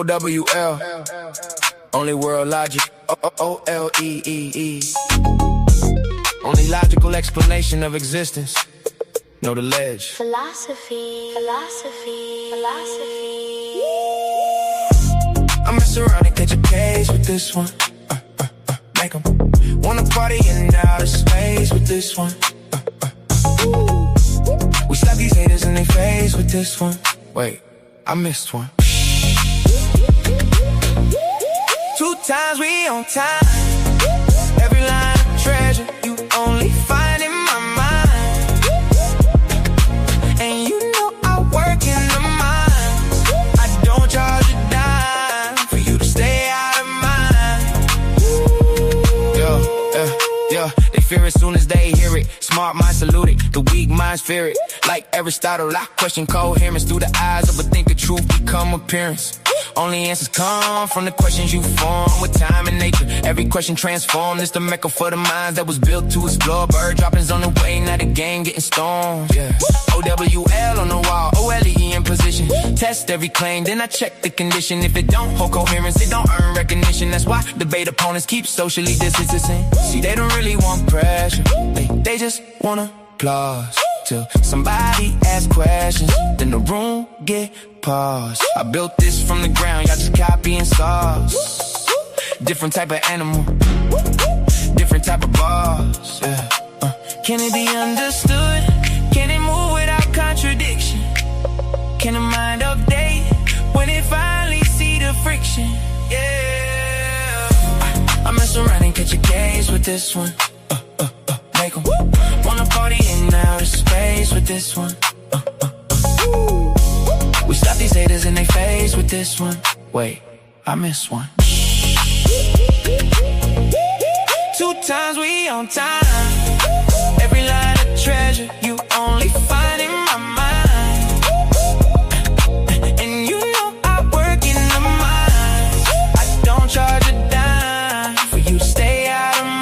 OWL, only world logic, OLEEE. Only logical explanation of existence. Know the ledge. Philosophy. I mess around and catch a case with this one. Make 'em wanna party in outer space with this one. We slap these haters in their face with this one. Wait, I missed one. 2 times we on time. Every line of treasure you only find in my mind. And you know I work in the mines. I don't charge a dime for you to stay out of mine. Yeah, they fear as soon as they hear it. Smart minds salute it, the weak minds fear it. Like Aristotle, I question coherence. Through the eyes of a thinker, truth become appearance. Only answers come from the questions you form with time and nature. Every question transformed. It's the mecca for the minds that was built to explore. Bird droppings on the way, now the game getting stormed. Yeah. OWL on the wall, OLE in position. Test every claim, then I check the condition. If it don't hold coherence, it don't earn recognition. That's why debate opponents keep socially distancing. See, they don't really want pressure. They just want applause. Till somebody asks questions, then the room get paused. I built this from the ground, y'all just copying sauce. Different type of animal, different type of boss. Yeah. Can it be understood? Can it move without contradiction? Can the mind update when it finally see the friction? Yeah. I mess around and catch a case with this one. Make 'em wanna party in outer space with this one. We slap these haters in their face with this one. Wait, I missed one. 2 times we on time. Every line of treasure you only find in my mind. And you know I work in the mines. I don't charge a dime for you to stay out of mine.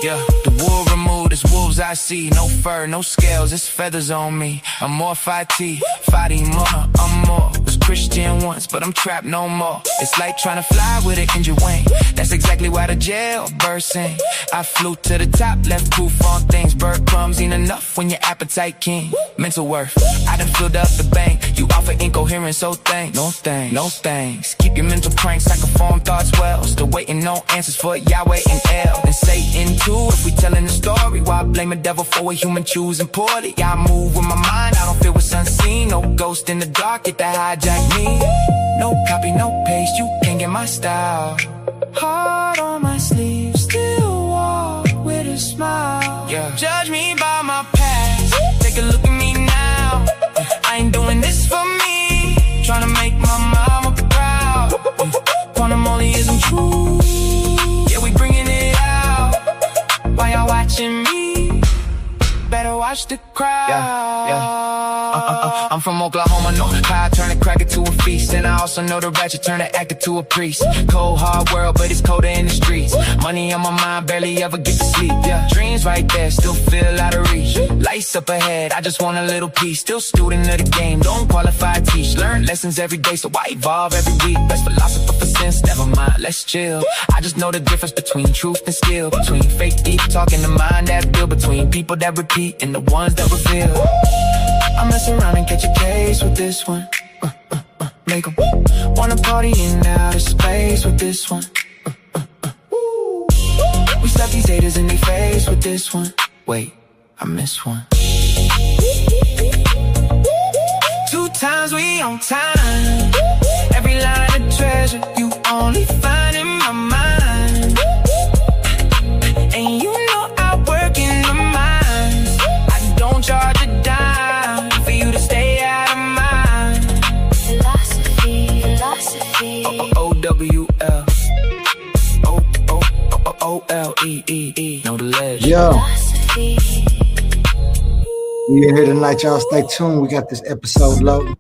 Yeah, the wool removed, it's wolves I see. No fur, no scales, it's feathers on me. I'm more Fati, more, I'm more. Was Christian once, but I'm trapped no more. It's like trying to fly with an injured wing. That's exactly why the jailbird sing. I flew to the top, left proof on things. Bird crumbs ain't enough when your appetite king. Mental worth, I done filled up the bank. You offer incoherence, so thanks. No thanks. Keep your mental cranks, I can form thoughts well. Still waiting on answers for Yahweh and El. And Satan too, if we telling the story. Why blame a devil for a human choosing poorly? I move with my mind, I don't feel what's unseen. No ghost in the dark, get to hijack me. No copy, no paste, you can't get my style. Heart on my sleeve, still walk with a smile. Yeah. Judge me by my past, take a look at me now. I ain't doing this for me, trying to make my mama proud. Quantum only isn't true, yeah, we bringing it out. While y'all watching me, better watch the crowd. I'm from Oklahoma, no pie, turn a cracker to a feast. And I also know the ratchet turn an actor to a priest. Cold, hard world, but it's colder in the streets. Money on my mind, barely ever get to sleep. Yeah, dreams right there, still feel out of reach. Lights up ahead, I just want a little piece. Still student of the game, don't qualify, teach. Learn lessons every day, so I evolve every week. Best philosopher for sense, never mind, let's chill. I just know the difference between truth and skill. Between fake deep talk and the mind that build. Between people that repeat and the ones that reveal. I mess around and catch a case with this one. Make 'em wanna party in outer space with this one. We slap these haters in their face with this one. Wait, I missed one. 2 times we on time. Every line of treasure you only find in my mind. And you know I work in the mines. I don't charge a dime for you to stay out of mine. Philosophy. OWL. OLEEE. Know the ledge. Yo. We are here tonight, y'all. Stay tuned. We got this episode loaded.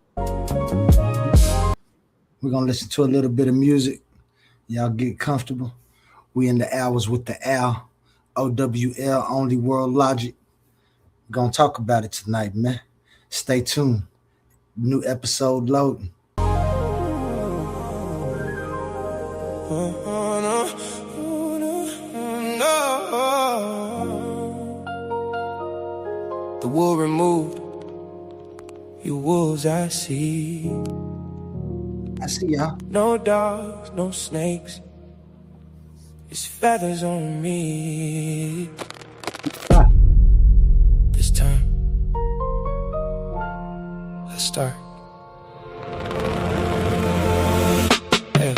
We're gonna listen to a little bit of music. Y'all get comfortable. We in the hours with the Al. OWL, Only World Logic. We're gonna talk about it tonight, man. Stay tuned. New episode loading. The wool removed, you wolves I see. I see y'all. No dogs, no snakes, it's feathers on me. Ah. This time, let's start. Hey.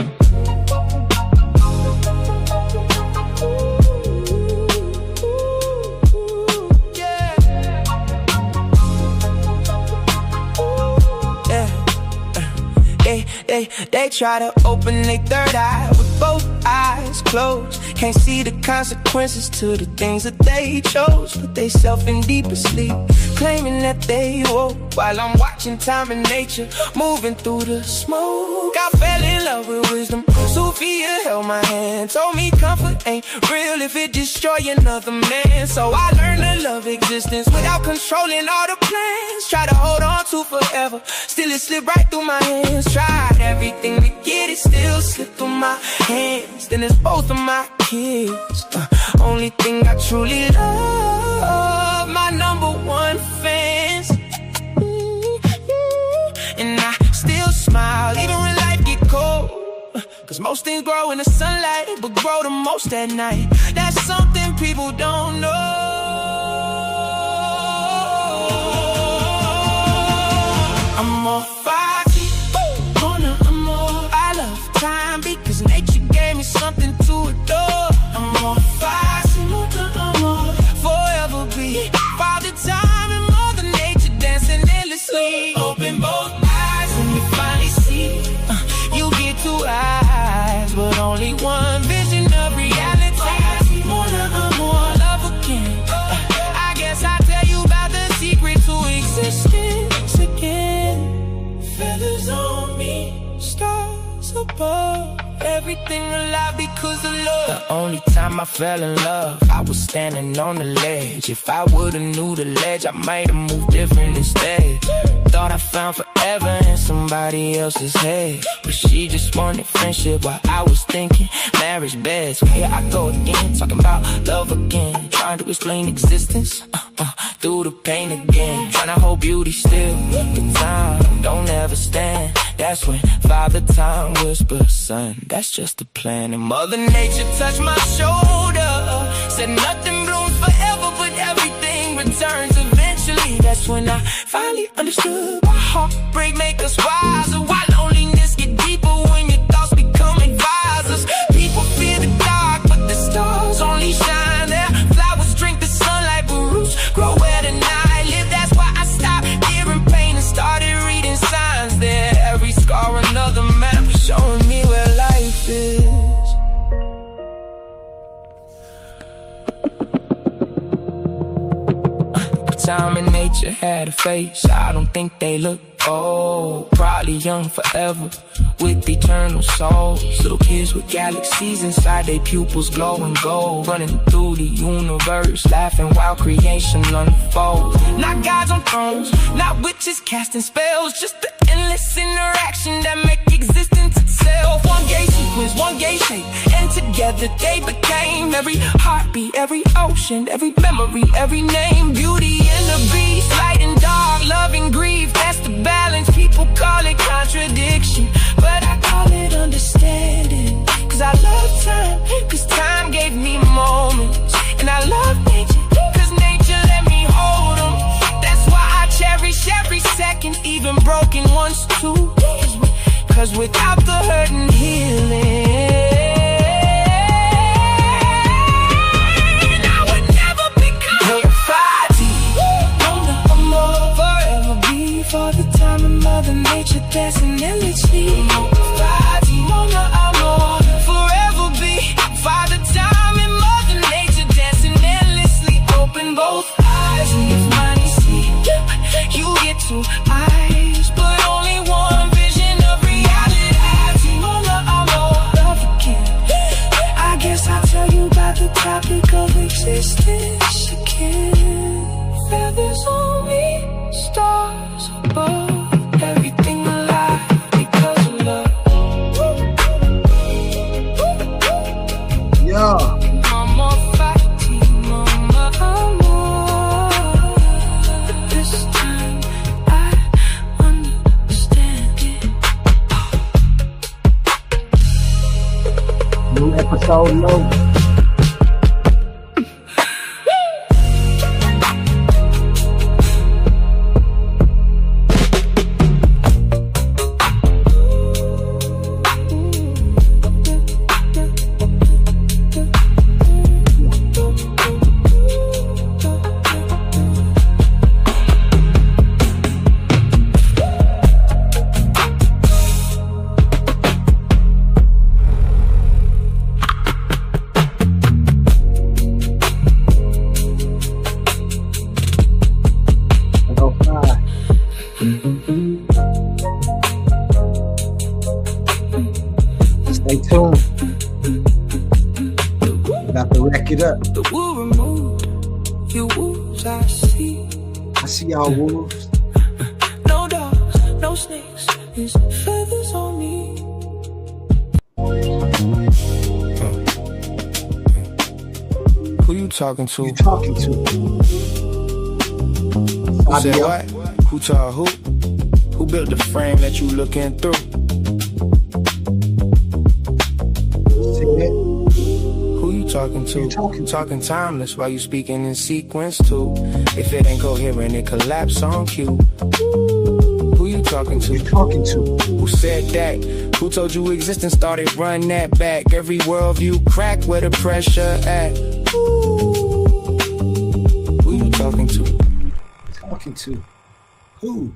They try to open their third eye with both eyes closed. Can't see the consequences to the things that they chose. Put they self in deeper sleep, claiming that they woke, while I'm watching time and nature moving through the smoke. I fell in love with wisdom. Sophia held my hand, told me comfort ain't real if it destroy another man. So I learned to love existence without controlling all the plans. Try to hold on to forever, still it slipped right through my hands. Tried everything to get it, still slipped through my hands. Then it's both of my kids, only thing I truly love, my number one fans. And I still smile even when life get cold, cause most things grow in the sunlight, but grow the most at night. That's something people don't know. I'm more fighty, I'm more. I love time because nature gave me something to adore. I'm more fighty, I'm more. Forever be Father Time and Mother Nature dancing endlessly. Open both eyes when you finally see. You get two eyes, but only one vision of reality. More love again. I guess I'll tell you about the secret to existence again. Feathers on me, stars above, everything alive because of love. The only time I fell in love, I was standing on the ledge. If I would've knew the ledge, I might've moved different instead. Thought I found forever in somebody else's head, but she just wanted friendship while I was thinking marriage bed. So here I go again, talking about love again, trying to explain existence through the pain again, trying to hold beauty still. The time don't ever stand. That's when Father Time whispers, son, that's just a plan. And Mother Nature touched my shoulder, said nothing blooms forever, but everything returns eventually. That's when I finally understood why heartbreak make us wiser, why loneliness get deeper when your thoughts become advisors. People fear the dark, but the stars only shine there. Flowers drink the sunlight, but roots grow where the night live. That's why I stopped fearing pain and started reading signs there. Every scar another map showing me where life is. Time and nature had a face, I don't think they look old. Probably young forever, with eternal souls. Little kids with galaxies inside their pupils glowing gold, running through the universe, laughing while creation unfolds. Not gods on thrones, not witches casting spells, just the endless interaction that make existence itself. One gay sequence, one gay shape, and together they became every heartbeat, every ocean, every memory, every name. Beauty and the beast, light and dark, love and grief, that's the balance. People call it contradiction, but I call it understanding. Cause I love time, cause time gave me moments. And I love nature, cause nature let me hold them. That's why I cherish every second, even broken ones too. Cause without the hurt and healing, Father Time and Mother Nature dancing endlessly. Forever be Father Time and Mother Nature dancing endlessly. Open both eyes and you finally see. You get two eyes, but only one vision of reality. Love again. I guess I'll tell you about the topic of existence again. Feathers on me, stars above. episode low. Stay tuned. About to wreck it up. The wool removed, you wolves I see. I see y'all wolves. No dogs, no snakes, it's feathers on me. Who you talking to? You talking to? Who said what? Who told who? Who built the frame that you looking through? Who you talking to? Talking timeless while you speaking in sequence too. If it ain't coherent, it collapse on cue. Who you talking to? Who said that? Who told you existence started? Run that back. Every worldview crack where the pressure at. Who you talking to? Who?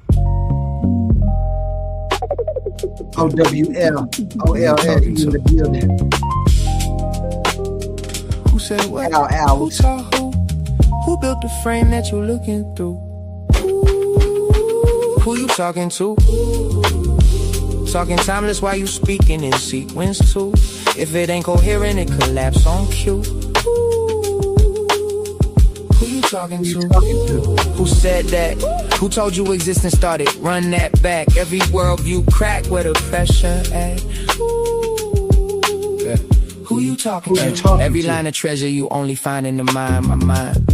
OWL, OLL in the building. Who said what? Al. Who told who? Who built the frame that you looking through? Who you talking to? Talking timeless while you speaking in sequence too. If it ain't coherent, it collapse on cue. Who you talking to? Who said that? Who told you existence started? Run that back. Every worldview crack where the pressure at. Yeah. Who you talking to? Every line of treasure you only find in the mind, my mind.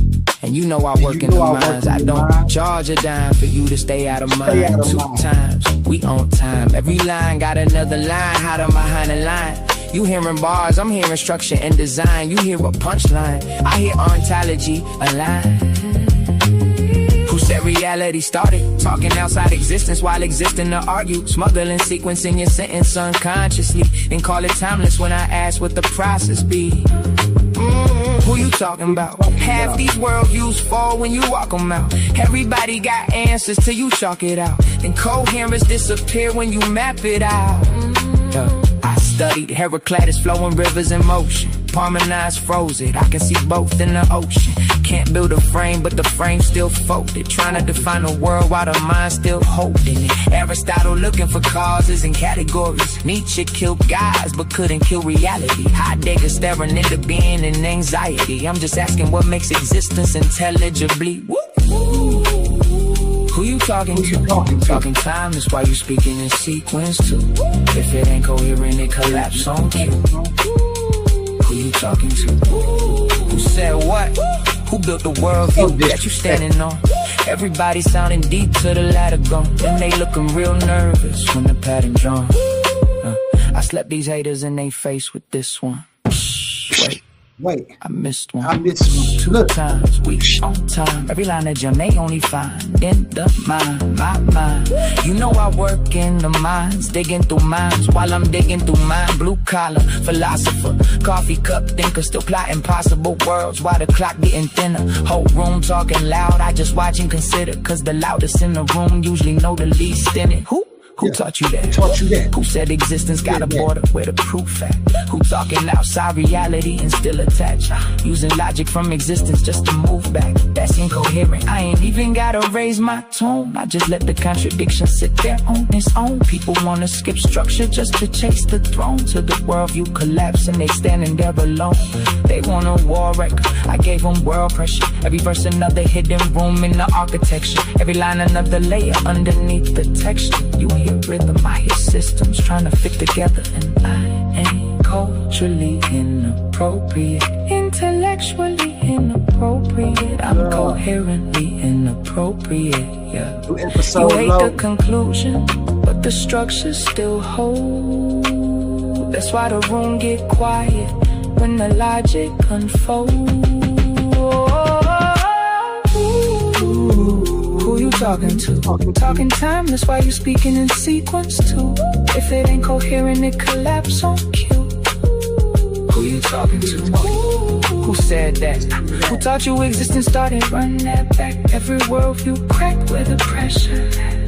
And you know I work in the mines. I don't charge a dime for you to stay out of mine. 2 times, we on time. Every line got another line, hiding behind the line. You hearing bars, I'm hearing structure and design. You hear a punchline, I hear ontology, a line. Who said reality started? Talking outside existence while existing to argue. Smuggling sequence in your sentence unconsciously. Then call it timeless when I ask what the process be. Who you talking about? Half these worldviews fall when you walk them out. Everybody got answers till you chalk it out. Then coherence disappear when you map it out. I studied Heraclitus flowing rivers in motion. Parmenid's froze it, I can see both in the ocean. Can't build a frame, but the frame still folded. Trying to define a world while the mind still holding it. Aristotle looking for causes and categories. Nietzsche killed guys, but couldn't kill reality. Heidegger staring into being and anxiety. I'm just asking what makes existence intelligibly. Who you talking to? Talking time, that's why you speaking in sequence too. If it ain't coherent, it collapse on cue. Who you talking to? Who said what? Who built the worldview that you standing on? Everybody sounding deep to the ladder gone. And they looking real nervous when the pattern drawn. I slept these haters in they face with this one. Wait, I missed one. 2 times, we on time. Every line of gem they only find in the mind, my mind. You know I work in the mines, digging through mines while I'm digging through mine. Blue collar, philosopher, coffee cup thinker, still plotting possible worlds while the clock getting thinner. Whole room talking loud, I just watch and consider. Cause the loudest in the room usually know the least in it. Who taught you that? Who said existence got a border where the proof at? Who talking outside reality and still attached? Using logic from existence just to move back. That's incoherent. I ain't even gotta raise my tone. I just let the contradiction sit there on its own. People wanna skip structure just to chase the throne. To the worldview collapse and they standing there alone. They want a war record. I gave them world pressure. Every verse another hidden room in the architecture. Every line another layer underneath the texture. You hear rhythm, I hear systems trying to fit together. And I ain't culturally inappropriate, intellectually inappropriate. I'm coherently inappropriate, yeah. You hate the conclusion, but the structure still hold. That's why the room get quiet when the logic unfolds. Who you talking to? Talking time, that's why you speaking in sequence too. If it ain't coherent, it collapse on cue. Who you talking to? Who said that? Who taught you existence started? Run that back. Every worldview cracked where the pressure at.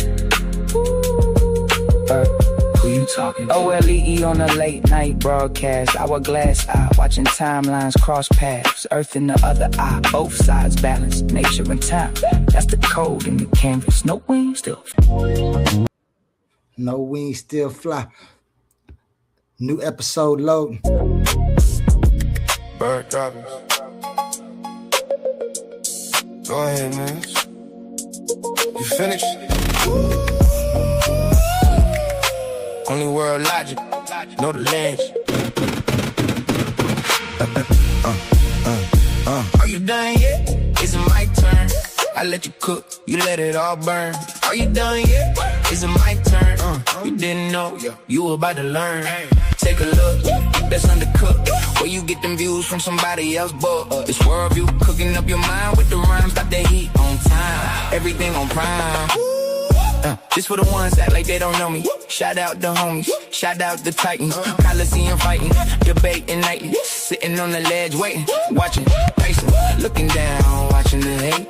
Who you talking to? OLEE on a late night broadcast. Hourglass eye, watching timelines cross paths. Earth in the other eye, both sides balance. Nature and time, that's the code in the canvas. No wings, still. No wings, still fly. New episode loading. Bird droppers. Go ahead, man. You finished? Only world logic, know the lens. Are you done yet? Is it my turn? I let you cook, you let it all burn. Are you done yet? Is it my turn? You didn't know, you were about to learn. Take a look, that's undercooked. Where you get them views from somebody else, but this worldview cooking up your mind with the rhymes. Got the heat on time, everything on prime. This for the ones that like they don't know me. Shout out the homies, shout out the Titans. Coliseum fighting, debating nightly. Sitting on the ledge waiting, watching, pacing. Looking down, watching the hate.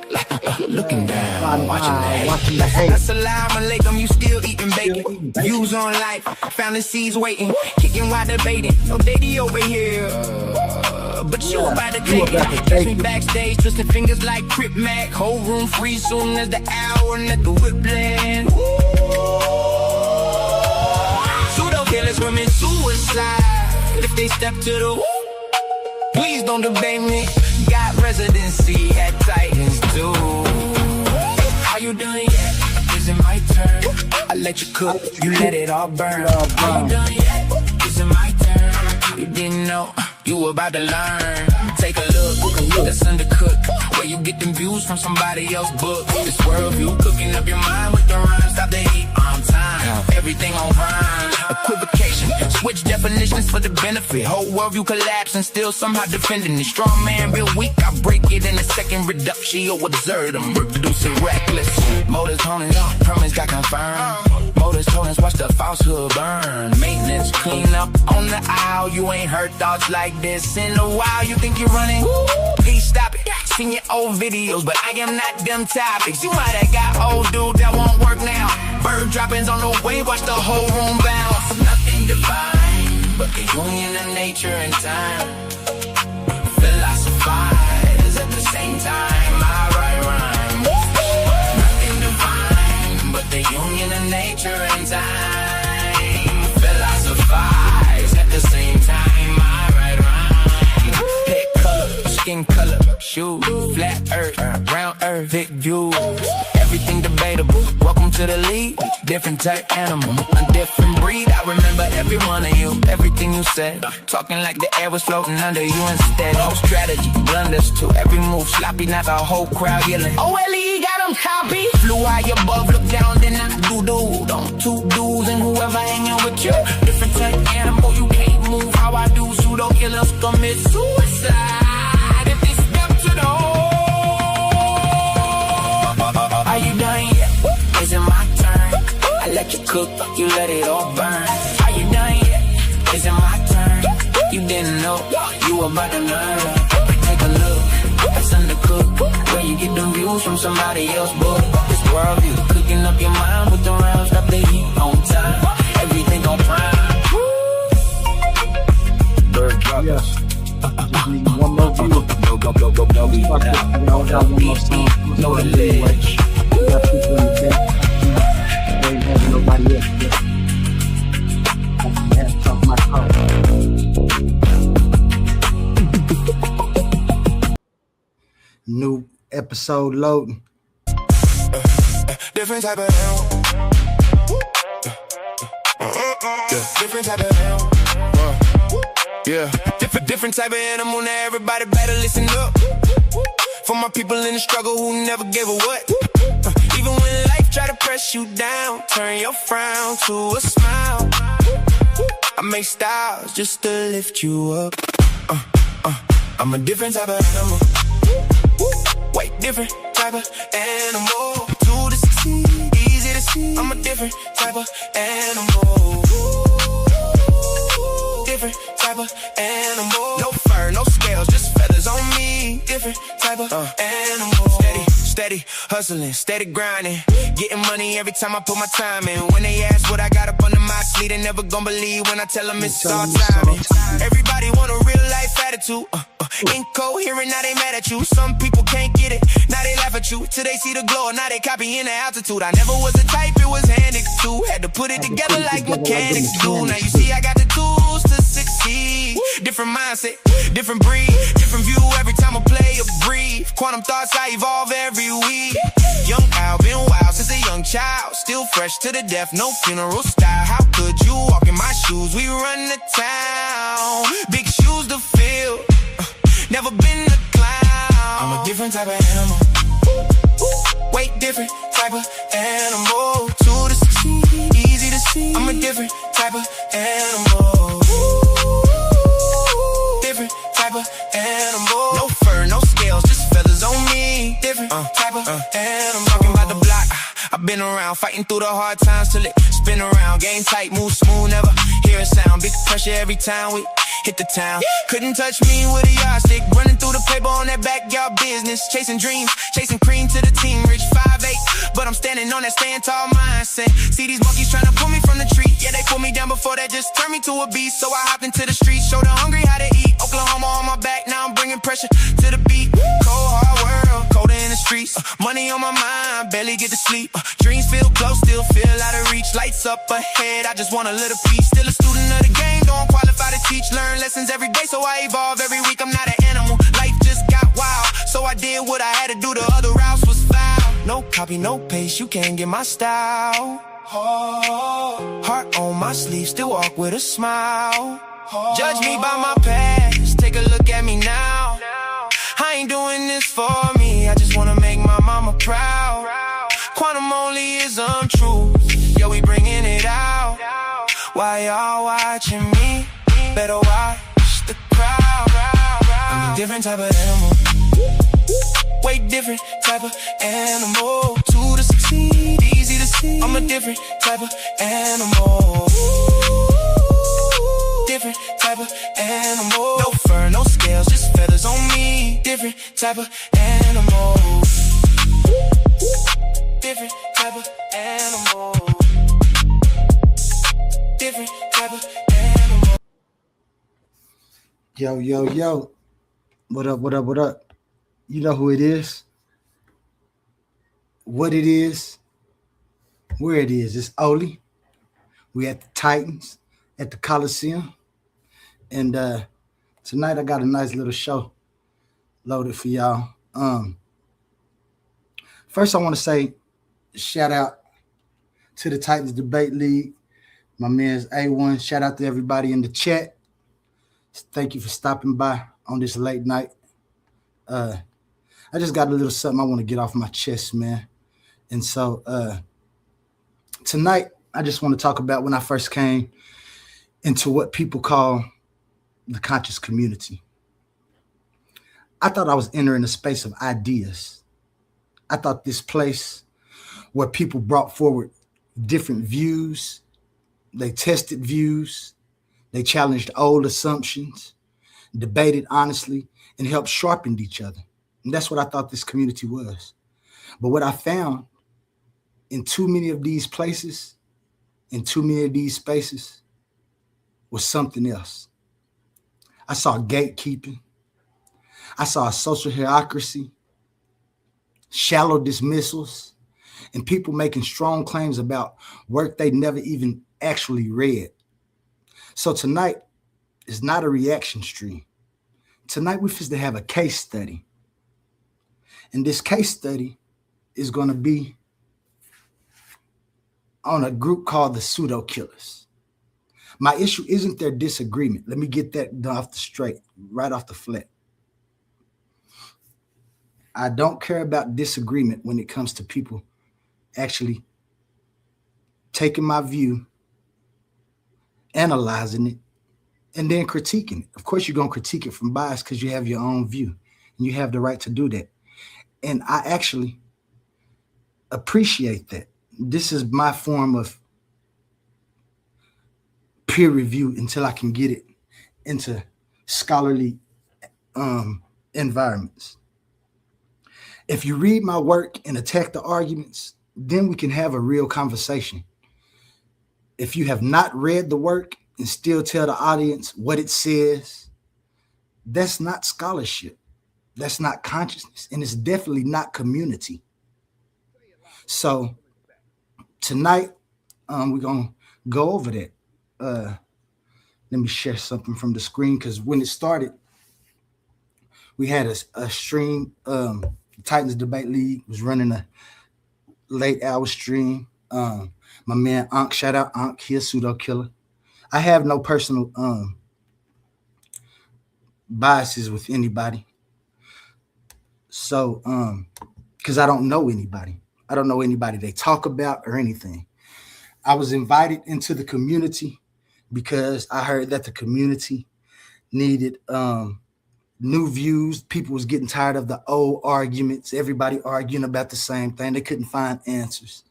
Looking down, watching the hate. Assalamu alaikum, you still eating bacon. Views on life, fantasies waiting. Kicking while debating, no daddy over here. But you about to take it. Catch me backstage, twisting fingers like Crip Mac. Whole room free soon as the hour and let the whip blend. Pseudo killers commit suicide if they step to the. Please don't debate me. Got residency at Titans too. Are you done yet? Is it my turn? I let you cook, you let it all burn. Are you done yet? Is it my turn? You didn't know. You about to learn. Take a look, that's undercooked. Where you get them views from somebody else's book. This worldview cooking up your mind with the rhymes. Stop the heat on time, everything on prime. Equivocation, switch definitions for the benefit. Whole worldview collapse and still somehow defending it. Strong man, real weak, I break it in a second reduction. You'll observe them, reproducing reckless. Motors, toners, permits got confirmed. Motors, toners, watch the falsehood burn. Maintenance, clean up on the aisle. You ain't heard thoughts like this in a while. You think you're running? Please stop it. Seen your old videos, but I am not them topics. You might have got old dude that won't work now. Bird droppings on the way, watch the whole room bounce. Nothing divine, but the union of nature and time. Philosophize at the same time. I write rhymes. Nothing divine, but the union of nature and time. Philosophize at the same time. I write rhymes. Pick color, skin color, shoes, flat earth, round earth, big views. Everything debatable. Welcome to the league. Different type animal, a different breed. I remember every one of you, everything you said. Talking like the air was floating under you instead. No strategy, blunders too. Every move sloppy, not the whole crowd yelling. OLE got them copy. Flew high above, look down, then I do. Don't two dudes and whoever hanging with you. Different type animal, you can't move how I do. Pseudo killers commit suicide if they step to the hole. Are you done yet? Is it my turn? I let you cook, you let it all burn. Are you done yet? Is it my turn? You didn't know, you about to learn. Take a look, that's undercooked. Where you get them views from somebody else's book. This worldview, cooking up your mind with the rounds. Stop the heat on time, everything on prime. Bird droppers. Yes. One more view. Go, we know the ledge. We got people in the back. They ain't having nobody else yet. I have to talk my car. New episode loading. Different type of hell. Different type of hell. Yeah. Different type of animal. Now everybody better listen up. For my people in the struggle who never gave a what. Even when life try to press you down, turn your frown to a smile. I make styles just to lift you up. I'm a different type of animal. Way different type of animal. To the succeed, easy to see. I'm a different type of animal. Different type of animal. No fur, no scales, just feathers on me. Different type of animal. Steady hustling, steady grinding. Getting money every time I put my time in. When they ask what I got up under my sleeve, they never gon' believe when I tell them it's all timing. Everybody want a real life attitude. Incoherent, now they mad at you. Some people can't get it, now they laugh at you. Till they see the glow, now they copying the altitude. I never was a type, it was handed to. Had to put it together like mechanics do. Now you see I got the tools to succeed. Different mindset, different breed, different view every time I play or breathe. Quantum thoughts, I evolve every week. Young Al, been wild since a young child. Still fresh to the death, no funeral style. How could you walk in my shoes? We run the town. Big shoes to fill. Never been a clown. I'm a different type of animal. Way different type of animal. To the succeed, easy to see. I'm a different type of animal. Different type of animal. No fur, no scales, just feathers on me. Different type of animal. Talking about the block, I've been around, fighting through the hard times till it spin around. Game tight, move smooth, never hear a sound. Big pressure every time we hit the town. Couldn't touch me with a yardstick. Running through the paper on that backyard business. Chasing dreams, chasing cream to the team. Rich 5'8", but I'm standing on that stand tall mindset. See these monkeys trying to pull me from the tree. Yeah, they pulled me down before that, just turned me to a beast. So I hopped into the streets, showed the hungry how to eat. Oklahoma on my back, now I'm bringing pressure to the beat. Cold hard world, colder in the streets. Money on my mind, barely get to sleep. Dreams feel close, still feel out of reach. Lights up ahead, I just want a little piece. Still a student of the game, don't qualify to teach. Learn lessons every day, so I evolve every week. I'm not an animal, life just got wild. So I did what I had to do, the other routes was foul. No copy, no paste, you can't get my style. Heart on my sleeve, still walk with a smile. Judge me by my past, take a look at me now. I ain't doing this for me, I just wanna make my mama proud. Quantum only is untruth, yo, we bringing it out. Why y'all watching me? Better watch the crowd. I'm a different type of animal. Way different type of animal. To the succeed, easy to see. I'm a different type of animal. Different type of animal. No fur, no scales, just feathers on me. Different type of animal. Different type of animal. Different type of animal. Yo. What up? You know who it is, what it is, where it is. It's Oli. We at the Titans at the Coliseum. And tonight I got a nice little show loaded for y'all. First I want to say shout out to the Titans Debate League. My man's A1. Shout out to everybody in the chat. Thank you for stopping by on this late night. I just got a little something I want to get off my chest, man. And so tonight, I just want to talk about when I first came into what people call the conscious community. I thought I was entering a space of ideas. I thought this place where people brought forward different views, they tested views, they challenged old assumptions, debated honestly, and helped sharpen each other. And that's what I thought this community was. But what I found in too many of these places, in too many of these spaces, was something else. I saw gatekeeping. I saw a social hierarchy, shallow dismissals, and people making strong claims about work they never even actually read. So tonight is not a reaction stream. Tonight we're supposed to have a case study. And this case study is going to be on a group called the Pseudo Killers. My issue isn't their disagreement. Let me get that done off the straight, right off the flat. I don't care about disagreement when it comes to people actually taking my view analyzing it, and then critiquing it. Of course, you're going to critique it from bias because you have your own view and you have the right to do that. And I actually appreciate that. This is my form of peer review until I can get it into scholarly environments. If you read my work and attack the arguments, then we can have a real conversation. If you have not read the work and still tell the audience what it says, that's not scholarship. That's not consciousness. And it's definitely not community. So tonight, we're going to go over that. Let me share something from the screen, because when it started, we had a stream. Titans Debate League was running a late hour stream. My man Ankh, shout out Ankh, he a pseudo killer. I have no personal biases with anybody. So, because I don't know anybody. I don't know anybody they talk about or anything. I was invited into the community because I heard that the community needed new views. People was getting tired of the old arguments. Everybody arguing about the same thing. They couldn't find answers.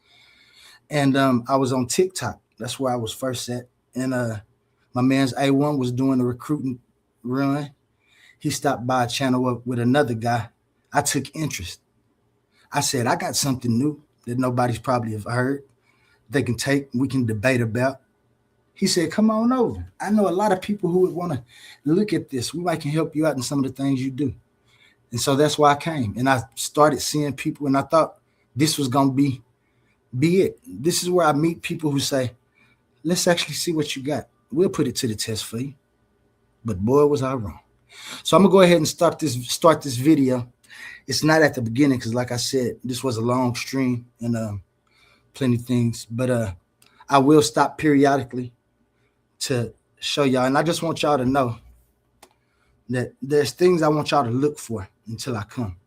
And I was on TikTok. That's where I was first at. And my man's A1 was doing a recruiting run. He stopped by a channel up with another guy. I took interest. I said, I got something new that nobody's probably have heard. They can take, we can debate about. He said, come on over. I know a lot of people who would want to look at this. We might can help you out in some of the things you do. And so that's why I came. And I started seeing people, and I thought this was going to be it. This is where I meet people who say, let's actually see what you got. We'll put it to the test for you. But boy, was I wrong. So I'm going to go ahead and start this video. It's not at the beginning because, like I said, this was a long stream and plenty of things. But I will stop periodically to show y'all. And I just want y'all to know that there's things I want y'all to look for until I come.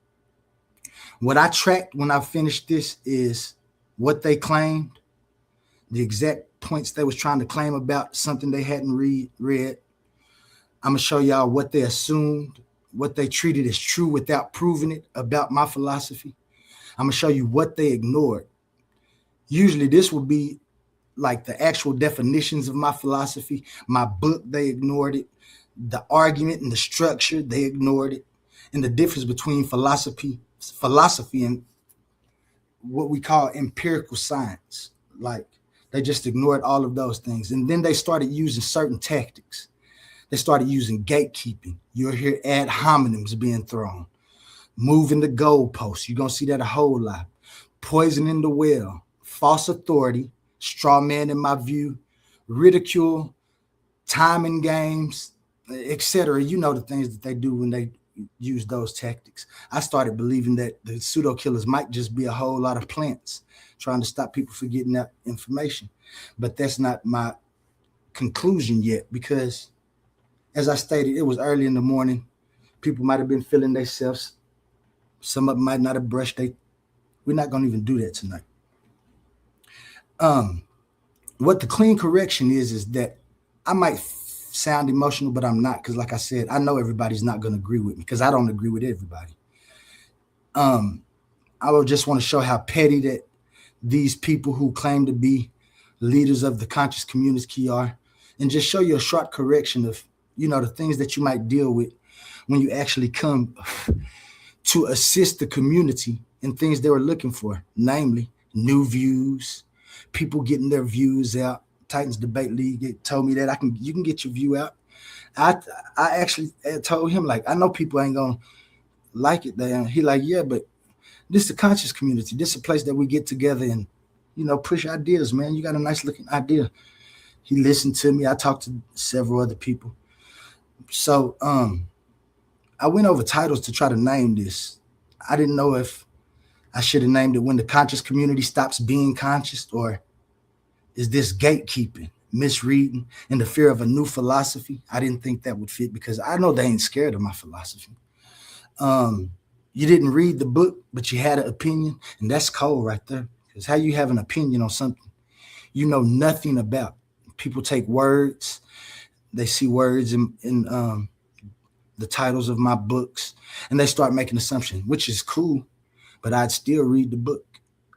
What I tracked when I finished this is what they claimed, the exact points they was trying to claim about something they hadn't read. I'm going to show y'all what they assumed, what they treated as true without proving it about my philosophy. I'm going to show you what they ignored. Usually this will be like the actual definitions of my philosophy. My book, they ignored it. The argument and the structure, they ignored it. And the difference between philosophy and what we call empirical science. Like, they just ignored all of those things. And then they started using certain tactics. They started using gatekeeping. You'll hear ad hominems being thrown, moving the goalposts. You're going to see that a whole lot. Poisoning the well, false authority, straw man in my view, ridicule, timing games, etc. You know the things that they do when they use those tactics. I started believing that the pseudo killers might just be a whole lot of plants trying to stop people from getting that information. But that's not my conclusion yet, because as I stated, it was early in the morning. People might have been feeling themselves. Some of them might not have brushed their. We're not going to even do that tonight. What the clean correction is that I might sound emotional, but I'm not, because like I said, I know everybody's not going to agree with me because I don't agree with everybody. I would just want to show how petty that these people who claim to be leaders of the conscious community are, and just show you a short correction of, you know, the things that you might deal with when you actually come to assist the community in things they were looking for, namely new views, people getting their views out. Titans Debate League told me that you can get your view out. I actually told him, like, I know people ain't gonna like it there. He like, yeah, but this is a conscious community. This is a place that we get together and, you know, push ideas, man. You got a nice looking idea. He listened to me. I talked to several other people. So I went over titles to try to name this. I didn't know if I should have named it When the Conscious Community Stops Being Conscious, or is this gatekeeping, misreading, and the fear of a new philosophy? I didn't think that would fit because I know they ain't scared of my philosophy. You didn't read the book, but you had an opinion, and that's cold right there. Because how you have an opinion on something you know nothing about? people take words, they see words in the titles of my books, and they start making assumptions, which is cool, but I'd still read the book.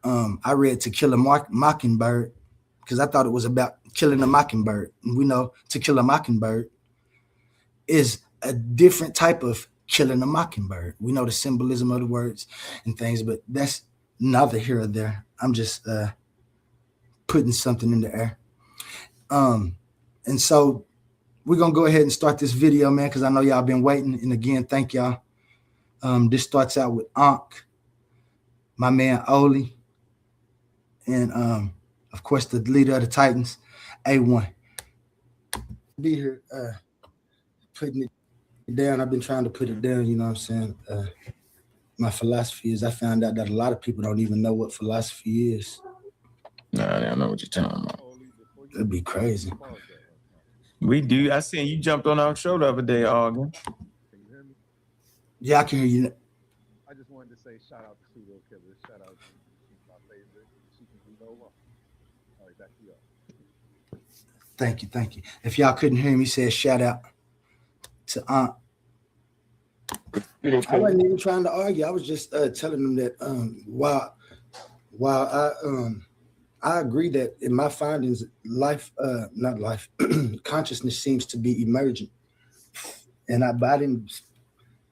I read To Kill a Mockingbird because I thought it was about killing a mockingbird. And we know To Kill a Mockingbird is a different type of killing a mockingbird. We know the symbolism of the words and things, but that's neither here or there. I'm just putting something in the air. And so we're going to go ahead and start this video, man, because I know y'all been waiting. And again, thank y'all. This starts out with Ankh, my man Oli, and of course the leader of the Titans, A1. Be here putting it down. I've been trying to put it down, you know what I'm saying? My philosophy is, I found out that a lot of people don't even know what philosophy is. Nah, I don't know what you're talking about. It'd be crazy. We do. I seen you jumped on our show the other day, Augie. Can you hear me? Yeah, I can hear you. I just wanted to say shout out to Pseudo Killer. Shout out to she's my favorite. She can do no wrong. All right, back to y'all. Thank you. If y'all couldn't hear me, say shout out to Aunt. I wasn't even trying to argue. I was just telling them that while I agree that in my findings, consciousness seems to be emergent. And I didn't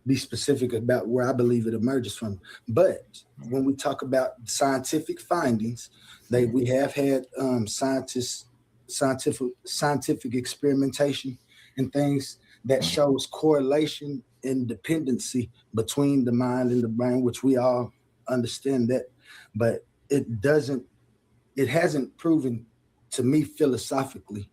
be specific about where I believe it emerges from. But when we talk about scientific findings, we have had scientific experimentation and things that shows correlation and dependency between the mind and the brain, which we all understand that, but it hasn't proven to me philosophically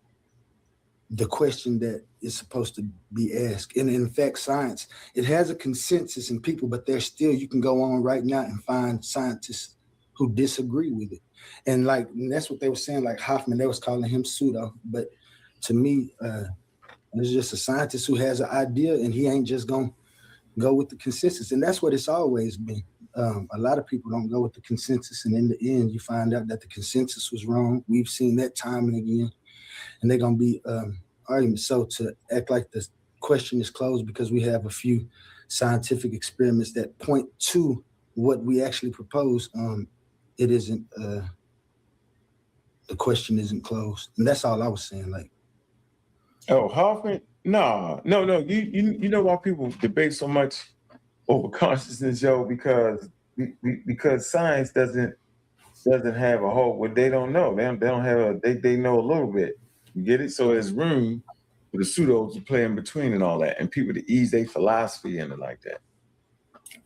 the question that is supposed to be asked. And in fact, science, it has a consensus in people, but there's still, you can go on right now and find scientists who disagree with it. And that's what they were saying, like Hoffman, they was calling him pseudo, but to me, there's just a scientist who has an idea and he ain't just gonna go with the consensus. And that's what it's always been. A lot of people don't go with the consensus, and in the end, you find out that the consensus was wrong. We've seen that time and again, and they're gonna be arguments. So to act like the question is closed because we have a few scientific experiments that point to what we actually propose, it isn't. The question isn't closed, and that's all I was saying. Like, oh, Hoffman? No. You know why people debate so much over consciousness, yo? Because science doesn't have a whole. What they don't know, they don't have they know a little bit. You get it? So there's room for the pseudos to play in between and all that, and people to ease their philosophy in it like that.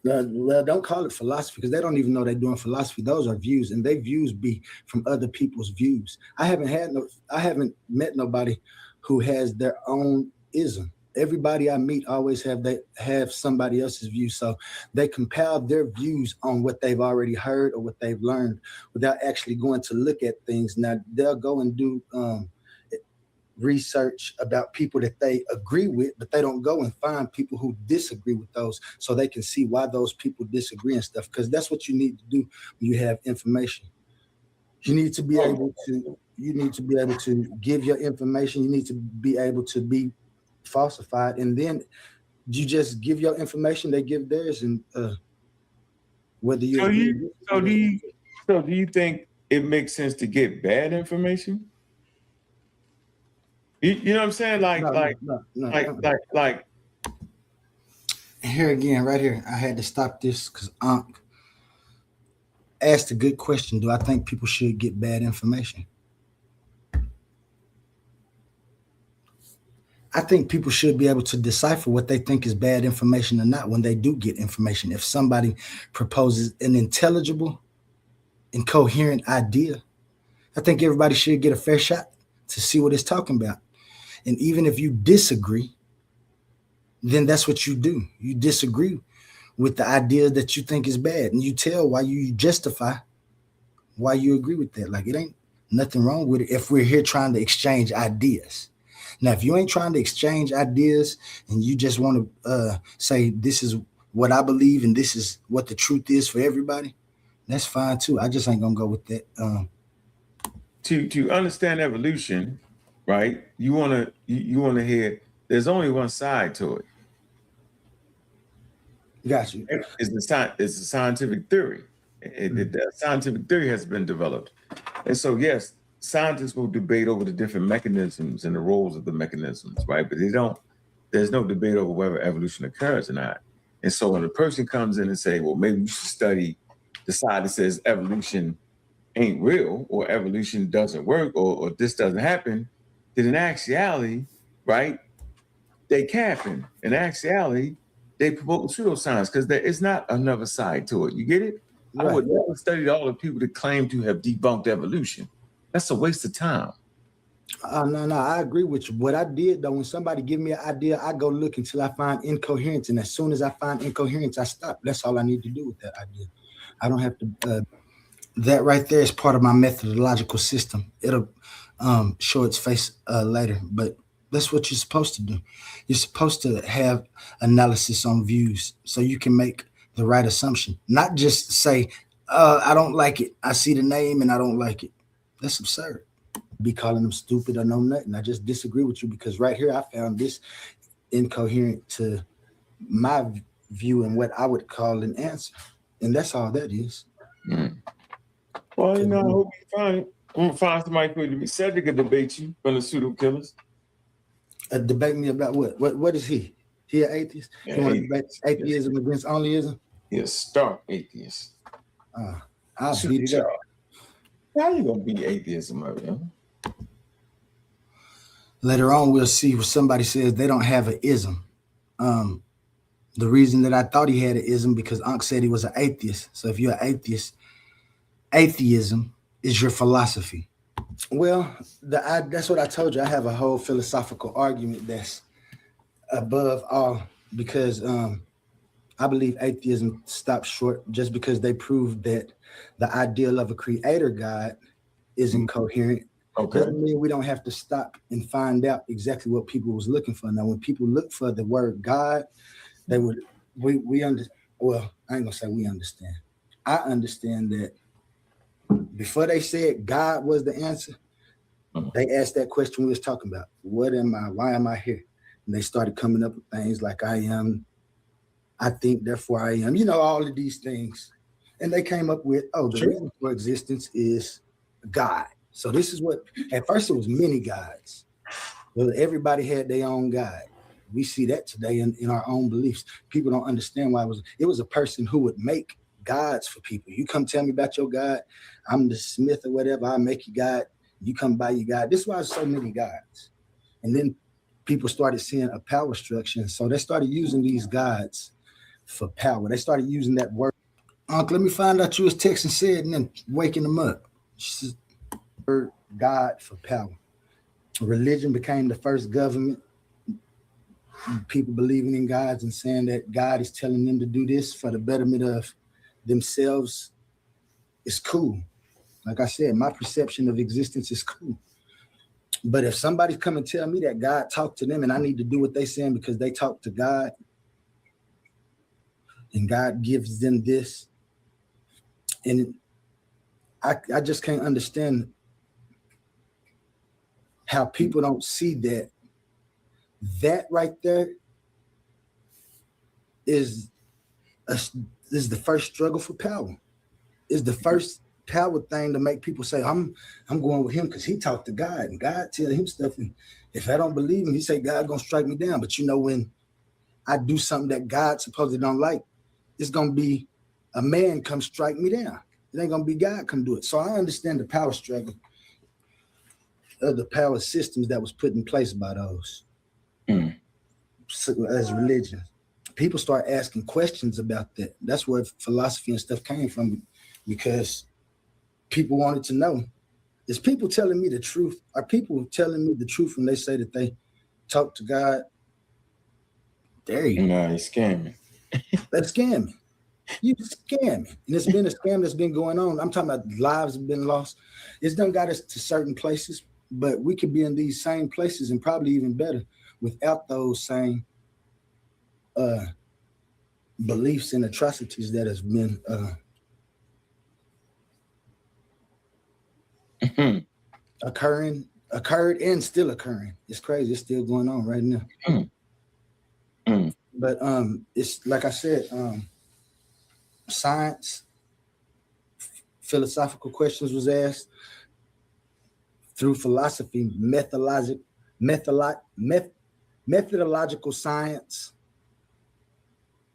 Well, don't call it philosophy because they don't even know they're doing philosophy. Those are views, and their views be from other people's views. I haven't met nobody who has their own ism. Everybody I meet always have somebody else's view. So they compile their views on what they've already heard or what they've learned without actually going to look at things. Now they'll go and do research about people that they agree with, but they don't go and find people who disagree with those so they can see why those people disagree and stuff. Because that's what you need to do when you have information. You need to be able to give your information. You need to be able to be falsified, and then you just give your information, they give theirs, and whether you so do you think it makes sense to get bad information? You know what I'm saying? Like here again, right here, I had to stop this because Ankh asked a good question. Do I think people should get bad information? I think people should be able to decipher what they think is bad information or not when they do get information. If somebody proposes an intelligible and coherent idea, I think everybody should get a fair shot to see what it's talking about. And even if you disagree, then that's what you do. You disagree with the idea that you think is bad, and you tell why, you justify why you agree with that. Like, it ain't nothing wrong with it if we're here trying to exchange ideas. Now, if you ain't trying to exchange ideas and you just want to say this is what I believe and this is what the truth is for everybody, that's fine too. I just ain't gonna go with that. To understand evolution, right? You wanna hear there's only one side to it. Got you. It's the scientific theory. The scientific theory has been developed. And so yes, scientists will debate over the different mechanisms and the roles of the mechanisms, right? But there's no debate over whether evolution occurs or not. And so when a person comes in and say, well, maybe you should study the side that says evolution ain't real or evolution doesn't work or this doesn't happen, then in actuality, right, they capping. In actuality, they promote pseudoscience because there is not another side to it. You get it? Right. I would never study all the people that claim to have debunked evolution. That's a waste of time. No, I agree with you. What I did though, when somebody give me an idea, I go look until I find incoherence, and as soon as I find incoherence, I stop. That's all I need to do with that idea. I don't have to. That right there is part of my methodological system. It'll show its face later, but that's what you're supposed to do. You're supposed to have analysis on views so you can make the right assumption, not just say, I don't like it. I see the name and I don't like it. That's absurd. Be calling them stupid or no nothing. I just disagree with you because right here I found this incoherent to my view and what I would call an answer. And that's all that is. Mm. Well, I hope you find I'm gonna find somebody who to be said to could debate you from the pseudo killers. Debate me about what? What is he? He an atheist? Yeah, You want to debate atheism against onlyism? He's a stark atheist. I'll beat it up. How you gonna beat atheism up, man? Later on, we'll see where somebody says they don't have an ism. The reason that I thought he had an ism because Unc said he was an atheist. So if you're an atheist, atheism is your philosophy. Well, that's what I told you. I have a whole philosophical argument that's above all because I believe atheism stops short just because they proved that the ideal of a creator God isn't coherent. Okay. Doesn't mean we don't have to stop and find out exactly what people was looking for. Now, when people look for the word God, they would well, I ain't gonna say we understand. I understand that before they said God was the answer, they asked that question we was talking about. What am I? Why am I here? And they started coming up with things like I am, I think, therefore I am, all of these things. And they came up with, the reason for existence is God. So this is what, at first it was many gods. Well, everybody had their own God. We see that today in our own beliefs. People don't understand why it was a person who would make gods for people. You come tell me about your God, I'm the Smith or whatever, I'll make you God. You come buy your God. This is why there's so many gods. And then people started seeing a power structure. And so they started using these gods for power. They started using that word. Uncle, let me find out you was texting said and then waking them up. Word God for power. Religion became the first government. People believing in gods and saying that God is telling them to do this for the betterment of themselves is cool. Like I said, my perception of existence is cool. But if somebody come and tell me that God talked to them and I need to do what they saying because they talk to God and God gives them this, and I just can't understand how people don't see that right there is the first struggle for power. Is the first power thing to make people say, I'm going with him because he talked to God and God tell him stuff. And if I don't believe him, he say God gonna strike me down. But when I do something that God supposedly don't like, it's gonna be a man come strike me down. It ain't gonna be God come do it. So I understand the power struggle of the power systems that was put in place by those as religion. People start asking questions about that. That's where philosophy and stuff came from, because people wanted to know, is people telling me the truth? Are people telling me the truth when they say that they talk to God? There you go. No, he's scamming. That's scamming. You scamming. And it's been a scam that's been going on. I'm talking about lives have been lost. It's done got us to certain places, but we could be in these same places and probably even better without those same beliefs and atrocities that has been occurring occurred and still occurring. It's crazy. It's still going on right now. But it's like I said, science, philosophical questions was asked through philosophy, methodological science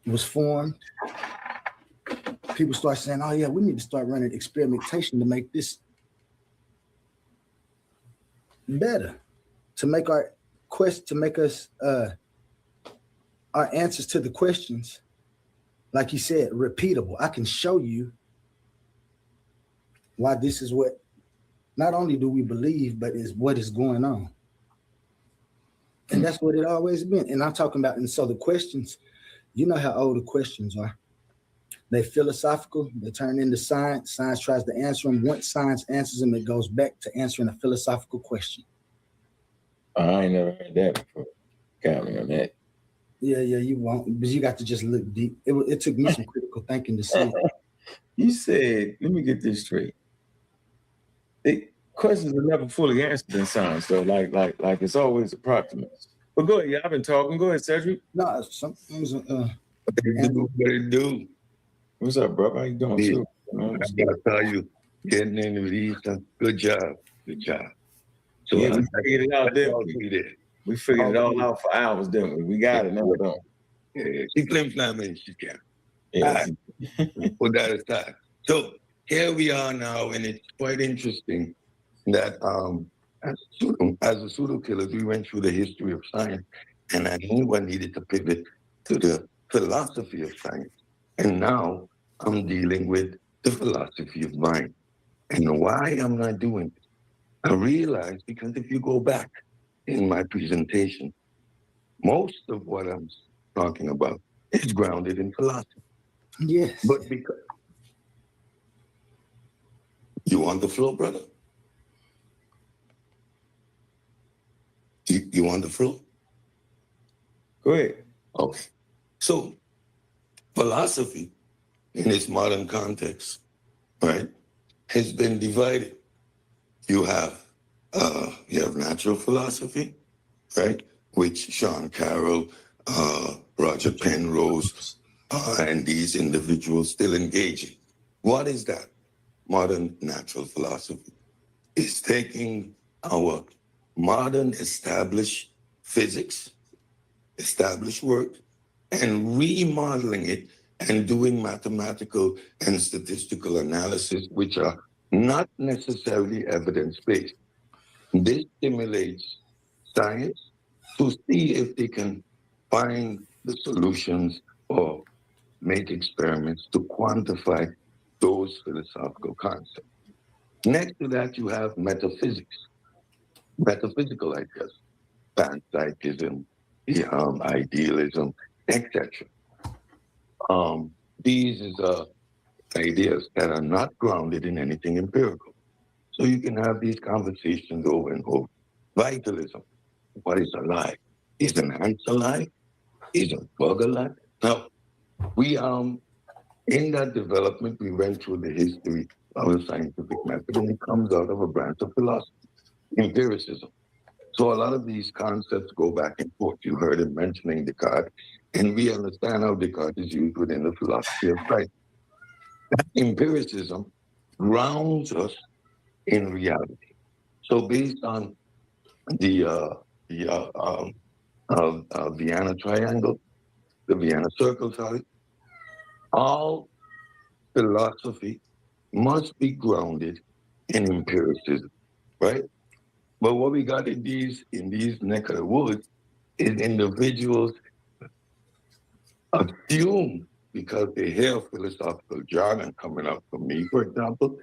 was formed. People start saying, "Oh yeah, we need to start running experimentation to make this better, to make our quest, to make us our answers to the questions, like you said, repeatable. I can show you why this is what not only do we believe, but is what is going on." And that's what it always been. And I'm talking about, and so the questions, you know how old the questions are. They're philosophical, they turn into science. Science tries to answer them. Once science answers them, it goes back to answering a philosophical question. I ain't never heard that before. Got me on that. Yeah, you won't, because you got to just look deep. It took me some critical thinking to see it. You said, let me get this straight. Questions are never fully answered in science, though. Like it's always approximate. But go ahead, I've been talking. Go ahead, Cedric. No, some things. What it do? What's up, bro? How you doing? Yeah. Too? I gotta tell you, getting into these, good job. So Yeah, we figured it out, didn't I'll we? see that. We figured it all out for hours, didn't we? We got it now, don't we? Yeah, she claims 9 minutes, she can. Yeah. Put that aside. So here we are now, and it's quite interesting that as a pseudo killer, we went through the history of science, and I knew I needed to pivot to the philosophy of science. And now I'm dealing with the philosophy of mind. And why I'm not doing it, I realized because if you go back in my presentation, most of what I'm talking about is grounded in philosophy. Yes. But because you on the floor, brother? You on the floor? Go ahead. Okay. So philosophy in its modern context, right, has been divided. You have natural philosophy, right, which Sean Carroll, Roger Penrose, and these individuals still engage in. What is that? Modern natural philosophy is taking our modern established physics, established work, and remodeling it and doing mathematical and statistical analysis, which are not necessarily evidence-based. This stimulates science to see if they can find the solutions or make experiments to quantify those philosophical concepts. Next to that, you have metaphysics, metaphysical ideas, panpsychism, idealism, etc. These are ideas that are not grounded in anything empirical. So you can have these conversations over and over. Vitalism, what is alive? Is an ant alive? Is a bug alive? Now, we in that development, we went through the history of the scientific method, and it comes out of a branch of philosophy, empiricism. So a lot of these concepts go back and forth. You heard him mentioning Descartes, and we understand how Descartes is used within the philosophy of science. Empiricism grounds us in reality. So based on the Vienna Triangle, the Vienna Circle, sorry, all philosophy must be grounded in empiricism, right? But what we got in these neck of the woods is individuals assume, because they hear philosophical jargon coming up from me, for example,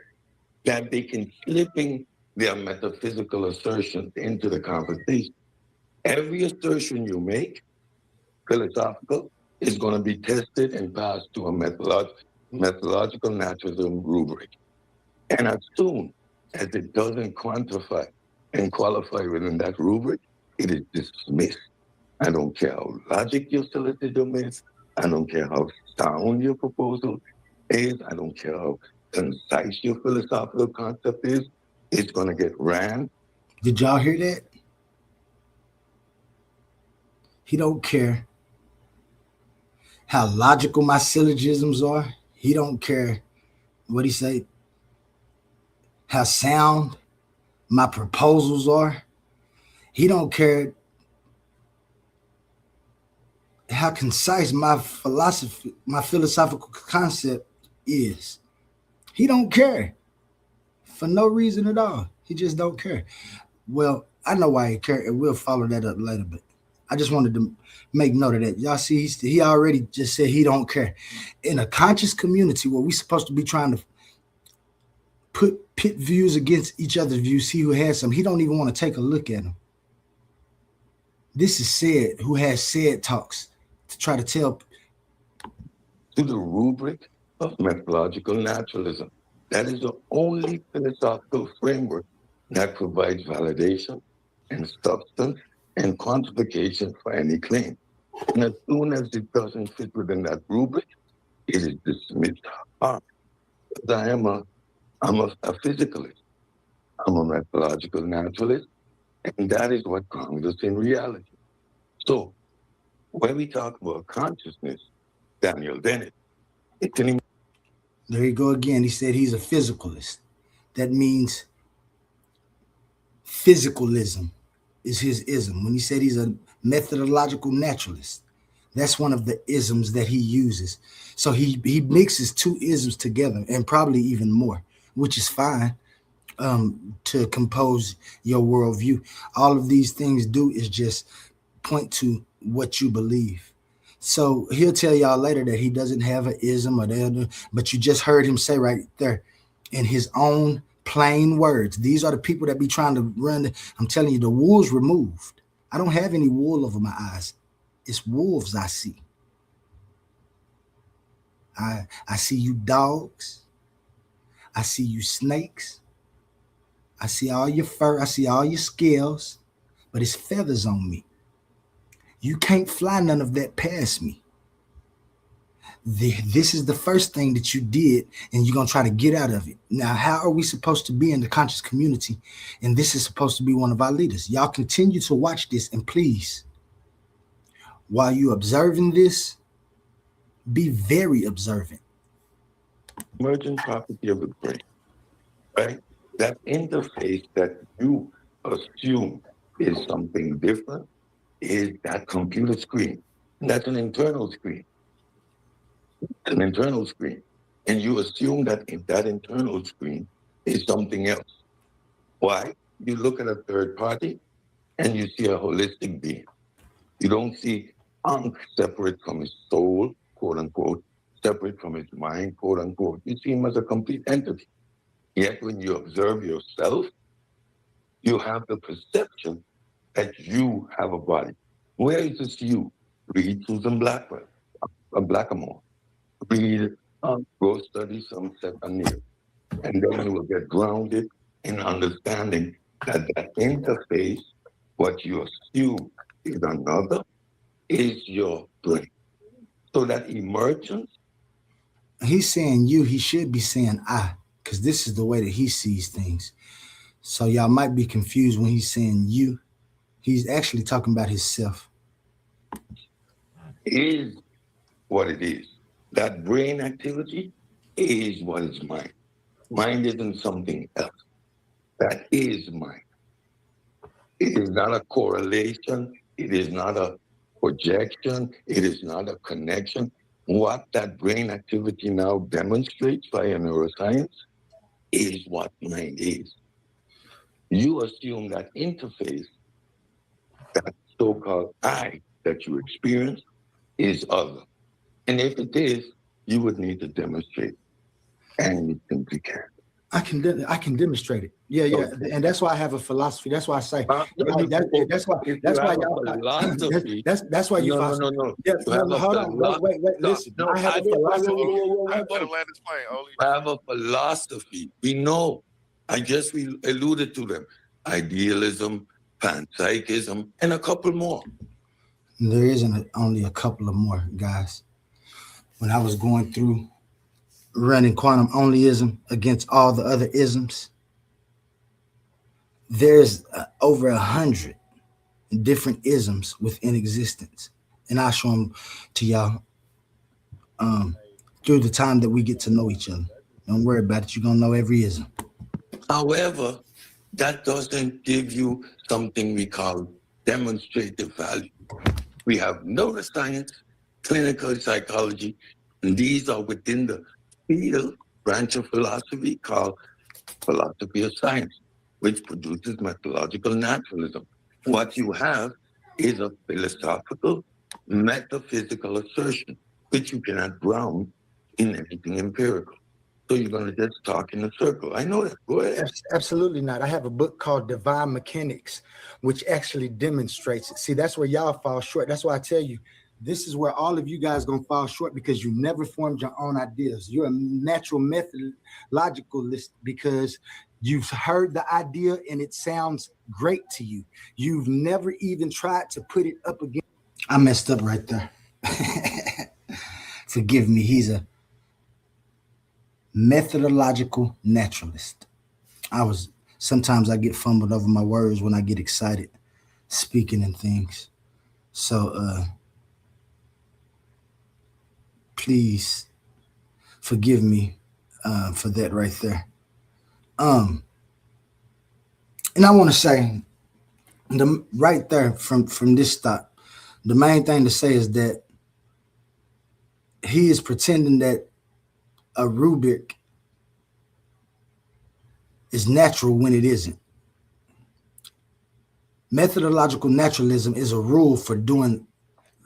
that they can slipping their metaphysical assertions into the conversation. Every assertion you make, philosophical, is going to be tested and passed to a methodological naturalism rubric. And as soon as it doesn't quantify and qualify within that rubric, it is dismissed. I don't care how logic your syllogism is. I don't care how sound your proposal is. I don't care how concise your philosophical concept is. It's going to get ran Did y'all hear that? He don't care how logical my syllogisms are. He don't care what he say, how sound my proposals are. He don't care how concise my philosophy, my philosophical concept is. He don't care for no reason at all. He just don't care. Well, I know why he care, and we'll follow that up later, but I just wanted to make note of that. Y'all see, he already just said he don't care. In a conscious community where we're supposed to be trying to pit views against each other's views, see who has some, he don't even want to take a look at them. This is said, who has said talks to try to tell. To the rubric of methodological naturalism. That is the only philosophical framework that provides validation and substance and quantification for any claim. And as soon as it doesn't fit within that rubric, it is dismissed. I'm a physicalist. I'm a methodological naturalist, and that is what grounds us in reality. So when we talk about consciousness, Daniel Dennett, it can. There you go again. He said he's a physicalist. That means physicalism is his ism. When he said he's a methodological naturalist, that's one of the isms that he uses. So he mixes two isms together and probably even more, which is fine to compose your worldview. All of these things do is just point to what you believe. So he'll tell y'all later that he doesn't have an ism or the, but you just heard him say right there in his own plain words. These are the people that be trying to run. I'm telling you, the wool's removed. I don't have any wool over my eyes. It's wolves I see. I see you dogs. I see you snakes. I see all your fur. I see all your scales, but it's feathers on me. You can't fly none of that past me. This is the first thing that you did, and you're going to try to get out of it. Now, how are we supposed to be in the conscious community? And this is supposed to be one of our leaders. Y'all continue to watch this, and please, while you're observing this, be very observant. Emergent property of the brain, right? That interface that you assume is something different is that computer screen. And that's an internal screen. An internal screen. And you assume that in that internal screen is something else. Why? You look at a third party and you see a holistic being. You don't see Ankh separate from his soul, quote unquote, separate from his mind, quote unquote. You see him as a complete entity. Yet when you observe yourself, you have the perception that you have a body. Where is this you? Read Susan Blackamore. Read go study Sunset Anil. And then you will get grounded in understanding that that interface, what you assume is another, is your brain. So that emergence. He's saying you, he should be saying I, because this is the way that he sees things. So y'all might be confused when he's saying you. He's actually talking about himself. Is what it is. That brain activity is what is mind. Mind isn't something else. That is mind. It is not a correlation. It is not a projection. It is not a connection. What that brain activity now demonstrates via neuroscience is what mind is. You assume that interface, that so-called I that you experience, is other. And if it is, you would need to demonstrate. And you simply can't. I can demonstrate it. Yeah, and that's why I have a philosophy. That's why I say that's why y'all. That's why you. No. Yeah, hold on. Wait. Listen, I have a philosophy. I have a philosophy. We know. I guess we alluded to them: idealism, panpsychism, and a couple more. There isn't only a couple of more, guys. When I was going through running quantum onlyism against all the other isms, there's over 100 different isms within existence, and I'll show them to y'all through the time that we get to know each other. Don't worry about it. You're gonna know every ism. However, that doesn't give you something we call demonstrative value. We have neuroscience, clinical psychology, and these are within the field branch of philosophy called philosophy of science, which produces methodological naturalism. What you have is a philosophical, metaphysical assertion, which you cannot ground in anything empirical. So you're going to just talk in a circle. I know that. Go ahead. Absolutely not. I have a book called Divine Mechanics, which actually demonstrates it. See, that's where y'all fall short. That's why I tell you, this is where all of you guys going to fall short, because you never formed your own ideas. You're a natural methodologicalist because you've heard the idea and it sounds great to you. You've never even tried to put it up against. I messed up right there. Forgive me. He's a methodological naturalist. Sometimes I get fumbled over my words when I get excited speaking and things. So please forgive me for that right there. And I want to say right there from this thought, the main thing to say is that he is pretending that a Rubik is natural when it isn't. Methodological naturalism is a rule for doing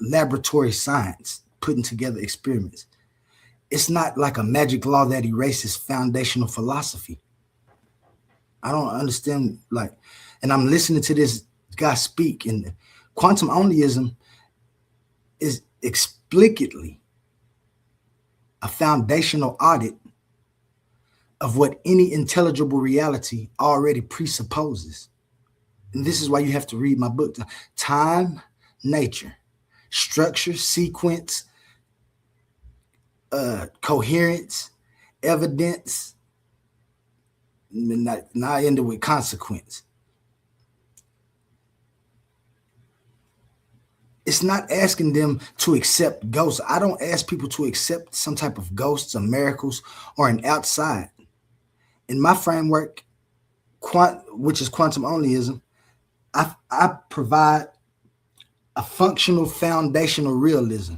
laboratory science, putting together experiments. It's not like a magic law that erases foundational philosophy. I don't understand, and I'm listening to this guy speak, and quantum onlyism is explicitly a foundational audit of what any intelligible reality already presupposes. And this is why you have to read my book. Time, nature, structure, sequence, coherence, evidence. Now I end it with consequence. It's not asking them to accept ghosts. I don't ask people to accept some type of ghosts or miracles or an outside. In my framework, which is quantum onlyism, I provide a functional foundational realism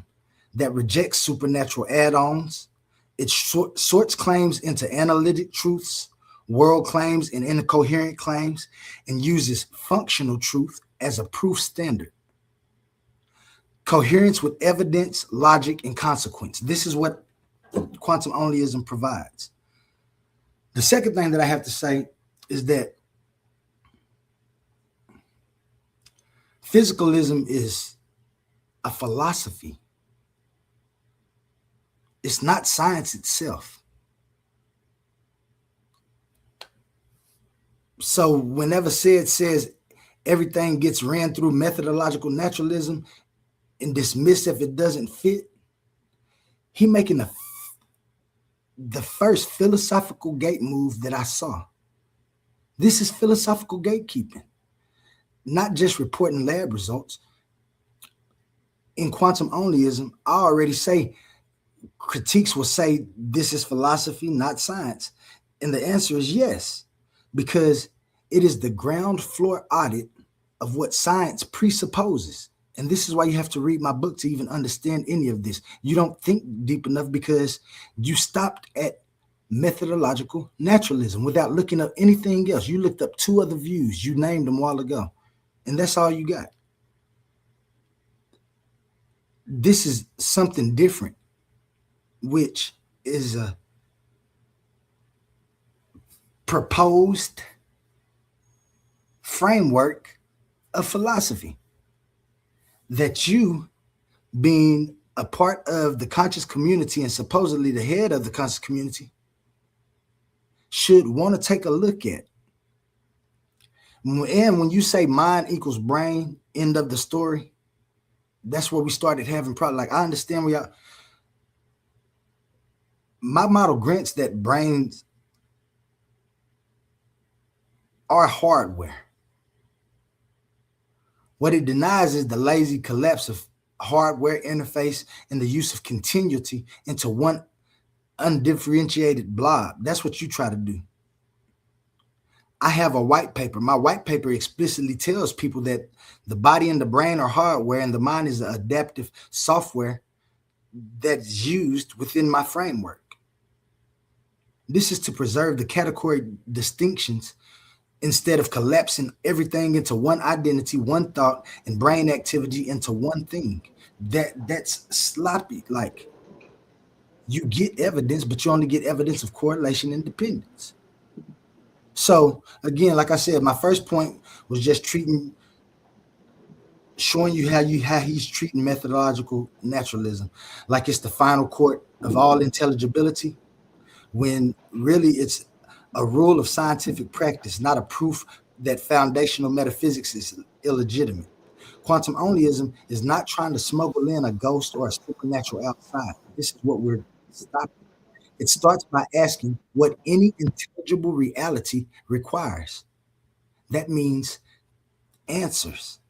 that rejects supernatural add-ons. It sorts claims into analytic truths, world claims, and incoherent claims, and uses functional truth as a proof standard. Coherence with evidence, logic, and consequence. This is what quantum onlyism provides. The second thing that I have to say is that physicalism is a philosophy. It's not science itself. So whenever Sid says everything gets ran through methodological naturalism and dismissed if it doesn't fit, he making the first philosophical gate move that I saw. This is philosophical gatekeeping, not just reporting lab results. In quantum onlyism, I already say critiques will say this is philosophy, not science. And the answer is yes, because it is the ground floor audit of what science presupposes. And this is why you have to read my book to even understand any of this. You don't think deep enough because you stopped at methodological naturalism without looking up anything else. You looked up two other views. You named them a while ago. And that's all you got. This is something different, which is a proposed framework of philosophy that you, being a part of the conscious community and supposedly the head of the conscious community, should want to take a look at. And when you say mind equals brain, end of the story, that's where we started having problems. Like, I understand my model grants that brains are hardware. What it denies is the lazy collapse of hardware interface and the use of continuity into one undifferentiated blob. That's what you try to do. I have a white paper. My white paper explicitly tells people that the body and the brain are hardware and the mind is the adaptive software that's used within my framework. This is to preserve the category distinctions instead of collapsing everything into one identity, one thought, and brain activity into one thing. That's sloppy. Like, you get evidence, but you only get evidence of correlation and dependence. So again, like I said, my first point was just showing you how he's treating methodological naturalism like it's the final court of all intelligibility, when really it's a rule of scientific practice, not a proof that foundational metaphysics is illegitimate. Quantum onlyism is not trying to smuggle in a ghost or a supernatural outside. This is what we're stopping. It starts by asking what any intelligible reality requires. That means answers.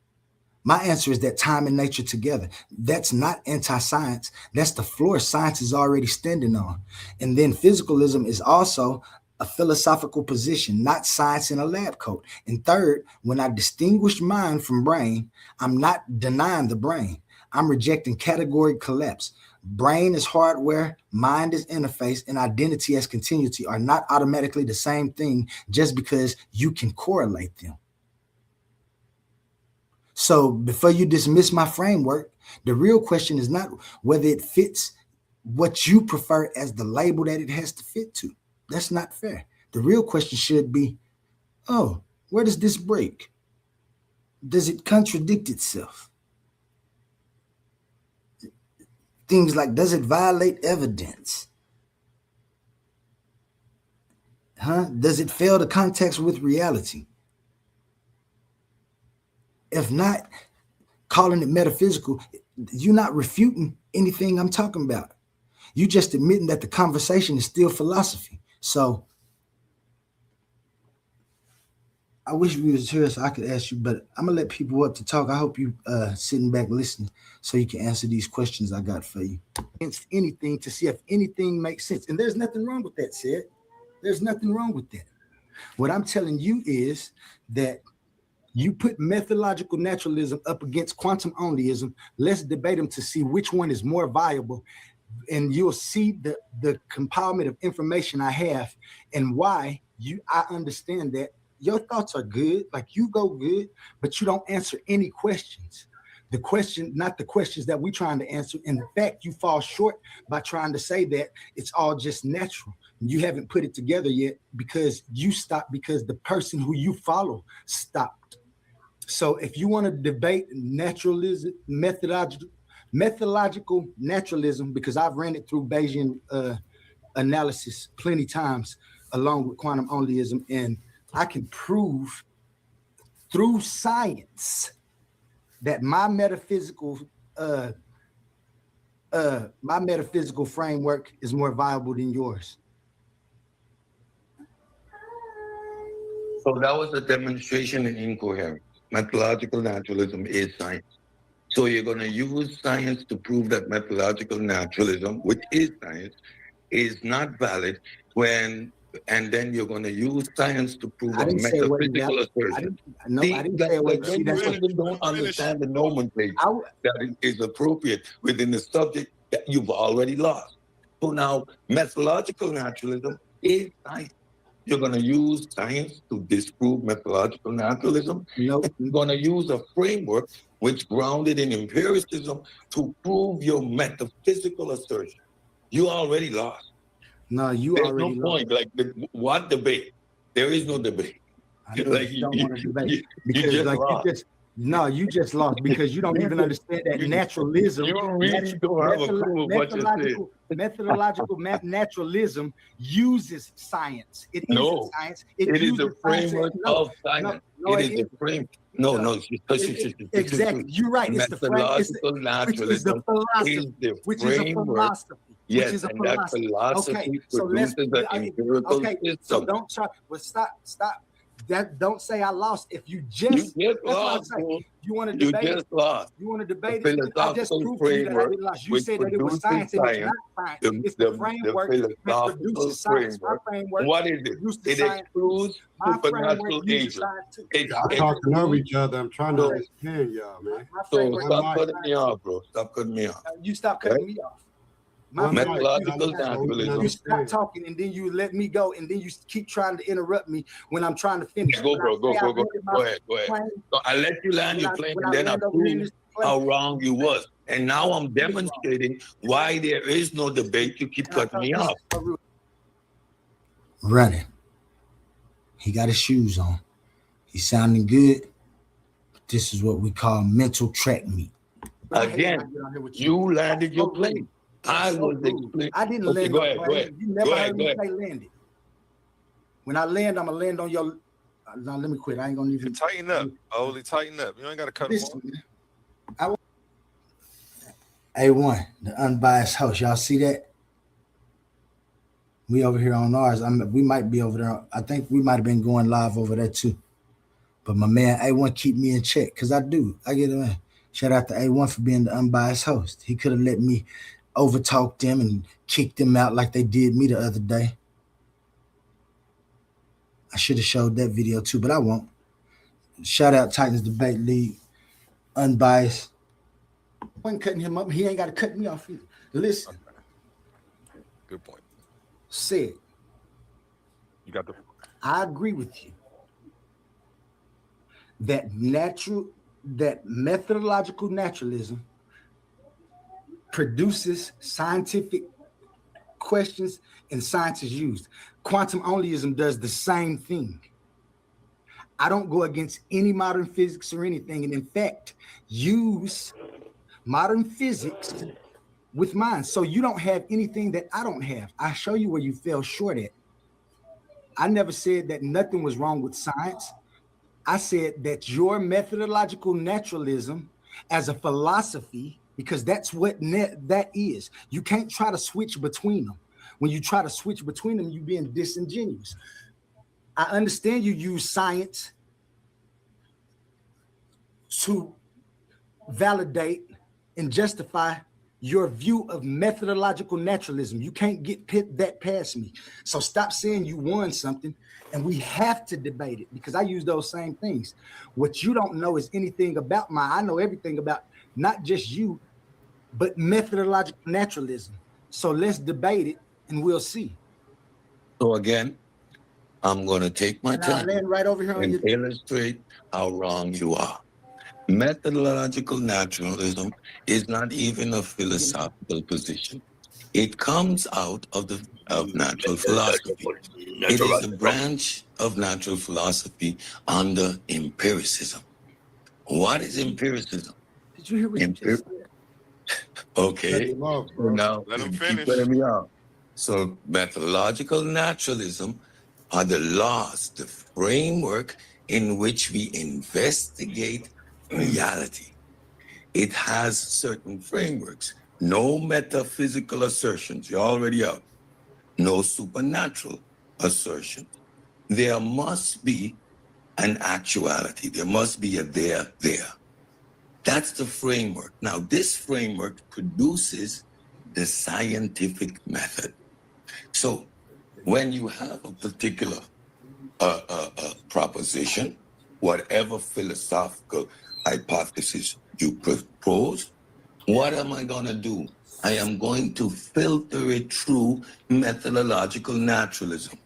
My answer is that time and nature together. That's not anti-science. That's the floor science is already standing on. And then physicalism is also a philosophical position, not science in a lab coat. And third, when I distinguish mind from brain, I'm not denying the brain. I'm rejecting category collapse. Brain is hardware, mind is interface, and identity as continuity are not automatically the same thing just because you can correlate them. So before you dismiss my framework, the real question is not whether it fits what you prefer as the label that it has to fit to. That's not fair. The real question should be, oh, where does this break? Does it contradict itself? Things like, does it violate evidence? Does it fail to context with reality? If not, calling it metaphysical, you're not refuting anything I'm talking about. You just admitting that the conversation is still philosophy. So I wish we was here so I could ask you, but I'm gonna let people up to talk. I hope you sitting back listening so you can answer these questions I got for you. Against anything to see if anything makes sense. And there's nothing wrong with that, Sid. There's nothing wrong with that. What I'm telling you is that you put methodological naturalism up against quantum onlyism. Let's debate them to see which one is more viable. And you'll see the compilement of information I have and why I understand that your thoughts are good, like you go good, but you don't answer any questions. The question, not the questions that we're trying to answer. In fact, you fall short by trying to say that it's all just natural. You haven't put it together yet because you stopped because the person who you follow stopped. So if you want to debate naturalism, methodological naturalism, because I've ran it through Bayesian analysis plenty times along with quantum onlyism, and I can prove through science that my metaphysical framework is more viable than yours. So that was a demonstration in incoherence. Methodological naturalism is science. So you're going to use science to prove that methodological naturalism, which is science, is not valid and then you're going to use science to prove a metaphysical assertion. I didn't say it was. You really don't understand the nomenclature that is appropriate within the subject that you've already lost. So now, methodological naturalism is science. You're going to use science to disprove methodological naturalism. Nope. You're going to use a framework which grounded in empiricism to prove your metaphysical assertion. You already lost. No, you There's already no point. lost. Like, what debate? There is no debate. Like you don't want to debate because you just lost because you don't even understand that naturalism. You really don't have a clue what you're saying. Methodological naturalism uses science. It is science. It is the framework of science. It is the framework. No. Exactly. You're right. It's the methodological naturalism is the framework. Yes, and that philosophy produces an empirical system. So don't try. Well, stop. that don't say I lost. If you You just just that's what I'm lost, saying. bro. You want to You debate it? just lost. You want to The debate it? I just philosophical proved to you that I framework, didn't lost. You which said that it was produces science, and it's science, not science. the, It's the, the the framework that philosophical produces science. My framework. framework What is it? produces It science. excludes My framework supernatural uses agents. science too. It Y'all talking over excludes. each other. I'm trying to So, understand y'all, man. My so framework stop mic. cutting me off, bro. Stop cutting me off. You stop Right? cutting me off. My One mic, framework Methodological uses science. so we can naturalism. You stop understand. talking and then you let me go and then you keep trying to interrupt me when I'm trying to finish. Yeah, go, When I bro. Go, say I go, go. landed my Go ahead. Go ahead. plane, So I let you land when your I plane, when and I then I land over here in proved this plane, how wrong you was. And now I'm demonstrating why there is no debate. You keep and I cutting thought me this off. is so rude. Running. He got his shoes on. He's sounding good. This is what we call mental track meet. But I hate when I Again, get on here with you landed That's your so rude. plane. I That's so was rude. explaining. I didn't Okay, land go no ahead. Go plane. ahead. You never Go heard ahead. Go me ahead. say landed. When I land, I'm gonna land on your. Now let me quit. I ain't gonna even. Tighten up. Only tighten up. You ain't got to cut them off. Listen, A1, the unbiased host. Y'all see that? We over here on ours. We might be over there. I think we might have been going live over there too. But my man A1 keep me in check because I do. I get it. Shout out to A1 for being the unbiased host. He could have let me overtalk them and kick them out like they did me the other day. I should have showed that video too, but I won't. Shout out Titans Debate League, unbiased. I wasn't cutting him up. He ain't got to cut me off either. Listen, Good point. said, You got the. I agree with you that methodological naturalism produces scientific questions and science is used. Quantum onlyism does the same thing. I don't go against any modern physics or anything, and in fact, use modern physics with mine. So you don't have anything that I don't have. I show you where you fell short at. I never said that nothing was wrong with science. I said that your methodological naturalism as a philosophy, because that's what that is. You can't try to switch between them. When you try to switch between them, you're being disingenuous. I understand you use science to validate and justify your view of methodological naturalism. You can't get that past me. So stop saying you won something, and we have to debate it because I use those same things. What you don't know is anything about I know everything about not just you, but methodological naturalism. So let's debate it and we'll see. So again, I'm going to take my And I'll time land right over here on and your illustrate how wrong you are. Methodological naturalism is not even a philosophical position. It comes out of natural philosophy. It is a branch of natural philosophy under empiricism. What is empiricism? Did you hear what you just said? Okay. Cut him off, So bro. now Let him you finish. keep cutting me off. So methodological naturalism are the laws, the framework in which we investigate reality. It has certain frameworks. No metaphysical assertions. You're already out. No supernatural assertions. There must be an actuality. There must be a there. That's the framework. Now, this framework produces the scientific method. So when you have a particular proposition, whatever philosophical hypothesis you propose, what am I going to do? I am going to filter it through methodological naturalism.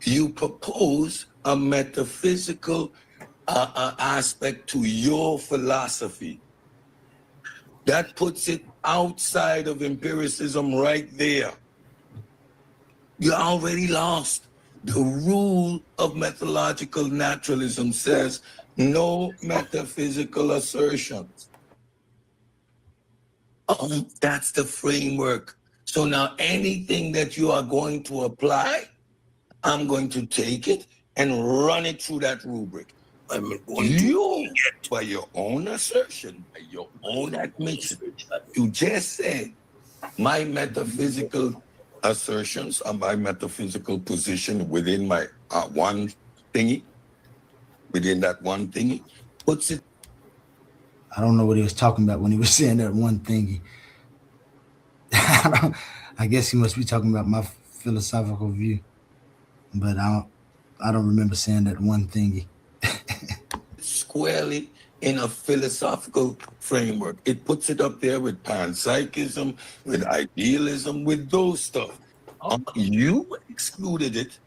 You propose a metaphysical aspect to your philosophy. That puts it outside of empiricism right there. You already lost. The rule of methodological naturalism says no metaphysical assertions. That's the framework. So now anything that you are going to apply, I'm going to take it and run it through that rubric. I'm going to by your own assertion, by your own admission, you just said my metaphysical assertions or my metaphysical position within my one thingy within that one thing, puts it. I don't know what he was talking about when he was saying that one thingy. I guess he must be talking about my philosophical view, but I don't remember saying that one thingy. Squarely in a philosophical framework. It puts it up there with panpsychism, with idealism, with those stuff. You excluded it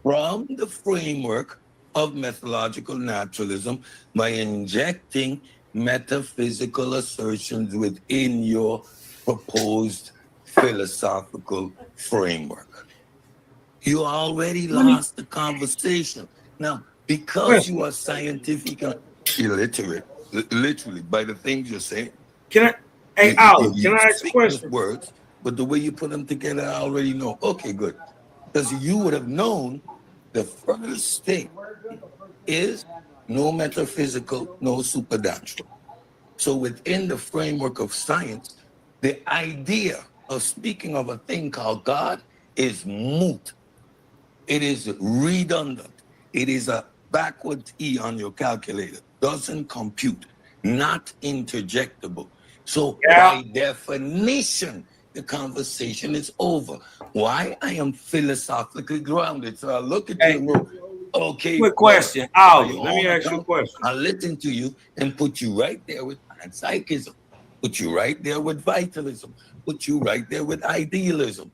from the framework of methodological naturalism by injecting metaphysical assertions within your proposed philosophical framework. You already lost the conversation. Now, because you are scientific and illiterate, literally, by the things you're saying. Can I ask a question? Words, but the way you put them together, I already know. Okay, good. Because you would have known the first thing is no metaphysical, no supernatural. So within the framework of science, the idea of speaking of a thing called God is moot. It is redundant. It is a backwards E on your calculator. Doesn't compute. Not interjectable. So by definition, the conversation is over. Why? I am philosophically grounded. So I look at you and go, okay. Quick question. Let me ask you a question. I'll listen to you and put you right there with panpsychism. Put you right there with vitalism. Put you right there with idealism.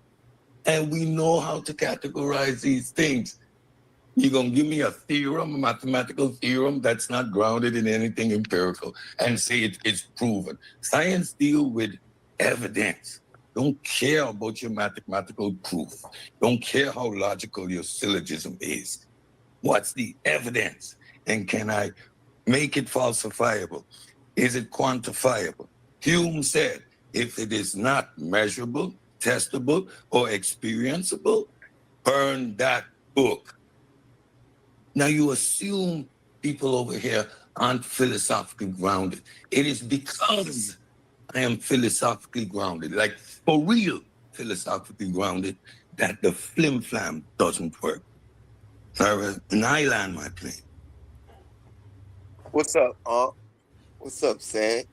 And we know how to categorize these things. You're going to give me a theorem, a mathematical theorem that's not grounded in anything empirical and say it's proven. Science deals with evidence. Don't care about your mathematical proof. Don't care how logical your syllogism is. What's the evidence? And can I make it falsifiable? Is it quantifiable? Hume said, if it is not measurable, testable, or experienceable, burn that book. Now you assume people over here aren't philosophically grounded. It is because I am philosophically grounded, like for real philosophically grounded, that the flim-flam doesn't work. And I land my plane. What's up, What's up, Sam?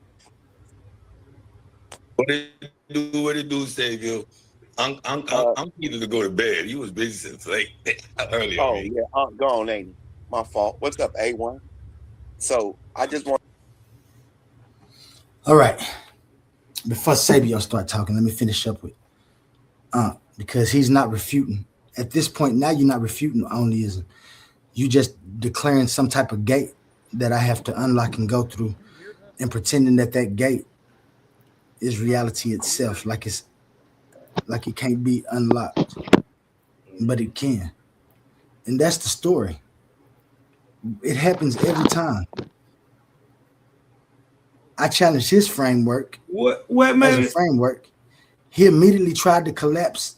What it do, Savior? I'm needed to go to bed. He was busy since late earlier. Oh, yeah, gone, ain't he? My fault. What's up, A1? So I just want. All right. Before Sabio start talking, let me finish up with because he's not refuting. At this point, now you're not refuting onlyism. You just declaring some type of gate that I have to unlock and go through, and pretending that gate is reality itself, like it can't be unlocked, but it can. And that's the story. It happens every time. I challenged his framework. What as a framework? He immediately tried to collapse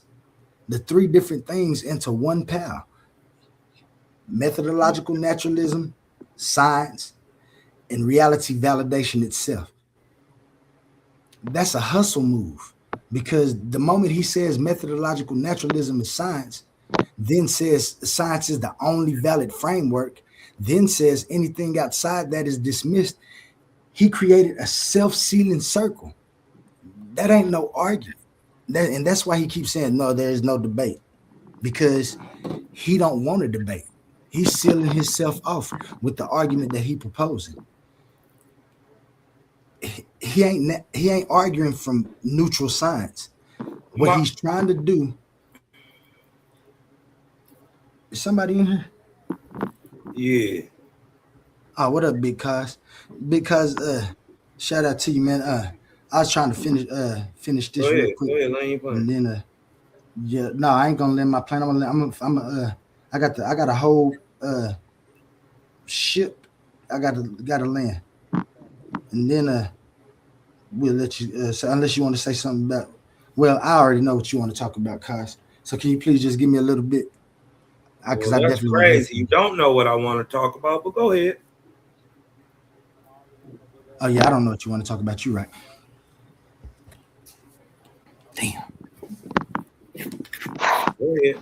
the three different things into one pile: methodological naturalism, science, and reality validation itself. That's a hustle move, because the moment he says methodological naturalism is science, then says science is the only valid framework, then says anything outside that is dismissed, he created a self-sealing circle. That ain't no argument. And that's why he keeps saying, no, there is no debate, because he don't want to debate. He's sealing himself off with the argument that he proposing. He ain't arguing from neutral science. What he's trying to do. Is somebody in here? Yeah. Oh, what up, Big Cuz? Big Cuz, shout out to you, man. I was trying to finish this real quick. Go ahead, and then yeah, no, I ain't gonna land my plane. I got a whole ship I gotta land. And then we'll let you so unless you want to say something about, well, I already know what you want to talk about, Cuz. So can you please just give me a little bit? Because I definitely crazy. You don't know what I want to talk about, but go ahead. Oh yeah, I don't know what you want to talk about. You right. Damn. Go ahead.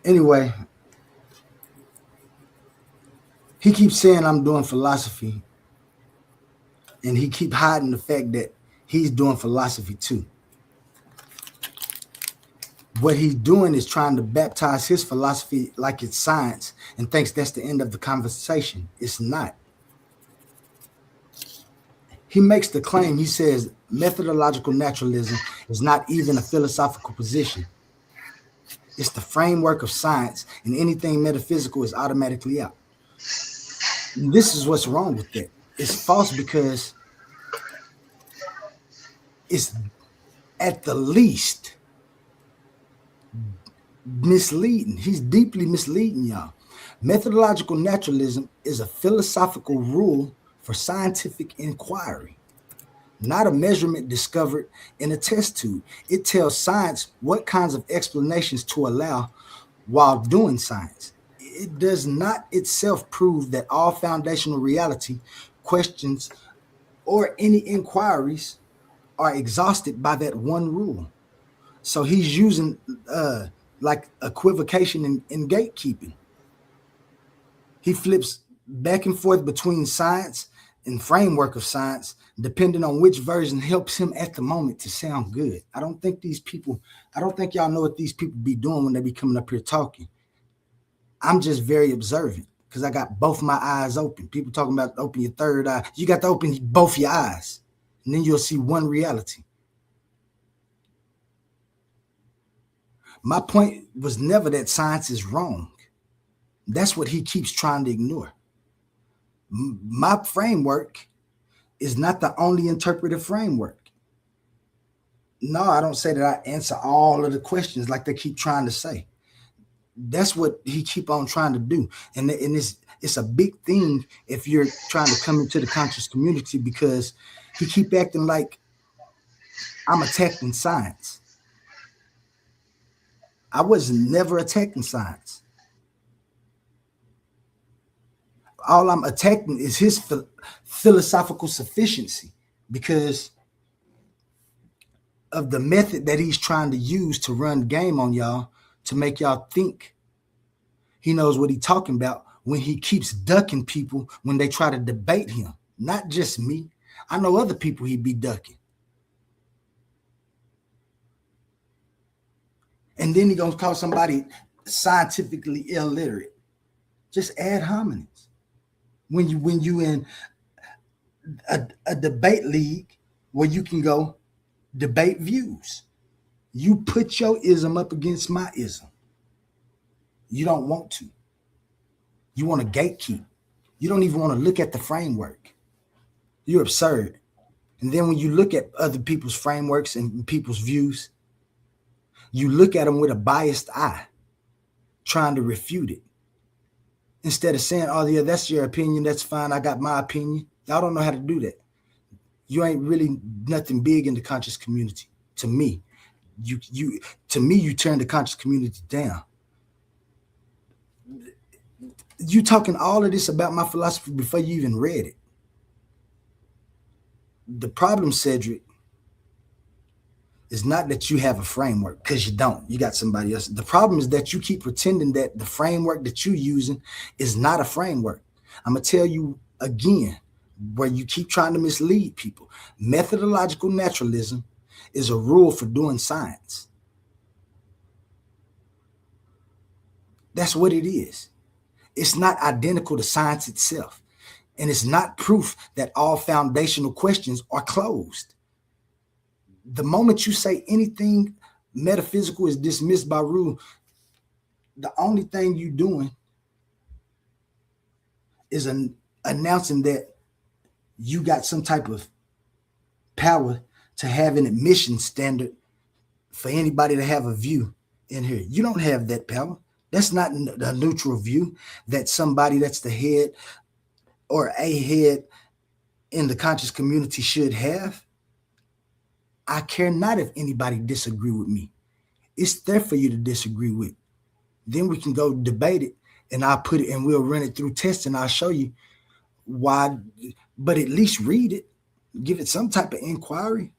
Anyway, he keeps saying I'm doing philosophy, and he keep hiding the fact that he's doing philosophy too. What he's doing is trying to baptize his philosophy like it's science and thinks that's the end of the conversation. It's not. He makes the claim, he says, methodological naturalism is not even a philosophical position. It's the framework of science, and anything metaphysical is automatically out. And this is what's wrong with that. It's false because it's at the least misleading. He's deeply misleading y'all. Methodological naturalism is a philosophical rule for scientific inquiry, not a measurement discovered in a test tube. It tells science what kinds of explanations to allow while doing science. It does not itself prove that all foundational reality questions or any inquiries are exhausted by that one rule. So he's using like equivocation in gatekeeping. He flips back and forth between science and framework of science, depending on which version helps him at the moment to sound good. I don't think y'all know what these people be doing when they be coming up here talking. I'm just very observant because I got both my eyes open. People talking about open your third eye. You got to open both your eyes, and then you'll see one reality. My point was never that science is wrong. That's what he keeps trying to ignore. My framework is not the only interpretive framework. No, I don't say that I answer all of the questions like they keep trying to say. That's what he keep on trying to do. And it's a big thing if you're trying to come into the conscious community, because he keep acting like I'm attacking science. I was never attacking science. All I'm attacking is his philosophical sufficiency because of the method that he's trying to use to run game on y'all, to make y'all think he knows what he's talking about when he keeps ducking people when they try to debate him. Not just me. I know other people he be ducking. And then he gonna call somebody scientifically illiterate. Just ad hominems. When you in a debate league where you can go debate views, you put your ism up against my ism. You don't want to. You want to gatekeep. You don't even want to look at the framework. You're absurd. And then when you look at other people's frameworks and people's views, you look at them with a biased eye, trying to refute it. Instead of saying, oh, yeah, that's your opinion, that's fine, I got my opinion. Y'all don't know how to do that. You ain't really nothing big in the conscious community. To me, you turn the conscious community down. You talking all of this about my philosophy before you even read it. The problem, Cedric, is not that you have a framework, because you don't. You got somebody else. The problem is that you keep pretending that the framework that you're using is not a framework. I'm going to tell you again, where you keep trying to mislead people. Methodological naturalism is a rule for doing science. That's what it is. It's not identical to science itself. And it's not proof that all foundational questions are closed. The moment you say anything metaphysical is dismissed by rule, the only thing you're doing is announcing that you got some type of power to have an admission standard for anybody to have a view in here. You don't have that power. That's not a neutral view that somebody that's the head or a head in the conscious community should have. I care not if anybody disagree with me. It's there for you to disagree with. Then we can go debate it, and I'll put it and we'll run it through tests, and I'll show you why. But at least read it. Give it some type of inquiry.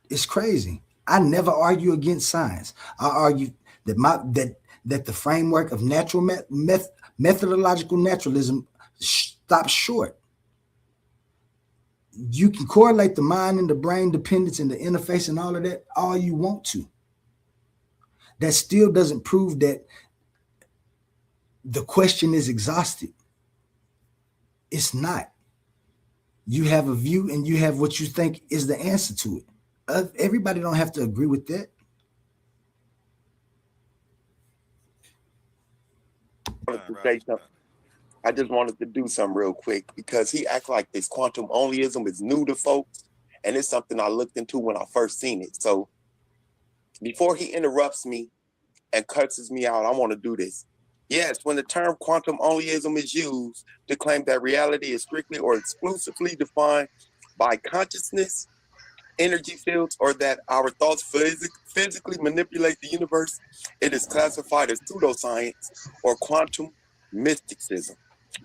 It's crazy. I never argue against science. I argue that that the framework of natural methodological naturalism stops short. You can correlate the mind and the brain dependence and the interface and all of that all you want to. That still doesn't prove that the question is exhausted. It's not. You have a view and you have what you think is the answer to it. Everybody don't have to agree with that. I just wanted to do something real quick because he act like this quantum onlyism is new to folks, and it's something I looked into when I first seen it. So before he interrupts me and curses me out, I want to do this. Yes, when the term quantum onlyism is used to claim that reality is strictly or exclusively defined by consciousness, energy fields, or that our thoughts physically manipulate the universe, it is classified as pseudoscience or quantum mysticism.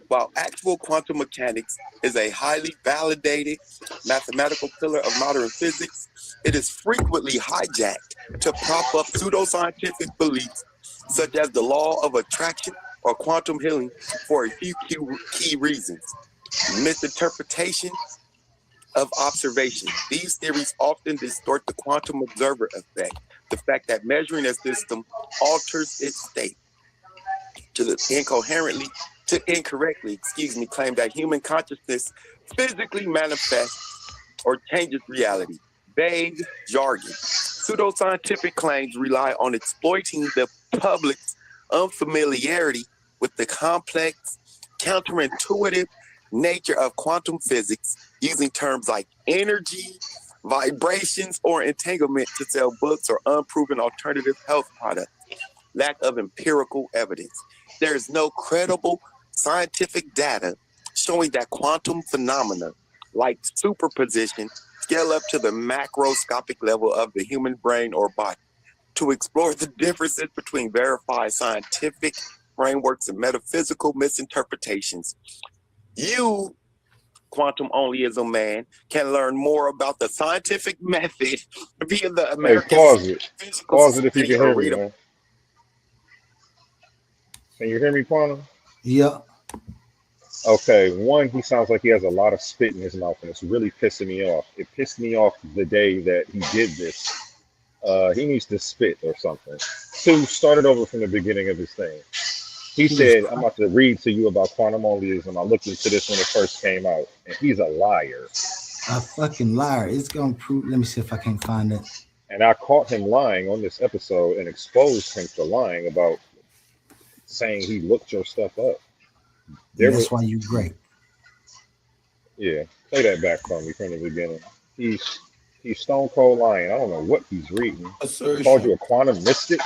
While actual quantum mechanics is a highly validated mathematical pillar of modern physics, it is frequently hijacked to prop up pseudoscientific beliefs such as the law of attraction or quantum healing for a few key reasons. Misinterpretation of observation. These theories often distort the quantum observer effect, the fact that measuring a system alters its state. To incorrectly claim that human consciousness physically manifests or changes reality. Vague jargon. Pseudoscientific claims rely on exploiting the public's unfamiliarity with the complex, counterintuitive nature of quantum physics, using terms like energy, vibrations, or entanglement to sell books or unproven alternative health products. Lack of empirical evidence. There is no credible scientific data showing that quantum phenomena like superposition scale up to the macroscopic level of the human brain or body. To explore the differences between verified scientific frameworks and metaphysical misinterpretations, you, quantum onlyism man, can learn more about the scientific method via the American. Hey, pause it if you can hear me, man. Can you hear me, Quantum? Yeah. Okay, one, he sounds like he has a lot of spit in his mouth, and it's really pissing me off. It pissed me off the day that he did this. He needs to spit or something. Two, started over from the beginning of his thing. He said, I'm about to read to you about quantum onlyism. I looked into this when it first came out, and he's a liar. A fucking liar. It's going to prove. Let me see if I can find it. And I caught him lying on this episode and exposed him for lying about saying he looked your stuff up. That's why you great. Yeah, play that back from me from the beginning. He's stone cold lying. I don't know what he's reading. He called you a quantum mystic.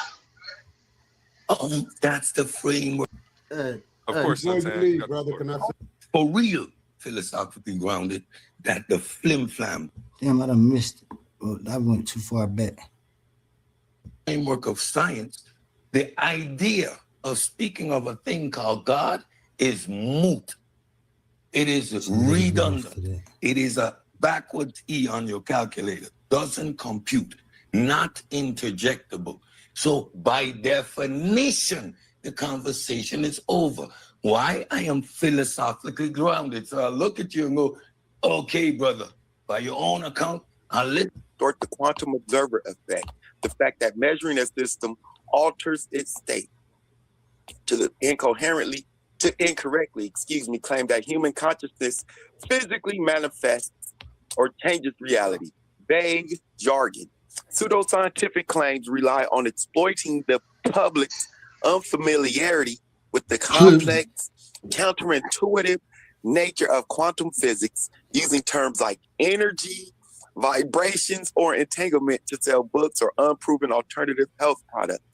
Oh, that's the framework. Of course, For real, philosophically grounded, that the flim flam. Damn, I done missed it. Well, I went too far back. Framework of science, the idea of speaking of a thing called God is moot. It is redundant. It is a backwards E on your calculator. Doesn't compute. Not interjectable. So by definition, the conversation is over. Why? I am philosophically grounded. So I look at you and go, okay, brother, by your own account, I'll let distort the quantum observer effect, the fact that measuring a system alters its state. To incorrectly claim that human consciousness physically manifests or changes reality. Vague jargon. Pseudoscientific claims rely on exploiting the public's unfamiliarity with the complex, counterintuitive nature of quantum physics, using terms like energy, vibrations, or entanglement to sell books or unproven alternative health products.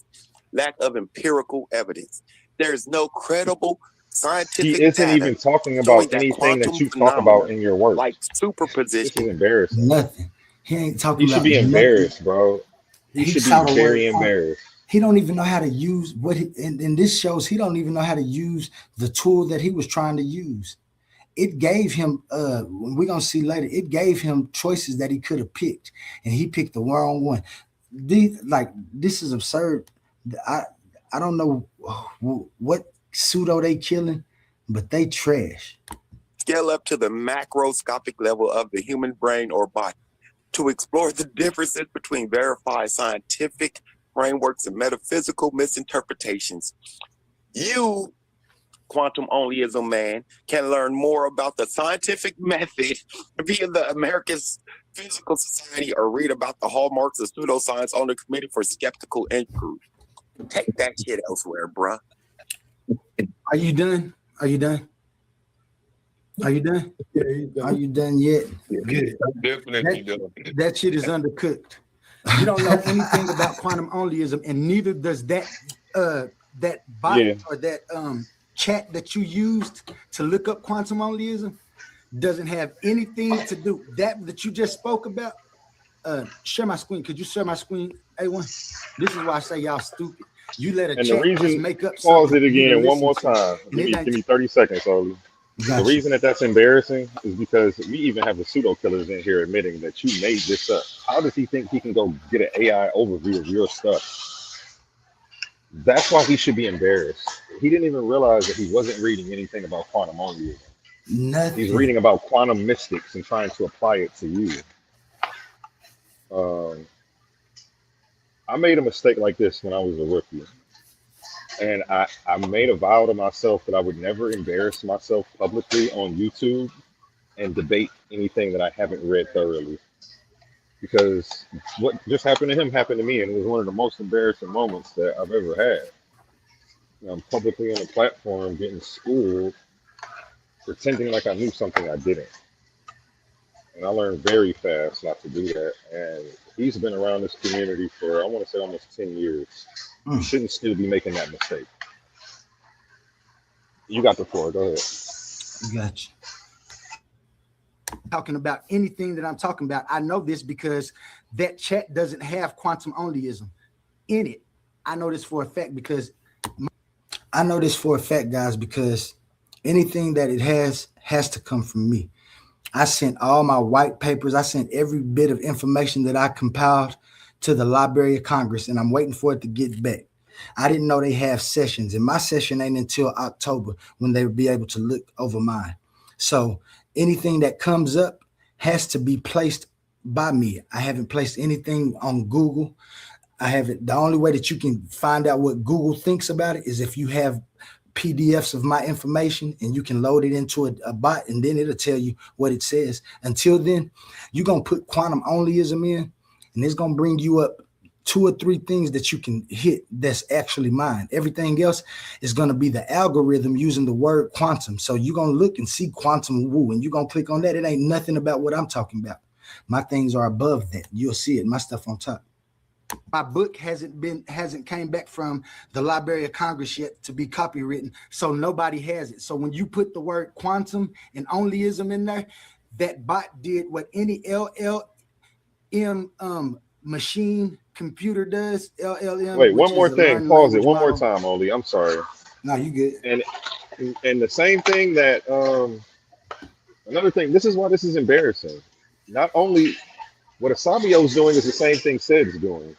Lack of empirical evidence. There is no credible scientific He isn't even talking about anything that you talk about in your work. Like superposition. This is embarrassing. Nothing. He ain't talking You about should be embarrassed, bro. You should be very embarrassed. He don't even know how to use what he, in this shows, he don't even know how to use the tool that he was trying to use. It gave him, we're going to see later, it gave him choices that he could have picked, and he picked the wrong one. this is absurd. I don't know what pseudo they killing, but they trash. Scale up to the macroscopic level of the human brain or body to explore the differences between verified scientific frameworks and metaphysical misinterpretations. You, quantum onlyism man, can learn more about the scientific method via the American Physical Society or read about the hallmarks of pseudoscience on the Committee for Skeptical Inquiry. Take that shit elsewhere, bruh. Are you done? Are you done? Are you done? Yeah, Are you done yet? Good. Definitely done. That shit is undercooked. You don't know anything about quantum onlyism, and neither does that bot or that chat that you used to look up quantum onlyism doesn't have anything to do that you just spoke about. Share my screen. Could you share my screen, A1? This is why I say y'all stupid. You let a and chat the reason, make up. pause it again one more time. Give me 30 seconds, Oli. Gotcha. The reason that's embarrassing is because we even have the pseudo killers in here admitting that you made this up. How does he think he can go get an AI overview of your stuff? That's why he should be embarrassed. He didn't even realize that he wasn't reading anything about quantum onlyism. Nothing. He's reading about quantum mystics and trying to apply it to you. I made a mistake like this when I was a rookie. And I made a vow to myself that I would never embarrass myself publicly on YouTube and debate anything that I haven't read thoroughly. Because what just happened to him happened to me, and it was one of the most embarrassing moments that I've ever had. I'm publicly on a platform getting schooled, pretending like I knew something I didn't. And I learned very fast not to do that. And he's been around this community for, I want to say, almost 10 years. You shouldn't still be making that mistake. You got the floor. Go ahead. Gotcha. Talking about anything that I'm talking about, I know this because that chat doesn't have quantum onlyism in it. I know this for a fact because guys, because anything that it has to come from me. I sent all my white papers. I sent every bit of information that I compiled to the Library of Congress, and I'm waiting for it to get back. I didn't know they have sessions, and my session ain't until October when they will be able to look over mine. So anything that comes up has to be placed by me. I haven't placed anything on Google. I haven't. The only way that you can find out what Google thinks about it is if you have PDFs of my information and you can load it into a bot, and then it'll tell you what it says. Until then, you're going to put quantum onlyism in, and it's going to bring you up 2 or 3 things that you can hit that's actually mine. Everything else is going to be the algorithm using the word quantum. So you're going to look and see quantum woo, and you're going to click on that. It ain't nothing about what I'm talking about. My things are above that. You'll see it. My stuff on top. My book hasn't came back from the Library of Congress yet to be copywritten, so nobody has it. So when you put the word quantum and onlyism in there, that bot did what any LLM machine computer does. LLM. Wait, one more thing. Pause it one more time, Oli. I'm sorry. No, you good. And the same thing that another thing. This is why this is embarrassing. Not only what Asabio's doing is the same thing Sid's doing.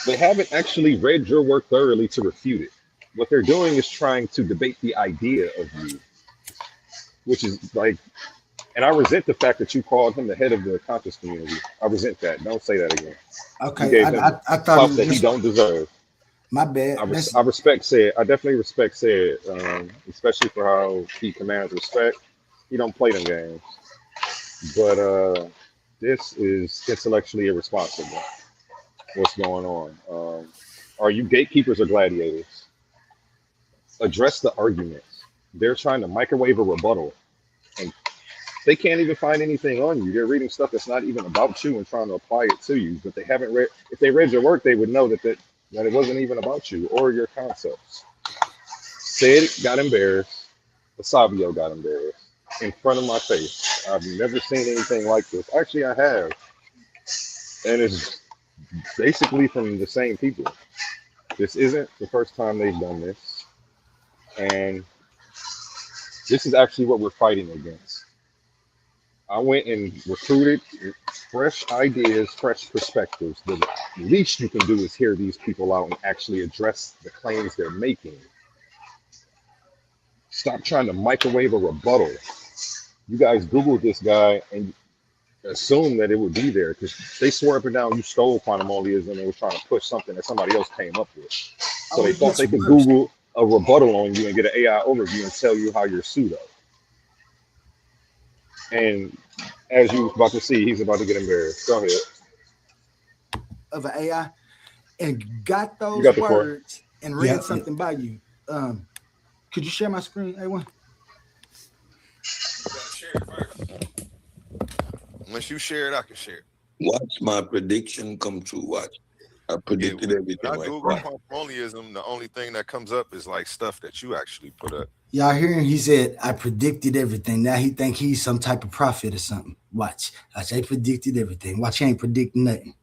They haven't actually read your work thoroughly to refute it. What they're doing is trying to debate the idea of you, which is like, and I resent the fact that you called him the head of the conscious community. I resent that. Don't say that again. Okay, I thought that he don't deserve. My bad. I respect Sid. I definitely respect Sid, especially for how he commands respect. He don't play them games. But this is intellectually irresponsible. What's going on? Are you gatekeepers or gladiators? Address the arguments. They're trying to microwave a rebuttal, and they can't even find anything on you. They're reading stuff that's not even about you and trying to apply it to you. But they haven't read. If they read your work, they would know that it wasn't even about you or your concepts. Sid got embarrassed. Asabio got embarrassed in front of my face. I've never seen anything like this. Actually, I have, and it's basically from the same people. This isn't the first time they've done this, and this is actually what we're fighting against. I went and recruited fresh ideas, fresh perspectives. The least you can do is hear these people out and actually address the claims they're making. Stop trying to microwave a rebuttal. You guys Googled this guy and assumed that it would be there because they swore up and down you stole quantum onlyism and were trying to push something that somebody else came up with. So they thought they could Google a rebuttal on you and get an AI overview and tell you how you're pseudo. And as you was about to see, he's about to get embarrassed. Go ahead. Of an AI and got those got the words and read something by you. Could you share my screen, A1? Once you share it, I can share it. Watch my prediction come true. Watch. I predicted everything. When I like Google that. quantumonyism, the only thing that comes up is like stuff that you actually put up. Y'all hearing? He said, I predicted everything. Now he think he's some type of prophet or something. Watch. I predicted everything. Watch, he ain't predicting nothing.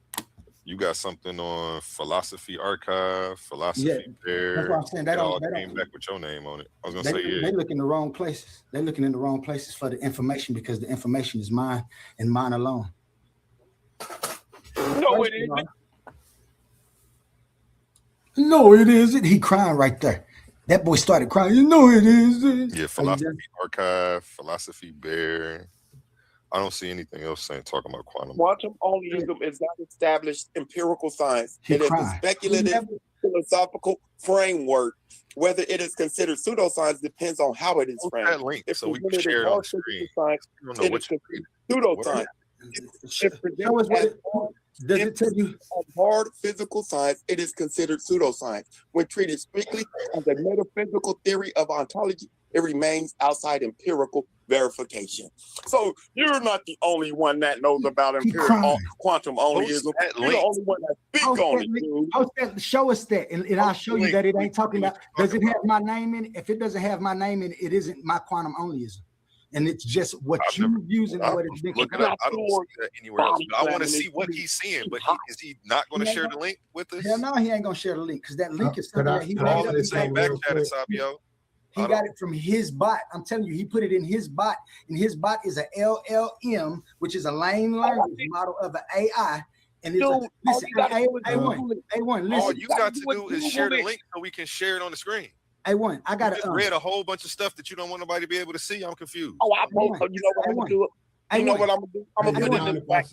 You got something on Philosophy Archive, Philosophy Bear. That's what I'm saying. They all don't came back with your name on it. I was They gonna say, yeah. look in the wrong places. They're looking in the wrong places for the information because the information is mine and mine alone. No, it isn't. No, it isn't. He crying right there. That boy started crying. You know it isn't. Yeah, Philosophy Archive, Philosophy Bear. I don't see anything else talking about quantum. Quantum onlyism is not established empirical science. It is a speculative philosophical framework. Whether it is considered pseudoscience depends on how it is Post framed. that link If so we can presented share as it on hard the screen. physical science, I don't know it what is you considered pseudoscience. If presented as does it tell you hard physical science, it is considered pseudoscience. When treated strictly as a metaphysical theory of ontology, it remains outside empirical verification. So you're not the only one that knows about empirical quantum onlyism. You're the only one that speaks on it, dude. Show us that, and I'll show you that it ain't talking about. Does it have my name in it? If it doesn't have my name in it, it isn't my quantum onlyism. And it's just what you using and what it's been. Look it up. I don't see that anywhere else. But I want to see what he's seeing. But is he not going to share the link with us? Hell no, he ain't gonna share the link because that link is something that he made up. He got it from his bot. I'm telling you, he put it in his bot, and his bot is a LLM, which is a lane language model of an AI. And it's listen, A1, listen. All you got to do is share the link so we can share it on the screen. A1, I got to read a whole bunch of stuff that you don't want nobody to be able to see. I'm confused. Oh, you know what I'm gonna do? You know what I'm gonna do? I'm gonna put it in the back.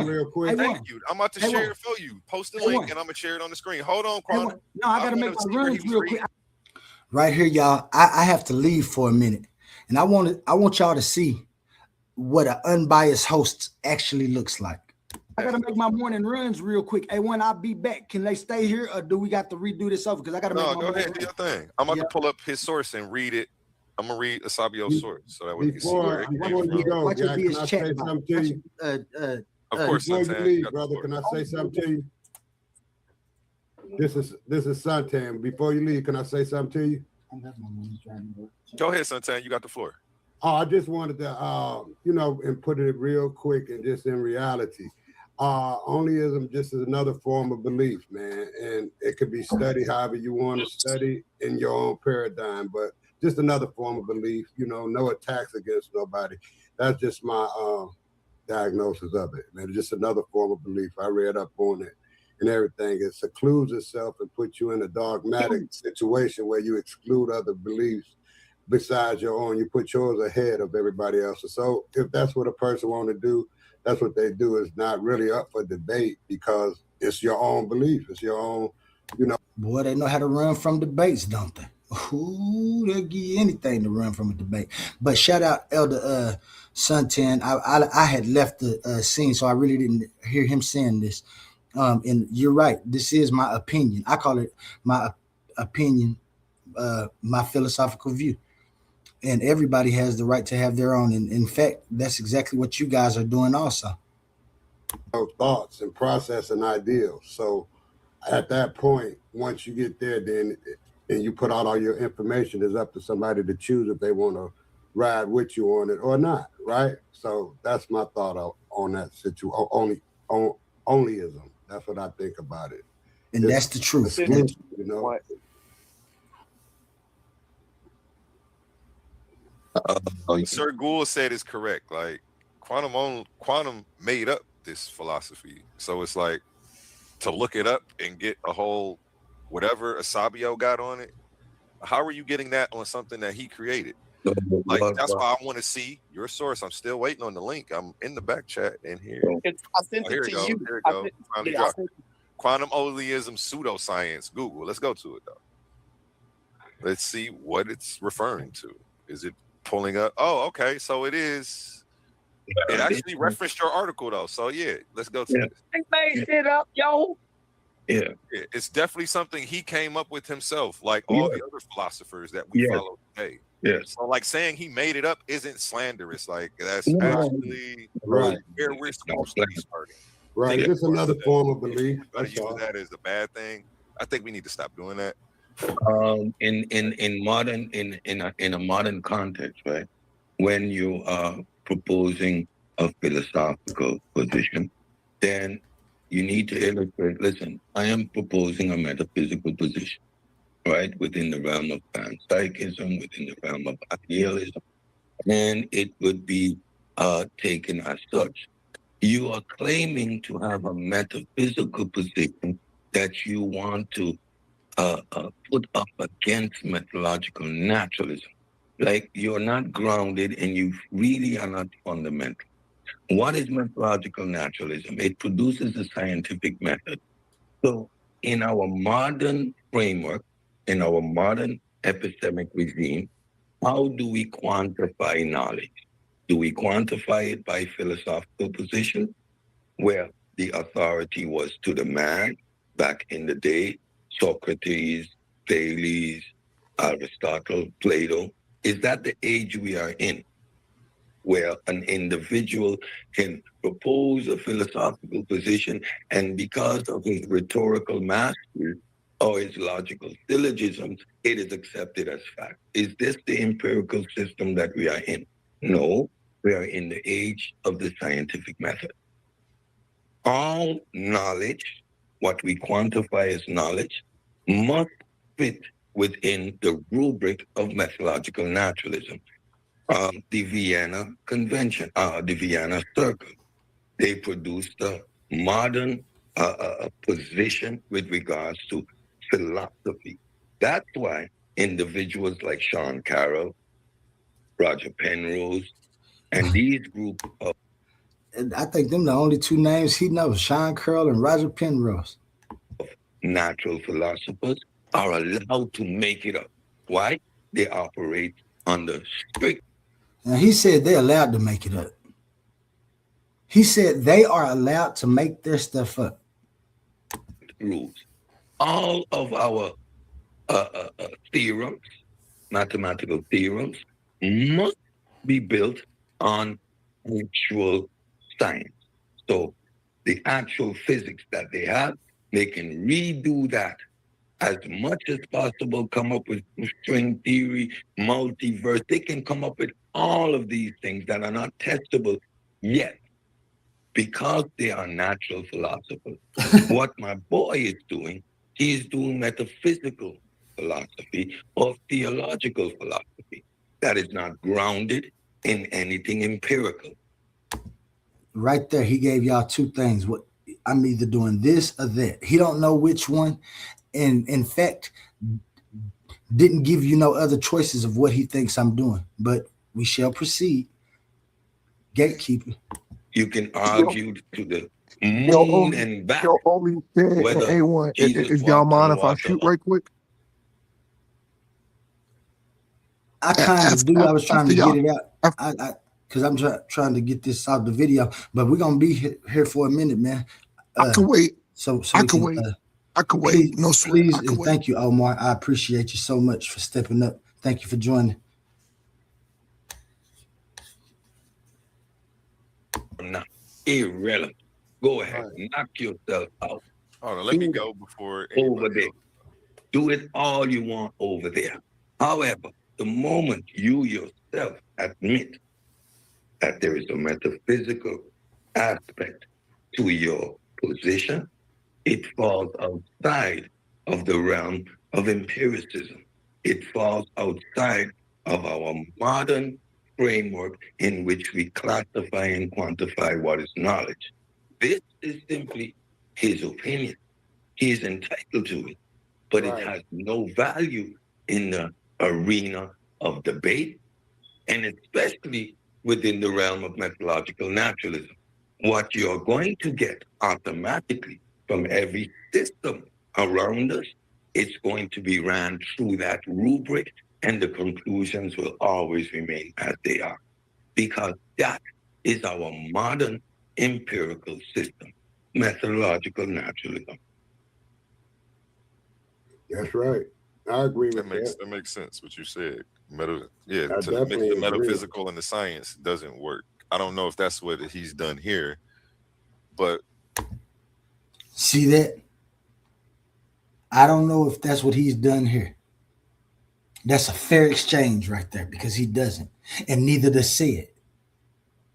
Real quick. Thank you. I'm about to share it for you. Post the link and I'm gonna share it on the screen. Hold on, Quantum. No, I gotta make my runs real quick. Right here, y'all. I have to leave for a minute, and I want y'all to see what an unbiased host actually looks like. I gotta make my morning runs real quick. Hey, when I'll be back, can they stay here or do we got to redo this over? Because I gotta make my go ahead, do your thing. I'm about to pull up his source and read it. I'm gonna read Asabio's source so that we can see where it came from. Watch it be his chat. Of course, before you Santan, leave, you got the brother, floor. can I say something to you? This is Santan. Before you leave, can I say something to you? Go ahead, Santan. You got the floor. Oh, I just wanted to, and put it real quick and just in reality. Onlyism just is another form of belief, man, and it could be studied however you want to study in your own paradigm, but just another form of belief. No attacks against nobody. That's just my diagnosis of it, man. It's just another form of belief. I read up on it and everything. It secludes itself and puts you in a dogmatic situation where you exclude other beliefs besides your own. You put yours ahead of everybody else's. So if that's what a person want to do, that's what they do. Is not really up for debate because it's your own belief. It's your own, Boy, they know how to run from debates, don't they? Ooh, they'll give you anything to run from a debate. But shout out Elder Santan. I had left the scene, so I really didn't hear him saying this. And you're right. This is my opinion. I call it my opinion, my philosophical view. And everybody has the right to have their own. And in fact, that's exactly what you guys are doing also. Thoughts and process and ideals. So at that point, once you get there, then and you put out all your information, it's up to somebody to choose if they want to ride with you on it or not, right? So that's my thought on that situation. Onlyism. That's what I think about it. And that's the truth. Sir Gould said it's correct. Like quantum made up this philosophy. So it's like to look it up and get a whole whatever Asabio got on it. How are you getting that on something that he created? Like that's why I want to see your source. I'm still waiting on the link. I'm in the back chat in here. I sent it to you. Here it goes. Quantum oleism pseudoscience. Google. Let's go to it though. Let's see what it's referring to. Is it pulling up? Oh, okay. So it is. It actually referenced your article though. So yeah, let's go to this. They made it up, yo. Yeah, it's definitely something he came up with himself, like all the other philospers that we follow today. Yeah. So like saying he made it up isn't slanderous. Like that's actually where we're supposed to be starting. Right. It's just another form of belief. Use that as a bad thing. I think we need to stop doing that. In a modern context, right? When you are proposing a philosophical position, then you need to illustrate, listen, I am proposing a metaphysical position, right? Within the realm of panpsychism, within the realm of idealism, and it would be taken as such. You are claiming to have a metaphysical position that you want to put up against methodological naturalism. Like you're not grounded and you really are not fundamental. What is methodological naturalism? It produces a scientific method. So in our modern framework, in our modern epistemic regime, how do we quantify knowledge? Do we quantify it by philosophical position, where the authority was to the man back in the day, Socrates, Thales, Aristotle, Plato? Is that the age we are in, where an individual can propose a philosophical position and because of his rhetorical mastery or his logical syllogisms, it is accepted as fact? Is this the empirical system that we are in? No, we are in the age of the scientific method. All knowledge, what we quantify as knowledge, must fit within the rubric of methodological naturalism. The Vienna Convention, the Vienna Circle, they produced a modern position with regards to philosophy. That's why individuals like Sean Carroll, Roger Penrose, and these group of... And I think them the only two names he knows, Sean Carroll and Roger Penrose. Natural philosophers are allowed to make it up. Why? They operate under strict... Now, he said they're allowed to make it up. He said they are allowed to make their stuff up. Rules. All of our theorems, mathematical theorems, must be built on actual science. So the actual physics that they have, they can redo that as much as possible, come up with string theory, multiverse. They can come up with all of these things that are not testable yet because they are natural philosophers. What my boy is doing, he is doing metaphysical philosophy or theological philosophy that is not grounded in anything empirical. Right there, he gave y'all two things. What I'm either doing this or that. He don't know which one. And in fact, didn't give you no other choices of what he thinks I'm doing. But we shall proceed. Gatekeeper. You can argue to the moon and back. Only A1. If y'all mind if I shoot right quick? I kind of do. I was trying to get it out. Because I'm trying to get this out the video. But we're going to be here for a minute, man. I can wait. I can wait. I could wait. No sweat. Please, and thank you, Omar. I appreciate you so much for stepping up. Thank you for joining. Not irrelevant. Go ahead, knock yourself out. Hold on, let me go before over there. Do it all you want over there. However, the moment you yourself admit that there is a metaphysical aspect to your position, it falls outside of the realm of empiricism. It falls outside of our modern framework in which we classify and quantify what is knowledge. This is simply his opinion. He is entitled to it, but it has no value in the arena of debate, and especially within the realm of methodological naturalism. What you're going to get automatically from every system around us, it's going to be ran through that rubric, and the conclusions will always remain as they are, because that is our modern empirical system, methodological naturalism. That's right. I agree with that. That makes sense what you said. To mix the definitely metaphysical and the science doesn't work. I don't know if that's what he's done here, but see that? I don't know if that's what he's done here. That's a fair exchange right there, because he doesn't, and neither does Sid.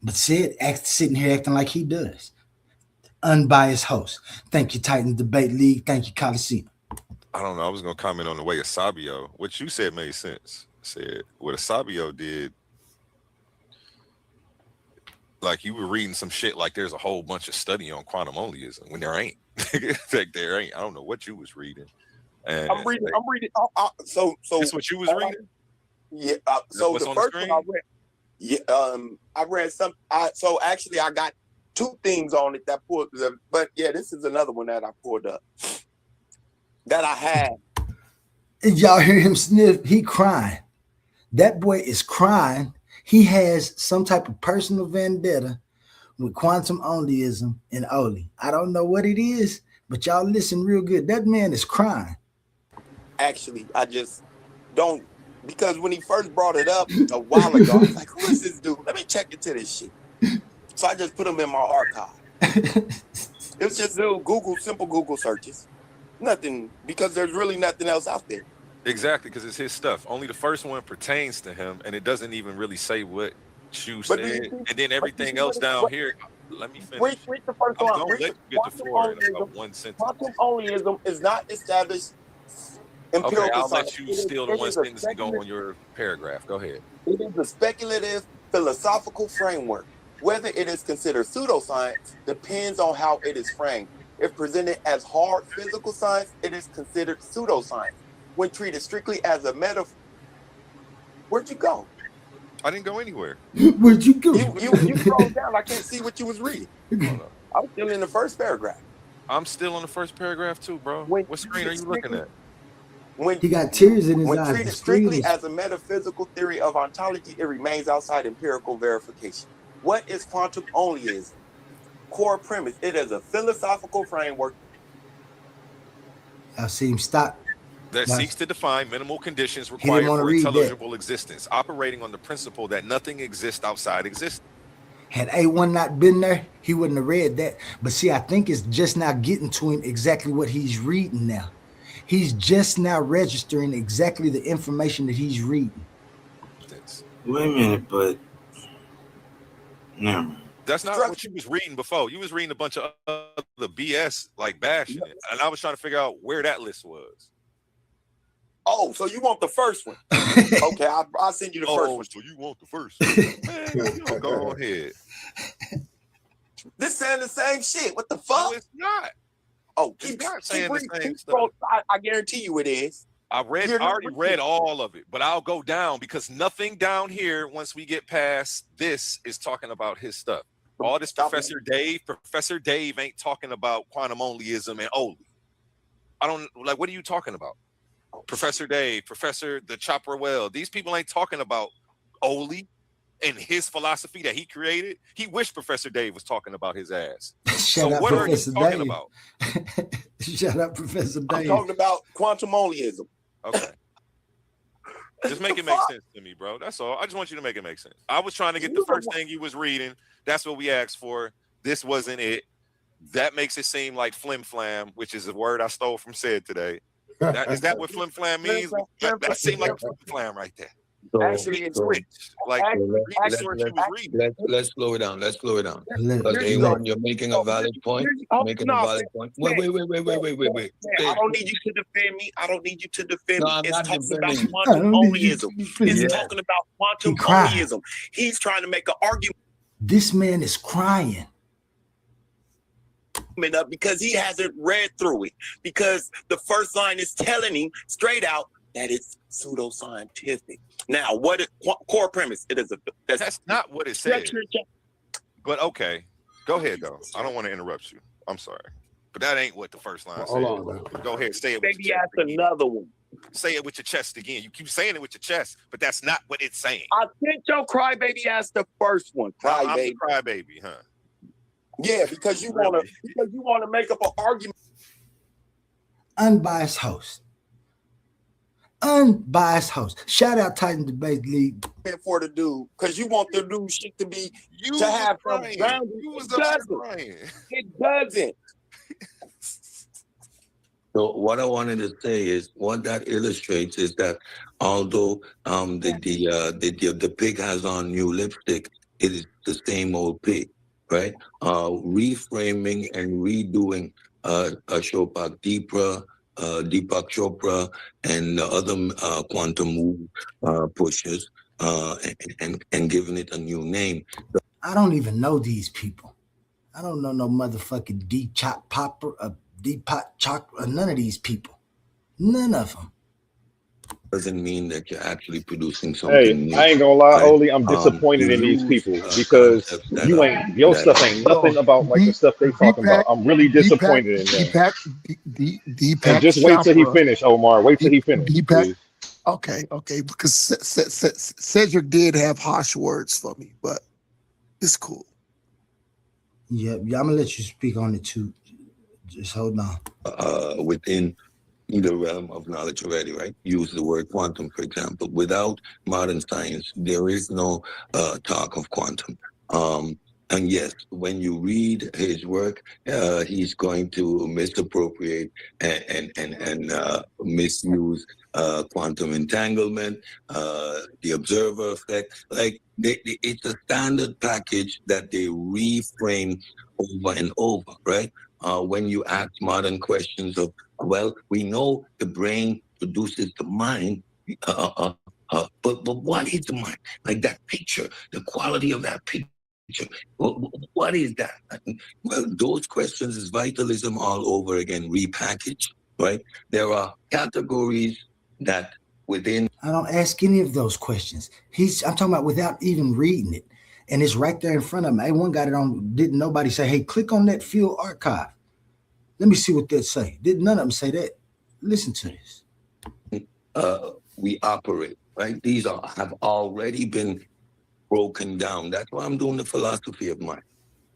But Sid sitting here acting like he does. Unbiased host. Thank you, Titan Debate League. Thank you, Coliseum. I don't know. I was gonna comment on the way Asabio. What you said made sense. Said what Asabio did. Like you were reading some shit like there's a whole bunch of study on quantum onlyism when there ain't. Like there ain't. I don't know what you was reading. And I'm reading. So this what you was reading? Yeah. So the first one I read. Yeah. I read some. So actually, I got two things on it that pulled. But yeah, this is another one that I pulled up. That I had. And y'all hear him sniff? He crying. That boy is crying. He has some type of personal vendetta with quantum onlyism and Oli. I don't know what it is, but y'all listen real good. That man is crying. Actually, I just don't, because when he first brought it up a while ago, I was like, who is this dude? Let me check into this shit. So I just put him in my archive. It was just little simple Google searches. Nothing, because there's really nothing else out there. Exactly, because it's his stuff. Only the first one pertains to him, and it doesn't even really say what you said. And then everything else down here. Let me finish. Read the first one. Let you get the floor in about one sentence. Quantum onlyism is not established empirical Okay, I'll science. let you steal the one sentence and go on your paragraph. Go ahead. It is a speculative philosophical framework. Whether it is considered pseudoscience depends on how it is framed. If presented as hard physical science, it is considered pseudoscience. When treated strictly as a metaphor, where'd you go? I didn't go anywhere. Where'd you go? You scrolled down. I can't see what you was reading. I was still in the first paragraph. I'm still on the first paragraph too, bro. What screen are you looking at? He got tears in his When eyes. treated strictly as a metaphysical theory of ontology, it remains outside empirical verification. What is quantum onlyism? Core premise: it is a philosophical framework. I see him stop. That seeks to define minimal conditions didn't required wanna for read that. intelligible existence, operating on the principle that nothing exists outside existence. Had A1 not been there, he wouldn't have read that. But see, I think it's just now getting to him exactly what he's reading now. He's just now registering exactly the information that he's reading. Wait a minute, but no. That's not what you was reading before. You was reading a bunch of other BS, like bashing it. And I was trying to figure out where that list was. Oh, so you want the first one? Okay, I'll send you the first one. So you want the first one? Man, go ahead. This saying the same shit. What the fuck? No, it's not. Oh, It's not saying the reading, same keep stuff. scrolling. I guarantee you it is. I already read all of it, but I'll go down because nothing down here, once we get past this, is talking about his stuff. All this Professor Dave ain't talking about quantum onlyism and Oli. I don't like, what are you talking about? Professor Dave, Professor the Chopper Well, these people ain't talking about Oli and his philosophy that he created. He wished Professor Dave was talking about his ass. Shut up, what Professor are you talking Dave. about? Shut up, Professor Dave. I'm talking about quantum onlyism. Okay. Just make it make sense to me, bro. That's all. I just want you to make it make sense. I was trying to get the first thing you was reading. That's what we asked for. This wasn't it. That makes it seem like flim flam, which is a word I stole from Sid today. Is that what flim flam means? That seemed like flim flam right there. So, Actually, it's rich. Like, let's slow it down. Let's slow it down. Because A1, you're making a valid point. Wait. Man, I don't need you to defend me. I don't need you to defend me. It's talking about quantum onlyism. It's talking about quantum onlyism. He's trying to make an argument. This man is crying Up because he hasn't read through it. Because the first line is telling him straight out that it's pseudoscientific. Now, what core premise? It is that's not what it says. But okay, go ahead though. I don't want to interrupt you. I'm sorry, but that ain't what the first line says. Hold on, go ahead, say it. Maybe ask another one. Say it with your chest again. You keep saying it with your chest, but that's not what it's saying. I think your crybaby asked the first one. I'm the crybaby, huh? Yeah, because you wanna make up an argument. Unbiased host. Unbiased host. Shout out Titan Debate League. For the dude, because you want the dude shit to be to have some ground. It doesn't. So what I wanted to say is what that illustrates is that although the pig has on new lipstick, it is the same old pig, right? Reframing and redoing Chopra Deepak Chopra and the other quantum pushers and giving it a new name. I don't even know these people. I don't know no motherfucking Deepak Chopra, none of these people. None of them. Doesn't mean that you're actually producing something new. I ain't gonna lie, Oli, I'm disappointed in these people because your stuff ain't nothing about like the stuff they talking about. I'm really disappointed in that. Deepak, and just wait till he finish, Omar. Wait till he finish. Deepak, okay, because Cedric did have harsh words for me, but it's cool. Yeah, I'm gonna let you speak on it too. Just hold on. Within the realm of knowledge already, right? Use the word quantum, for example. Without modern science, there is no talk of quantum. And yes, when you read his work, he's going to misappropriate and misuse quantum entanglement, the observer effect. Like it's a standard package that they reframe over and over, right? When you ask modern questions of, well, we know the brain produces the mind, but what is the mind? Like that picture, the quality of that picture. What is that? Well, those questions is vitalism all over again, repackaged, right? There are categories that within. I don't ask any of those questions. I'm talking about without even reading it. And it's right there in front of me. A1 got it on. Didn't nobody say, hey, click on that field archive. Let me see what they say. Did none of them say that? Listen to this. We operate, right? These have already been broken down. That's why I'm doing the philosophy of mind.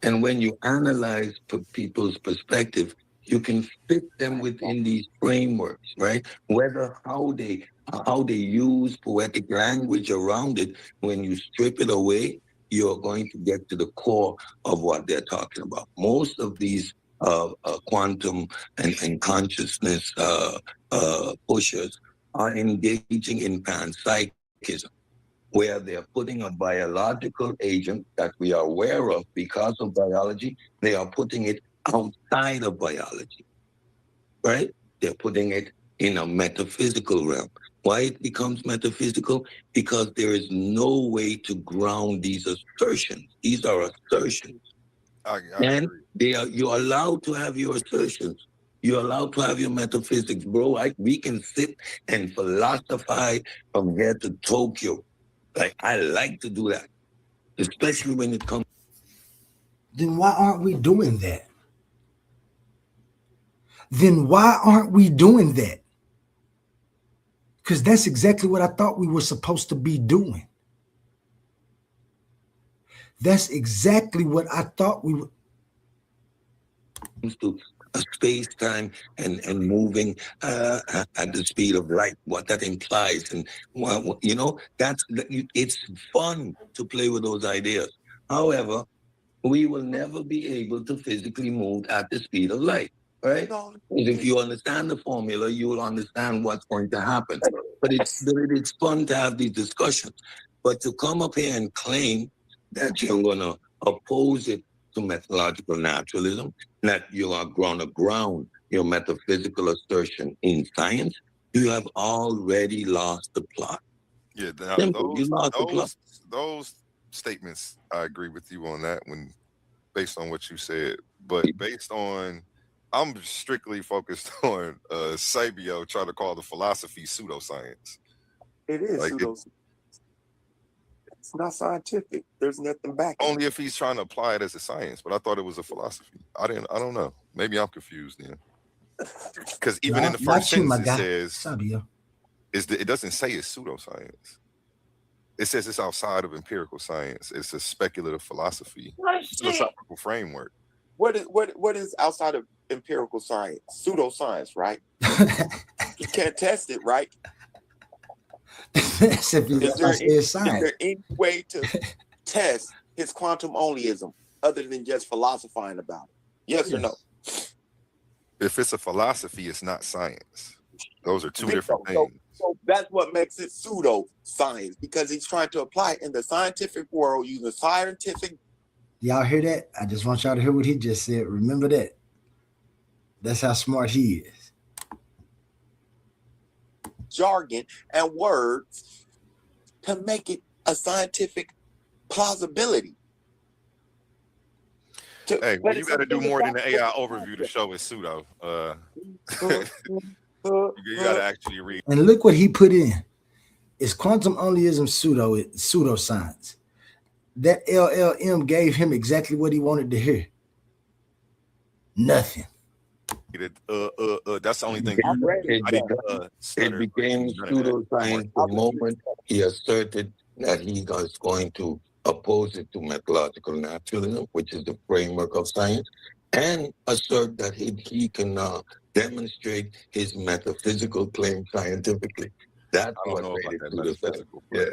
And when you analyze people's perspective, you can fit them within these frameworks, right? Whether how they use poetic language around it, when you strip it away, you're going to get to the core of what they're talking about. Most of these quantum and consciousness pushers are engaging in panpsychism, where they're putting a biological agent that we are aware of because of biology, they are putting it outside of biology, right? They're putting it in a metaphysical realm. Why it becomes metaphysical? Because there is no way to ground these assertions. These are assertions. And you're allowed to have your assertions. You're allowed to have your metaphysics, bro. We can sit and philosophize from here to Tokyo. Like, I like to do that, especially when it comes. Then why aren't we doing that? Then why aren't we doing that? Because that's exactly what I thought we were supposed to be doing. That's exactly what I thought we were. To space-time and moving at the speed of light, what that implies. And, you know, it's fun to play with those ideas. However, we will never be able to physically move at the speed of light, right? If you understand the formula, you will understand what's going to happen. but it's fun to have these discussions. But to come up here and claim that you're gonna oppose it to methodological naturalism, that you are gonna ground your metaphysical assertion in science, you have already lost the plot. Yeah, now, Simple. You lost the plot. those statements, I agree with you on that one, based on what you said. But based on, I'm strictly focused on Sabio trying to call the philosophy pseudoscience. It is Like pseudoscience. It's not scientific. There's nothing back. Only if he's trying to apply it as a science. But I thought it was a philosophy. I don't know. Maybe I'm confused then. Because even in the first sentence it says Sabio. it doesn't say it's pseudoscience. It says it's outside of empirical science. It's a speculative philosophy, philosophical framework. What is outside of empirical science? Pseudoscience, right? You can't test it, right? Is there any way to test his quantum onlyism other than just philosophizing about it? Yes or no? If it's a philosophy, it's not science. Those are two different things. So that's what makes it pseudoscience, because he's trying to apply it in the scientific world using scientific. Y'all hear that? I just want y'all to hear what he just said. Remember that. That's how smart he is. Jargon and words to make it a scientific plausibility. Hey, well, you got to do more than the AI overview to show it's pseudo. You got to actually read. And look what he put in. Is quantum onlyism pseudoscience? That LLM gave him exactly what he wanted to hear. Nothing. That's the only thing. It became pseudoscience the moment he asserted that he was going to oppose it to methodological naturalism, which is the framework of science, and assert that he can demonstrate his metaphysical claim scientifically. That's what made it pseudoscience. Yeah.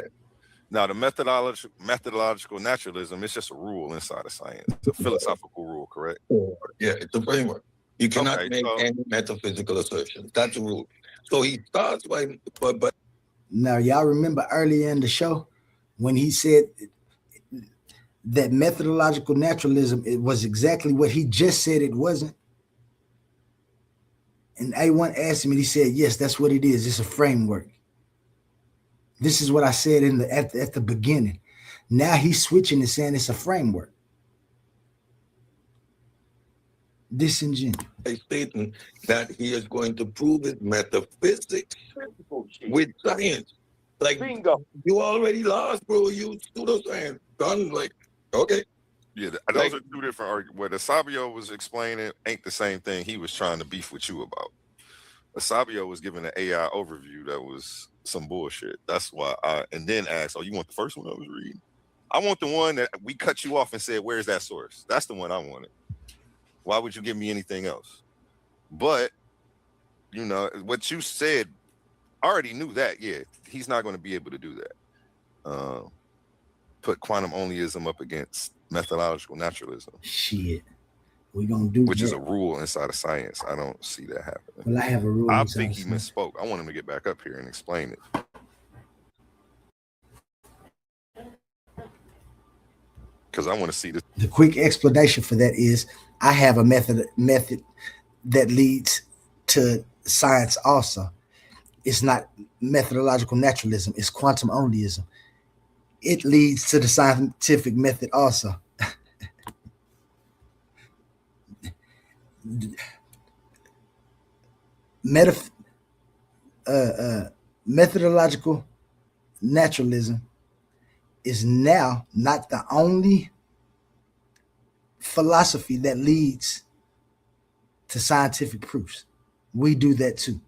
Now, the methodological naturalism is just a rule inside of science. It's a philosophical rule, correct? Yeah, it's a framework. You cannot make any metaphysical assertions. That's a rule. So he starts by, but now y'all remember earlier in the show when he said that methodological naturalism, it was exactly what he just said it wasn't. And A1 asked him, and he said, yes, that's what it is. It's a framework. This is what I said at the beginning. Now he's switching and saying it's a framework. Disingenuous. Stating that he is going to prove his metaphysics with science. Like, bingo. You already lost, bro. You pseudoscience. Done. Like, okay. Yeah, those are two different arguments. What Asabio was explaining ain't the same thing he was trying to beef with you about. Asabio was giving an AI overview that was some bullshit. That's why and then asked, oh, you want the first one I was reading? I want the one that we cut you off and said, where's that source? That's the one I wanted. Why would you give me anything else? But, you know, what you said, I already knew that. Yeah, he's not going to be able to do that. Put quantum onlyism up against methodological naturalism. Shit. We're going to do which is a rule inside of science. I don't see that happening. Well, I have a rule. I think he misspoke. I want him to get back up here and explain it. Because I want to see this. The quick explanation for that is I have a method that leads to science also. It's not methodological naturalism. It's quantum onlyism. It leads to the scientific method also. Methodological naturalism is now not the only philosophy that leads to scientific proofs. We do that too.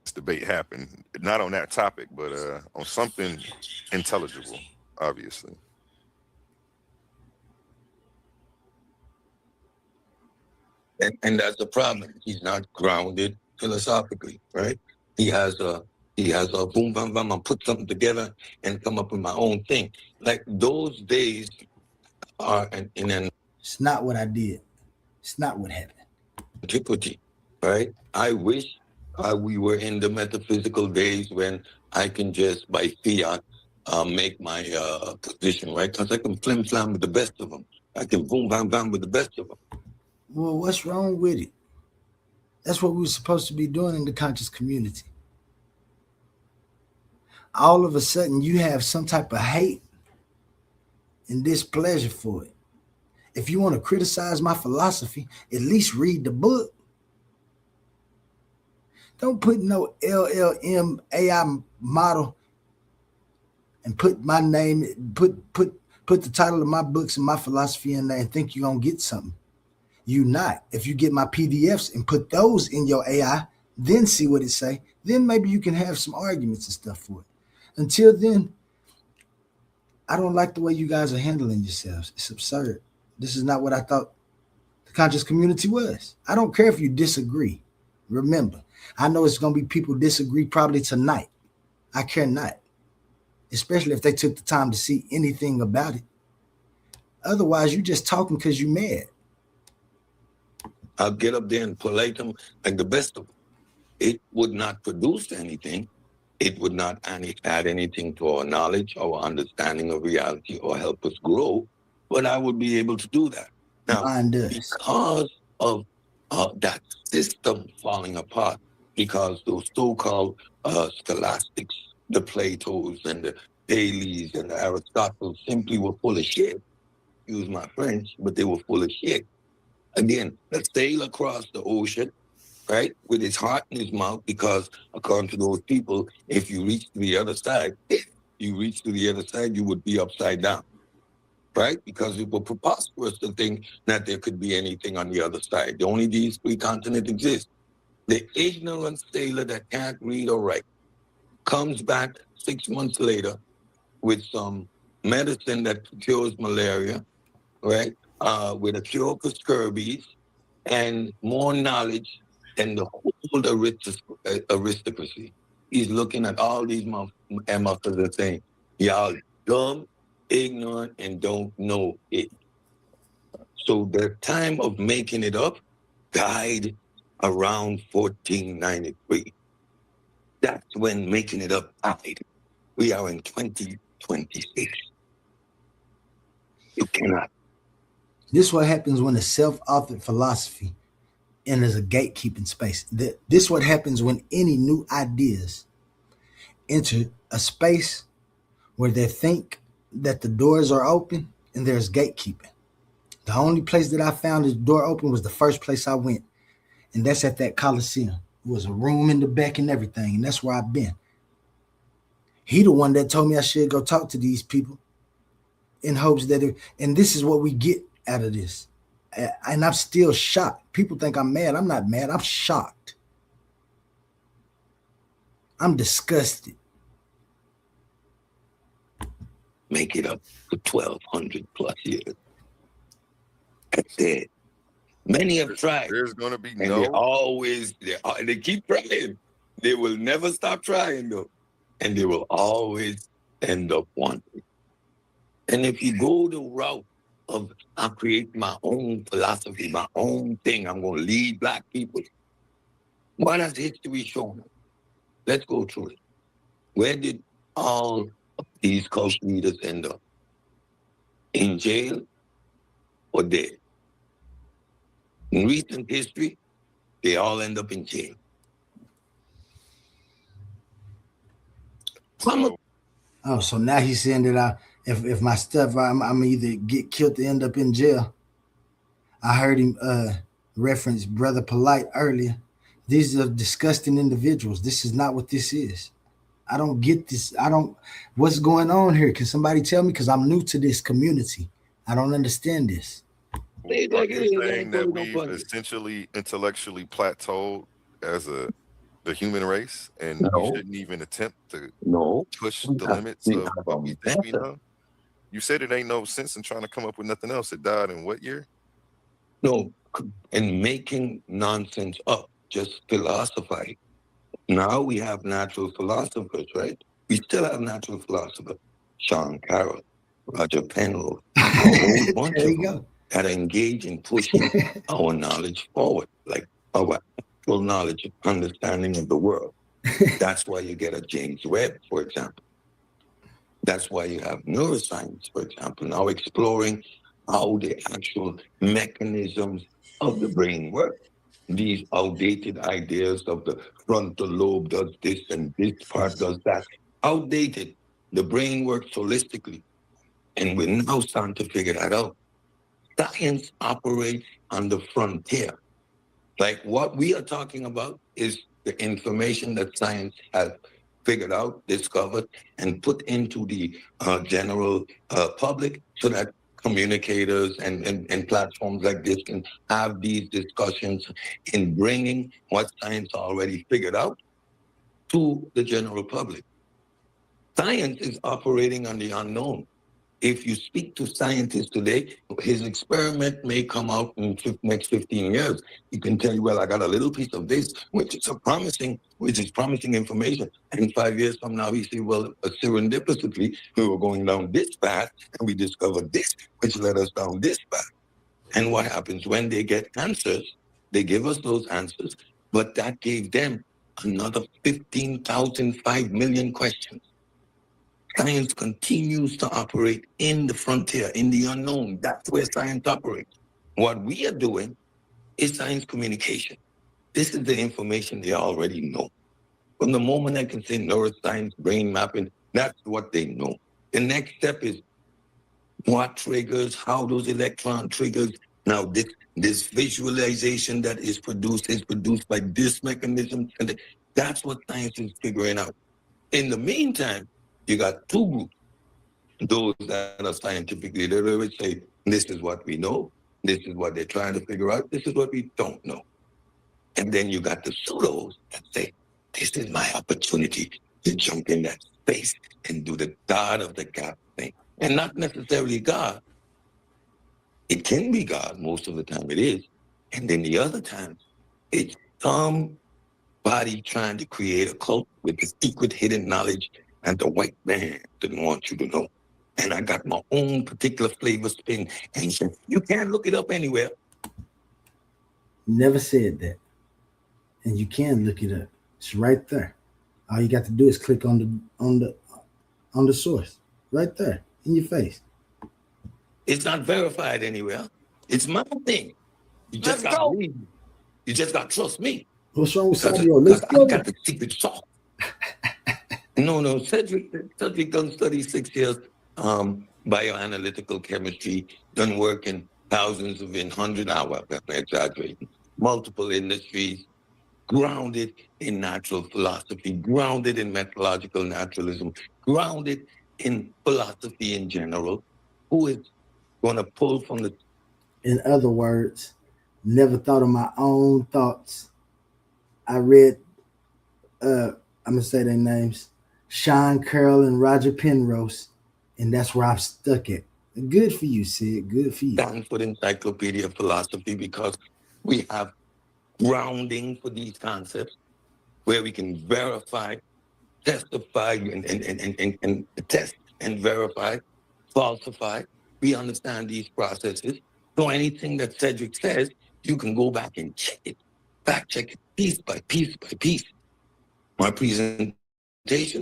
This debate happened, not on that topic, but on something intelligible, obviously. And that's the problem. He's not grounded philosophically, right? He has a boom, bam, bam, I put something together and come up with my own thing. Like those days are in an. It's not what I did. It's not what happened. Antiquity, right? I wish we were in the metaphysical days when I can just, by fiat, make my position, right? Because I can flim flam with the best of them. I can boom bam bam with the best of them. Well, what's wrong with it? That's what we were supposed to be doing in the conscious community. All of a sudden, you have some type of hate and displeasure for it. If you want to criticize my philosophy, at least read the book. Don't put no LLM AI model and put my name, put the title of my books and my philosophy in there and think you're going to get something. You not. If you get my PDFs and put those in your AI, then see what it say, then maybe you can have some arguments and stuff for it. Until then, I don't like the way you guys are handling yourselves. It's absurd. This is not what I thought the conscious community was. I don't care if you disagree. Remember, I know it's going to be people disagree probably tonight. I care not, especially if they took the time to see anything about it. Otherwise, you're just talking because you're mad. I'll get up there and polite them like the best of them. It would not produce anything. It would not add anything to our knowledge, our understanding of reality, or help us grow. But I would be able to do that. Now, because of that system falling apart, because those so-called scholastics, the Platos and the Thales and the Aristotles simply were full of shit. Use my French, but they were full of shit. Again, let's sail across the ocean, right, with his heart in his mouth, because according to those people, if you reach to the other side, you would be upside down, right? Because it was preposterous to think that there could be anything on the other side. Only these 3 continents exist. The ignorant sailor that can't read or write comes back 6 months later with some medicine that cures malaria, right? With a cure for scabies and more knowledge than the whole aristocracy. He's looking at all these motherfuckers and saying, y'all dumb, ignorant, and don't know it. So the time of making it up died around 1493. That's when making it up died. We are in 2026. You cannot. This is what happens when a self-authored philosophy enters a gatekeeping space. This is what happens when any new ideas enter a space where they think that the doors are open and there's gatekeeping. The only place that I found the door open was the first place I went, and that's at that Coliseum. It was a room in the back and everything, and that's where I've been. He the one that told me I should go talk to these people in hopes that and this is what we get out of this. And I'm still shocked. People think I'm mad. I'm not mad. I'm shocked. I'm disgusted. Make it up for 1,200 plus years. That's it. Many have tried. There's going to be and they keep trying. They will never stop trying, though. And they will always end up wanting. And if you go the route of I create my own philosophy, my own thing, I'm going to lead Black people. What has history shown us? Let's go through it. Where did all of these cult leaders end up? In jail or dead? In recent history, they all end up in jail. Oh, so now he's saying that if my stuff, I'm either get killed to end up in jail. I heard him reference Brother Polite earlier. These are disgusting individuals. This is not what this is. I don't get this. What's going on here? Can somebody tell me? Because I'm new to this community. I don't understand this. Are you saying that we've essentially intellectually plateaued as the human race, and we shouldn't even attempt to push the limits of what we think we know? You said it ain't no sense in trying to come up with nothing else. It died in what year? No, and making nonsense up, just philosophize. Now we have natural philosophers, right? We still have natural philosophers. Sean Carroll, Roger Penrose, a whole bunch of them that engage in pushing our knowledge forward, like our actual knowledge, understanding of the world. That's why you get a James Webb, for example. That's why you have neuroscience, for example, now exploring how the actual mechanisms of the brain work. These outdated ideas of the frontal lobe does this and this part does that. Outdated. The brain works holistically. And we're now starting to figure that out. Science operates on the frontier. Like what we are talking about is the information that science has figured out, discovered, and put into the general public so that communicators and platforms like this can have these discussions in bringing what science already figured out to the general public. Science is operating on the unknown. If you speak to scientists today, his experiment may come out in the next 15 years. He can tell you, well, I got a little piece of this, which is promising information. And 5 years from now, he said, well, serendipitously, we were going down this path and we discovered this, which led us down this path. And what happens when they get answers? They give us those answers, but that gave them another 5 million questions. Science continues to operate in the frontier, in the unknown. That's where science operates. What we are doing is science communication. This is the information they already know. From the moment I can say neuroscience, brain mapping, that's what they know. The next step is what triggers, how those electron triggers. Now, this visualization that is produced by this mechanism. And that's what science is figuring out. In the meantime, you got two groups, those that are scientifically literate say, this is what we know, this is what they're trying to figure out, this is what we don't know. And then you got the pseudos that say, this is my opportunity to jump in that space and do the God of the gap thing. And not necessarily God. It can be God, most of the time it is. And then the other times, it's somebody trying to create a cult with the secret hidden knowledge and the white man didn't want you to know. And I got my own particular flavor spin. And you can't look it up anywhere. Never said that. And you can look it up. It's right there. All you got to do is click on the source. Right there in your face. It's not verified anywhere. It's my thing. You just got to read. You just got to trust me. What's wrong with Sabio? Let's go. I got the secret sauce. No, Cedric done study 6 years, bioanalytical chemistry, done work in thousands of, in 100 hours, I'm exaggerating, multiple industries, grounded in natural philosophy, grounded in methodological naturalism, grounded in philosophy in general, who is going to pull from the... In other words, never thought of my own thoughts. I read, I'm going to say their names, Sean Carroll and Roger Penrose, and that's where I'm stuck at. Good for you, Sid. Good for you. Stanford Encyclopedia of Philosophy, because we have grounding for these concepts where we can verify, testify, and test and verify, falsify. We understand these processes. So anything that Cedric says, you can go back and check it, fact check it piece by piece by piece. My presentations,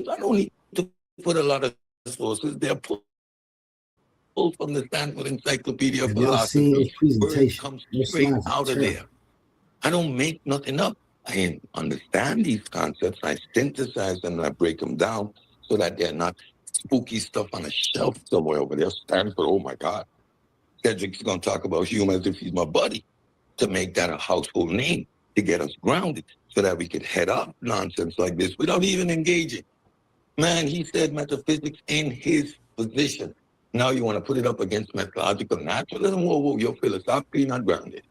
I don't need to put a lot of sources. They're pulled from the Stanford Encyclopedia of Philosophy. Where it comes straight out of there. I don't make nothing up. I understand these concepts. I synthesize them and I break them down so that they're not spooky stuff on a shelf somewhere over there. Stanford, oh my God. Cedric's going to talk about Hume as if he's my buddy, to make that a household name, to get us grounded so that we could head up nonsense like this without even engaging. Man, he said metaphysics in his position. Now you want to put it up against methodological naturalism? Whoa, you're philosophically not grounded.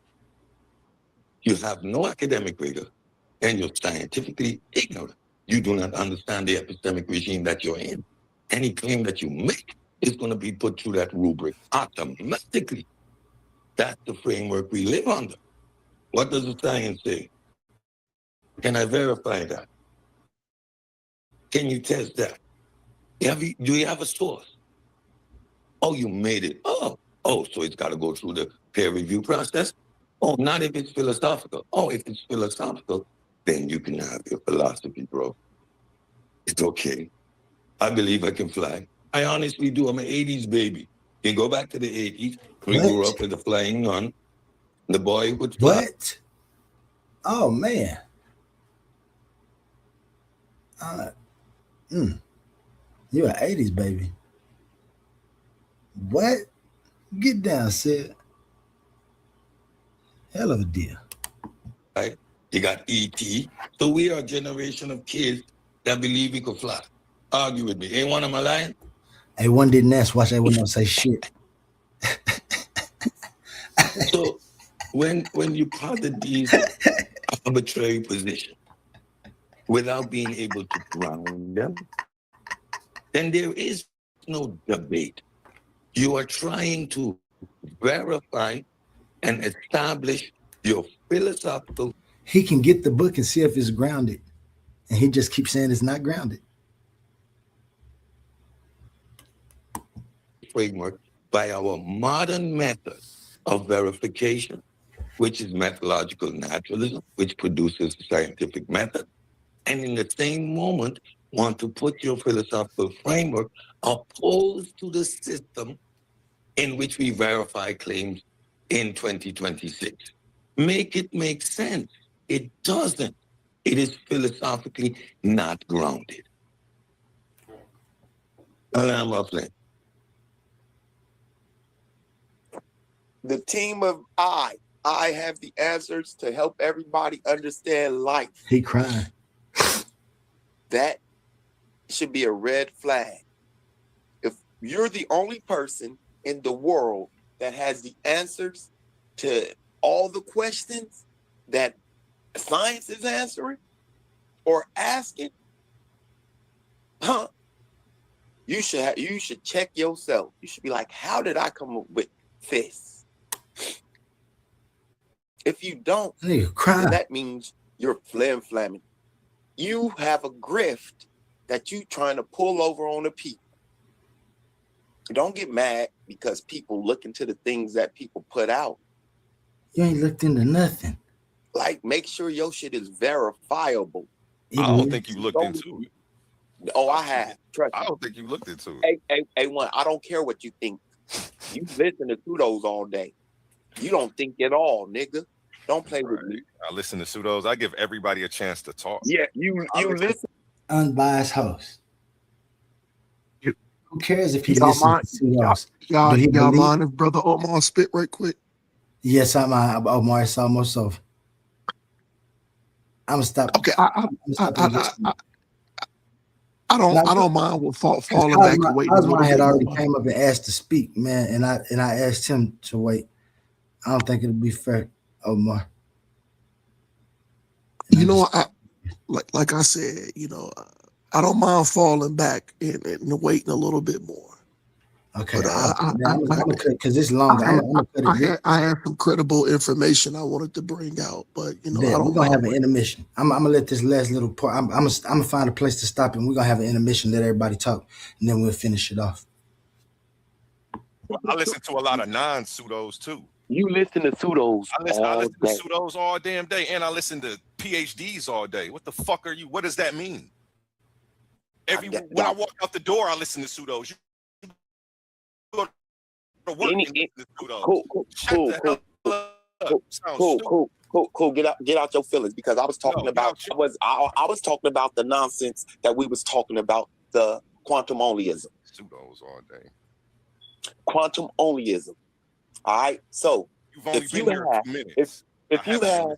You have no academic rigor and you're scientifically ignorant. You do not understand the epistemic regime that you're in. Any claim that you make is going to be put through that rubric automatically. That's the framework we live under. What does the science say? Can I verify that? Can you test that? Do you have a source? Oh, you made it. Oh, so it's got to go through the peer review process? Oh, not if it's philosophical. Oh, if it's philosophical, then you can have your philosophy, bro. It's okay. I believe I can fly. I honestly do. I'm an 80s baby. You go back to the 80s. We grew up with a flying nun. The boy would fly. What? Oh man. You're an 80s baby. What? Get down, Sid. Hell of a deal. Right? You got E.T. So we are a generation of kids that believe we could fly. Argue with me. Ain't one of my lying? Hey, one didn't ask. Watch that one don't say shit. So when you posit these arbitrary positions without being able to ground them, then there is no debate. You are trying to verify and establish your philosophical. He can get the book and see if it's grounded. And he just keeps saying it's not grounded. Framework by our modern method of verification, which is methodological naturalism, which produces a scientific method. And in the same moment, want to put your philosophical framework opposed to the system in which we verify claims in 2026. Make it make sense. It doesn't. It is philosophically not grounded. I'm offline. The team of I have the answers to help everybody understand life. He crying. That should be a red flag. If you're the only person in the world that has the answers to all the questions that science is answering or asking, you should check yourself. You should be like, how did I come up with this? If you don't, then that means you're flim-flamming. You have a grift that you trying to pull over on the people. Don't get mad because people look into the things that people put out. You ain't looked into nothing. Like, make sure your shit is verifiable. I don't think you looked into it. Oh, I have. Trust me. I don't think you looked into it. A1, I don't care what you think. You listen to Pseudos all day. You don't think at all, nigga. Don't play with me. I listen to Pseudos. I give everybody a chance to talk. Yeah, you listen. Unbiased host. Who cares if he Y'all listens to Pseudos? Y'all mind if Brother Omar spit right quick? Yes, I'm Omar. It's almost over. I'm gonna stop. Okay, I don't mind with falling back and waiting. Osman had already came up and asked to speak, man, and I asked him to wait. I don't think it'll be fair, Omar. You know, like I said, you know, I don't mind falling back and waiting a little bit more. Okay, but because it's long. I have some credible information I wanted to bring out, but you know, we're gonna have an intermission. I'm gonna let this last little part. I'm gonna find a place to stop, and we're gonna have an intermission. Let everybody talk, and then we'll finish it off. Well, I listen to a lot of non-Pseudos too. You listen to Pseudos. I listen to Pseudos all damn day, and I listen to PhDs all day. What the fuck are you? What does that mean? When I walk out the door, I listen to Pseudos. You go to work and listen to Pseudos. Cool. Get out your feelings, because I was talking about I was talking about the nonsense that we was talking about, the quantum onlyism. Pseudos all day. Quantum onlyism. All right. So you've only been here a few minutes. If you have,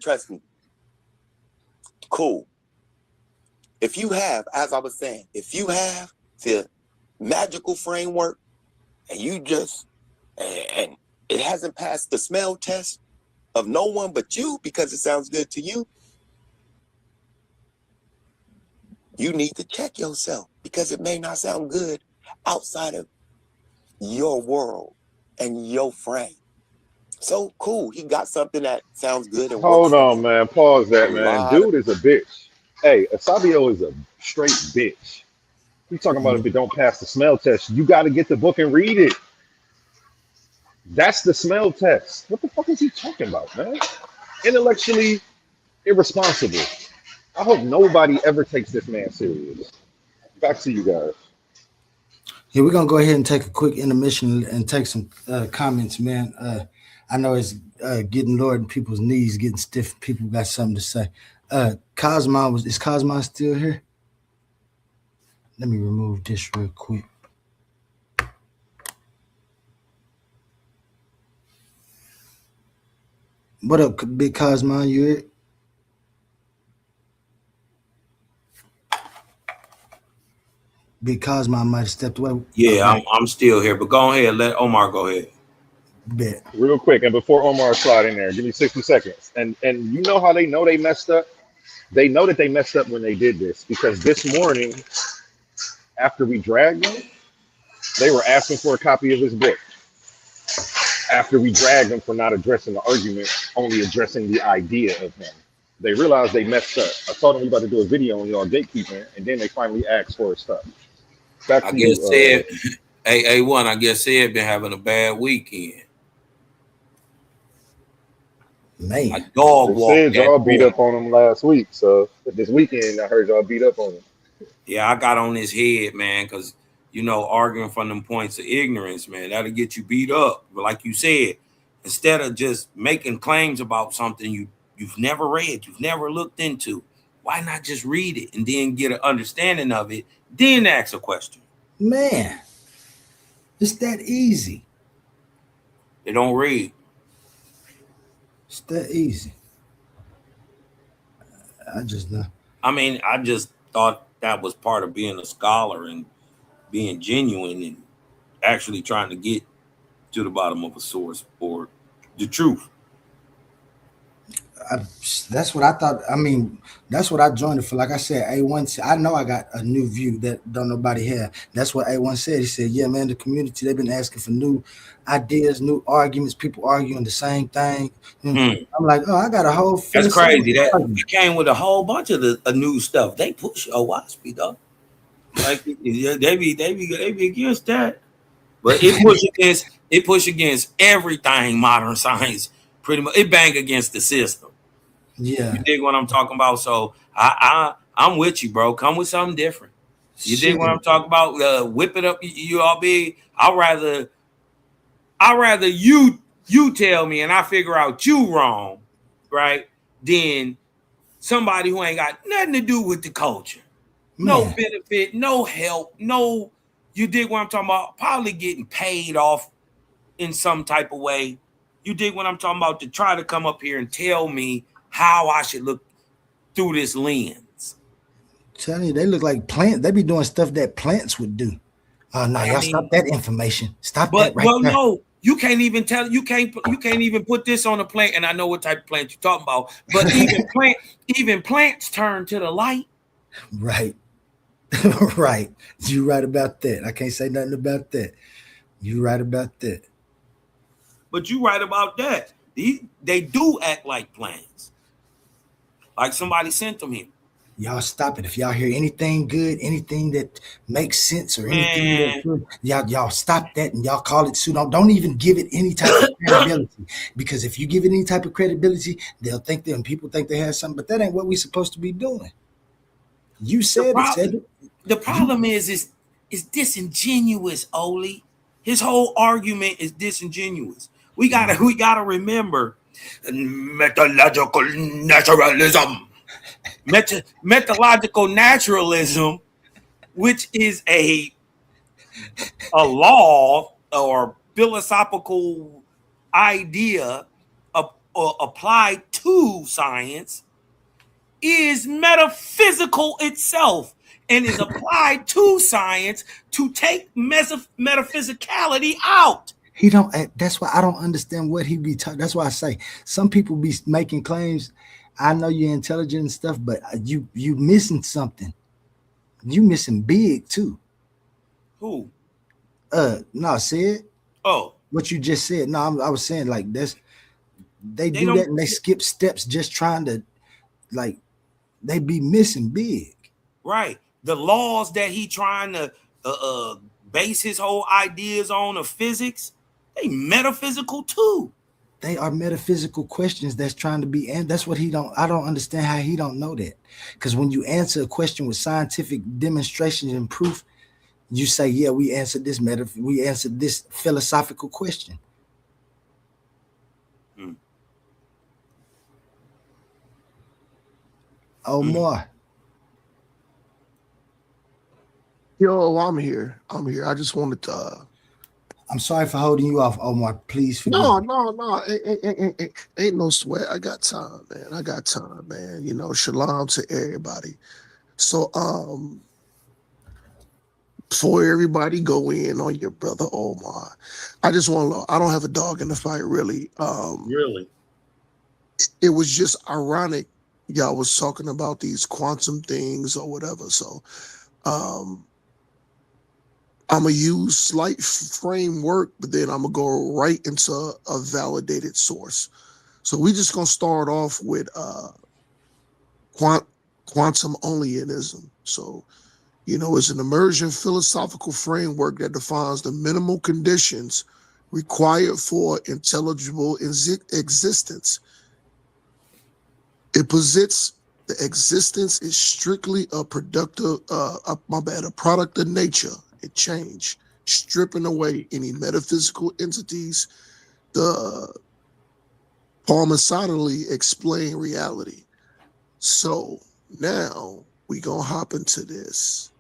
trust me. Cool. If you have, as I was saying, if you have the magical framework and you just, and it hasn't passed the smell test of no one but you because it sounds good to you, you need to check yourself, because it may not sound good outside of your world and your frame. So cool, he got something that sounds good. And hold on, man. Pause that, man. Dude is a bitch. Hey, Asabio is a straight bitch. You talking about if it don't pass the smell test? You got to get the book and read it. That's the smell test. What the fuck is he talking about, man? Intellectually irresponsible. I hope nobody ever takes this man serious. Back to you guys. Yeah, we're gonna go ahead and take a quick intermission and take some comments, man. I know it's getting lower in people's knees, getting stiff. People got something to say. Cosmo is Cosmo still here? Let me remove this real quick. What up, Big Cosmo? You here? Big Cosmo might have stepped away. Yeah, I'm still here, but go ahead. Let Omar go ahead. Bet. Real quick, and before Omar slide in there, give me 60 seconds. And you know how they know they messed up? They know that they messed up when they did this, because this morning, after we dragged them, they were asking for a copy of his book. After we dragged them for not addressing the argument, only addressing the idea of him. They realized they messed up. I told them we about to do a video on y'all gatekeeping, and then they finally asked for his stuff. Back I to guess you, A1, I guess Ed been having a bad weekend. Man, a dog they walked said that y'all beat boy. up on him last week, so this weekend I heard y'all beat up on him. Yeah, I got on his head, man, because arguing from them points of ignorance, man, that'll get you beat up. But like you said, instead of just making claims about something you've never read, you've never looked into, why not just read it and then get an understanding of it, then ask a question? Man, it's that easy. They don't read. It's that easy. I just know. I just thought that was part of being a scholar and being genuine and actually trying to get to the bottom of a source or the truth. That's what I thought. That's what I joined it for. Like I said, A1, I know I got a new view that don't nobody have. That's what A1 said. He said, yeah, man, the community, they've been asking for new ideas, new arguments, people arguing the same thing. I'm like, oh, I got a whole That's crazy. That came with a whole bunch of the new stuff. They push OWASP, though. Like they be against that. But it push against everything modern science. Pretty much it bang against the system. Yeah. You dig what I'm talking about? So I'm with you, bro. Come with something different. You dig what I'm talking about? Whip it up, you all big. I'd rather you tell me and I figure out you wrong, right? Than somebody who ain't got nothing to do with the culture. No benefit, no help, no, you dig what I'm talking about? Probably getting paid off in some type of way. You dig what I'm talking about? To try to come up here and tell me how I should look through this lens. Telling you, they look like plants. They be doing stuff that plants would do. No, y'all stop that information. Stop that right there. No, you can't even tell. You can't even put this on a plant. And I know what type of plant you're talking about. But even plants turn to the light. Right. Right. You right about that. I can't say nothing about that. You right about that. But you right about that. They do act like plants. Like somebody sent them here. Y'all stop it. If y'all hear anything good, anything that makes sense or anything that's good, y'all stop that and y'all call it suit. Don't even give it any type of credibility. Because if you give it any type of credibility, they'll think that people think they have something, but that ain't what we're supposed to be doing. You said it. The problem is disingenuous, Oli. His whole argument is disingenuous. We gotta remember methodological naturalism. Methodological naturalism, which is a law or philosophical idea applied to science, is metaphysical itself and is applied to science to take metaphysicality out. He don't. That's why I don't understand what he be talking. That's why I say some people be making claims. I know you're intelligent and stuff, but you missing something. You missing big too. Who? No, said. Oh, what you just said. No, I was saying like this. They do that and they skip steps just trying to, like, they be missing big. Right. The laws that he trying to base his whole ideas on of physics, They metaphysical too. They are metaphysical questions that's trying to be, and that's what I don't understand how he don't know that. Because when you answer a question with scientific demonstrations and proof, you say, yeah, we answered this philosophical question. Omar. Yo, I'm here. I just wanted to. I'm sorry for holding you off, Omar. Please forgive No. Ain't no sweat. I got time, man. You know, shalom to everybody. So, before everybody go in on your brother Omar, I just want to. I don't have a dog in the fight, really. Really? It was just ironic. Y'all was talking about these quantum things or whatever. So, I'm going to use slight framework, but then I'm going to go right into a validated source. So we just going to start off with quantum onlyism. So, you know, it's an emergent philosophical framework that defines the minimal conditions required for intelligible existence. It posits the existence is strictly a product of nature. It changed, stripping away any metaphysical entities, the parmesanally explain reality. So now we gonna hop into this.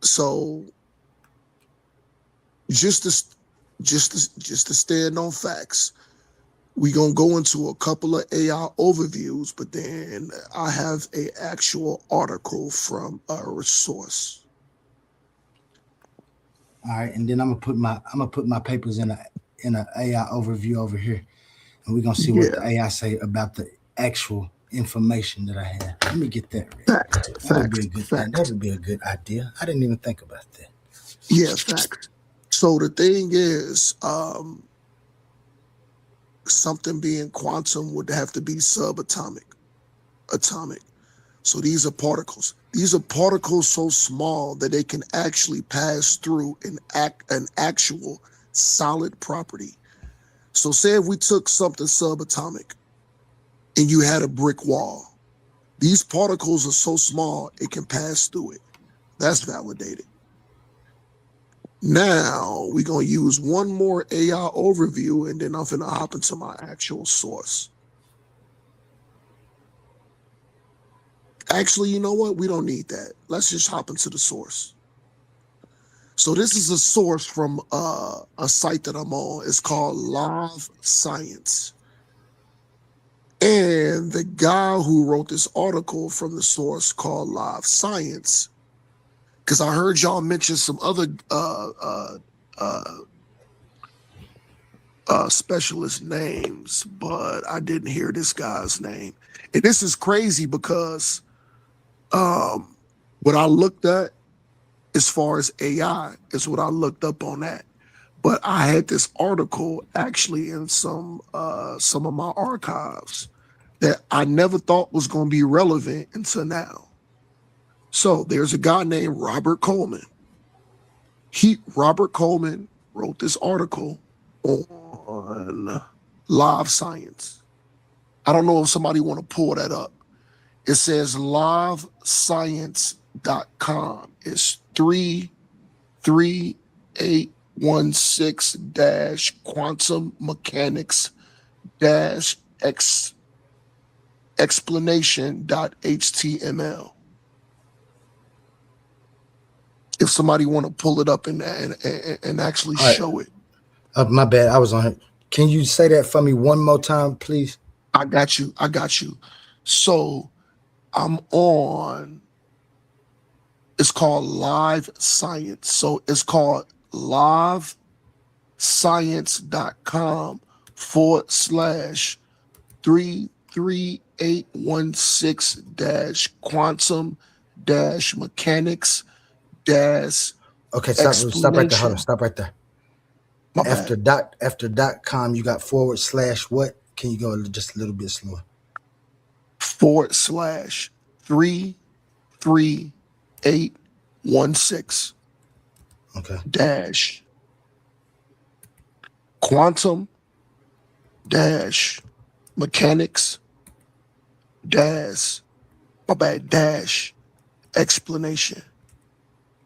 So just to stand on facts, we gonna go into a couple of AI overviews, but then I have a actual article from a resource. All right, and then I'm gonna put my papers in a AI overview over here, and we're gonna see what the AI say about the actual information that I have. Let me get that ready. That would be a good thing. That would be a good idea. I didn't even think about that. Yeah, facts. So the thing is, something being quantum would have to be subatomic, atomic. So these are particles. These are particles so small that they can actually pass through an actual solid property. So say if we took something subatomic and you had a brick wall, these particles are so small it can pass through it. That's validated. Now we're going to use one more AI overview and then I'm going to hop into my actual source. Actually, you know what? We don't need that. Let's just hop into the source. So this is a source from a site that I'm on. It's called Live Science. And the guy who wrote this article from the source called Live Science, because I heard y'all mention some other specialist names, but I didn't hear this guy's name. And this is crazy because what I looked at as far as AI is what I looked up on that. But I had this article actually in some of my archives that I never thought was going to be relevant until now. So there's a guy named Robert Coleman. Robert Coleman wrote this article on Live Science. I don't know if somebody want to pull that up. It says livescience.com. It's 33816-quantum mechanics explanation.html. If somebody want to pull it up and actually show it. My bad. I was on it. Can you say that for me one more time, please? I got you. So I'm on, it's called Live Science. So it's called livescience.com/33816-quantum-mechanics Okay, stop right there. Hold on, stop right there. After .com, you got / what? Can you go just a little bit slower? /33816. Okay. quantum dash mechanics dash explanation.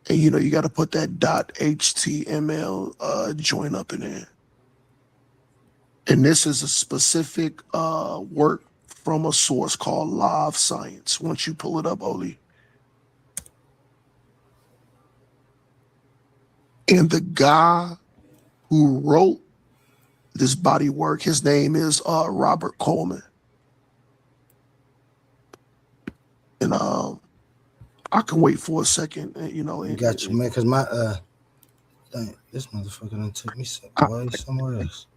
And you know, you got to put that .html join up in there. And this is a specific work from a source called Live Science. Once you pull it up, Oli. And the guy who wrote this body work, his name is Robert Coleman. And I can wait for a second, you know. Got you, man, because my dang, this motherfucker done took me somewhere else.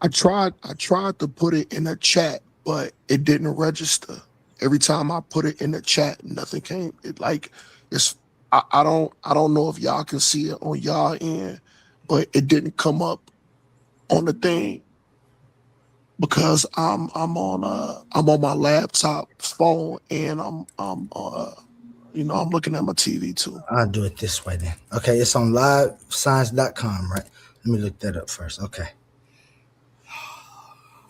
I tried to put it in a chat, but it didn't register. Every time I put it in the chat, nothing came. I don't know if y'all can see it on y'all end, but it didn't come up on the thing because I'm on my laptop phone and I'm looking at my TV too. I'll do it this way then. Okay, it's on livescience.com, right? Let me look that up first. Okay.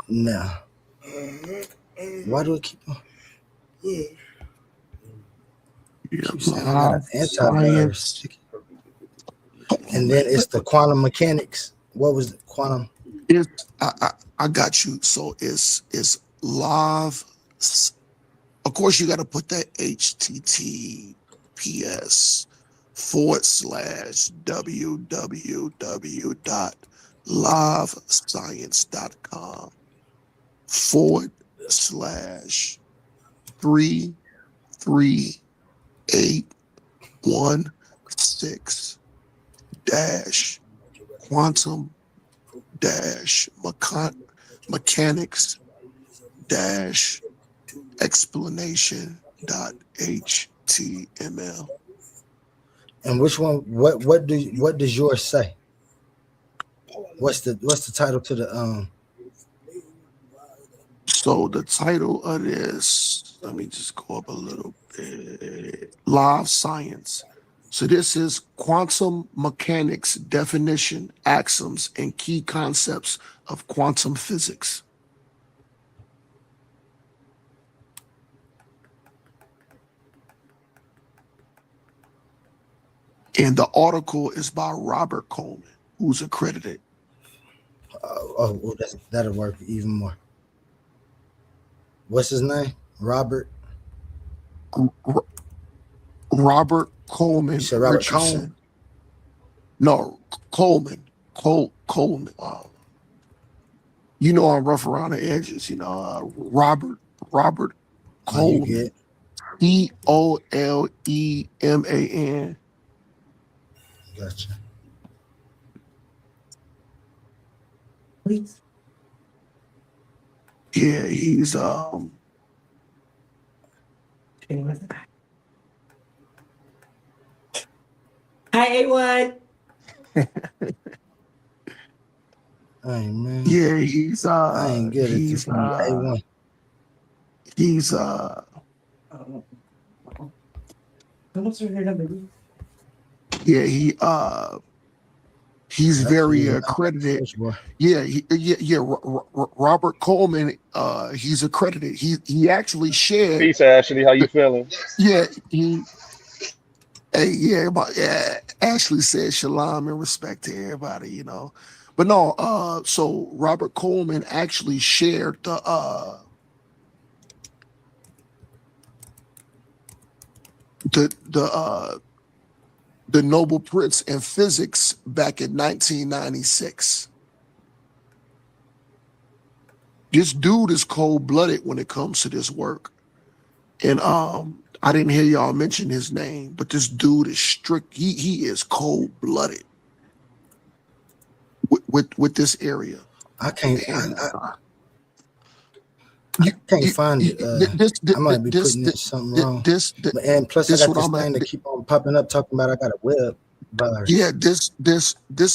Now, why do it keep on? Keep saying I got an antivirus. And then it's the quantum mechanics. What was the quantum? I got you. So it's live. Of course, you got to put that https://www.livescience.com/33816 quantum mechanics explanation.html. And which one? What does yours say? What's the title to the So the title of this, let me just go up a little bit. Live Science. So this is quantum mechanics definition, axioms, and key concepts of quantum physics. And the article is by Robert Coleman, who's accredited. That'll work even more. What's his name? Robert Coleman. You said Robert Richardson. Cohn? No, Coleman. Coleman. You know I'm rough around the edges. You know, Robert Coleman. Coleman. Gotcha. Yeah, he's Hi, A1. Hey man. Yeah, he's I ain't good at this A1. He's he's very accredited. Robert Coleman, he's accredited. He actually shared. Peace, Ashley. How you feeling? Yeah, Ashley said shalom and respect to everybody, you know. But no, so Robert Coleman actually shared the Nobel Prize in Physics back in 1996. This dude is cold-blooded when it comes to this work. And I didn't hear y'all mention his name, but this dude is strict. He is cold-blooded with this area. I can't find it. I might be putting something wrong. And plus, I got this thing that keep on popping up talking about I got a web virus. Yeah, this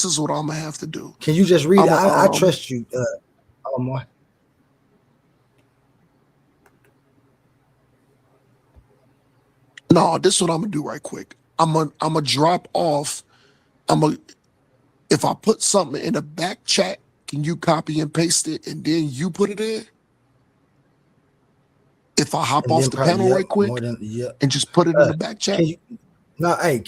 is what I'm gonna have to do. Can you just read it? I trust you, Omar. No, this is what I'm gonna do right quick. I'm gonna drop off. If I put something in the back chat, can you copy and paste it and then you put it in? If I hop And off then the probably, panel right quick more than, and just put it in the back chat? Can you, no, hey,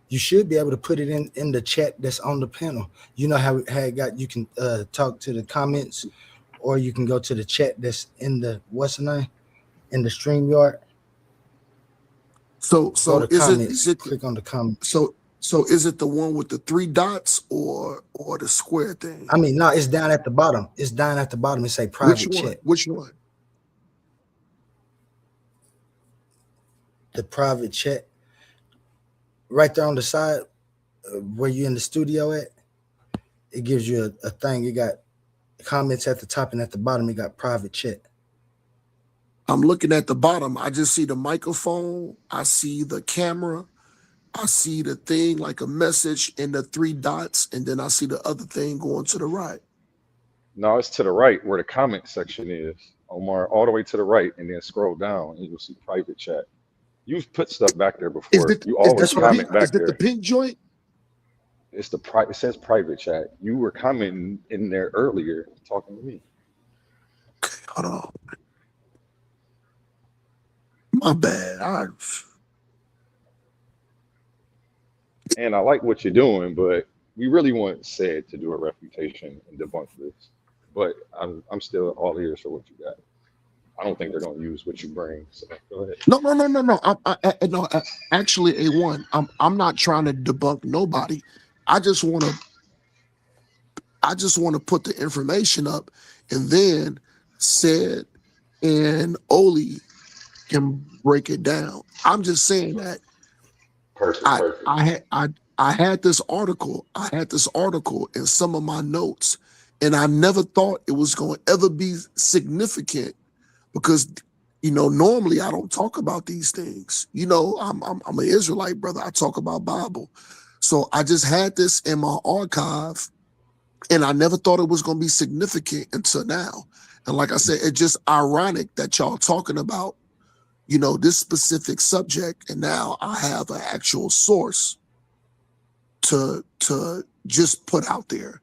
you should be able to put it in the chat that's on the panel. You know how it got, you can talk to the comments, or you can go to the chat that's in the, what's the name? In the StreamYard. So Go to is comments, it click on the comments. so is it the one with the 3 dots or the square thing? I mean, no, it's down at the bottom. It's down at the bottom. It say Which private one? chat. Which one? The private chat. Right there on the side where you're in the studio at, it gives you a thing. You got comments at the top, and at the bottom, you got private chat. I'm looking at the bottom. I just see the microphone. I see the camera. I see the thing like a message and the 3 dots, and then I see the other thing going to the right. No, it's to the right where the comment section is, Omar, all the way to the right, and then scroll down and you'll see private chat. You've put stuff back there before. You always comment back there. Is it the pink joint? It's the it says private chat. You were commenting in there earlier, talking to me. Hold on. My bad. And I like what you're doing, but we really want Said to do a refutation and debunk this. But I'm still all ears for what you got. I don't think they're going to use what you bring. So go ahead. No. No. Actually, A1, I'm not trying to debunk nobody. I just want to put the information up, and then Said and Oli can break it down. I'm just saying that. Perfect. I had this article. I had this article in some of my notes, and I never thought it was going to ever be significant because, normally I don't talk about these things. I'm an Israelite, brother. I talk about Bible. So I just had this in my archive, and I never thought it was going to be significant until now. And like I said, it's just ironic that y'all talking about, this specific subject, and now I have an actual source to just put out there.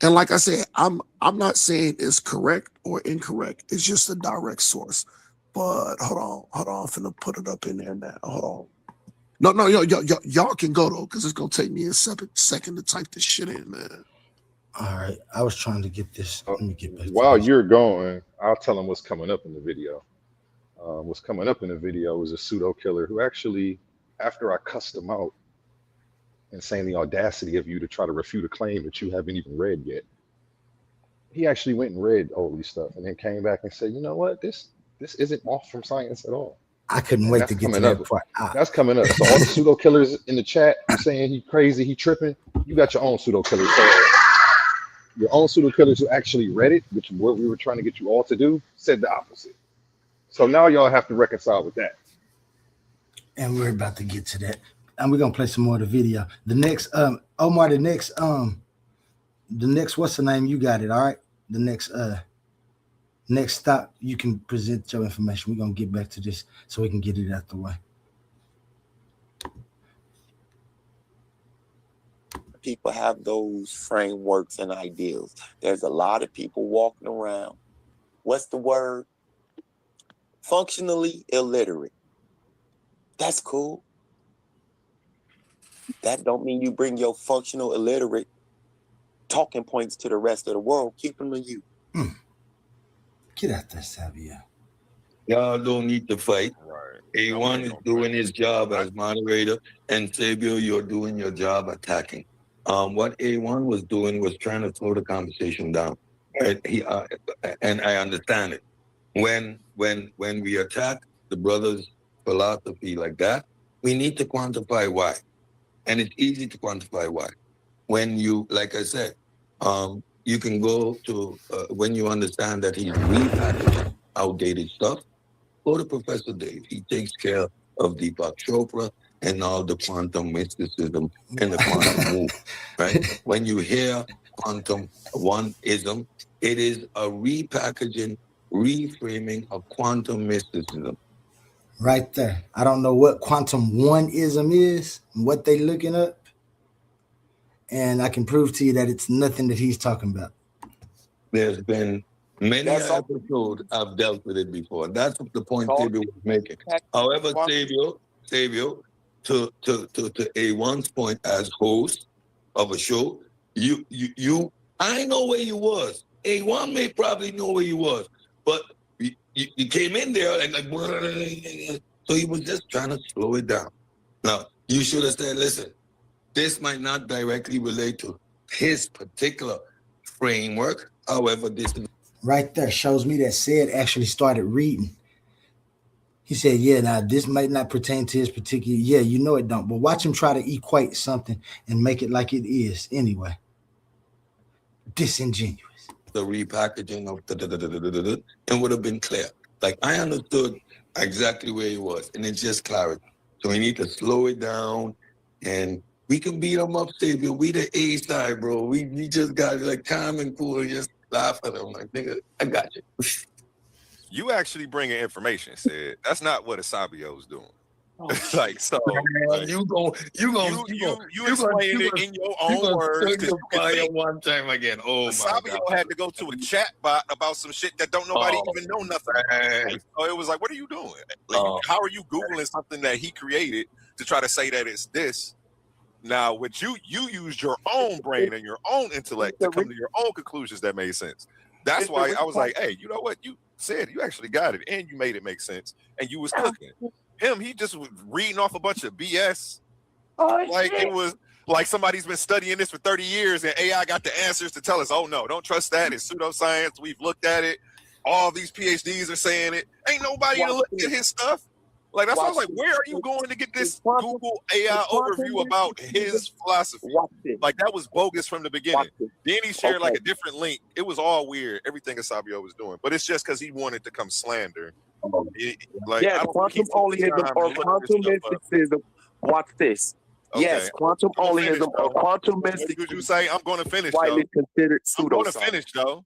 And like I said, I'm not saying it's correct or incorrect. It's just a direct source. But hold on. I'm finna put it up in there now. Hold on. No, y'all can go though, because it's gonna take me a second to type this shit in, man. All right, I was trying to get this. Let me get back. While you're going, I'll tell them what's coming up in the video. What's coming up in the video is a pseudo killer who actually, after I cussed him out and saying the audacity of you to try to refute a claim that you haven't even read yet, he actually went and read all these stuff and then came back and said, you know what, this isn't off from science at all. I couldn't wait to get to that part. That's coming up. So all the pseudo killers in the chat saying he crazy, he tripping, you got your own pseudo killers. So your own pseudo killers who actually read it, which is what we were trying to get you all to do, said the opposite. So now y'all have to reconcile with that. And we're about to get to that. And we're gonna play some more of the video. The next, Omar, the next, what's the name? You got it, all right? The next stop, you can present your information. We're gonna get back to this so we can get it out the way. People have those frameworks and ideals. There's a lot of people walking around. What's the word? Functionally illiterate. That's cool. That don't mean you bring your functional illiterate talking points to the rest of the world. Keep them to you. Get out there, Savia. Y'all don't need to fight. Right. A1 is doing his job as moderator, and Sabio, you're doing your job attacking. What A1 was doing was trying to slow the conversation down. And and I understand it. When we attack the brother's philosophy like that, we need to quantify why. And it's easy to quantify why. When you, like I said, you can go to, when you understand that he's repackaging outdated stuff, go to Professor Dave. He takes care of Deepak Chopra and all the quantum mysticism and the quantum move, right? When you hear quantum one-ism, it is a repackaging, reframing of quantum mysticism. Right there. I don't know what quantum one-ism is and what they looking up. and I can prove to you that it's nothing that he's talking about. There's been many episodes I've dealt with it before. And that's the point Xavier was making. However, Xavier, to A1's point as host of a show, I know where you was. A1 may probably know where you was, but you came in there and like, so he was just trying to slow it down. Now, you should have said, listen, this might not directly relate to his particular framework. However, this is right there shows me that Sid actually started reading. He said, yeah, now this might not pertain to his particular, yeah, you know it don't, but watch him try to equate something and make it like it is anyway. Disingenuous. The repackaging of and would have been clear. Like I understood exactly where he was, and it's just clarity. So we need to slow it down, and we can beat them up, Xavier. We the A side, bro. We just got it like calm and cool and just laugh at them. Like, nigga, I got you. You actually bringing information, Sid. That's not what Asabio's doing. Like, so like, you explain it in your own words. One time again. Oh, Asabio had to go to a chat bot about some shit that don't nobody even know nothing. Like, so it was like, what are you doing? Like, how are you Googling something that he created to try to say that it's this? Now, what you used your own brain and your own intellect to come to your own conclusions that made sense. That's why I was like, hey, you know what? You said you actually got it and you made it make sense and you was cooking. Him, he just was reading off a bunch of BS. Like it was like somebody's been studying this for 30 years and AI got the answers to tell us, oh no, don't trust that. It's pseudoscience. We've looked at it. All these PhDs are saying it. Ain't nobody to look at his stuff. Like that's why I was like, where are you going to get this Google AI overview about his philosophy? Like that was bogus from the beginning. Then he shared like a different link. It was all weird. Everything Asabio was doing, but it's just because he wanted to come slander. Quantum onlyism or quantum mysticism. Watch this. Okay. Yes, quantum onlyism or quantum mysticism. What did you say? I'm going to finish. Widely considered pseudoscience. I'm going to finish though.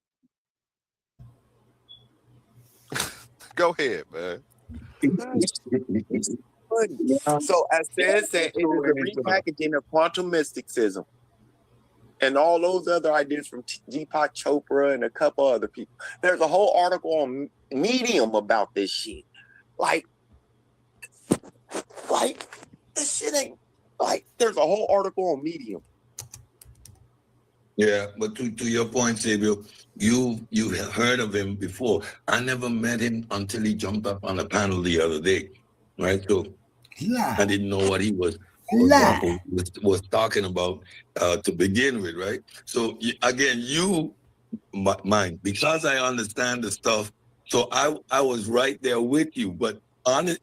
Go ahead, man. So as Sid said, it is a repackaging of quantum mysticism and all those other ideas from Deepak Chopra and a couple other people. There's a whole article on Medium about this shit. Like this shit ain't like there's a whole article on Medium. Yeah, but to your point, Xavier, you have heard of him before. I never met him until he jumped up on the panel the other day, right? So I didn't know what he was talking about to begin with, right? So again, mine, because I understand the stuff. So I was right there with you, but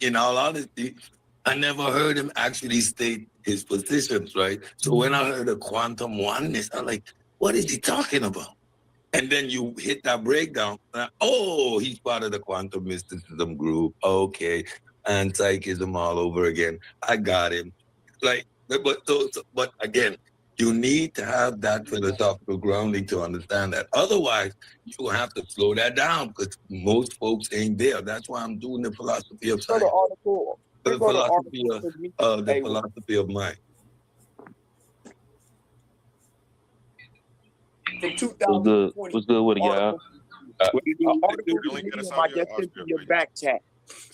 in all honesty, I never heard him actually state his positions, right? So when I heard a quantum oneness, I'm like, what is he talking about? And then you hit that breakdown. He's part of the quantum mysticism group. Okay, and psychism all over again. I got him. Like, but again, you need to have that philosophical grounding to understand that. Otherwise, you have to slow that down because most folks ain't there. That's why I'm doing the philosophy of science. The philosophy of mind. From 2020. What's good with it, y'all? I just sent to your back chat.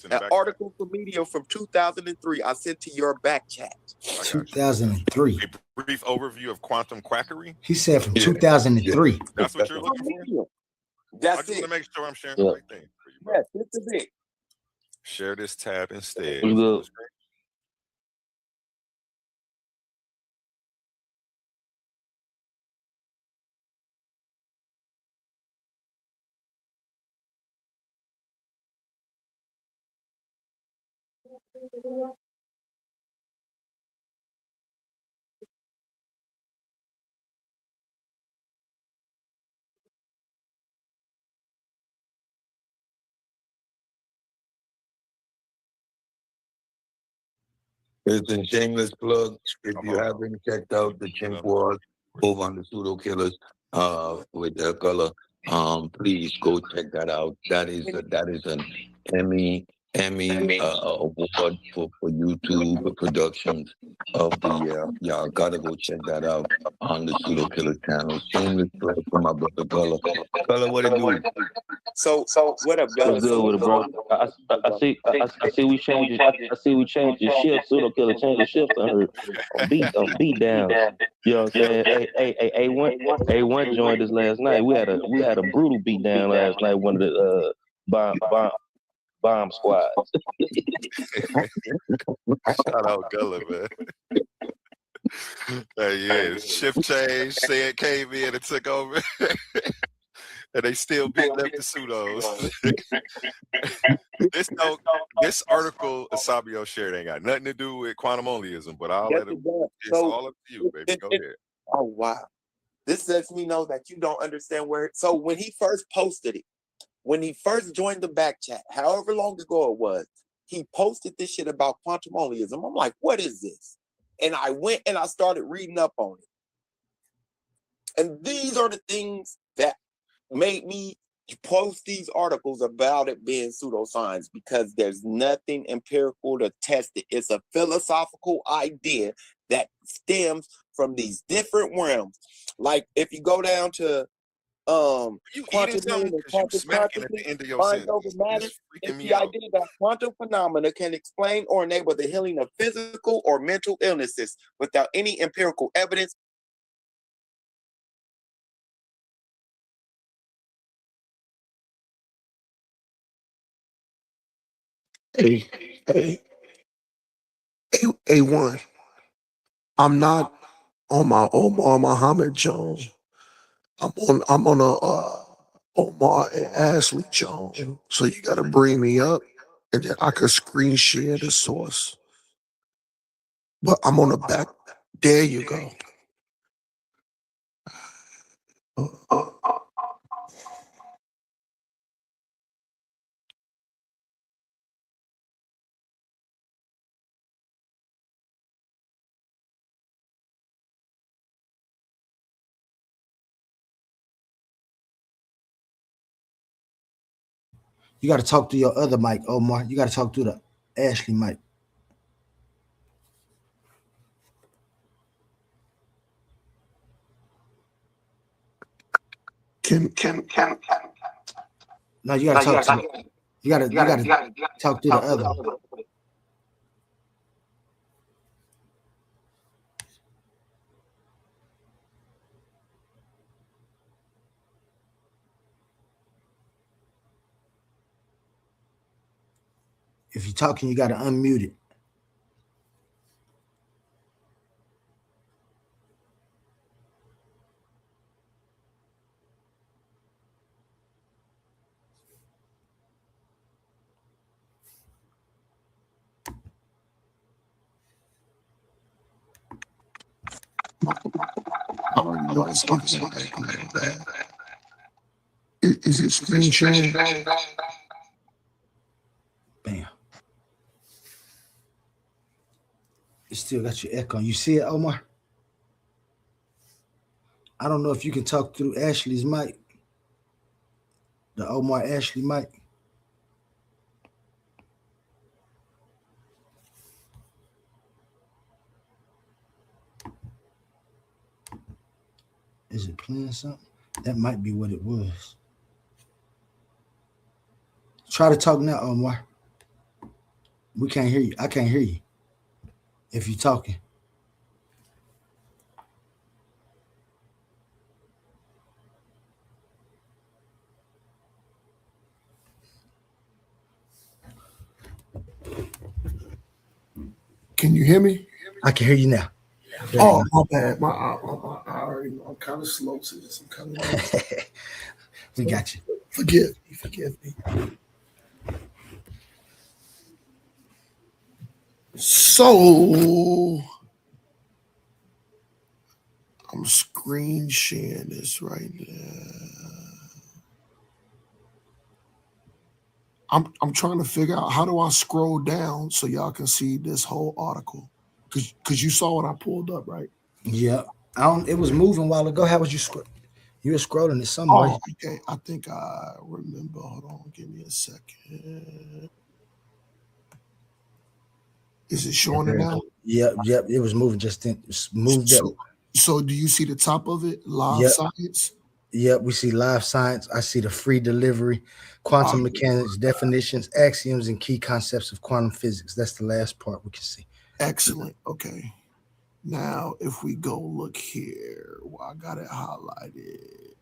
An article from Medium from 2003. I sent to your back chat. 2003. A brief overview of quantum quackery. He said from 2003. That's what you're looking for? That's I just want to make sure I'm sharing the right thing for you, bro. Yes, this is it. Share this tab instead. It's a shameless plug. If you haven't checked out the Chimp Wars over on the Pseudo Killers with their color, please go check that out. That is an Emmy Emmy award for YouTube productions of the year. Y'all gotta go check that out on the Pseudo Killer channel. Shameless plug for my brother Gullah. Gullah, what it do? So what up, What's good with it, bro? I see we changed it. I see we changed the shift. Pseudo Killer changed the shift on her beat down. You know what I'm saying? A1 joined us last night. We had a brutal beat down last night. One of the bomb squads. Shout out Gullah, man. Yeah, shift change, said came in and took over. And they still beating up the pseudos. This article Asabio shared ain't got nothing to do with quantum onlyism, but I'll let him. It's all up to you, baby. Go ahead. Oh wow. This lets me know that you don't understand where. So when he first posted it, when he first joined the back chat, however long ago it was, he posted this shit about quantum onlyism. I'm like, what is this? And I went and I started reading up on it. And these are the things that made me post these articles about it being pseudoscience, because there's nothing empirical to test it. It's a philosophical idea that stems from these different realms. Like if you go down to quantum mind over matter, it's the idea that quantum phenomena can explain or enable the healing of physical or mental illnesses without any empirical evidence. A1. I'm not on my Omar Muhammad Jones. I'm on a Omar and Ashley Jones. So you gotta bring me up, and then I could screen share the source. But I'm on the back. There you go. You got to talk to your other mic, Omar. You got to talk to the Ashley mic. No, you got to talk to. You got to talk to the other one. If you're talking, you got to unmute it. Is it screen sharing? Bam. You still got your echo. You see it, Omar? I don't know if you can talk through Ashley's mic. The Omar Ashley mic. Is it playing something? That might be what it was. Try to talk now, Omar. We can't hear you. I can't hear you if you're talking. Can you hear me? I can hear you now. Oh, my bad. I already know I'm kind of slow to this. I'm kind of We got you. Forgive me. So I'm screen sharing this right now. I'm trying to figure out, how do I scroll down so y'all can see this whole article? Because you saw what I pulled up, right? Yeah. It was moving a while ago. How was you scrolling? You were scrolling it somewhere. Oh, okay. I think I remember. Hold on. Give me a second. Is it showing it now? Yep. It was moving just then. It's moved up. So do you see the top of it? Live Yep. science? Yep, we see live science. I see the free delivery, quantum mechanics, definitions, axioms, and key concepts of quantum physics. That's the last part we can see. Excellent. Okay. Now, if we go look here, well, I got it highlighted.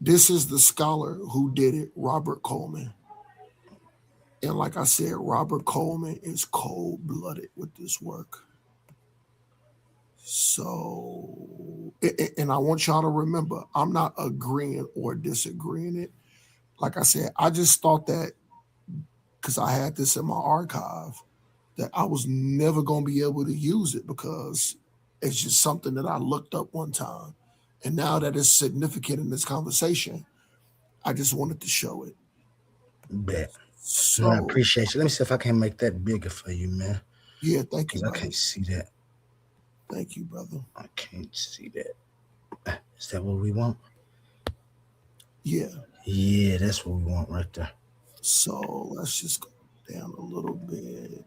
This is the scholar who did it, Robert Coleman. And like I said, Robert Coleman is cold-blooded with this work. So, and I want y'all to remember, I'm not agreeing or disagreeing it. Like I said, I just thought that because I had this in my archive, that I was never going to be able to use it because it's just something that I looked up one time. And now that it's significant in this conversation, I just wanted to show it. Bet. So I appreciate you. Let me see if I can make that bigger for you, man. Yeah, thank you. I can't see that. Thank you, brother. I can't see that. Is that what we want? Yeah. Yeah, that's what we want right there. So let's just go down a little bit.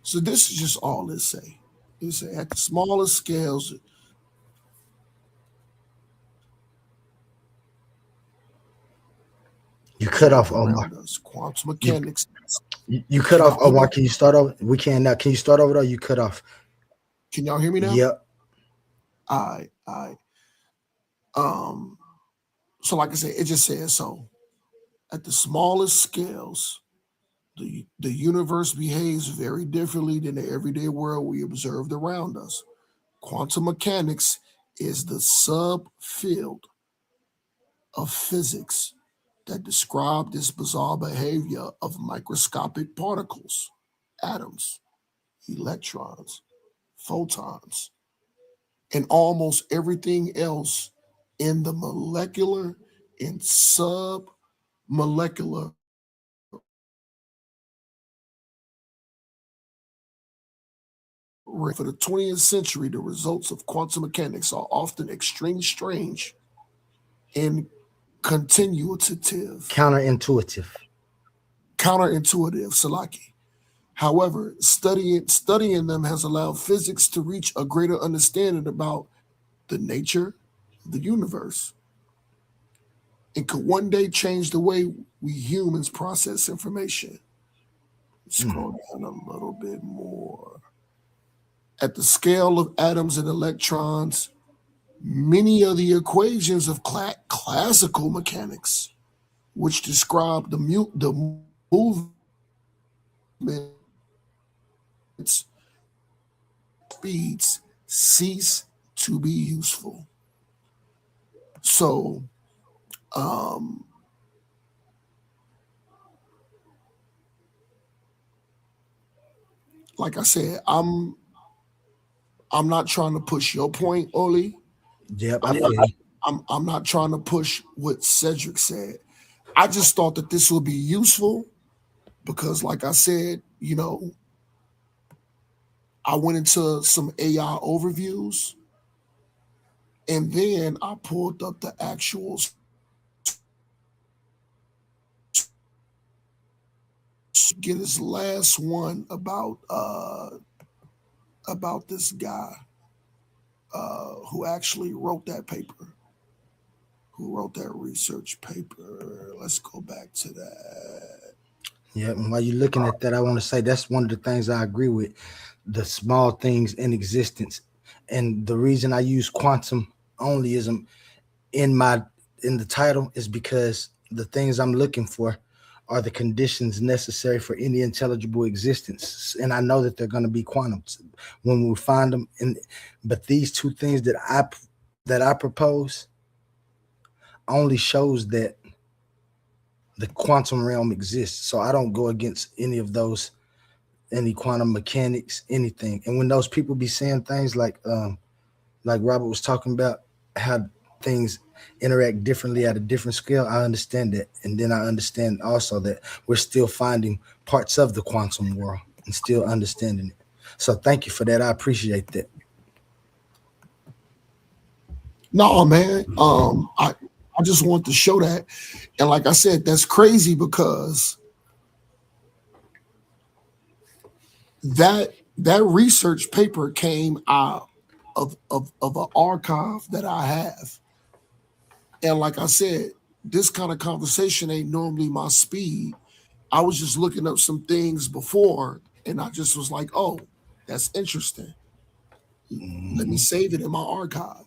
So this is just all it say. It say at the smallest scales. You cut off Omar. Quantum mechanics. You cut off Omar. Can you start over? We can now. Can you start over though? You cut off. Can y'all hear me now? Yep. All right. So like I said, it just says so. At the smallest scales, the universe behaves very differently than the everyday world we observed around us. Quantum mechanics is the subfield of physics that describe this bizarre behavior of microscopic particles, atoms, electrons, photons, and almost everything else in the molecular and submolecular for the 20th century. The results of quantum mechanics are often extremely strange and counterintuitive, Salaki. However, studying them has allowed physics to reach a greater understanding about the nature of the universe and could one day change the way we humans process information. Scroll down a little bit more. At the scale of atoms and electrons, many of the equations of classical mechanics, which describe the movements, speeds, cease to be useful. So, like I said, I'm not trying to push your point, Oli. Yep, I'm not trying to push what Cedric said. I just thought that this would be useful because, like I said, you know, I went into some AI overviews and then I pulled up the actual get his last one about this guy who actually wrote that paper, who wrote that research paper. Let's go back to that. Yeah, and while you're looking at that, I want to say that's one of the things I agree with, the small things in existence. And the reason I use quantum onlyism in the title is because the things I'm looking for are the conditions necessary for any intelligible existence. And I know that they're going to be quantums when we find them. But these two things that I propose only shows that the quantum realm exists. So I don't go against any of those, any quantum mechanics, anything. And when those people be saying things like Robert was talking about, how things interact differently at a different scale, I understand that. And then I understand also that we're still finding parts of the quantum world and still understanding it. So thank you for that. I appreciate that. No, man. I just want to show that. And like I said, that's crazy because that research paper came out of an archive that I have. And like I said, this kind of conversation ain't normally my speed. I was just looking up some things before, and I just was like, oh, that's interesting. Let me save it in my archive.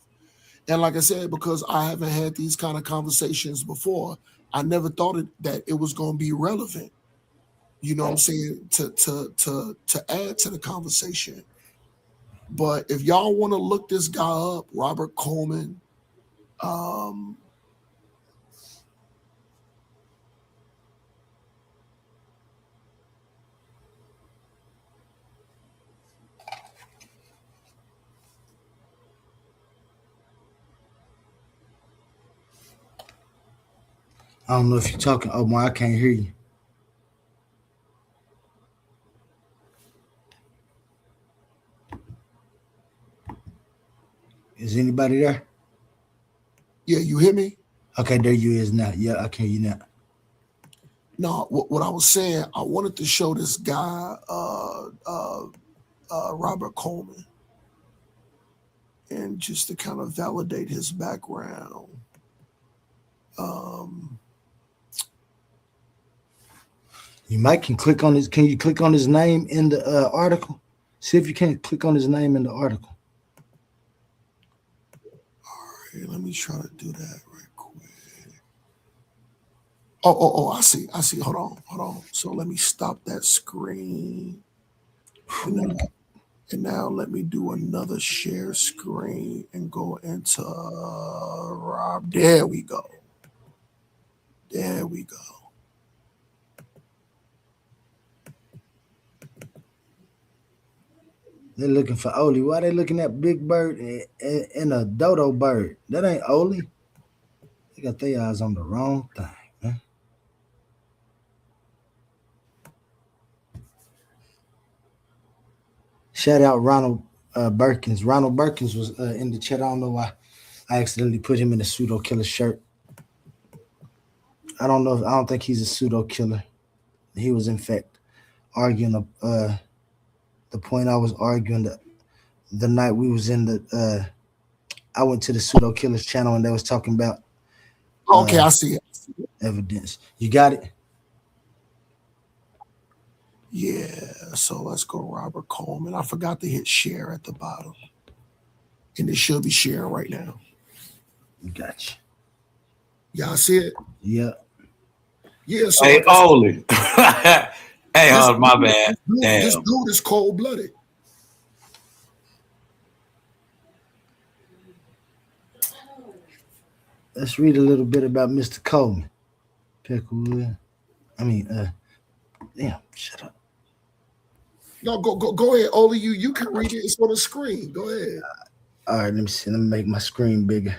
And like I said, because I haven't had these kind of conversations before, I never thought that it was going to be relevant. You know what I'm saying? To add to the conversation. But if y'all want to look this guy up, Robert Coleman, I don't know if you're talking, Omar. I can't hear you. Is anybody there? Yeah, you hear me? Okay, there you is now. Yeah, I can hear you now. No, what I was saying, I wanted to show this guy, Robert Coleman, and just to kind of validate his background. You might can click on his. Can you click on his name in the article? See if you can click on his name in the article. All right, let me try to do that right quick. Oh, I see. Hold on. So let me stop that screen. And now let me do another share screen and go into Rob. There we go. They're looking for Oli. Why they looking at Big Bird and a dodo bird? That ain't Oli. They got their eyes on the wrong thing, man. Shout out Ronald Burkins. Ronald Burkins was in the chat. I don't know why I accidentally put him in a pseudo killer shirt. I don't know. I don't think he's a pseudo killer. He was in fact arguing the point I was arguing the night we was in the I went to the Pseudo Killers channel and they was talking about okay, I see it. Evidence. You got it? Yeah, so let's go Robert Coleman. I forgot to hit share at the bottom. And it should be sharing right now. Gotcha. Y'all see it? Yeah. Yeah, so hey, Oli. Hey, my bad. This dude is cold-blooded. Let's read a little bit about Mr. Coleman. Picklewood. Damn, shut up. No, go ahead, Oli. You can read it. It's on the screen. Go ahead. All right, let me see. Let me make my screen bigger.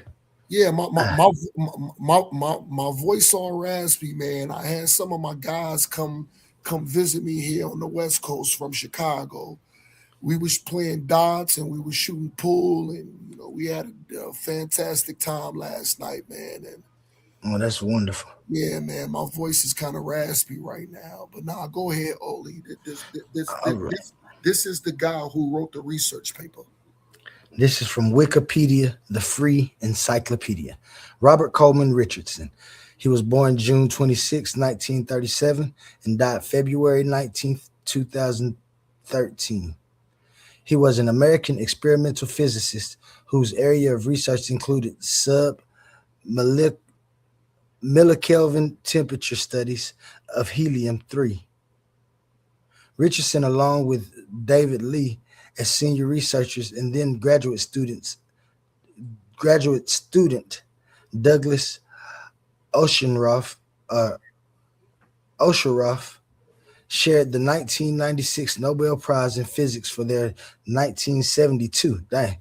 Yeah, my voice all raspy, man. I had some of my guys come visit me here on the West Coast from Chicago. We was playing darts and we was shooting pool, and we had a fantastic time last night, man. And oh, that's wonderful. Yeah, man, my voice is kind of raspy right now, but nah, go ahead, Oli. This is the guy who wrote the research paper. This is from Wikipedia, the free encyclopedia. Robert Coleman Richardson. He was born June 26, 1937, and died February 19, 2013. He was an American experimental physicist whose area of research included sub-millikelvin temperature studies of helium-3. Richardson, along with David Lee, as senior researchers, and then graduate student Douglas Oshoroff shared the 1996 Nobel Prize in Physics for their 1972. Dang,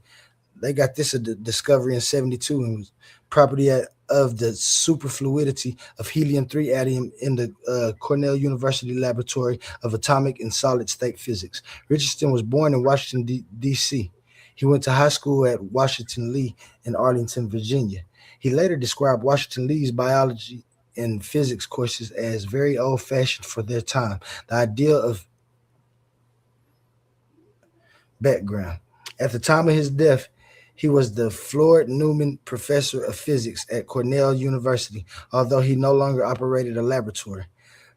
they got this a discovery in 72 and was property of the superfluidity of helium-3 atom in the Cornell University Laboratory of Atomic and Solid State Physics. Richardson was born in Washington, D.C. He went to high school at Washington Lee in Arlington, Virginia. He later described Washington Lee's biology and physics courses as very old-fashioned for their time. The idea of background. At the time of his death, he was the Floyd Newman Professor of Physics at Cornell University, although he no longer operated a laboratory.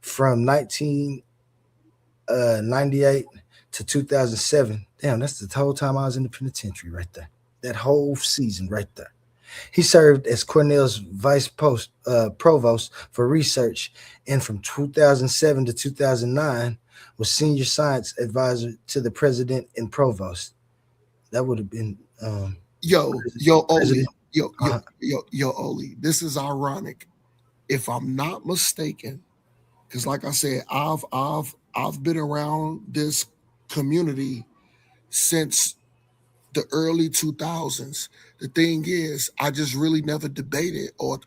From 1998 to 2007, damn, that's the whole time I was in the penitentiary right there. That whole season right there. He served as Cornell's provost for research, and from 2007 to 2009 was senior science advisor to the president and provost. That would have been Oli, Oli. This is ironic, if I'm not mistaken, because like I said, I've been around this community since the early 2000s. The thing is, I just really never debated or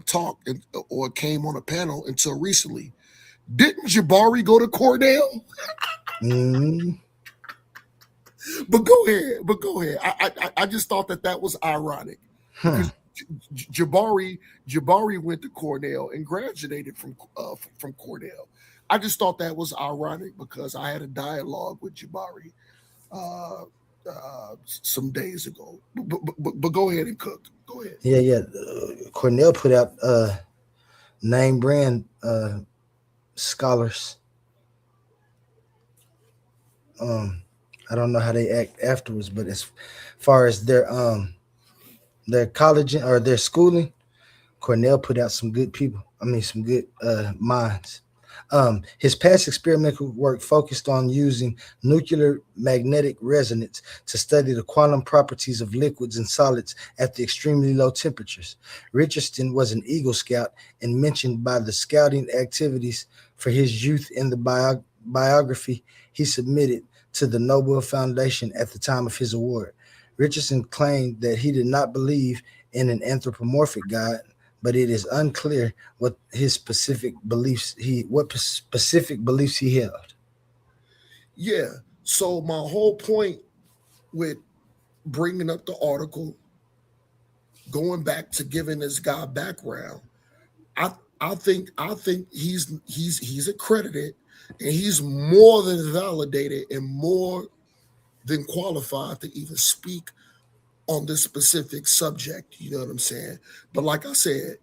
talked or came on a panel until recently. Didn't Jabari go to Cornell? But go ahead. I just thought that was ironic. Because Jabari went to Cornell and graduated from Cornell. I just thought that was ironic because I had a dialogue with Jabari some days ago. But go ahead and cook. Go ahead. Yeah. Cornell put out name brand scholars. I don't know how they act afterwards, but as far as their college or their schooling, Cornell put out some good people. I mean, some good minds. His past experimental work focused on using nuclear magnetic resonance to study the quantum properties of liquids and solids at the extremely low temperatures. Richardson was an Eagle Scout and mentioned by the scouting activities for his youth in the biography he submitted to the Nobel Foundation at the time of his award. Richardson claimed that he did not believe in an anthropomorphic God, but it is unclear what specific beliefs he held. Yeah. So my whole point with bringing up the article, going back to giving this guy background, I think he's accredited, and he's more than validated and more than qualified to even speak on this specific subject. You know what I'm saying? But like I said,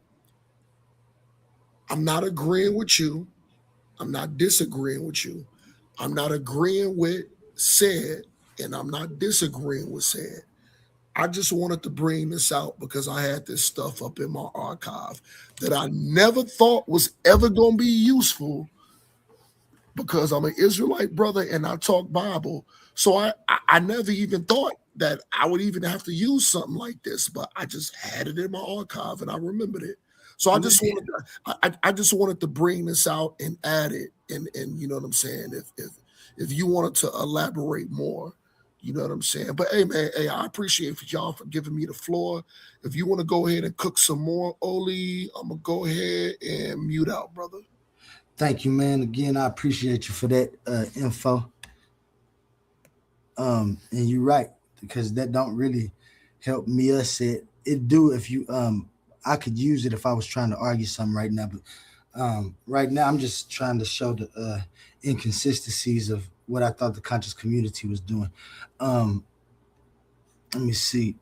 I'm not agreeing with you. I'm not disagreeing with you. I'm not agreeing with said, and I'm not disagreeing with said. I just wanted to bring this out because I had this stuff up in my archive that I never thought was ever going to be useful, because I'm an Israelite brother and I talk Bible. So I never even thought that I would even have to use something like this, but I just had it in my archive and I remembered it. So I just wanted to bring this out and add it, and you know what I'm saying. If you wanted to elaborate more, you know what I'm saying. But hey, man, I appreciate y'all for giving me the floor. If you want to go ahead and cook some more, Oli, I'm gonna go ahead and mute out, brother. Thank you, man. Again, I appreciate you for that info. And you're right, because that don't really help me or said. It do if you I could use it if I was trying to argue something right now, but right now I'm just trying to show the inconsistencies of what I thought the conscious community was doing. Let me see.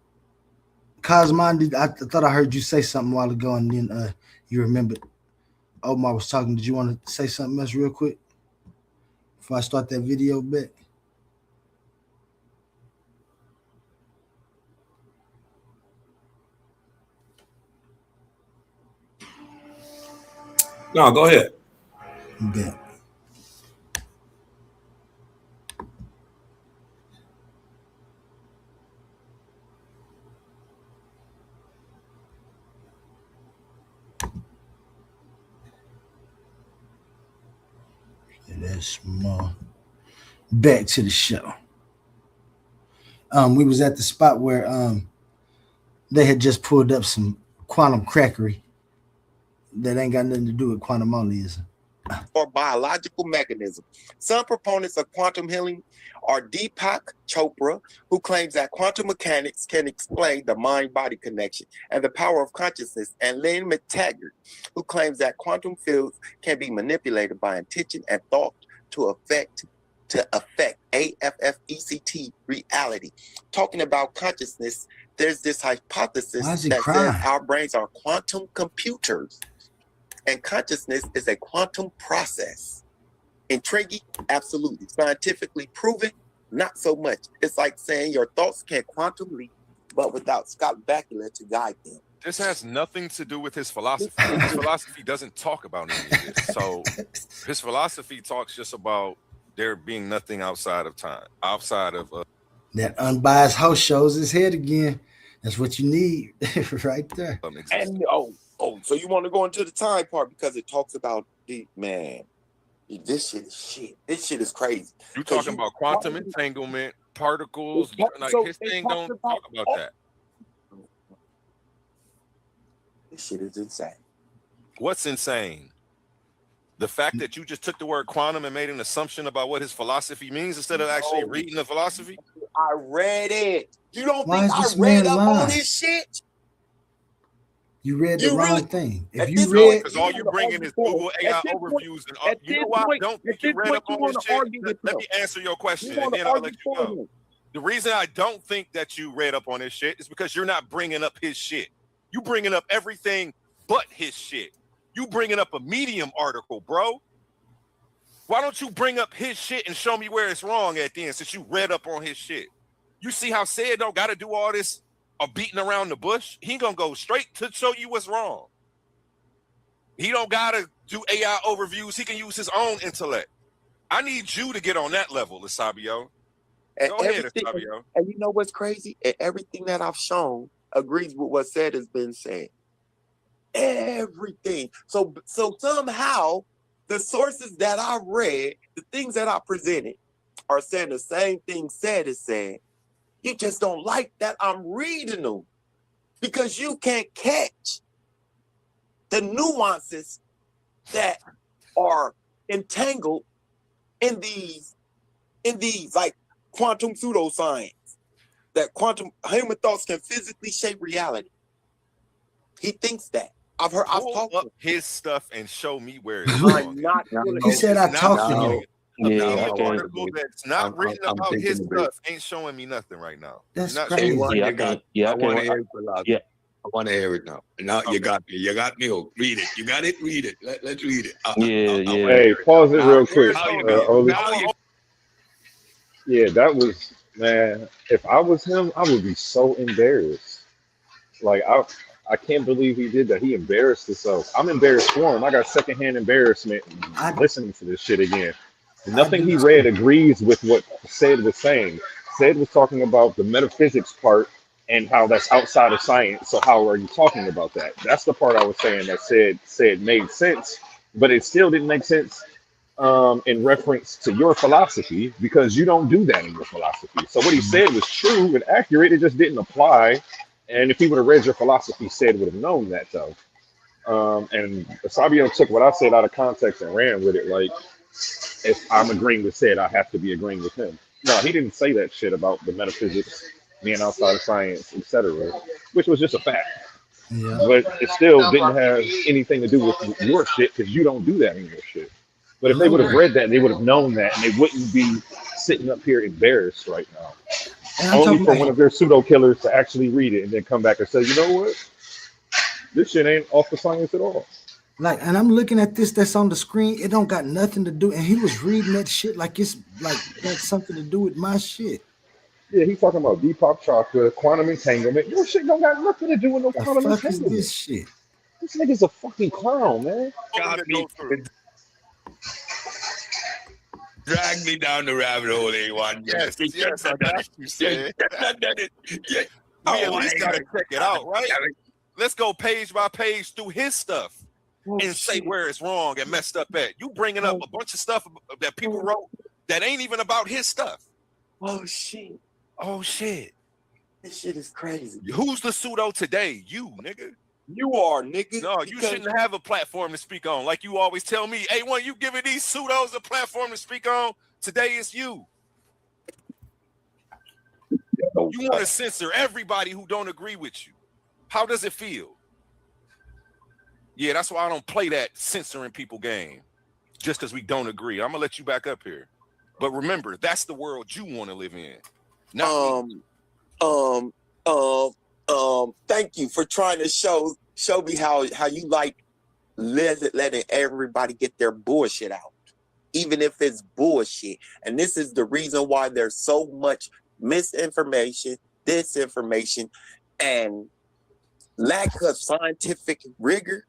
Cosmon, I thought I heard you say something a while ago, and then you remembered Omar was talking. Did you want to say something else real quick before I start that video back? No, go ahead. Bet. That's more. Back to the show. We was at the spot where they had just pulled up some quantum crackery that ain't got nothing to do with quantum onlyism. Or biological mechanism. Some proponents of quantum healing are Deepak Chopra, who claims that quantum mechanics can explain the mind-body connection and the power of consciousness, and Lynn McTaggart, who claims that quantum fields can be manipulated by intention and thought to affect to affect AFFECT reality. Talking about consciousness, there's this hypothesis Why is he that crying? says our brains are quantum computers and consciousness is a quantum process. Intriguing? Absolutely. Scientifically proven? Not so much. It's like saying your thoughts can quantum leap, but without Scott Bakula to guide them. This has nothing to do with his philosophy. His philosophy doesn't talk about any of this. So his philosophy talks just about there being nothing outside of time, outside of That unbiased host shows his head again. That's what you need right there. And so you want to go into the time part because it talks about the man. This shit is shit. This shit is crazy. You talking about quantum entanglement, particles, like his thing don't talk about that. This shit is insane. What's insane? The fact that you just took the word quantum and made an assumption about what his philosophy means instead of actually reading the philosophy? I read it. You don't Why think is I this read man up lying? on his shit? You read the wrong thing. If you No, read, because all you're bringing is Google AI overviews, and you know why I don't think you read up on this shit? Let me answer your question, and then I'll let you go. The reason I don't think that you read up on this shit is because you're not bringing up his shit. You bringing up everything but his shit. You bringing up a Medium article, bro. Why don't you bring up his shit and show me where it's wrong at the end since you read up on his shit? You see how Said don't got to do all this beating around the bush? He gonna go straight to show you what's wrong. He don't got to do AI overviews. He can use his own intellect. I need you to get on that level, Asabio. Go ahead, Asabio. And you know what's crazy? And everything that I've shown agrees with what Said has been saying. Everything. So somehow the sources that I read, the things that I presented, are saying the same thing Said is saying. You just don't like that I'm reading them because you can't catch the nuances that are entangled in these like quantum pseudoscience, that quantum human thoughts can physically shape reality. He thinks that. I've talked up to him. his stuff and show me where it's wrong. he said I talked to him. A Yeah, Medium I can. article that's not written I'm about his thinking of it. stuff ain't showing me nothing right now. That's Not crazy. showing me Yeah, I You can. got, Yeah, I I want to can. hear it a lot. Yeah. I want to hear it now. Now you got me. You got me hooked. Read it. You got it. Read it. Let's read it. Yeah. Hey, pause it real quick. Now you Oli. now you Yeah, that was, man. If I was him, I would be so embarrassed. Like I can't believe he did that. He embarrassed himself. I'm embarrassed for him. I got secondhand embarrassment listening to this shit again. Nothing he read agrees with what Said was saying. Said was talking about the metaphysics part and how that's outside of science. So how are you talking about that? That's the part I was saying that said made sense, but it still didn't make sense in reference to your philosophy because you don't do that in your philosophy. So what he said was true and accurate. It just didn't apply. And if he would have read your philosophy, Said would have known that though. And Sabio took what I said out of context and ran with it. Like, if I'm agreeing with Said, I have to be agreeing with him. No, he didn't say that shit about the metaphysics being outside of science, etc., which was just a fact. Yeah. But it still didn't have anything to do with your shit because you don't do that in your shit. But if they would have read that, they would have known that, and they wouldn't be sitting up here embarrassed right now. Only for one of their pseudo killers to actually read it and then come back and say, you know what? This shit ain't off the science at all. Like, and I'm looking at this that's on the screen. It don't got nothing to do. And he was reading that shit like it's like got something to do with my shit. Yeah, he's talking about Deepak Chopra, quantum entanglement. Your shit don't got nothing to do with no The quantum fuck is entanglement. this shit? This nigga's a fucking clown, man. drag me down the rabbit hole, A1. Yes, I got you, Said. We at least gotta check it out, right? Let's go page by page through his stuff and say where it's wrong and messed up at. You bringing up a bunch of stuff that people wrote that ain't even about his stuff. Oh shit. Oh shit. This shit is crazy. Who's the pseudo today? You, nigga. You are, nigga. No, you shouldn't have a platform to speak on. Like you always tell me, A1, you giving these pseudos a platform to speak on. Today it's you. You want to censor everybody who don't agree with you. How does it feel? Yeah, that's why I don't play that censoring people game. Just because we don't agree. I'm gonna let you back up here. But remember, that's the world you want to live in. Not Thank you for trying to show me how you like letting everybody get their bullshit out, even if it's bullshit. And this is the reason why there's so much misinformation, disinformation, and lack of scientific rigor.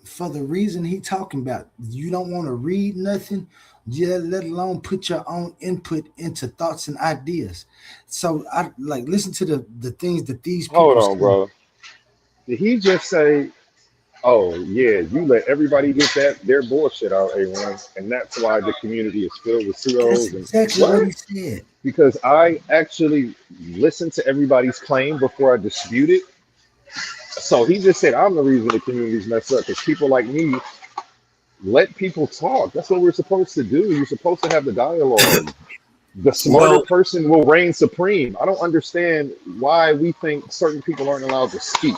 For the reason he talking about, you don't want to read nothing, just let alone put your own input into thoughts and ideas. So I like listen to the things that these people Hold on, say. bro. Did he just say, "Oh yeah, you let everybody get their bullshit out, A1, and that's why the community is filled with That's pseudos and exactly what he said. Because I actually listen to everybody's claim before I dispute it. So he just said, I'm the reason the community's messed up because people like me let people talk. That's what we're supposed to do. You're supposed to have the dialogue. The smarter person will reign supreme. I don't understand why we think certain people aren't allowed to speak.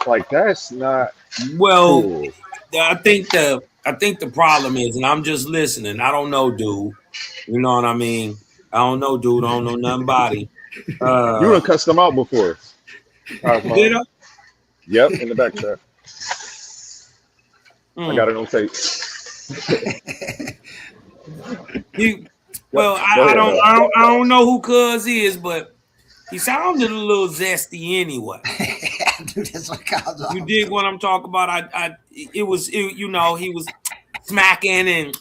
Like, that's not cool. I think the problem is, and I'm just listening. I don't know, dude. You know what I mean? I don't know, dude. I don't know nothing about him. You done cussed them out before. Did I? Yep, in the back chat. I got it on tape. I don't know who Cuz is, but he sounded a little zesty anyway. Dude, that's what you dig what I'm talking about? He was smacking and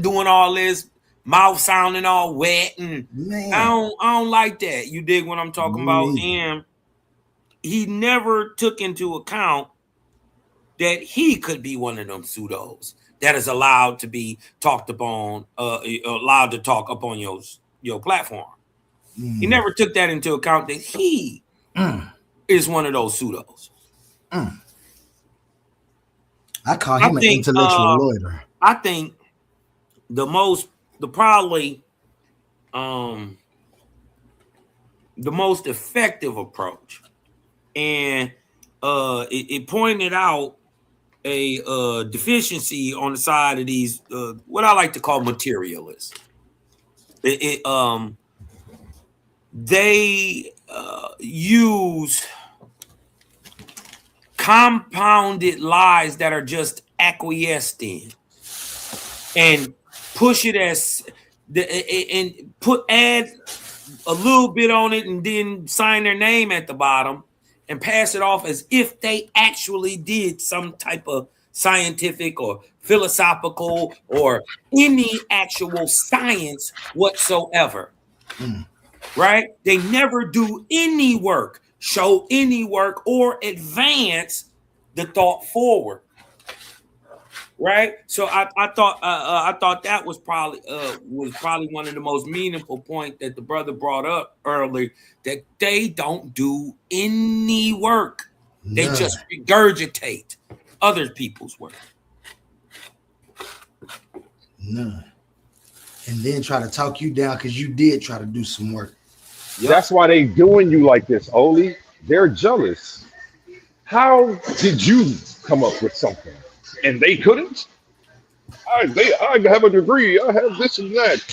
doing all this, mouth sounding all wet, and I don't like that. You dig what I'm talking about? And he never took into account that he could be one of them pseudos that is allowed to be talked upon, allowed to talk up on your platform. He never took that into account that he is one of those pseudos. I call him an intellectual loiter. I think the most effective approach, and it pointed out a deficiency on the side of these what I like to call materialists. They use compounded lies that are just acquiesced in, and push it as and add a little bit on it, and then sign their name at the bottom and pass it off as if they actually did some type of scientific or philosophical or any actual science whatsoever. Right? They never do any work, show any work, or advance the thought forward. Right? So I thought that was probably one of the most meaningful points that the brother brought up earlier, that they don't do any work. They just regurgitate other people's work. None. And then try to talk you down because you did try to do some work. That's why they doing you like this, Oli. They're jealous. How did you come up with something and they couldn't? I have a degree. I have this and that.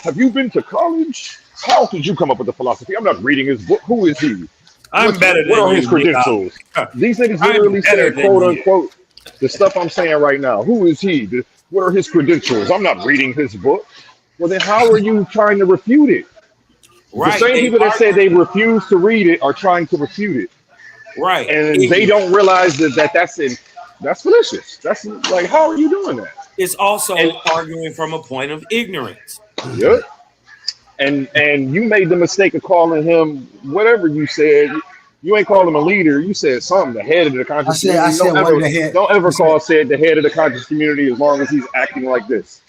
Have you been to college? How did you come up with the philosophy? I'm not reading his book. Who is he? What are his credentials? These niggas literally said, quote unquote, the stuff I'm saying right now. Who is he? What are his credentials? I'm not reading his book. Well, then how are you trying to refute it? Right. The same people that say they refuse to read it are trying to refute it. Right. And they don't realize that's malicious. That's like, how are you doing that? It's also arguing from a point of ignorance. Yep. And you made the mistake of calling him whatever you said. You ain't called him a leader. You said something, the head of the conscious community. Don't ever call Said the head of the conscious community as long as he's acting like this.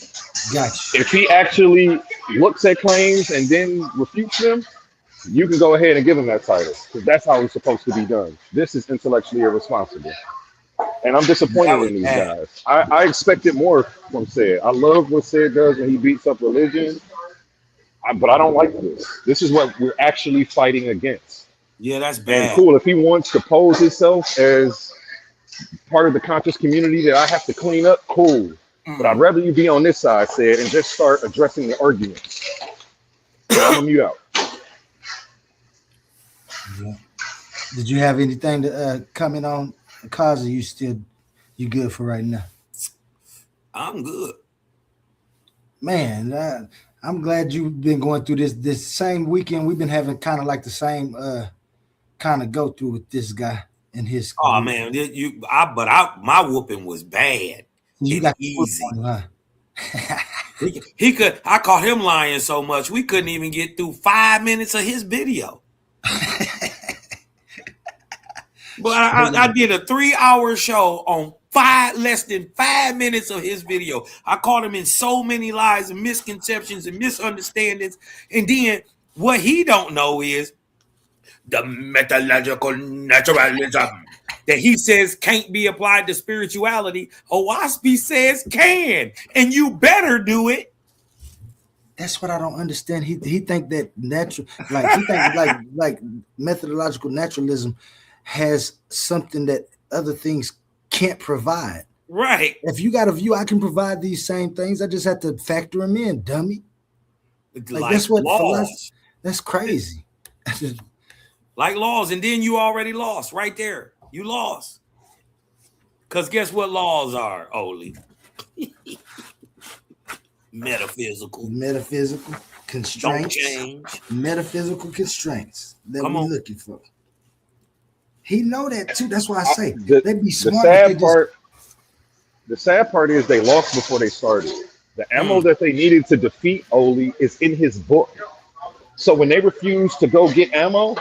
Gotcha. If he actually looks at claims and then refutes them, you can go ahead and give him that title, because that's how it's supposed to be done. This is intellectually irresponsible. And I'm disappointed in these guys. I expected more from Said. I love what Said does when he beats up religion, but I don't like this. This is what we're actually fighting against. Yeah, that's bad. And cool, if he wants to pose himself as part of the conscious community that I have to clean up, cool. But I'd rather you be on this side, said, and just start addressing the arguments. So I'm gonna mute out. Yeah. Did you have anything to comment on? Cause you good for right now? I'm good. Man, I'm glad you've been going through this same weekend. We've been having kind of like the same kind of go through with this guy and his. Oh man, my whooping was bad. You got easy. On, huh? he could. I caught him lying so much we couldn't even get through 5 minutes of his video. But I did a 3-hour show on less than 5 minutes of his video. I caught him in so many lies and misconceptions and misunderstandings. And then what he don't know is the methodological naturalism that he says can't be applied to spirituality. Owaspi says can, and you better do it. That's what I don't understand. He think that like methodological naturalism has something that other things can't provide. Right. If you got a view, I can provide these same things. I just have to factor them in, dummy. Like that's what philosophy. That's crazy. Like laws, and then you already lost right there. You lost. Because guess what laws are, Oli? Metaphysical constraints. Don't change. Metaphysical constraints that we're looking for. He know that too. That's why I say they'd be smart. The sad part is they lost before they started. The ammo that they needed to defeat Oli is in his book. So when they refuse to go get ammo,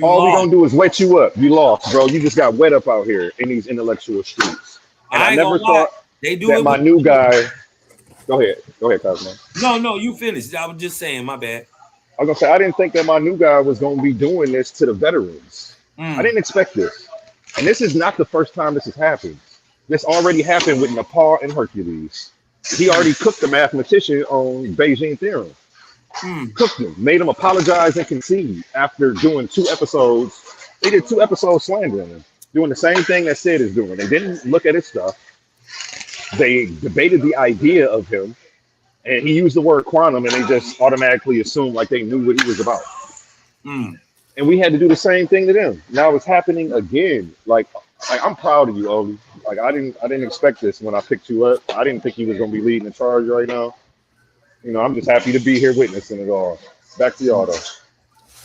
all we gonna do is wet you up. You lost, bro. You just got wet up out here in these intellectual streets. And I never thought that my new guy. Go ahead, Cosmo. No, you finished. I was just saying, my bad. I was gonna say I didn't think that my new guy was gonna be doing this to the veterans. I didn't expect this, and this is not the first time this has happened. This already happened with Nepal and Hercules. He already cooked the mathematician on Beijing theorem. Cooked him, made him apologize and concede after doing 2 episodes. They did 2 episodes slandering him, doing the same thing that Sid is doing. They didn't look at his stuff. They debated the idea of him, and he used the word quantum, and they just automatically assumed like they knew what he was about. And we had to do the same thing to them. Now it's happening again. Like I'm proud of you, Oli. Like I didn't expect this when I picked you up. I didn't think you was gonna be leading the charge right now. You know, I'm just happy to be here witnessing it all. Back to y'all though.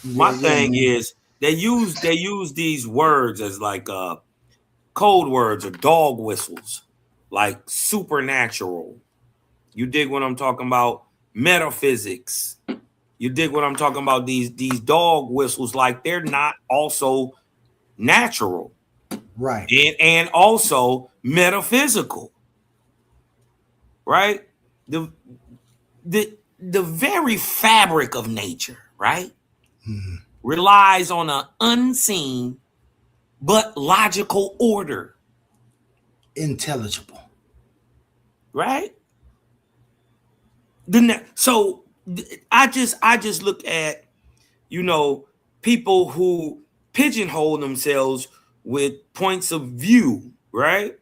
My thing is they use these words as like code words or dog whistles, like supernatural. You dig what I'm talking about? Metaphysics. You dig what I'm talking about? These dog whistles, like they're not also natural, right? And also metaphysical, right? The very fabric of nature, right, relies on an unseen but logical order, intelligible, right? So I just look at, you know, people who pigeonhole themselves with points of view, right,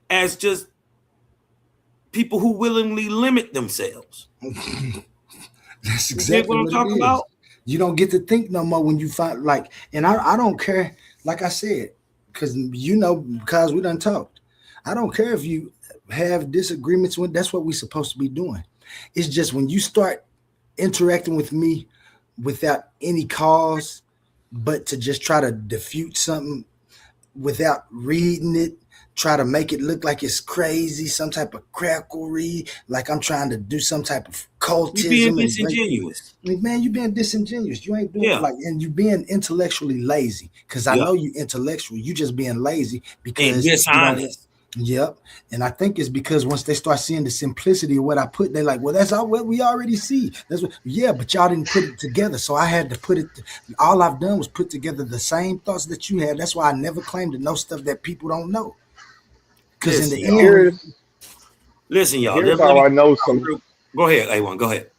as just people who willingly limit themselves. That's exactly what I'm talking about. You don't get to think no more when you find and I don't care, like I said, because because we done talked. I don't care if you have disagreements with. That's what we're supposed to be doing. It's just when you start interacting with me without any cause, but to just try to defute something without reading it, try to make it look like it's crazy, some type of cracklery, like I'm trying to do some type of cultism. You're being disingenuous. Man, you being disingenuous. You ain't doing and you being intellectually lazy. Because I know you intellectual. You just being lazy because and dishonest. Yep. And I think it's because once they start seeing the simplicity of what I put, they're like, well, that's all what we already see. That's what, but y'all didn't put it together. So I had to put it. All I've done was put together the same thoughts that you had. That's why I never claim to know stuff that people don't know. Because in the end, listen, y'all. Here's how I know Go ahead, A1. Go ahead.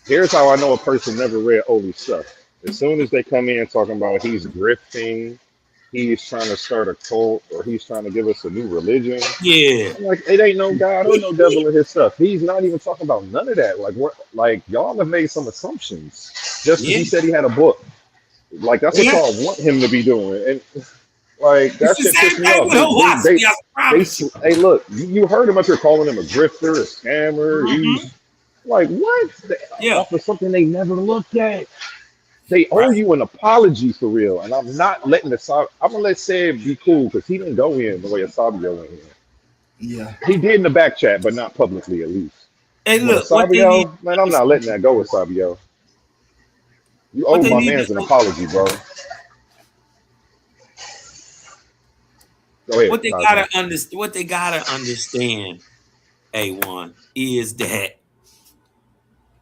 Here's how I know a person never read Oli's stuff. As soon as they come in talking about he's grifting, he's trying to start a cult or he's trying to give us a new religion. Yeah. I'm like, it ain't no God or no devil in his stuff. He's not even talking about none of that. Like, what? Like, y'all have made some assumptions just because he said he had a book. Like, that's what y'all want him to be doing. And like, that shit pissed me off. Hey, look, you heard him up here calling him a grifter, a scammer. He's like, what? Off of something they never looked at. They owe you an apology for real, and I'm not letting I'm gonna let Seb be cool because he didn't go in the way Asabio went in. Yeah, he did in the back chat, but not publicly at least. Hey, look, Asabio, man, I'm not letting that go, Asabio. You owe my man's an apology, bro. Go ahead. What they gotta understand, A1, is that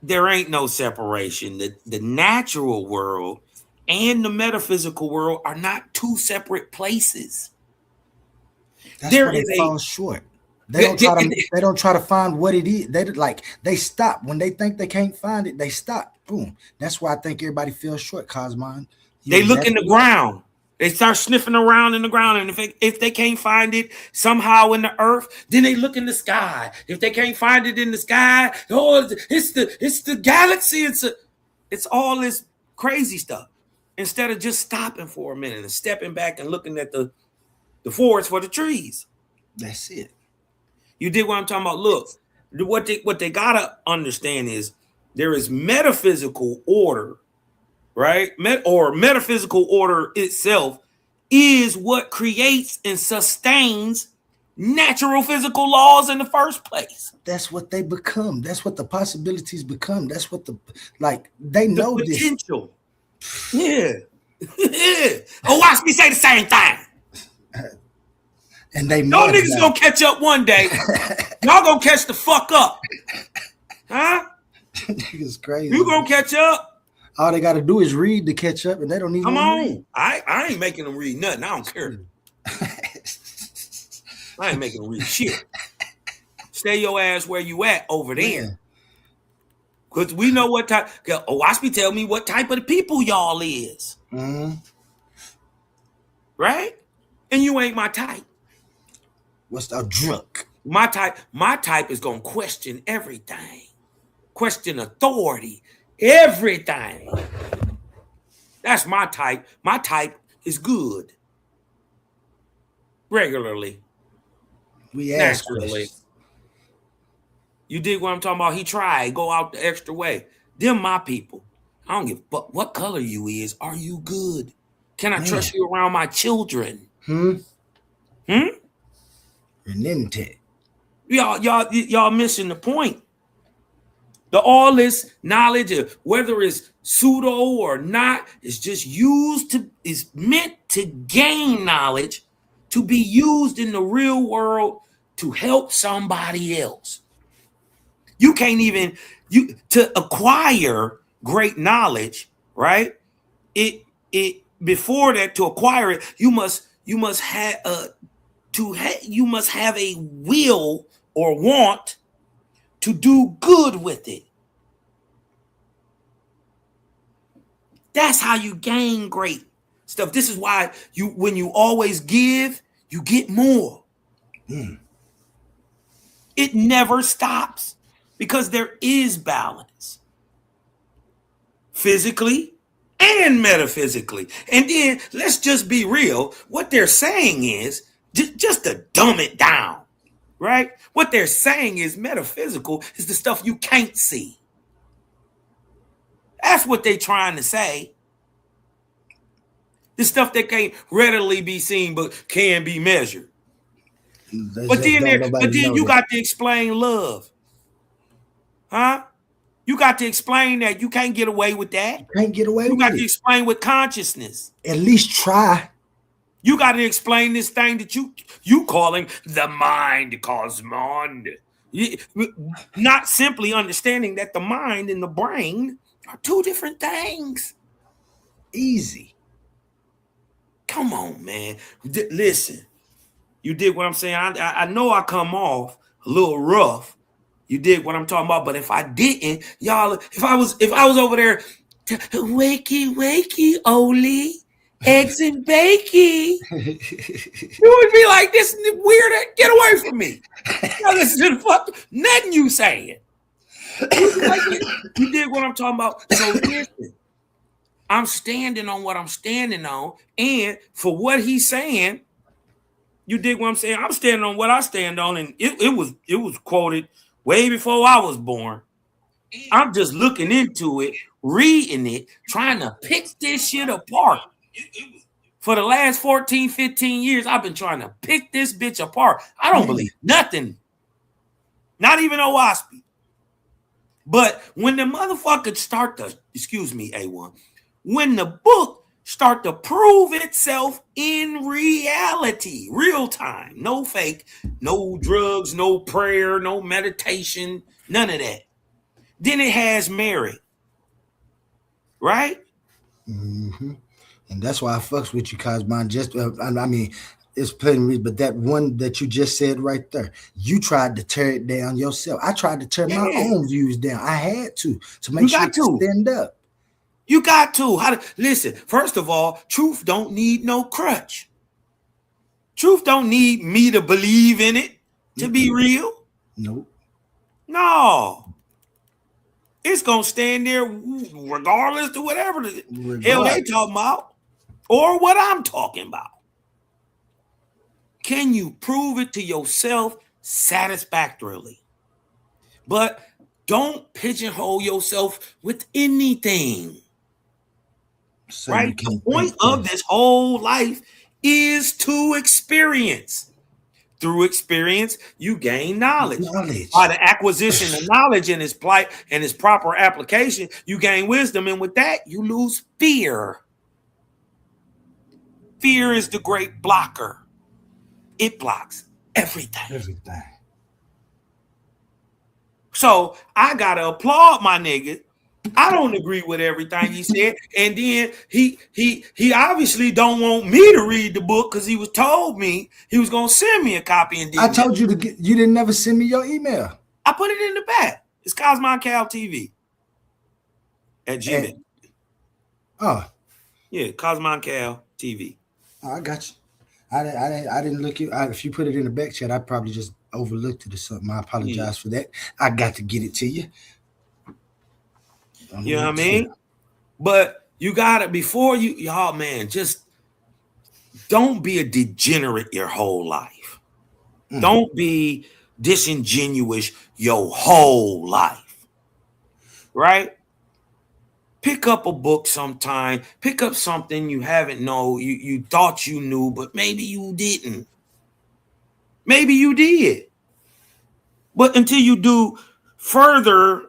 there ain't no separation. The natural world and the metaphysical world are not two separate places. That's where they fall short. They don't try to find what it is. They stop when they think they can't find it. They stop. Boom. That's why I think everybody feels short, Cosmon. They look in the ground. They start sniffing around in the ground, and if they can't find it somehow in the earth, then they look in the sky. If they can't find it in the sky, it's the galaxy. It's all this crazy stuff. Instead of just stopping for a minute and stepping back and looking at the forest for the trees. That's it. You dig what I'm talking about? Look, what they gotta understand is there is metaphysical order. Right? Metaphysical order itself is what creates and sustains natural physical laws in the first place. That's what they become. That's what the possibilities become. That's what they know the potential. Yeah. Yeah. Oh, watch me say the same thing. And they know niggas gonna catch up one day. Y'all gonna catch the fuck up. Huh? Niggas crazy. You gonna catch up. All they got to do is read to catch up, and they don't even come on. Read. I ain't making them read nothing. I don't care. I ain't making them read shit. Stay your ass where you at over there, because we know what type. Watch me tell me what type of the people y'all is, right? And you ain't my type. What's the drunk? My type is gonna question everything, question authority. Everything. That's my type. My type is good. Regularly. We ask naturally. You dig what I'm talking about? He tried. Go out the extra way. Them my people. I don't give a fuck what color you is. Are you good? Can I trust you around my children? Renente. Y'all missing the point. All this knowledge, whether it's pseudo or not, is just is meant to gain knowledge, to be used in the real world to help somebody else. You can't even to acquire great knowledge, right? Before that, to acquire it, you must have a will or want to do good with it. That's how you gain great stuff. This is why when you always give, you get more. It never stops because there is balance. Physically and metaphysically. And then let's just be real. What they're saying is, just to dumb it down, right? What they're saying is metaphysical is the stuff you can't see. That's what they're trying to say. The stuff that can't readily be seen but can be measured. But then you got to explain love. Huh? You got to explain that you can't get away with that. You can't get away with it. You got to explain with consciousness. At least try. You got to explain this thing that you calling the mind, Cosmon. Not simply understanding that the mind and the brain are two different things. Easy. Come on, man. Listen, you dig what I'm saying? I know I come off a little rough. You dig what I'm talking about? But if I didn't, y'all, if I was over there, wakey, wakey, Oli, eggs and bacon. You would be like, this weird, get away from me. Now listen to the fuck, nothing you saying. You dig what I'm talking about? So listen, I'm standing on what I'm standing on, and for what he's saying, you dig what I'm saying? I'm standing on what I stand on, and it was quoted way before I was born. I'm just looking into it, reading it, trying to pick this shit apart. For the last 14, 15 years, I've been trying to pick this bitch apart. I don't believe nothing. Not even OWASP. But when the motherfuckers start to, excuse me, A1, when the book start to prove itself in reality, real time, no fake, no drugs, no prayer, no meditation, none of that, then it has merit. Right? Mm-hmm. And that's why I fucks with you, Cosmo. Just, I mean, it's plenty of reasons, but that one that you just said right there, you tried to tear it down yourself. I tried to tear my own views down. I had to make sure to stand up. You got to. Listen, first of all, truth don't need no crutch. Truth don't need me to believe in it to be real. Nope. No. It's going to stand there regardless to whatever the hell they talking about or what I'm talking about. Can you prove it to yourself satisfactorily? But don't pigeonhole yourself with anything. So right? The point of this whole life is to experience. Through experience, you gain knowledge. By the acquisition of knowledge and its plight and its proper application, you gain wisdom. And with that, you lose fear. Fear is the great blocker. It blocks everything. So I got to applaud my nigga. I don't agree with everything he said. And then he obviously don't want me to read the book because he was told me he was going to send me a copy. And I told you you didn't never send me your email. I put it in the back. It's Cosmo Cal TV at Gmail. Oh. Yeah, Cosmo Cal TV. Oh, I got you. I didn't look you. If you put it in the back chat, I probably just overlooked it or something. I apologize for that. I got to get it to you. You know what I mean? But you got it before y'all, man, just don't be a degenerate your whole life. Don't be disingenuous your whole life. Right? Pick up a book sometime. Pick up something you haven't known. You thought you knew, but maybe you didn't. Maybe you did. But until you do further,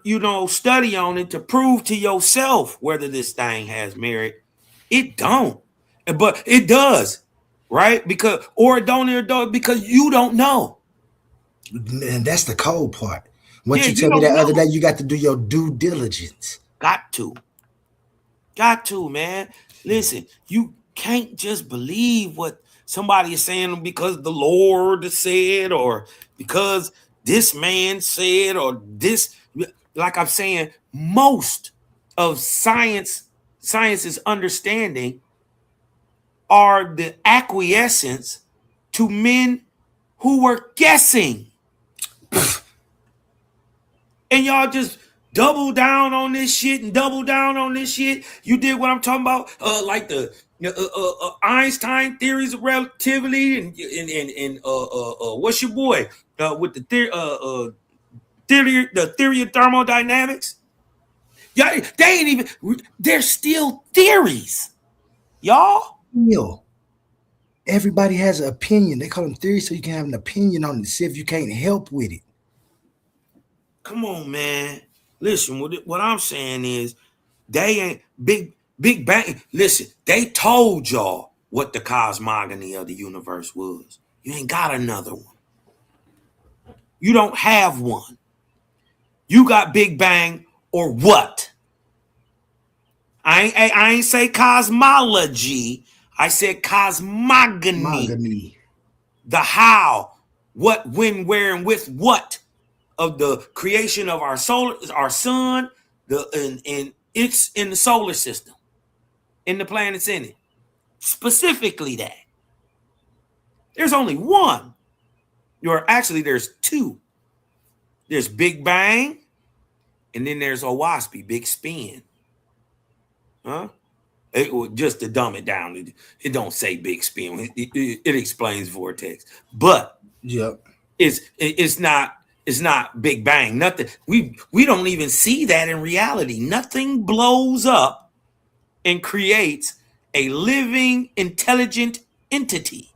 study on it to prove to yourself whether this thing has merit, it don't. But it does, right? Because it don't because you don't know. And that's the cold part. What you tell me that other day, you got to do your due diligence. Got to, man. Listen, you can't just believe what somebody is saying because the Lord said or because this man said or this. Like I'm saying, most of science's understanding are the acquiescence to men who were guessing. And y'all just double down on this shit and double down on this shit. You did what I'm talking about, like the Einstein theories of relativity and what's your boy with the theory of thermodynamics. Yeah, they ain't even. They're still theories, y'all. Everybody has an opinion. They call them theories, so you can have an opinion on it. See if you can't help with it. Come on, man. Listen, what I'm saying is, they ain't Big Bang. Listen, they told y'all what the cosmogony of the universe was. You ain't got another one. You don't have one. You got Big Bang or what? I ain't say cosmology. I said cosmogony. The how, what, when, where, and with what of the creation of our sun, and it's in the solar system, in the planets in it. Specifically that. There's only one. There's two. There's Big Bang, and then there's Owaspy, Big Spin. Huh? Just to dumb it down, it don't say Big Spin. It explains vortex, but it's not Big Bang. Nothing. We don't even see that in reality. Nothing blows up and creates a living, intelligent entity.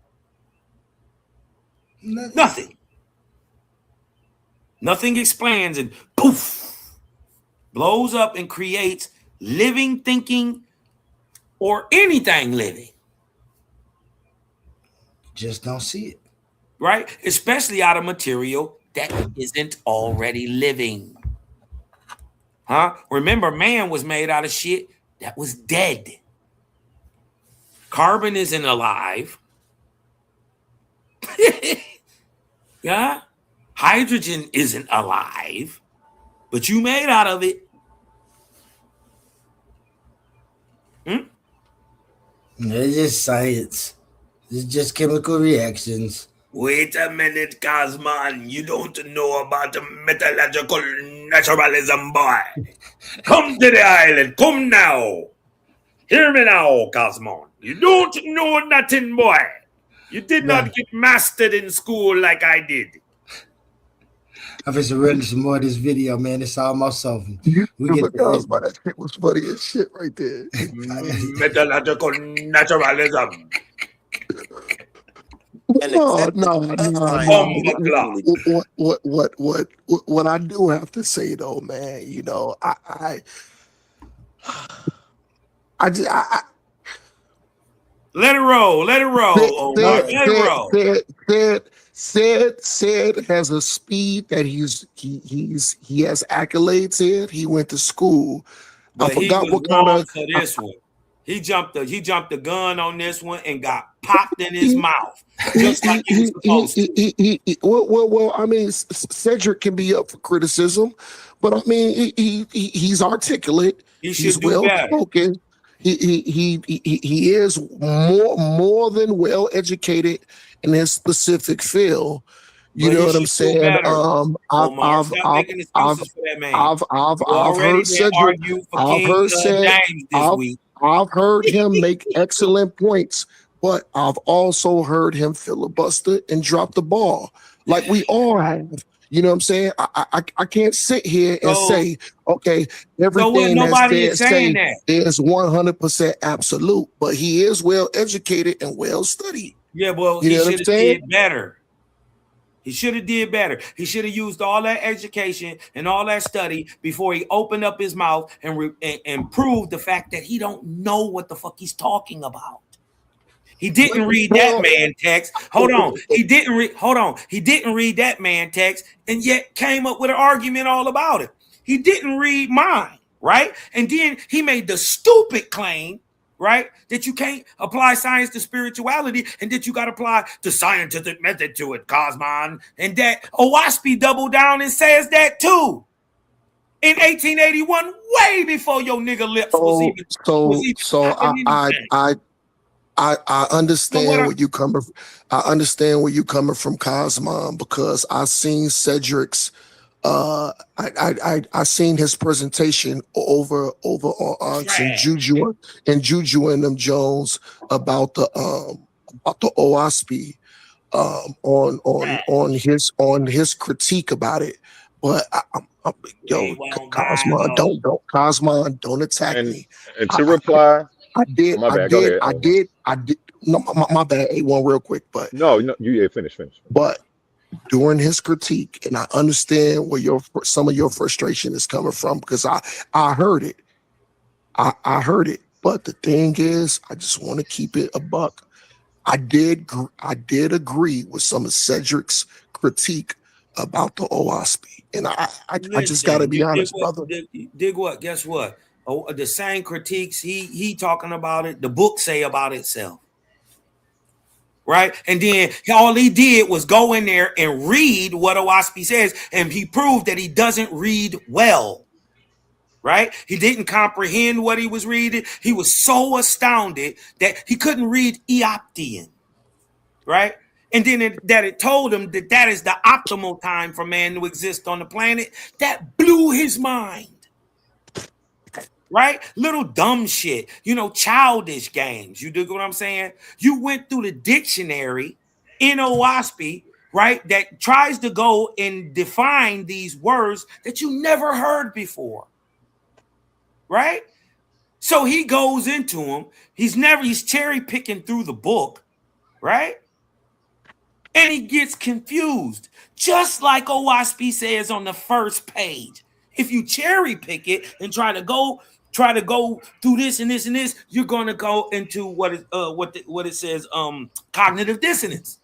Nothing. Nothing expands and poof, blows up and creates living, thinking, or anything living. Just don't see it. Right? Especially out of material that isn't already living. Huh? Remember, man was made out of shit that was dead. Carbon isn't alive. Yeah? Hydrogen isn't alive, but you made out of it. It's just science. It's just chemical reactions. Wait a minute, Cosman. You don't know about the metallurgical naturalism, boy. Come to the island. Come now. Hear me now, Cosman. You don't know nothing, boy. You did not get mastered in school like I did. I'm just running some more of this video, man. It's almost over. That shit was funny as shit right there. Metallurgical naturalism. No. What I do have to say though, man, you know, I let it roll. Let it roll. Said has a speed that he has accolades in. He went to school. But I forgot what kind of this one. He jumped the gun on this one and got popped in his mouth. Just like he was supposed to. Well, I mean, Cedric can be up for criticism, but I mean, he's articulate. He's well spoken. He is more than well educated in his specific field. You know what I'm saying? I've heard him make excellent points, but I've also heard him filibuster and drop the ball, like we all have. You know what I'm saying? I can't sit here and say, okay, everything that's there is 100% absolute, but he is well educated and well studied. Yeah, well, he should have did better. He should have did better. He should have used all that education and all that study before he opened up his mouth and proved the fact that he don't know what the fuck he's talking about. He didn't read that man text. Hold on. He didn't read that man text and yet came up with an argument all about it. He didn't read mine, right? And then he made the stupid claim, right, that you can't apply science to spirituality and that you got to apply the scientific method to it, Cosman. And that Owaspy doubled down and says that too. In 1881, way before your nigga lips was even. I understand where you coming. I understand where you coming from, Cosmon, because I seen Cedric's. I seen his presentation over on Unks and Juju and them Jones about the Owaspy on his critique about it. But Cosmon, don't attack me. And to reply. I did. No, my bad. A1 real quick, but you finish. But during his critique, and I understand where some of your frustration is coming from because I heard it. I heard it. But the thing is, I just want to keep it a buck. I did agree with some of Cedric's critique about the Owaspy, and I just got to be honest, brother. Dig what? Guess what? The same critiques he talking about it, the book say about itself. Right? And then all he did was go in there and read what Owaspy says, and he proved that he doesn't read well. right? He didn't comprehend what he was reading. He was so astounded that he couldn't read Eoptian, right? And then it told him that is the optimal time for man to exist on the planet. That blew his mind, right? Little dumb shit, childish games. You dig what I'm saying? You went through the dictionary in OWASP, right? That tries to go and define these words that you never heard before. Right? So he goes into him. He's cherry picking through the book, right? And he gets confused. Just like OWASP says on the first page. If you cherry pick it and try to go through this and this and this, you're gonna go into what it says, cognitive dissonance.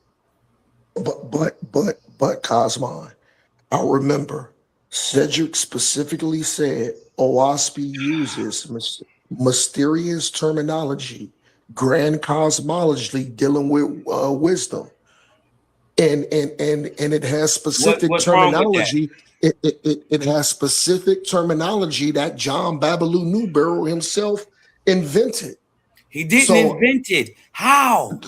But Cosmon, I remember Cedric specifically said OWASP uses mysterious terminology, grand cosmology dealing with wisdom, and it has specific terminology. It has specific terminology that John Babaloo Newbarrow himself invented. He didn't invent it. How?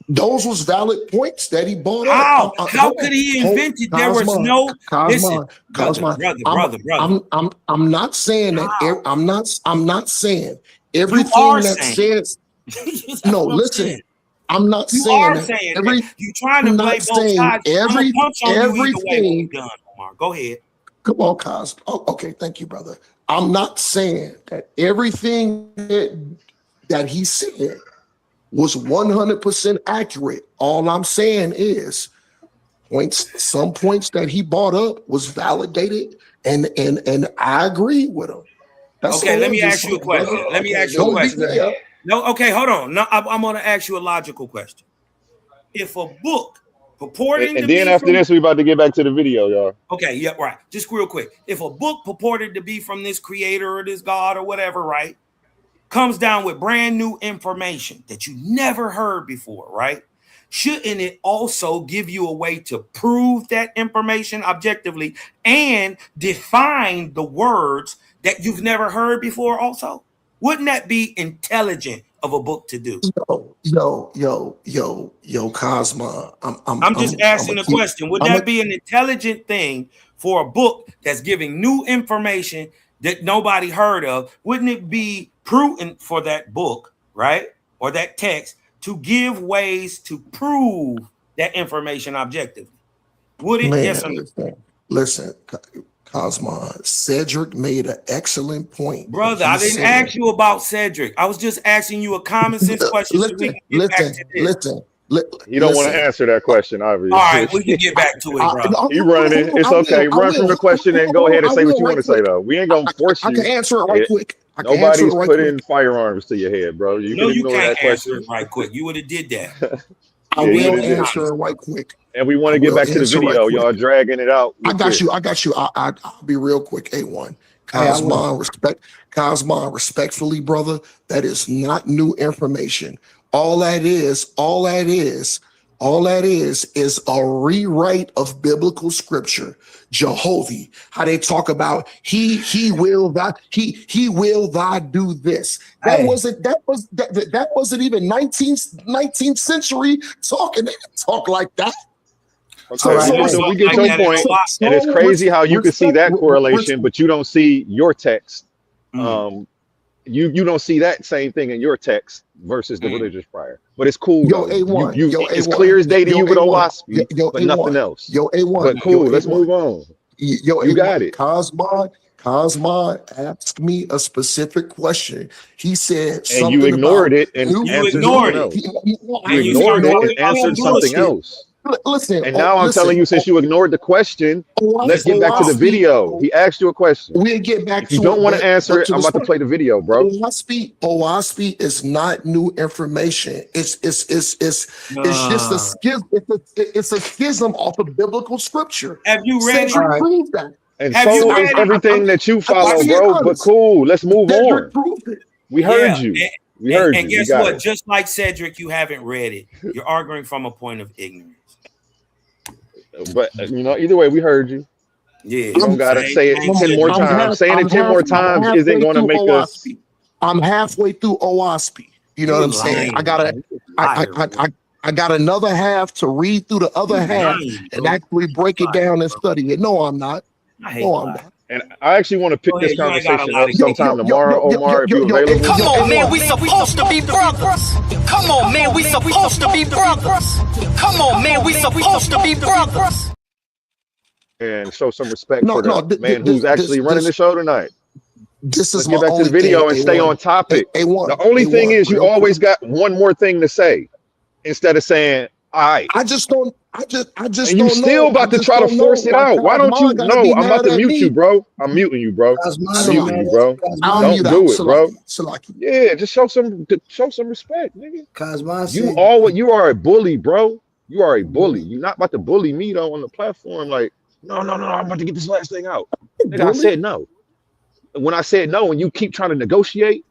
Those was valid points that he brought up. How could he invent it? There was no. Listen, brother. I'm not saying that. I'm not saying everything that says. No, listen. I'm not saying that. You're trying to play both sides. Everything. Go ahead. Come on, Cos. Oh, okay, thank you, brother. I'm not saying that everything that he said was 100% accurate. All I'm saying is some points that he brought up was validated, and I agree with him. Okay, let me ask you a question. No, okay, hold on. No, I'm going to ask you a logical question. If a book purporting and then after this, we about to get back to the video, y'all. Okay, yeah, right. Just real quick. If a book purported to be from this creator or this God or whatever, right, comes down with brand new information that you never heard before, right? Shouldn't it also give you a way to prove that information objectively and define the words that you've never heard before also? Wouldn't that be intelligent of a book to do? Yo, Cosma. I'm just asking a question. Would that be an intelligent thing for a book that's giving new information that nobody heard of? Wouldn't it be prudent for that book, right, or that text to give ways to prove that information objectively? Would it? Yes or no? Listen, Cosmon, Cedric made an excellent point. Brother, I didn't ask you about Cedric. I was just asking you a common sense question. Listen. You don't want to answer that question, obviously. All right, we can get back to it, bro. You running. It's okay. Run from the question and go ahead and say what you want to say, though. We ain't going to force you. I can answer it right quick. Nobody's putting firearms to your head, bro. You can't answer it right quick. You would have did that. I will answer it right quick. And we want to get back to the video. Y'all dragging it out. I got you. I'll be real quick. A1. Cosmon, respectfully, brother, that is not new information. All that is a rewrite of biblical scripture. Jehovah, how they talk about he will thy do this. That wasn't even 19th century talking. They didn't talk like that. Okay, so we get your point, and it's crazy how you can see that correlation, but you don't see your text. You don't see that same thing in your text versus the religious prior. But it's cool. It's clear as day to you with OWASP, but nothing else. But cool, let's move on. You got it. Cosmon asked me a specific question. He said something and you ignored it and answered something else. You ignored it and answered something else. Listen, and now I'm telling you, since you ignored the question, let's get back to the video. He asked you a question. We'll get back to it. If you don't want to answer it, I'm about to play the video, bro. OWASP is not new information. It's just a schism. It's a schism off of biblical scripture. Have you read it? And so is everything that you follow, bro. But cool, let's move on. We heard you. We heard you. And guess what? Just like Cedric, you haven't read it. You're arguing from a point of ignorance. But either way, we heard you. Yeah, You don't gotta say it 10 more times. Saying it 10 more times isn't going to make us. I'm halfway through OWASP. You know what I'm saying? I got another half to read through the other half and actually break it down and study it. No, I'm not. No, I'm not. And I actually want to pick this conversation up sometime tomorrow, Omar, if you're available. Come on, man, we supposed to be brothers. Come on, man, we supposed to be brothers. Come on, man, we supposed to be brothers. And show some respect for the man who's actually running the show tonight. Let's get back to the video and stay on topic. The only thing is you always got one more thing to say instead of saying, all right. I just and you still about to try to force it out. Why don't you? No, I'm about to mute you, bro. I'm muting you, bro. I'm muting you, bro. Don't do it, bro. Yeah, just show some respect, nigga. You are a bully, bro. You are a bully. You're not about to bully me though on the platform. Like, no, I'm about to get this last thing out. Nigga, I said no. When I said no, and you keep trying to negotiate,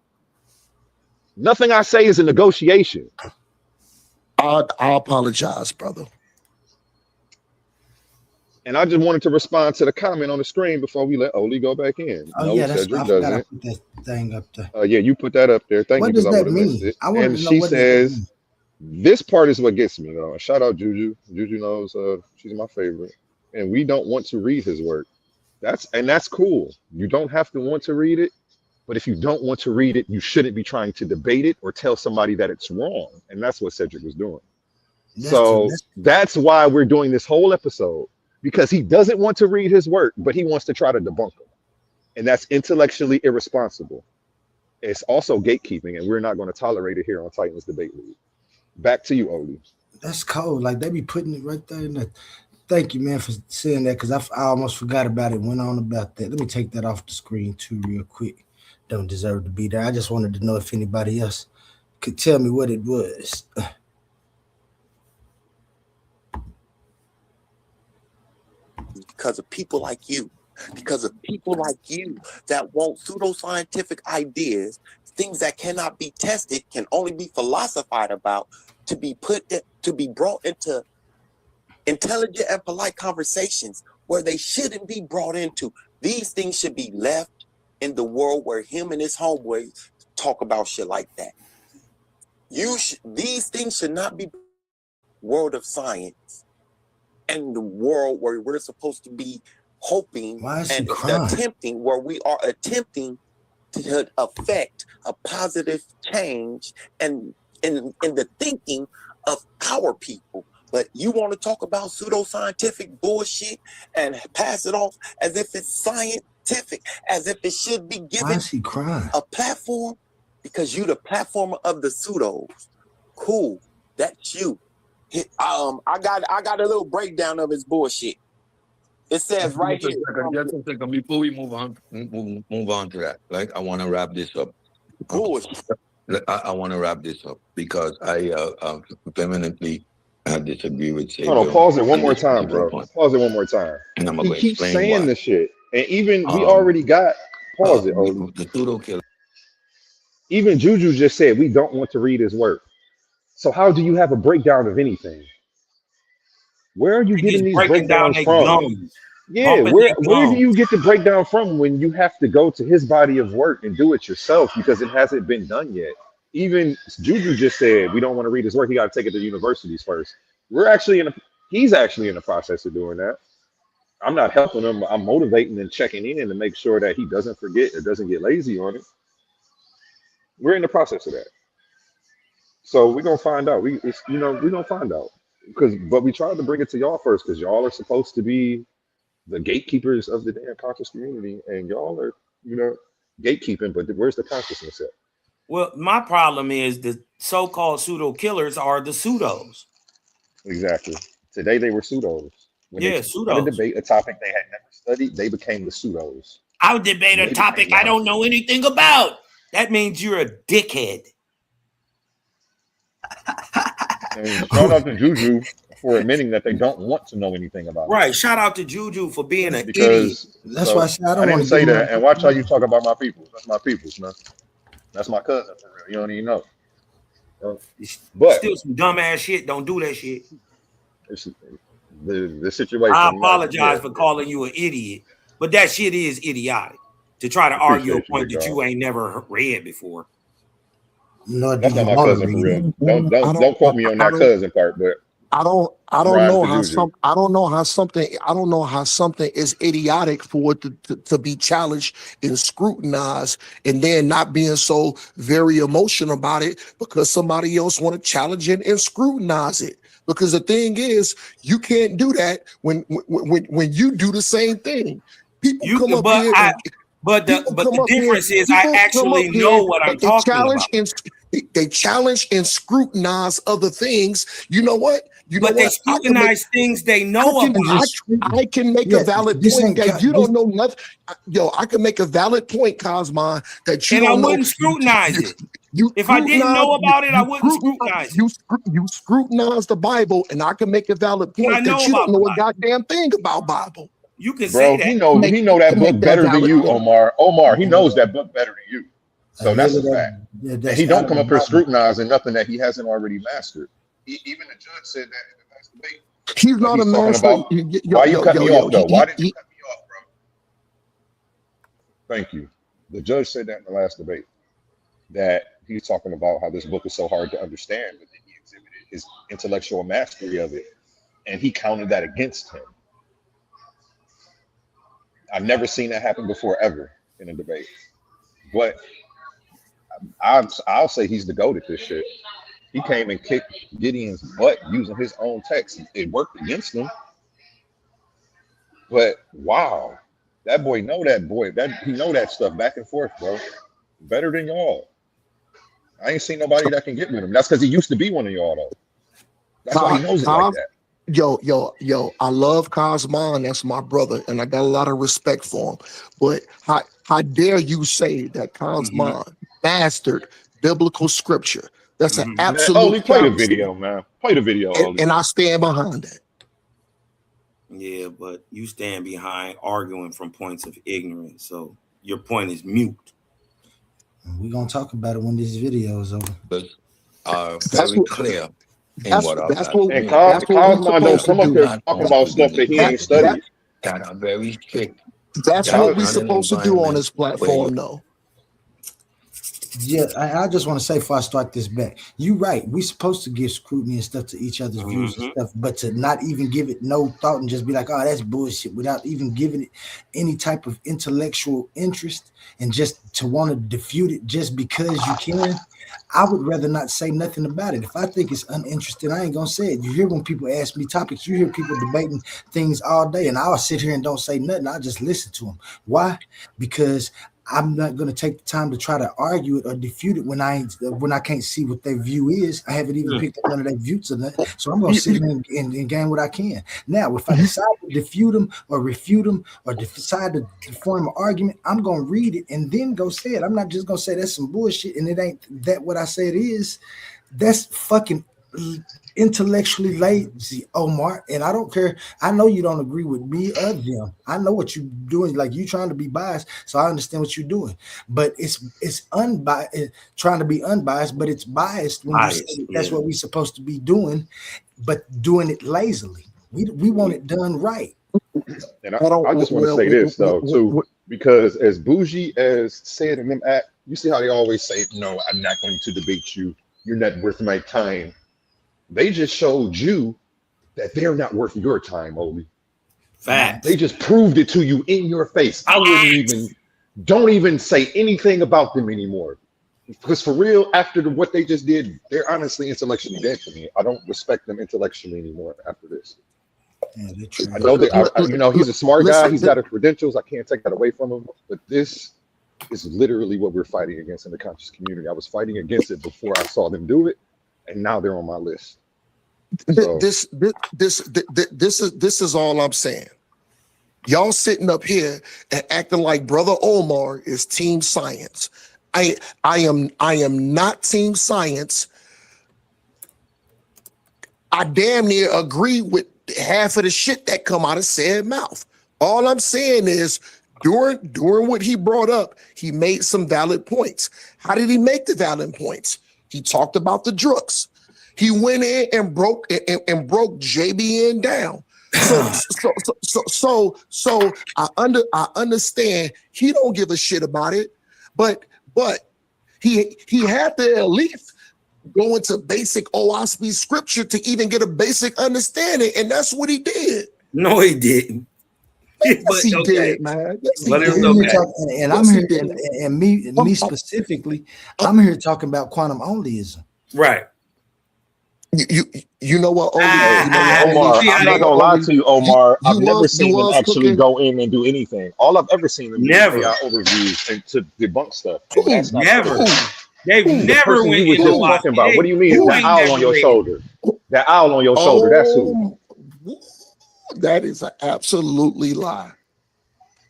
nothing I say is a negotiation. I apologize, brother. And I just wanted to respond to the comment on the screen before we let Oli go back in. Oh, yeah, that's I forgot I put that thing up there. Yeah, you put that up there. Thank you, because I would have missed it. And she says, this part is what gets me, though. Shout out Juju. Juju knows she's my favorite. And we don't want to read his work. That's cool. You don't have to want to read it. But if you don't want to read it, you shouldn't be trying to debate it or tell somebody that it's wrong. And that's what Cedric was doing. That's why we're doing this whole episode, because he doesn't want to read his work, but he wants to try to debunk them. And that's intellectually irresponsible. It's also gatekeeping, and we're not going to tolerate it here on Titans Debate League. Back to you, Oli. That's cold. Like, they be putting it right there in the... Thank you, man, for saying that, because I almost forgot about it, went on about that. Let me take that off the screen, too, real quick. Don't deserve to be there. I just wanted to know if anybody else could tell me what it was. Because of people like you. Because of people like you that want pseudoscientific ideas, things that cannot be tested, can only be philosophized about, to be brought into intelligent and polite conversations where they shouldn't be brought into. These things should be left in the world where him and his homeboys talk about shit like that. These things should not be world of science and the world where we're supposed to be hoping and attempting, where we are attempting to affect a positive change and in the thinking of our people. But you want to talk about pseudoscientific bullshit and pass it off as if it's scientific, as if it should be given a platform, because you the platformer of the pseudos. Cool, that's you. I got a little breakdown of his bullshit. It says right here. Just a second before we move on to that. Like, I want to wrap this up. Bullshit. I want to wrap this up because I vehemently disagree with Savior. Hold on, pause it one more time, bro. Pause it one more time. And I'm he going to keeps explain saying why. this shit. And even we already got, pause it, Oli. The pseudo killer. Even Juju just said we don't want to read his work. So how do you have a breakdown of anything? Where are you getting these breakdowns from? Yeah, where do you get the breakdown from when you have to go to his body of work and do it yourself because it hasn't been done yet? Even Juju just said we don't want to read his work. He got to take it to universities first. He's actually in the process of doing that. I'm not helping him. I'm motivating and checking in to make sure that he doesn't forget or doesn't get lazy on it. We're in the process of that. So we're gonna find out. We're gonna find out. But we tried to bring it to y'all first because y'all are supposed to be the gatekeepers of the damn conscious community, and y'all are, gatekeeping, but where's the consciousness at? Well, my problem is the so-called pseudo killers are the pseudos. Exactly. Today they were pseudos. When they pseudos. To debate a topic they had never studied, they became the pseudos. I would debate a topic I don't know anything about. That means you're a dickhead. And shout out to Juju for admitting that they don't want to know anything about it. Right. Shout out to Juju for being an idiot. That's why I said I didn't say that. And watch how you talk about my people. That's my peoples, man. That's my cousin for real. You don't even know. But still some dumbass shit. Don't do that shit. the situation. I apologize for calling you an idiot, but that shit is idiotic to try to argue a point that you ain't never read before. No, that's not my cousin for real. Don't quote me on that cousin part, but I don't know how something is idiotic for it to be challenged and scrutinized, and then not being so very emotional about it because somebody else want to challenge it and scrutinize it. Because the thing is, you can't do that when you do the same thing. People come up here. But the difference is I actually know what I'm talking about. They challenge and scrutinize other things. You know what? They scrutinize things they know about. I can make a valid point that you don't know nothing. Yo, I can make a valid point, Cosmon, that you don't know. And I wouldn't scrutinize it. If I didn't know about it, I wouldn't scrutinize it. You scrutinize the Bible, and I can make a valid point that you don't know a goddamn thing about Bible. You can say that. He know that book better than you, Omar. He knows that book better than you. So that's a fact. And he don't come up here scrutinizing nothing that he hasn't already mastered. Even the judge said that in the last debate. He's not a master. Why you cut me off, though? Why did you cut me off, bro? Thank you. The judge said that in the last debate, that he's talking about how this book is so hard to understand, but then he exhibited his intellectual mastery of it, and he counted that against him. I've never seen that happen before, ever, in a debate. But I'll say he's the GOAT at this shit. He came and kicked Gideon's butt using his own text. It worked against him. But wow, that boy know he know that stuff back and forth, bro. Better than y'all. I ain't seen nobody that can get with him. That's because he used to be one of y'all, though. That's why he knows it like that. Yo, I love Cosmon. That's my brother, and I got a lot of respect for him. But how dare you say that Cosmon mastered biblical scripture? That's an absolute. Only play the video, man. Play the video, and I stand behind that. Yeah, but you stand behind arguing from points of ignorance, so your point is mute. We're gonna talk about it when this video is over. But very clear. That's what we're supposed to do. Talking about stuff that he ain't studied. That are very strict. That's what we're supposed to do on this platform, though. Yeah, I just want to say before I start this back, you're right. We're supposed to give scrutiny and stuff to each other's views and stuff, but to not even give it no thought and just be like, oh, that's bullshit, without even giving it any type of intellectual interest, and just to want to defute it just because you can, I would rather not say nothing about it. If I think it's uninteresting, I ain't gonna say it. You hear when people ask me topics, you hear people debating things all day, and I'll sit here and don't say nothing. I just listen to them. Why? Because I'm not going to take the time to try to argue it or defute it when I can't see what their view is. I haven't even picked up none of their views or nothing. So I'm going to sit here and gain what I can. Now, if I decide to defute them or refute them or decide to form an argument, I'm going to read it and then go say it. I'm not just going to say that's some bullshit and it ain't that what I say it is. That's fucking intellectually lazy, Omar, and I don't care. I know you don't agree with me or them. I know what you're doing. Like, you trying to be biased, so I understand what you're doing. But it's unbiased, trying to be unbiased, but it's biased when you say that's what we're supposed to be doing, but doing it lazily. We want it done right. And I just want to say this though too, because as bougie as said in them act, you see how they always say, "No, I'm not going to debate you. You're not worth my time." They just showed you that they're not worth your time, Oli. Fact. They just proved it to you in your face. Don't even say anything about them anymore. Because for real, after what they just did, they're honestly intellectually dead to me. I don't respect them intellectually anymore after this. Yeah, I know he's a smart guy. He's got his credentials. I can't take that away from him. But this is literally what we're fighting against in the conscious community. I was fighting against it before I saw them do it, and now they're on my list. So. This is all I'm saying. Y'all sitting up here and acting like Brother Omar is Team Science. I am not Team Science. I damn near agree with half of the shit that come out of said mouth. All I'm saying is during what he brought up, he made some valid points. How did he make the valid points? He talked about the drugs. He went in and broke JBN down. So I understand he don't give a shit about it, but he had to at least go into basic OSB scripture to even get a basic understanding, and that's what he did. No, he didn't. Yes, he did, man. Yes, he But it did. was okay. And I'm here, and me specifically, I'm here talking about quantum onlyism. Right. You know what, Omar, I'm not gonna lie to you, Omar. I've never seen them actually go in and do anything. All I've ever seen them do is overviews and to debunk stuff. That's not Never. true. They've The never person went you was into just talking OSB. about. What do you mean? That owl on your shoulder. That owl on your shoulder. That's who. That is an absolutely lie.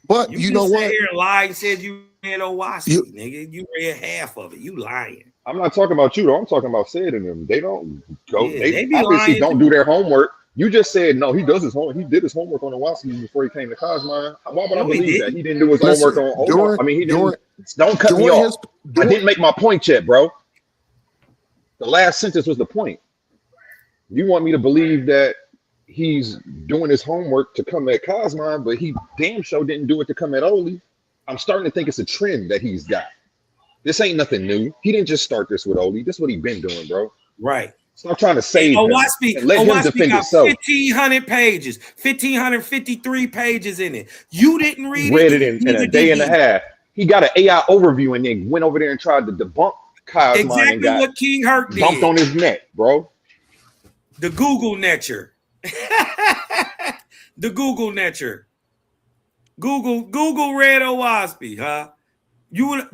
But you know what? Here lied and said you read OSB, nigga. You read half of it. You lying. I'm not talking about you though. I'm talking about Sid and them. They don't go. Yeah, they be obviously lying don't too. do their homework. You just said no. He does his homework. He did his homework on Owaski before he came to Cosmine. Why would I No, he believe that didn't. he didn't do his Listen, homework on? during- I mean, he didn't. during- Don't cut me during off. I didn't make my point yet, bro. The last sentence was the point. You want me to believe that he's doing his homework to come at Cosmine, but he damn sure didn't do it to come at Oli. I'm starting to think it's a trend that he's got. This ain't nothing new. He didn't just start this with Oli. This is what he been doing, bro. Right. Stop trying to save him. And let him OSB defend got himself. 1,500 pages, 1,553 pages in it. You didn't read Read it. it in neither a day did and a he. half. He got an AI overview and then went over there and tried to debunk Cosmine and Exactly got what King Herc bumped did. on his neck, bro. The Google Netcher. The Google Netcher. Google read OSB, huh?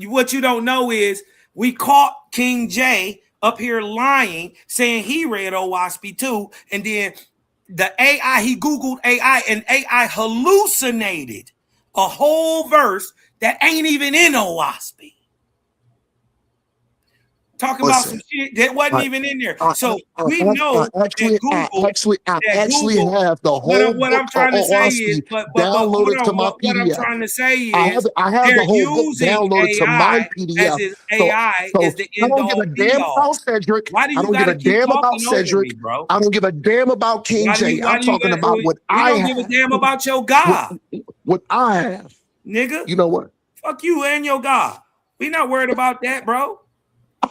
What you don't know is we caught King J up here lying, saying he read OWASP too, and then the AI, he Googled AI, and AI hallucinated a whole verse that ain't even in OWASP. Talking about some shit that wasn't even in there. So we know I actually have the whole what I'm trying to say is, but downloaded to my what I'm PDF. trying to say is, I have the whole book downloaded to my PDF. As is AI So is the end I don't give all a be damn all. about Cedric. Why do you I don't give gotta a keep damn about talking over Cedric. me, bro? I don't give a damn about King J. I'm talking about what I don't have. give a damn about your God, What I have. nigga. You know what? Fuck you and your God. We not worried about that, bro.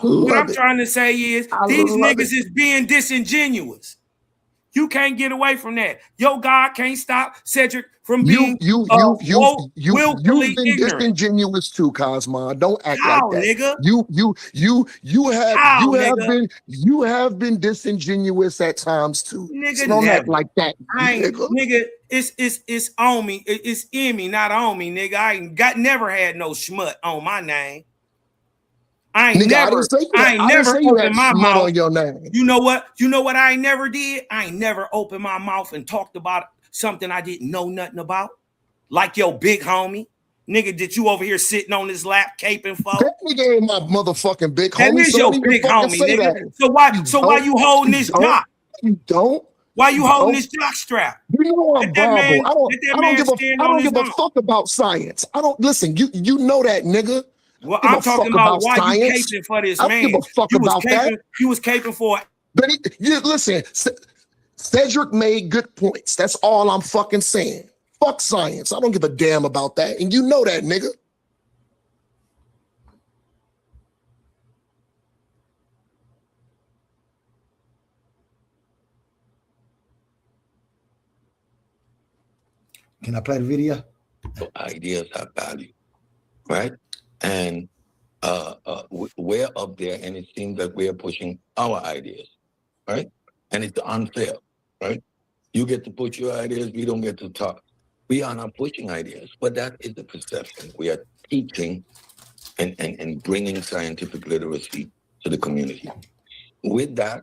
What I'm trying to say is these niggas is being disingenuous. You can't get away from that. Your God can't stop Cedric from being you've willfully been ignorant. disingenuous too, Cosma. Don't act How, like that. nigga? You have been disingenuous at times too. Nigga, So don't act never. like that. Nigga, it's on me. It's in me, not on me, nigga. I ain't never had no schmut on my name. I ain't never opened my mouth on your name. You know what? You know what I ain't never did? I ain't never opened my mouth and talked about something I didn't know nothing about. Like your big homie. Nigga, did you over here sitting on his lap caping for? That nigga ain't my motherfucking big That homie. is So your don't even big fucking homie, say nigga. that. So why you holding this jock? You don't. Why you holding this jock strap? You know I'm Bravo. I don't give a own. fuck about science. I don't listen. You know that, nigga. Well, I'm talking about why you caping for this man. I don't give a fuck about that. He was caping for. But listen, Cedric made good points. That's all I'm fucking saying. Fuck science. I don't give a damn about that. And you know that, nigga. Can I play the video? Ideas have value, right? And we're up there, and it seems like we're pushing our ideas, right? And it's unfair, right? You get to push your ideas, we don't get to talk. We are not pushing ideas, but that is the perception. We are teaching and bringing scientific literacy to the community. With that,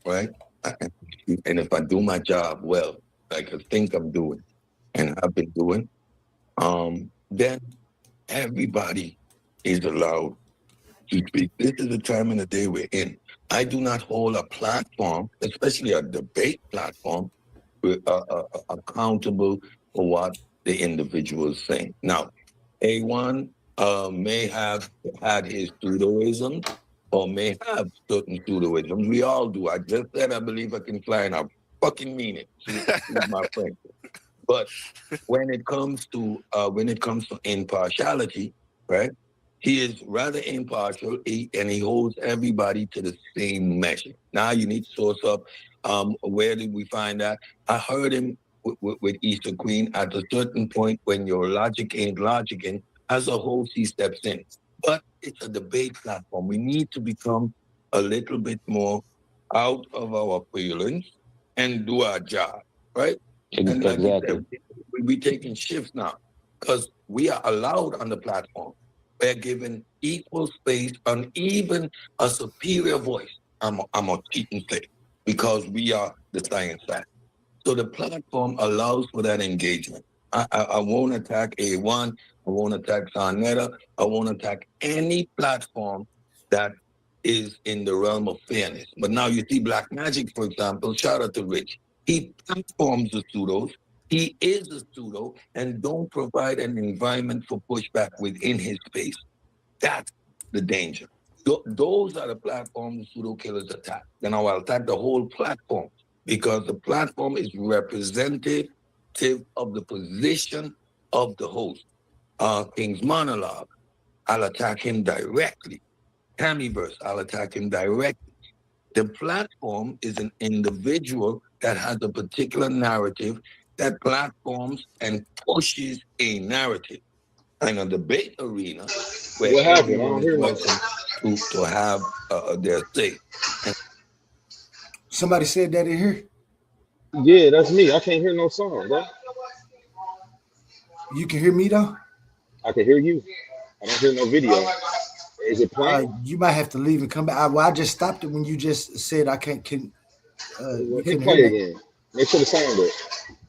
right? And if I do my job well, like I think I'm doing, and I've been doing, then everybody is allowed to speak. This is the time in the day we're in. I do not hold a platform, especially a debate platform, accountable for what the individual is saying. Now, A1 may have had his pseudoisms or may have certain pseudoisms. We all do. I just said I believe I can fly, and I fucking mean it. She's my friend. But when it comes to impartiality, right? He is rather impartial, and he holds everybody to the same measure. Now you need to source up. Where did we find that? I heard him with Easter Queen at a certain point when your logic ain't logicking. As a host, he steps in. But it's a debate platform. We need to become a little bit more out of our feelings and do our job, right? And like you said, we're taking shifts now because we are allowed on the platform. We're given equal space and even a superior voice. I'm a cheat and say because we are the science side. So the platform allows for that engagement. I won't attack A1. I won't attack Sonetta. I won't attack any platform that is in the realm of fairness. But now you see Black Magic, for example, shout out to Rich. He platforms the pseudos. He is a pseudo and don't provide an environment for pushback within his space. That's the danger. Those are the platforms the pseudo killers attack. Then I'll attack the whole platform because the platform is representative of the position of the host. King's Monologue, I'll attack him directly. Tammyverse, I'll attack him directly. The platform is an individual that has a particular narrative that platforms and pushes a narrative. In a debate arena, where everyone is welcome to have their say. Somebody said that in here? Yeah, that's me. I can't hear no song, bro. You can hear me though? I can hear you. I don't hear no video. Is it playing? You might have to leave and come back. I just stopped it when you just said I can't. You can play again. Make sure the sound good.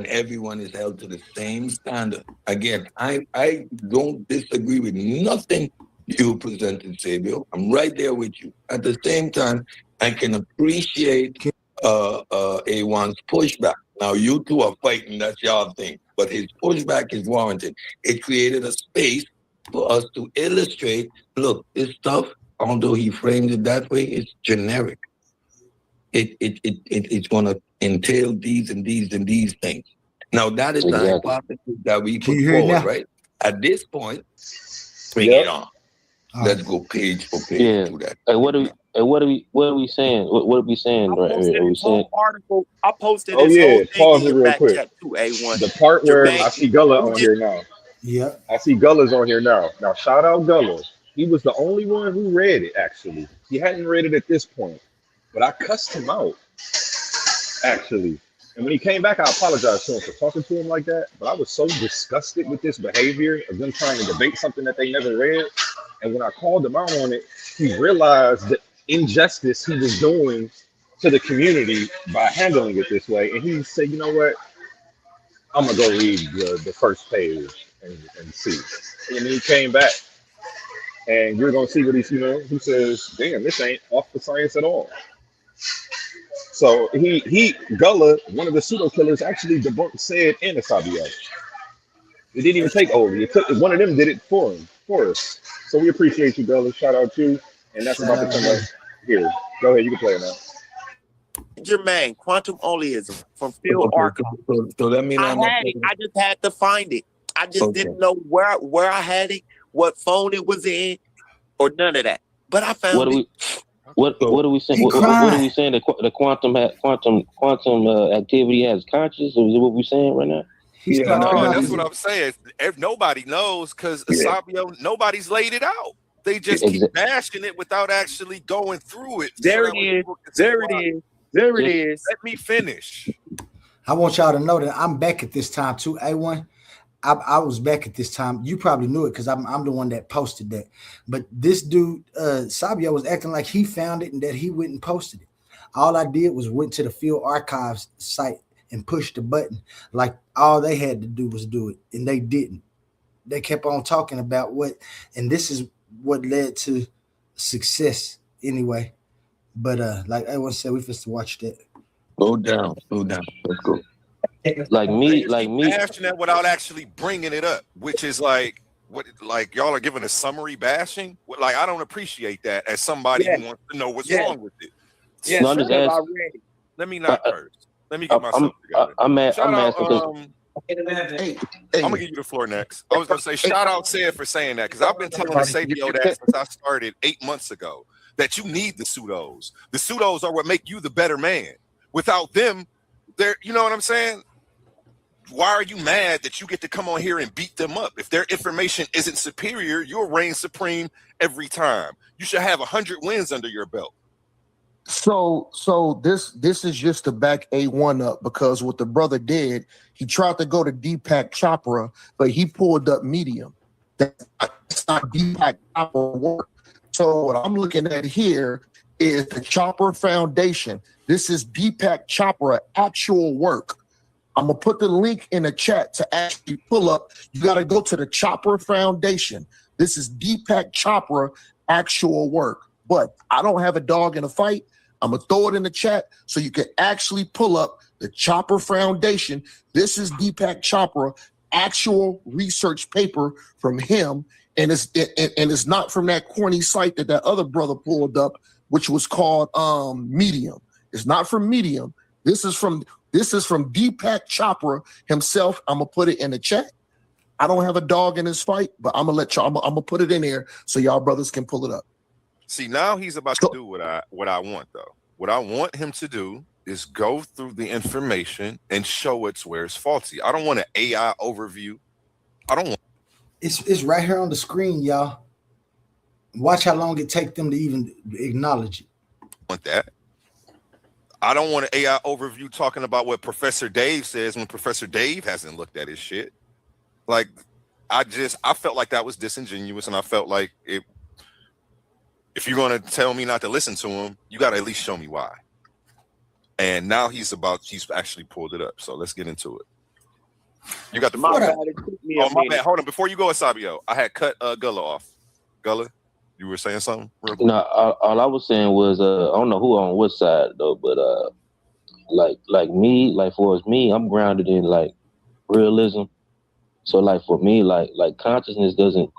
Everyone is held to the same standard. Again, I don't disagree with nothing you presented, Sabio. I'm right there with you. At the same time, I can appreciate A1's pushback. Now, you two are fighting, that's your thing. But his pushback is warranted. It created a space for us to illustrate, look, this stuff, although he framed it that way, it's generic. It's going to entail these and these and these things. Now, that is the hypothesis that we put forward, right? At this point, bring it on. Let's go page for page through that. Hey, what are we saying? What are we saying right here? Are we saying article? I posted this whole thing pause in it your real back quick. chat too, A1. The part where Jermaine, I see Gullah on here now. Yeah. I see Gullah's on here now. Now, shout out Gullah. He was the only one who read it, actually. He hadn't read it at this point. But I cussed him out, actually. And when he came back, I apologized to him for talking to him like that. But I was so disgusted with this behavior of them trying to debate something that they never read. And when I called him out on it, he realized the injustice he was doing to the community by handling it this way. And he said, you know what? I'm going to go read the first page and see. And then he came back. And you're going to see what he says, damn, this ain't off the science at all. So Gullah, one of the pseudo killers, actually debunked said and Asabio. It didn't even take over. It took one of them did it for us. So we appreciate you, Gullah. Shout out to you. And that's about to come up here. Go ahead, you can play it now. Jermaine, quantum onlyism from Phil Archive. So let me I just had to find it. I just didn't know where I had it, what phone it was in, or none of that. But I found it. What are we saying? What are we saying? The quantum activity has conscious? Is what we saying right now? That's what I'm saying. Nobody knows because Asabio, nobody's laid it out. They just keep bashing it without actually going through it. There it is. There it is. Let me finish. I want y'all to know that I'm back at this time too. A1, I was back at this time. You probably knew it because I'm the one that posted that. But this dude, Sabio, was acting like he found it and that he went and posted it. All I did was went to the Field Archives site and pushed the button. Like all they had to do was do it, and they didn't. They kept on talking about and this is what led to success anyway. But like everyone said, we supposed to watch that. Go down. Let's go. Like me. Bashing that without actually bringing it up, which is like y'all are giving a summary bashing. Like I don't appreciate that as somebody who wants to know what's wrong with it. Yeah, Let me not first. Let me get myself together. I'm Shout out, asking Hey, I'm gonna give you the floor next. I was gonna say shout out Sid for saying that, because I've been telling the Sabio that since I started 8 months ago, that you need the pseudos. The pseudos are what make you the better man. Without them, they're, you know what I'm saying? Why are you mad that you get to come on here and beat them up? If their information isn't superior, you'll reign supreme every time. You should have 100 wins under your belt. So this is just to back A1 up, because what the brother did, he tried to go to Deepak Chopra, but he pulled up Medium. That's not Deepak Chopra work. So what I'm looking at here is the Chopra Foundation. This is Deepak Chopra actual work. I'm gonna put the link in the chat to actually pull up. You gotta go to the Chopra Foundation. This is Deepak Chopra actual work. But I don't have a dog in a fight. I'm gonna throw it in the chat so you can actually pull up the Chopra Foundation. This is Deepak Chopra actual research paper from him, and it's not from that corny site that other brother pulled up, which was called Medium. It's not from Medium. This is from Deepak Chopra himself. I'm gonna put it in the chat. I don't have a dog in this fight, but I'm gonna let y'all. I'm gonna put it in there so y'all brothers can pull it up. See, now he's about to do what I want, though. What I want him to do is go through the information and show it's where it's faulty. I don't want an AI overview. I don't want. It's right here on the screen, y'all. Watch how long it takes them to even acknowledge it. Want that. I don't want an AI overview talking about what Professor Dave says when Professor Dave hasn't looked at his shit. Like, I felt like that was disingenuous, and I felt like it. If you're going to tell me not to listen to him, you got to at least show me why. And now he's actually pulled it up. So let's get into it. You got the My bad. my bad. Hold on. Before you go, Asabio, I had cut Gullah off. Gullah, you were saying something? Real quick? No, all I was saying was I don't know who on what side though, but like me, like for me, I'm grounded in like realism. So like for me, like consciousness doesn't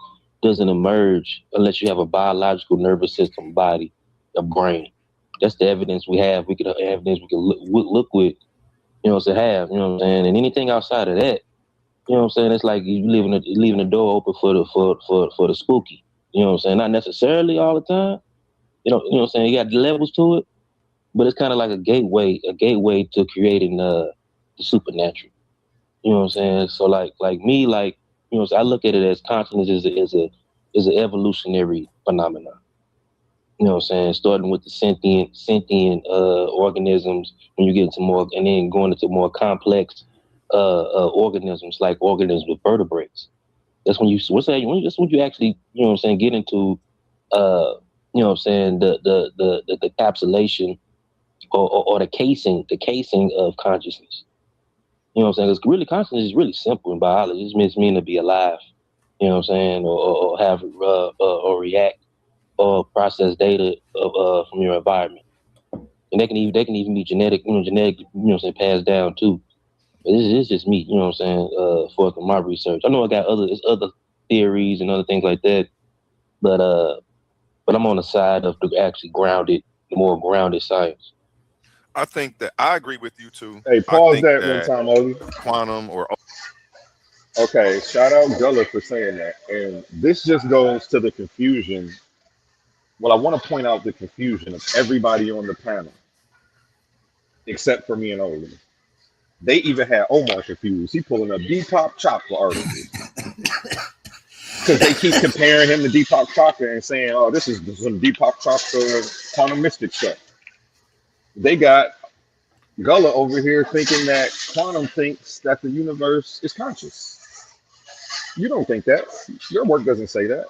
emerge unless you have a biological nervous system, body, a brain. That's the evidence we have. We can evidence we can look with, you know, to have, you know what I'm saying. And anything outside of that, you know what I'm saying. It's like you leaving the door open for the spooky. You know what I'm saying. Not necessarily all the time. You know what I'm saying. You got levels to it, but it's kind of like a gateway to creating the supernatural. You know what I'm saying. So like me, like. You know, so I look at it as consciousness is an evolutionary phenomenon. You know what I'm saying? Starting with the sentient organisms, when you get into more, and then going into more complex organisms like organisms with vertebrates. That's when you actually, you know what I'm saying, get into you know what I'm saying, the encapsulation or the casing of consciousness. You know what I'm saying? Because really, consciousness is really simple in biology. It just means to be alive. You know what I'm saying? Or have or react or process data from your environment. And they can even be genetic, you know what I'm saying, passed down too. But it's just me, you know what I'm saying, for my research. I know I got other theories and other things like that, but I'm on the side of the actually more grounded science. I think that I agree with you too. Hey, pause that one time, Oli. Quantum or okay, shout out Gullah for saying that. And this just goes to the confusion. Well, I want to point out the confusion of everybody on the panel, except for me and Oli. They even had Omar confused. He pulling up Deepak Chopra articles because they keep comparing him to Deepak Chopra and saying, "Oh, this is some Deepak Chopra quantum mystic stuff." They got Gullah over here thinking that quantum thinks that the universe is conscious. You don't think that. Your work doesn't say that.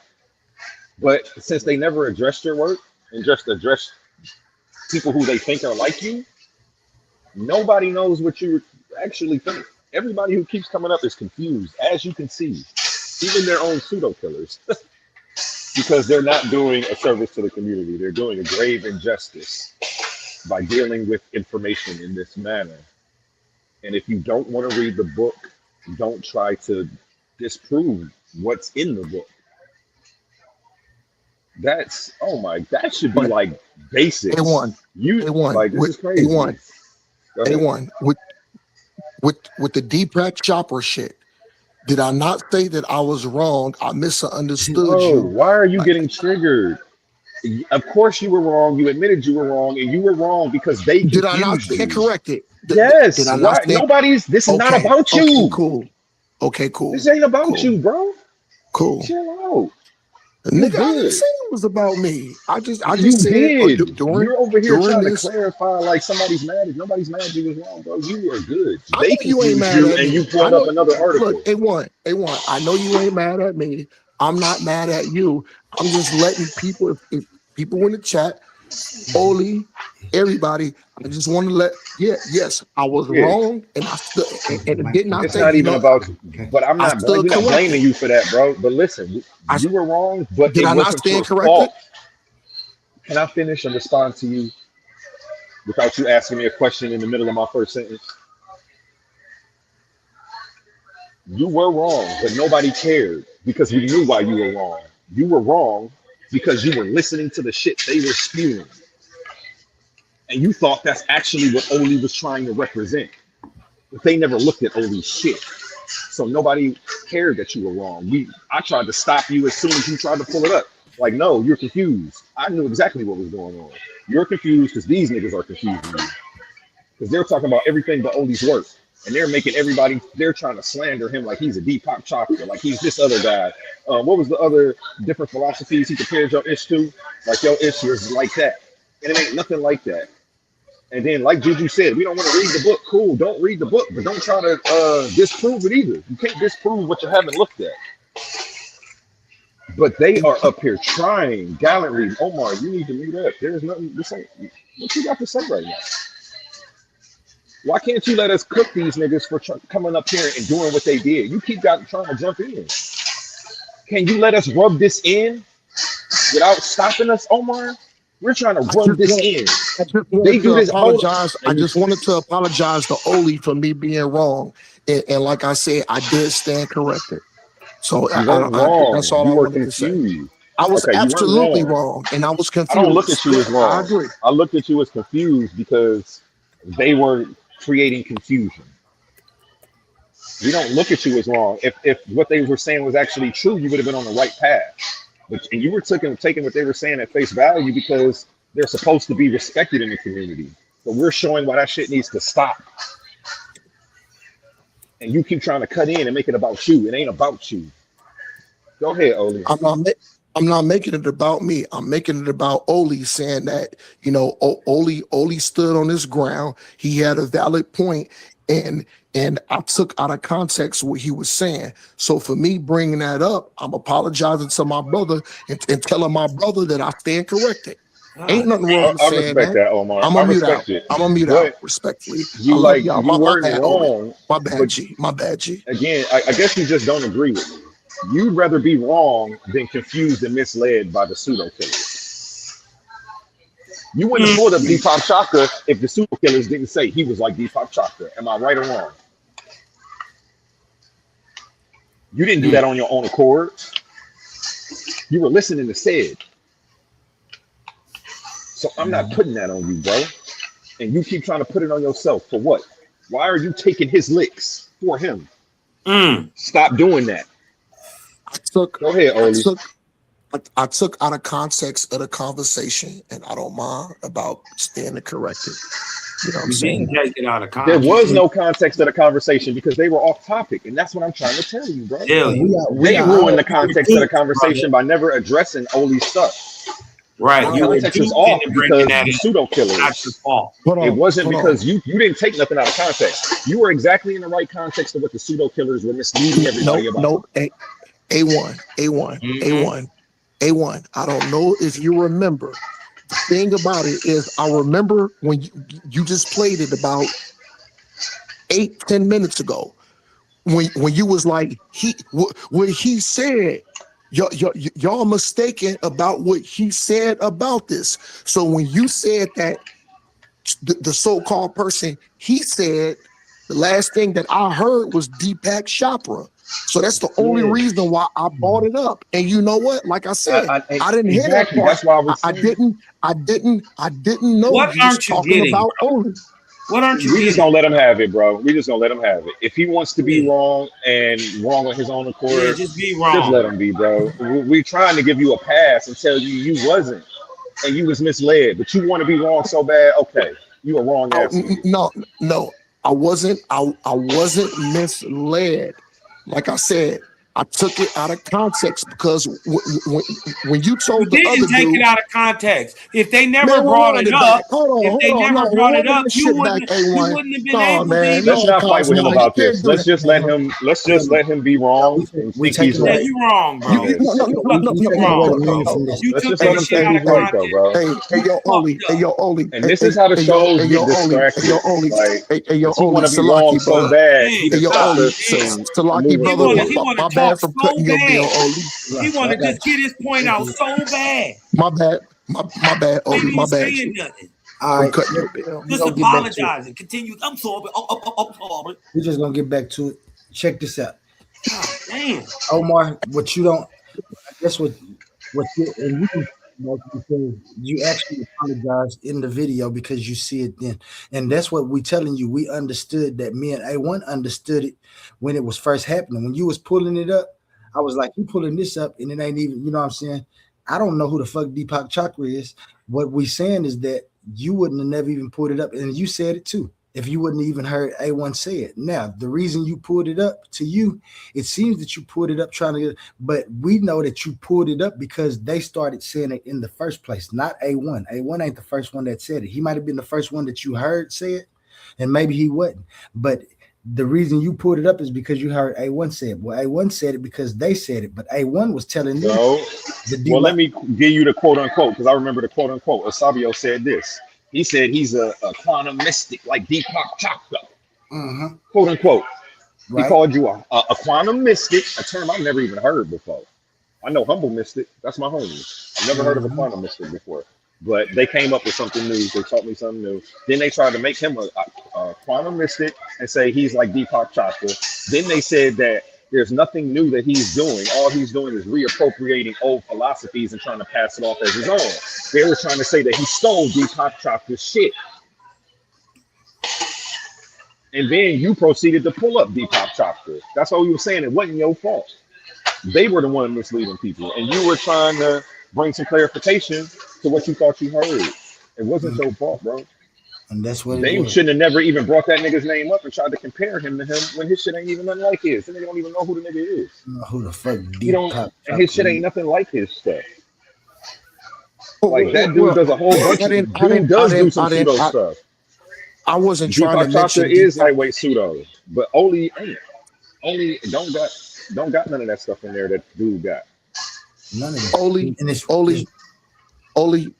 But since they never addressed your work and just addressed people who they think are like you, nobody knows what you actually think. Everybody who keeps coming up is confused, as you can see. Even their own pseudo killers. Because they're not doing a service to the community. They're doing a grave injustice by dealing with information in this manner. And if you don't want to read the book, don't try to disprove what's in the book. That should be like basic. A1. Like, this is crazy. A1. with the Deepak Chopra shit. Did I not say that I was wrong? I misunderstood Bro, you. why are you getting triggered? Of course you were wrong. You admitted you were wrong, and you were wrong because they confused Did I not stand you. corrected? Yes. Did I Why? not stand? Nobody's. This is not Okay, about you. okay, cool. Okay, cool. This ain't about Cool. you, bro. Cool. Chill out. You Nigga, I didn't good. say it was about me. I just You said did. during You're over here trying this. to clarify like somebody's mad. If nobody's mad, you was wrong, bro. You were good. I They know you ain't confused mad you, at and me. you I pulled up know. another article. Look, A1. I know you ain't mad at me. I'm not mad at you. I'm just letting people, if people in the chat, Oli, everybody, I just want to yes, I was Yeah. wrong, and I stood, and didn't I It's say, not you even know, about you. But I'm I not. stood We're not corrected. blaming you for that, bro. But listen, I- you were wrong, but Did it I not wasn't stand your corrected? fault. Can I finish and respond to you without you asking me a question in the middle of my first sentence? You were wrong, but nobody cared because we knew why you were wrong. You were wrong because you were listening to the shit they were spewing. And you thought that's actually what Oli was trying to represent. But they never looked at Oli's shit. So nobody cared that you were wrong. I tried to stop you as soon as you tried to pull it up. Like, no, you're confused. I knew exactly what was going on. You're confused because these niggas are confusing you. Because they're talking about everything but Oli's work. And they're making everybody, they're trying to slander him like he's a Deepak Chopra, like he's this other guy. What was the other different philosophies he compared your ish to? Like your ish is like that. And it ain't nothing like that. And then, like Juju said, we don't want to read the book. Cool, don't read the book, but don't try to disprove it either. You can't disprove what you haven't looked at. But they are up here trying gallantly. Omar, you need to mute up. There's nothing to say. What you got to say right now? Why can't you let us cook these niggas for coming up here and doing what they did? You keep trying to jump in. Can you let us rub this in without stopping us, Omar? We're trying to rub this in. They do this. Apologize. I just wanted to apologize to Oli for me being wrong, and like I said, I did stand corrected. So You weren't wrong. that's all You I were wanted to say. confused. I was Okay, you weren't absolutely wrong. wrong, and I was confused. I don't look at you as Yeah, wrong. I agree. I looked at you as confused because they were creating confusion. We don't look at you as wrong. If what they were saying was actually true, you would have been on the right path. And you were taking what they were saying at face value because they're supposed to be respected in the community. But we're showing why that shit needs to stop. And you keep trying to cut in and make it about you. It ain't about you. Go ahead, Oli. I'm not making it about me. I'm making it about Oli, saying that, you know, Oli stood on his ground. He had a valid point, and I took out of context what he was saying. So for me bringing that up, I'm apologizing to my brother and telling my brother that I stand corrected. Ain't nothing wrong with I saying respect that, Omar. I'm I gonna mute respect out. it. I'm gonna mute But out respectfully. you I love like y'all. you My weren't bad, Oli. wrong. My bad, but G. My bad, G. again, I guess you just don't agree with me. You'd rather be wrong than confused and misled by the pseudo killers. You wouldn't have pulled up Deepak Chopra if the pseudo killers didn't say he was like Deepak Chopra. Am I right or wrong? You didn't do that on your own accord. You were listening to said. So I'm not putting that on you, bro. And you keep trying to put it on yourself. For what? Why are you taking his licks for him? Stop doing that. Go ahead, Oli. I took out of context of the conversation, and I don't mind about standing corrected. You know what I'm You saying? didn't take it out of There context. was no context of the conversation because they were off topic, and that's what I'm trying to tell you, bro. They ruined the context of the conversation by never addressing Oli's stuff. Right. The You context is accused off him of bringing because that the in. pseudo killers. Not your fault. It wasn't hold because you didn't take nothing out of context. You were exactly in the right context of what the pseudo killers were misleading everybody about. No, A1. I don't know if you remember. The thing about it is, I remember when you just played it about 8-10 minutes ago, when you was like what he said. Y'all mistaken about what he said about this. So when you said that the so-called person, he said the last thing that I heard was Deepak Chopra. So that's the only reason why I brought it up. And you know what? Like I said, I didn't hear that part. That's why I didn't know What you was aren't you talking getting, about bro? Oli. What aren't you We just getting? gonna let him have it, bro. We just gonna let him have it. If he wants to be wrong and wrong on his own accord, Yeah, just be just wrong. let him be, bro. We trying to give you a pass and tell you wasn't, and you was misled, but you want to be wrong so bad. Okay, you a wrong ass nigga. No, I wasn't misled. Like I said, I took it out of context because when you told the didn't other take dude, it out of context. If they never man, brought rewind it it up, back. Hold if on, they hold on. never No, brought it rewind up, this you shit wouldn't back, you A1. wouldn't have been Nah, able to man. even. Let's No, not fight with him Cosmo, you about can't this. do Let's that, just let man. him. Let's just let him be wrong and We think he's taking Yeah, away. right. you wrong, bro. No, We You taking away wrong, the bro. meaning from this. You Let's took just let that him shit think out he's of right, though, context. bro. Hey, yo, Oli. Hey, yo, Oli. And this is how the shows Hey, get yo, Oli. distracted. Hey, yo, Oli. Like, Hey, yo, cause he Oli. want to be wrong Salaki, so brother. bad, he Hey, yo, distracts Oli. us from Salaki, moving brother. forward. He wanna My talk bad for so cutting your bill, bad. Oli. He wanna just get his point out so bad. My bad. My bad, Ain't Oli. My even bad. saying nothing. All I'm right, cutting your bill. Just gonna get back to it. apologizing. Continue. I'm sorry. I'm sorry. We're just gonna get back to it. Check this out, God damn. Omar. What you don't, I guess what you and you can because you actually apologized in the video because you see it then, and that's what we telling you. We understood that. Me and A1 understood it when it was first happening. When you was pulling it up, I was like, you pulling this up, and it ain't even. You know what I'm saying? I don't know who the fuck Deepak Chakra is. What we saying is that you wouldn't have never even pulled it up, and you said it too. If you wouldn't even heard A1 say it. Now, the reason you pulled it up to you, it seems that you pulled it up trying to get, but we know that you pulled it up because they started saying it in the first place, not A1. A1 ain't the first one that said it. He might have been the first one that you heard say it, and maybe he wasn't. But the reason you pulled it up is because you heard A1 say it. Well, A1 said it because they said it, but A1 was telling them. Well, let me give you the quote unquote, because I remember the quote unquote. Asabio said this. He said he's a quantum mystic like Deepak Chakra, quote unquote. Right. He called you a quantum mystic, a term I've never even heard before. I know humble mystic, that's my homie. I've never heard of a quantum mystic before, but they came up with something new. They taught me something new. Then they tried to make him a quantum mystic and say he's like Deepak Chakra. Then they said that there's nothing new that he's doing. All he's doing is reappropriating old philosophies and trying to pass it off as his own. They were trying to say that he stole Deepak Chakra's shit. And then you proceeded to pull up Deepak Chakra. That's all you were saying. It wasn't your fault. They were the one misleading people. And you were trying to bring some clarification to what you thought you heard. It wasn't your fault, bro. And that's what They it was. shouldn't have never even brought that nigga's name up and tried to compare him to him when his shit ain't even nothing like his. And they don't even know who the nigga is. Who the fuck You don't, Deepak and his shit Chakra ain't is. nothing like his stuff. Like that dude does a whole bunch of do some pseudo stuff. I wasn't trying to Deepak Chakra mention is lightweight pseudo, but Oli ain't. Oli don't got none of that stuff in there that dude got. None of it. Oli,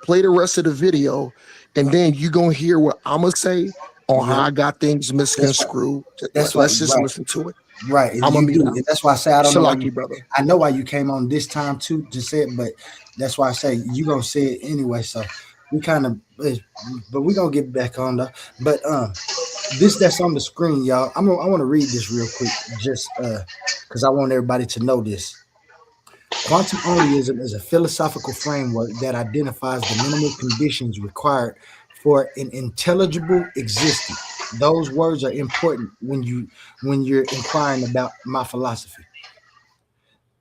play the rest of the video, and then you gonna hear what I'm gonna say on how I got things misconstrued. Let's just listen to it. Right. And I'm gonna you do. And that's why I say I don't know why Salaki, you, brother. I know why you came on this time too to say it, but that's why I say you gonna say it anyway. So we kind of, but we gonna get back on though. But this that's on the screen, y'all. I want to read this real quick, just because I want everybody to know this. Quantum onlyism is a philosophical framework that identifies the minimal conditions required for an intelligible existence. Those words are important when you're inquiring about my philosophy.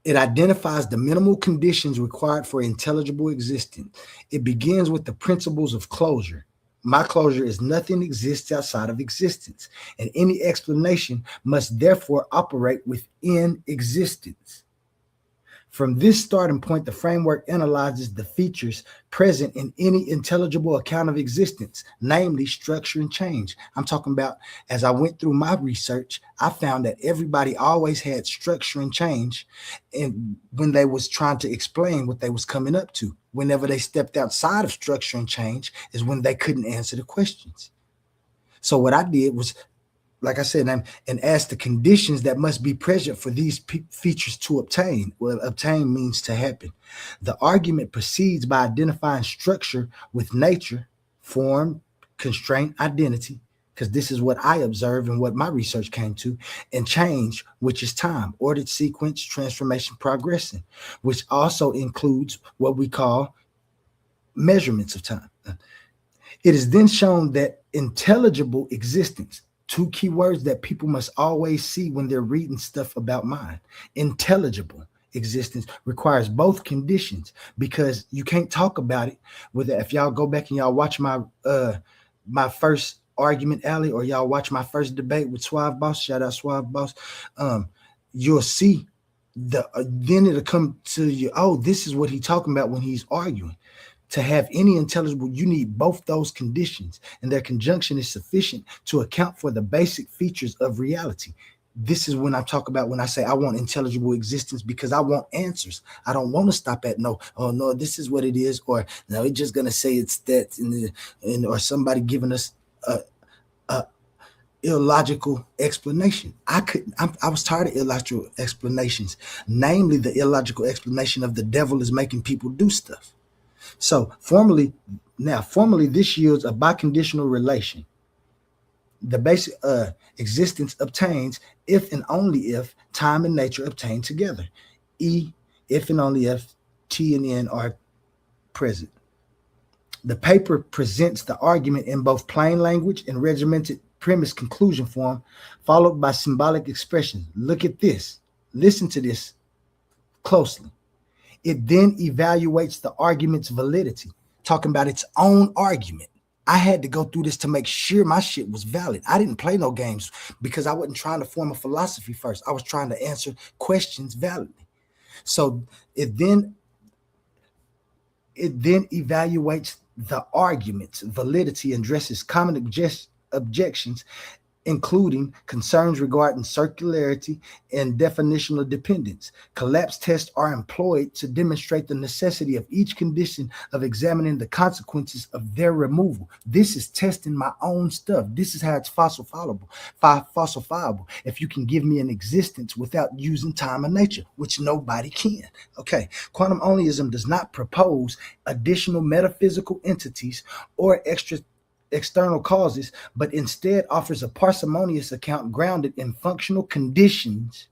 It identifies the minimal conditions required for intelligible existence. It begins with the principles of closure. My closure is nothing exists outside of existence, and any explanation must therefore operate within existence. From this starting point, the framework analyzes the features present in any intelligible account of existence, namely structure and change. I'm talking about, as I went through my research, I found that everybody always had structure and change, and when they was trying to explain what they was coming up to. Whenever they stepped outside of structure and change is when they couldn't answer the questions. So what I did was, like I said, and ask the conditions that must be present for these features to obtain. Well, obtain means to happen. The argument proceeds by identifying structure with nature, form, constraint, identity, because this is what I observe and what my research came to, and change, which is time, ordered sequence, transformation, progressing, which also includes what we call measurements of time. It is then shown that intelligible existence, two key words that people must always see when they're reading stuff about mind. Intelligible existence requires both conditions, because you can't talk about it with it. If y'all go back and y'all watch my my first argument alley, or y'all watch my first debate with Suave Boss, shout out Suave Boss, you'll see then it'll come to you, oh, this is what he's talking about when he's arguing. To have any intelligible, you need both those conditions, and their conjunction is sufficient to account for the basic features of reality. This is when I talk about when I say I want intelligible existence, because I want answers. I don't want to stop at no, oh no, this is what it is, or no, it's just gonna say it's that, and or somebody giving us a illogical explanation. I was tired of illogical explanations, namely the illogical explanation of the devil is making people do stuff. So formally, this yields a biconditional relation. The basic existence obtains if and only if time and nature obtain together. E, if and only if T and N are present. The paper presents the argument in both plain language and regimented premise conclusion form, followed by symbolic expression. Look at this. Listen to this closely. It then evaluates the argument's validity, talking about its own argument. I had to go through this to make sure my shit was valid. I didn't play no games because I wasn't trying to form a philosophy first. I was trying to answer questions validly. So it then evaluates the argument's validity and addresses common objections, including concerns regarding circularity and definitional dependence. Collapse tests are employed to demonstrate the necessity of each condition of examining the consequences of their removal. This is testing my own stuff. This is how it's falsifiable. If you can give me an existence without using time and nature, which nobody can. Okay, quantum onlyism does not propose additional metaphysical entities or external causes, but instead offers a parsimonious account grounded in functional conditions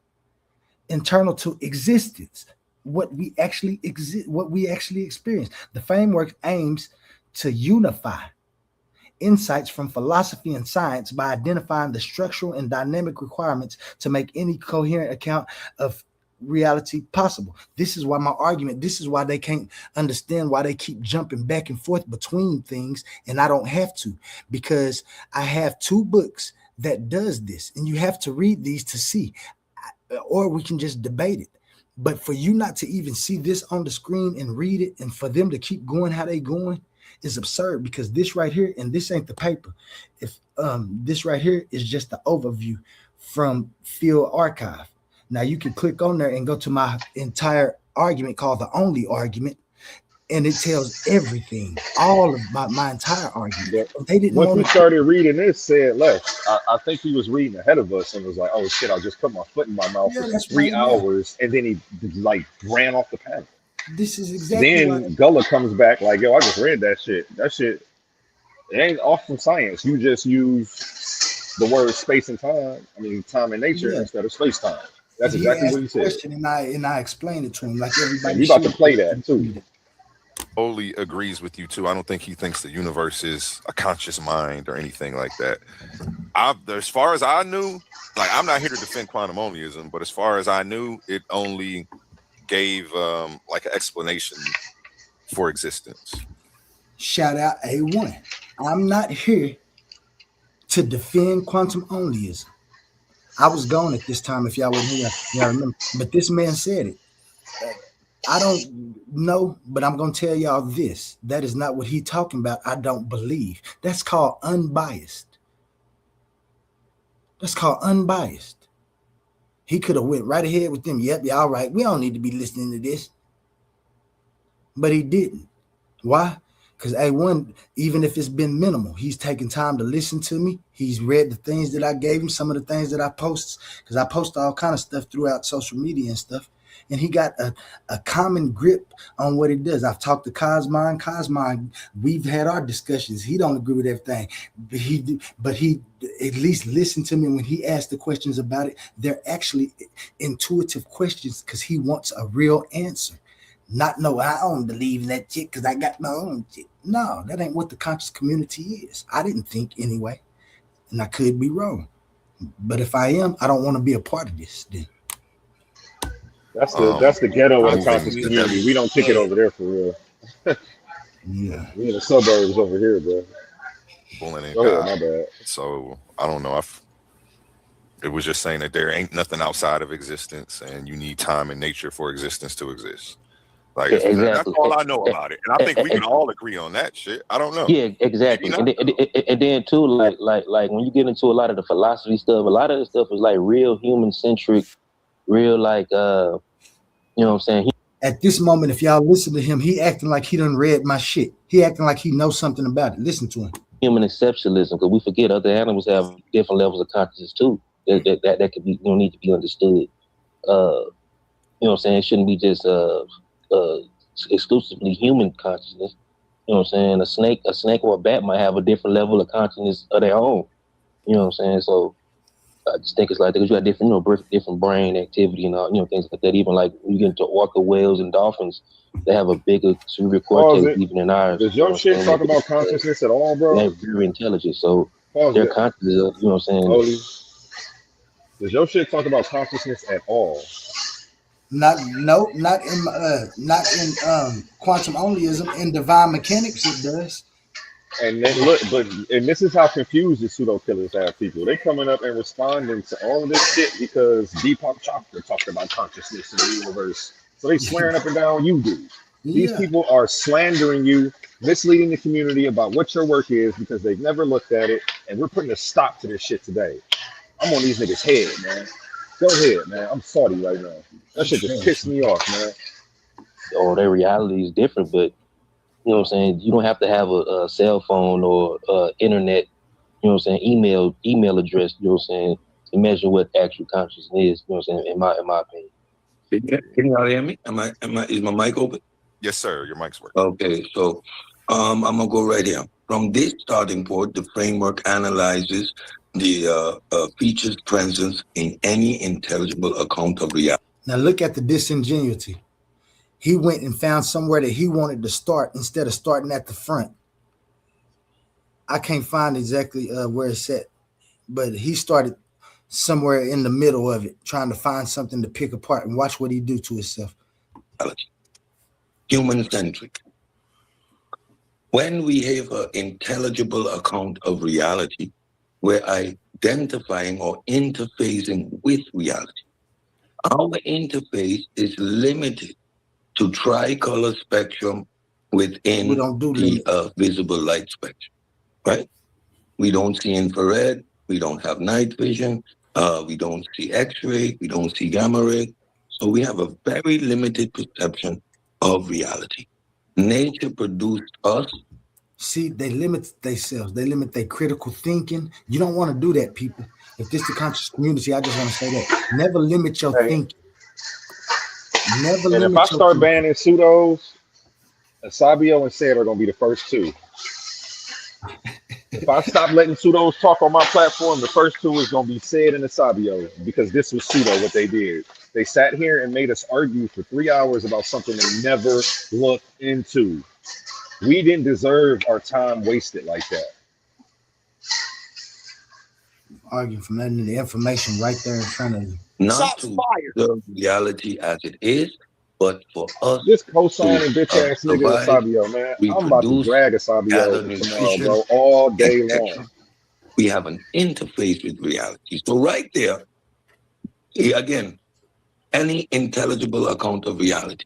internal to existence, what we actually experience. The framework aims to unify insights from philosophy and science by identifying the structural and dynamic requirements to make any coherent account of reality possible. This is why my argument, this is why they can't understand why they keep jumping back and forth between things, and I don't have to, because I have 2 books that does this, and you have to read these to see, or we can just debate it. But for you not to even see this on the screen and read it, and for them to keep going how they going, is absurd, because this right here, and this ain't the paper. If this right here is just the overview from Field Archive. Now you can click on there and go to my entire argument called The Only Argument, and it tells everything, all of my entire argument. They didn't. Once we started reading this, said less. I think he was reading ahead of us and was like, "Oh shit, I just put my foot in my mouth for 3 hours," and then he like ran off the panel. This is exactly. Then Gullah comes back like, "Yo, I just read that shit. That shit, it ain't off from science. You just use the word space and time. I mean, time and nature instead of space time." That's exactly what he said. And I explained it to him like everybody. You about to play that too. Totally agrees with you too. I don't think he thinks the universe is a conscious mind or anything like that. As far as I knew, like, I'm not here to defend quantum onlyism, but as far as I knew, it only gave like an explanation for existence. Shout out A1. I'm not here to defend quantum onlyism. I was gone at this time, if y'all were here, y'all remember. But this man said it. I don't know, but I'm going to tell y'all this. That is not what he's talking about. I don't believe. That's called unbiased. That's called unbiased. He could have went right ahead with them. Yep, yeah, all right. We don't need to be listening to this. But he didn't. Why? Because A1, even if it's been minimal, he's taken time to listen to me. He's read the things that I gave him, some of the things that I post, because I post all kind of stuff throughout social media and stuff. And he got a common grip on what he does. I've talked to Cosmine. We've had our discussions. He don't agree with everything, but he at least listened to me when he asked the questions about it. They're actually intuitive questions because he wants a real answer. Not know I don't believe in that shit because I got my own shit. No, that ain't what the conscious community is. I didn't think anyway, and I could be wrong. But if I am, I don't want to be a part of this. Then that's the ghetto of the conscious community. We don't kick it over there for real. Yeah, we in the suburbs over here, bro. Bullying and Go ahead, my bad. So I don't know if it was just saying that there ain't nothing outside of existence, and you need time and nature for existence to exist. Like that's all I know about it, and I think we can all agree on that shit. I don't know. Yeah, exactly. And then too, like when you get into a lot of the philosophy stuff, a lot of the stuff is like real human centric, real like you know what I'm saying. At this moment, if y'all listen to him, he acting like he done read my shit. He acting like he knows something about it. Listen to him. Human exceptionalism, because we forget other animals have different levels of consciousness too. That could be need to be understood. You know what I'm saying? It shouldn't be just exclusively human consciousness. You know what I'm saying? A snake or a bat might have a different level of consciousness of their own. You know what I'm saying? So I just think it's like that because you got different, different brain activity and all, things like that. Even like when you get into orca whales and dolphins, they have a bigger cerebral cortex even than ours. Does your shit talk about consciousness at all, bro? They're very intelligent, so their consciousness, you know what I'm saying? Holy. Does your shit talk about consciousness at all? Not in quantum onlyism. In divine mechanics, it does. And then look, and this is how confused the pseudo killers have people. They coming up and responding to all of this shit because Deepak Chopra talked about consciousness in the universe. So they swearing up and down you do. These people are slandering you, misleading the community about what your work is because they've never looked at it, and we're putting a stop to this shit today. I'm on these niggas' head, man. Go ahead, man. I'm salty right now. That shit just pissed me off, man. Oh, their reality is different, but you know what I'm saying? You don't have to have a cell phone or internet, you know what I'm saying, email address, you know what I'm saying, to measure what actual consciousness is, you know what I'm saying, in my opinion. Can y'all hear me? Is my mic open? Yes, sir. Your mic's working. Okay, so I'm gonna go right here. From this starting point, the framework analyzes the features presence in any intelligible account of reality. Now look at the disingenuity. He went and found somewhere that he wanted to start instead of starting at the front. I can't find exactly where it's at, but he started somewhere in the middle of it, trying to find something to pick apart, and watch what he do to himself. Human-centric. When we have an intelligible account of reality, we're identifying or interfacing with reality. Our interface is limited to tricolor spectrum within the visible light spectrum, right? We don't see infrared, we don't have night vision, we don't see X-ray, we don't see gamma ray. So we have a very limited perception of reality. Nature produced us. See, they limit themselves. They limit their critical thinking. You don't want to do that, people. If this is the conscious community, I just want to say that. Never limit your thinking. Never limit your if I start banning pseudos, Sabio and Said are going to be the first two. If I stop letting pseudos talk on my platform, the first two is going to be Said and Sabio, because this was pseudo what they did. They sat here and made us argue for 3 hours about something they never looked into. We didn't deserve our time wasted like that. Arguing from letting the information right there in front of you. Not to observe reality as it is, but for us. This cosigning bitch ass nigga Sabio, man. I'm about to drag a Sabio tomorrow, bro, all day long. We have an interface with reality. So right there, again, any intelligible account of reality.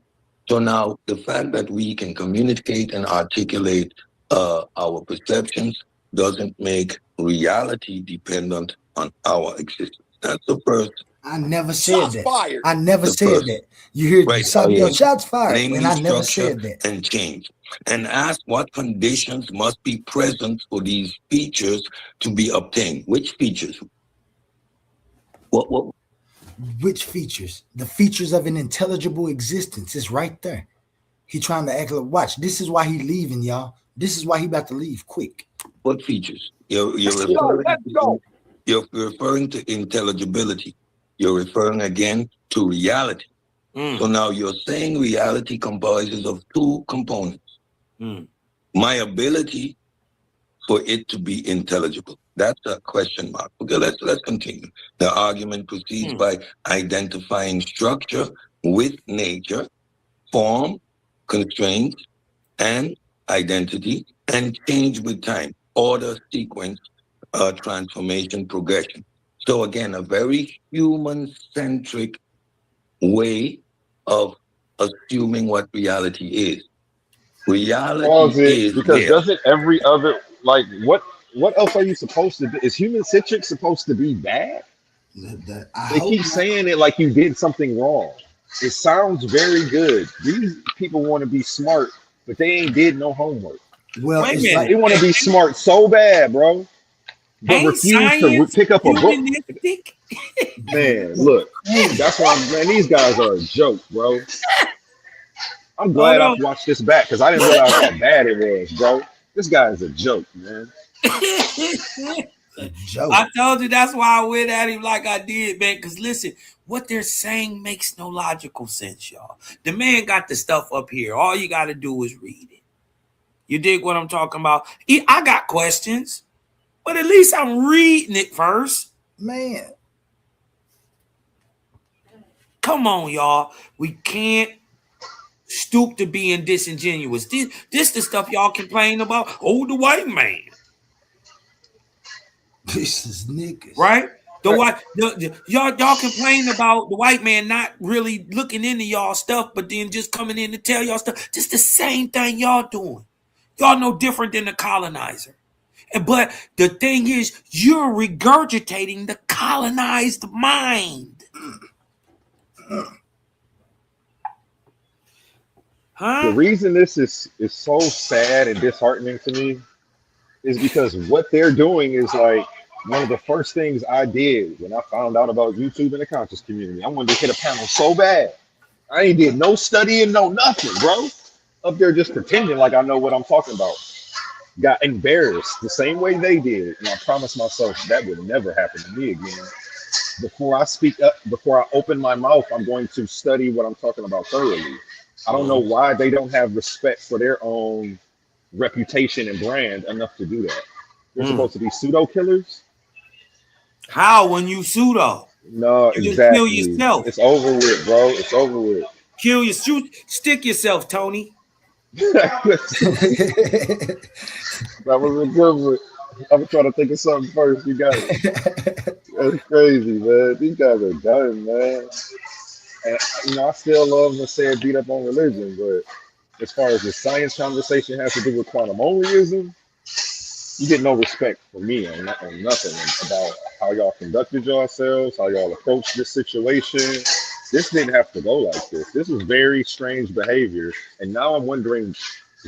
So now the fact that we can communicate and articulate our perceptions doesn't make reality dependent on our existence. That's the first. I never said Shots that. fired. I never said that. You hear Sabio, shots fired, and I never said that. And change. And ask what conditions must be present for these features to be obtained. Which features? What? Which features? The features of an intelligible existence is right there. He trying to act like, watch, this is why he leaving, y'all. This is why he about to leave quick. What features? You're referring to intelligibility. You're referring again to reality. So now you're saying reality comprises of two components. My ability for it to be intelligible. That's a question mark. Okay, let's continue. The argument proceeds by identifying structure with nature, form, constraints, and identity, and change with time, order, sequence, transformation, progression. So again, a very human-centric way of assuming what reality is. Reality Pause it, is because there. doesn't every other, like, what else are you supposed to do? Is human centric supposed to be bad? They keep saying it like you did something wrong. It sounds very good. These people want to be smart, but they ain't did no homework. Well, Wait a it's minute. like They want to be smart so bad, bro, but Ain't refuse to science pick up a book. humanistic? Man, look, that's why man, these guys are a joke, bro. I'm glad I watched this back because I didn't realize how bad it was, bro. This guy is a joke, man. joke. I told you that's why I went at him like I did, man. Because listen, what they're saying makes no logical sense, y'all. The man got the stuff up here. All you got to do is read it. You dig what I'm talking about? I got questions, but at least I'm reading it first. Man. Come on, y'all. We can't stoop to being disingenuous. This the stuff y'all complain about. Oh, the white man. This is niggas. Right? Y'all complain about the white man not really looking into y'all stuff, but then just coming in to tell y'all stuff. Just the same thing y'all doing. Y'all no different than the colonizer. But the thing is, you're regurgitating the colonized mind. The reason this is so sad and disheartening to me is because what they're doing is like one of the first things I did when I found out about YouTube and the conscious community. I wanted to hit a panel so bad. I ain't did no studying, no nothing, bro. Up there just pretending like I know what I'm talking about. Got embarrassed the same way they did. And I promised myself that would never happen to me again. Before I speak up, before I open my mouth, I'm going to study what I'm talking about thoroughly. I don't know why they don't have respect for their own reputation and brand enough to do that. They're supposed to be pseudo killers. How when you pseudo? No, You just exactly. kill yourself. It's over with, bro. It's over with. Kill your stick yourself, Tony. That was a good one. I'm trying to think of something first. You got it. That's crazy, man. These guys are done, man. And I still love to say beat up on religion, but as far as the science conversation has to do with quantum onlyism, you get no respect from me on nothing about how y'all conducted yourselves, how y'all approached this situation. This didn't have to go like this. This was very strange behavior. And now I'm wondering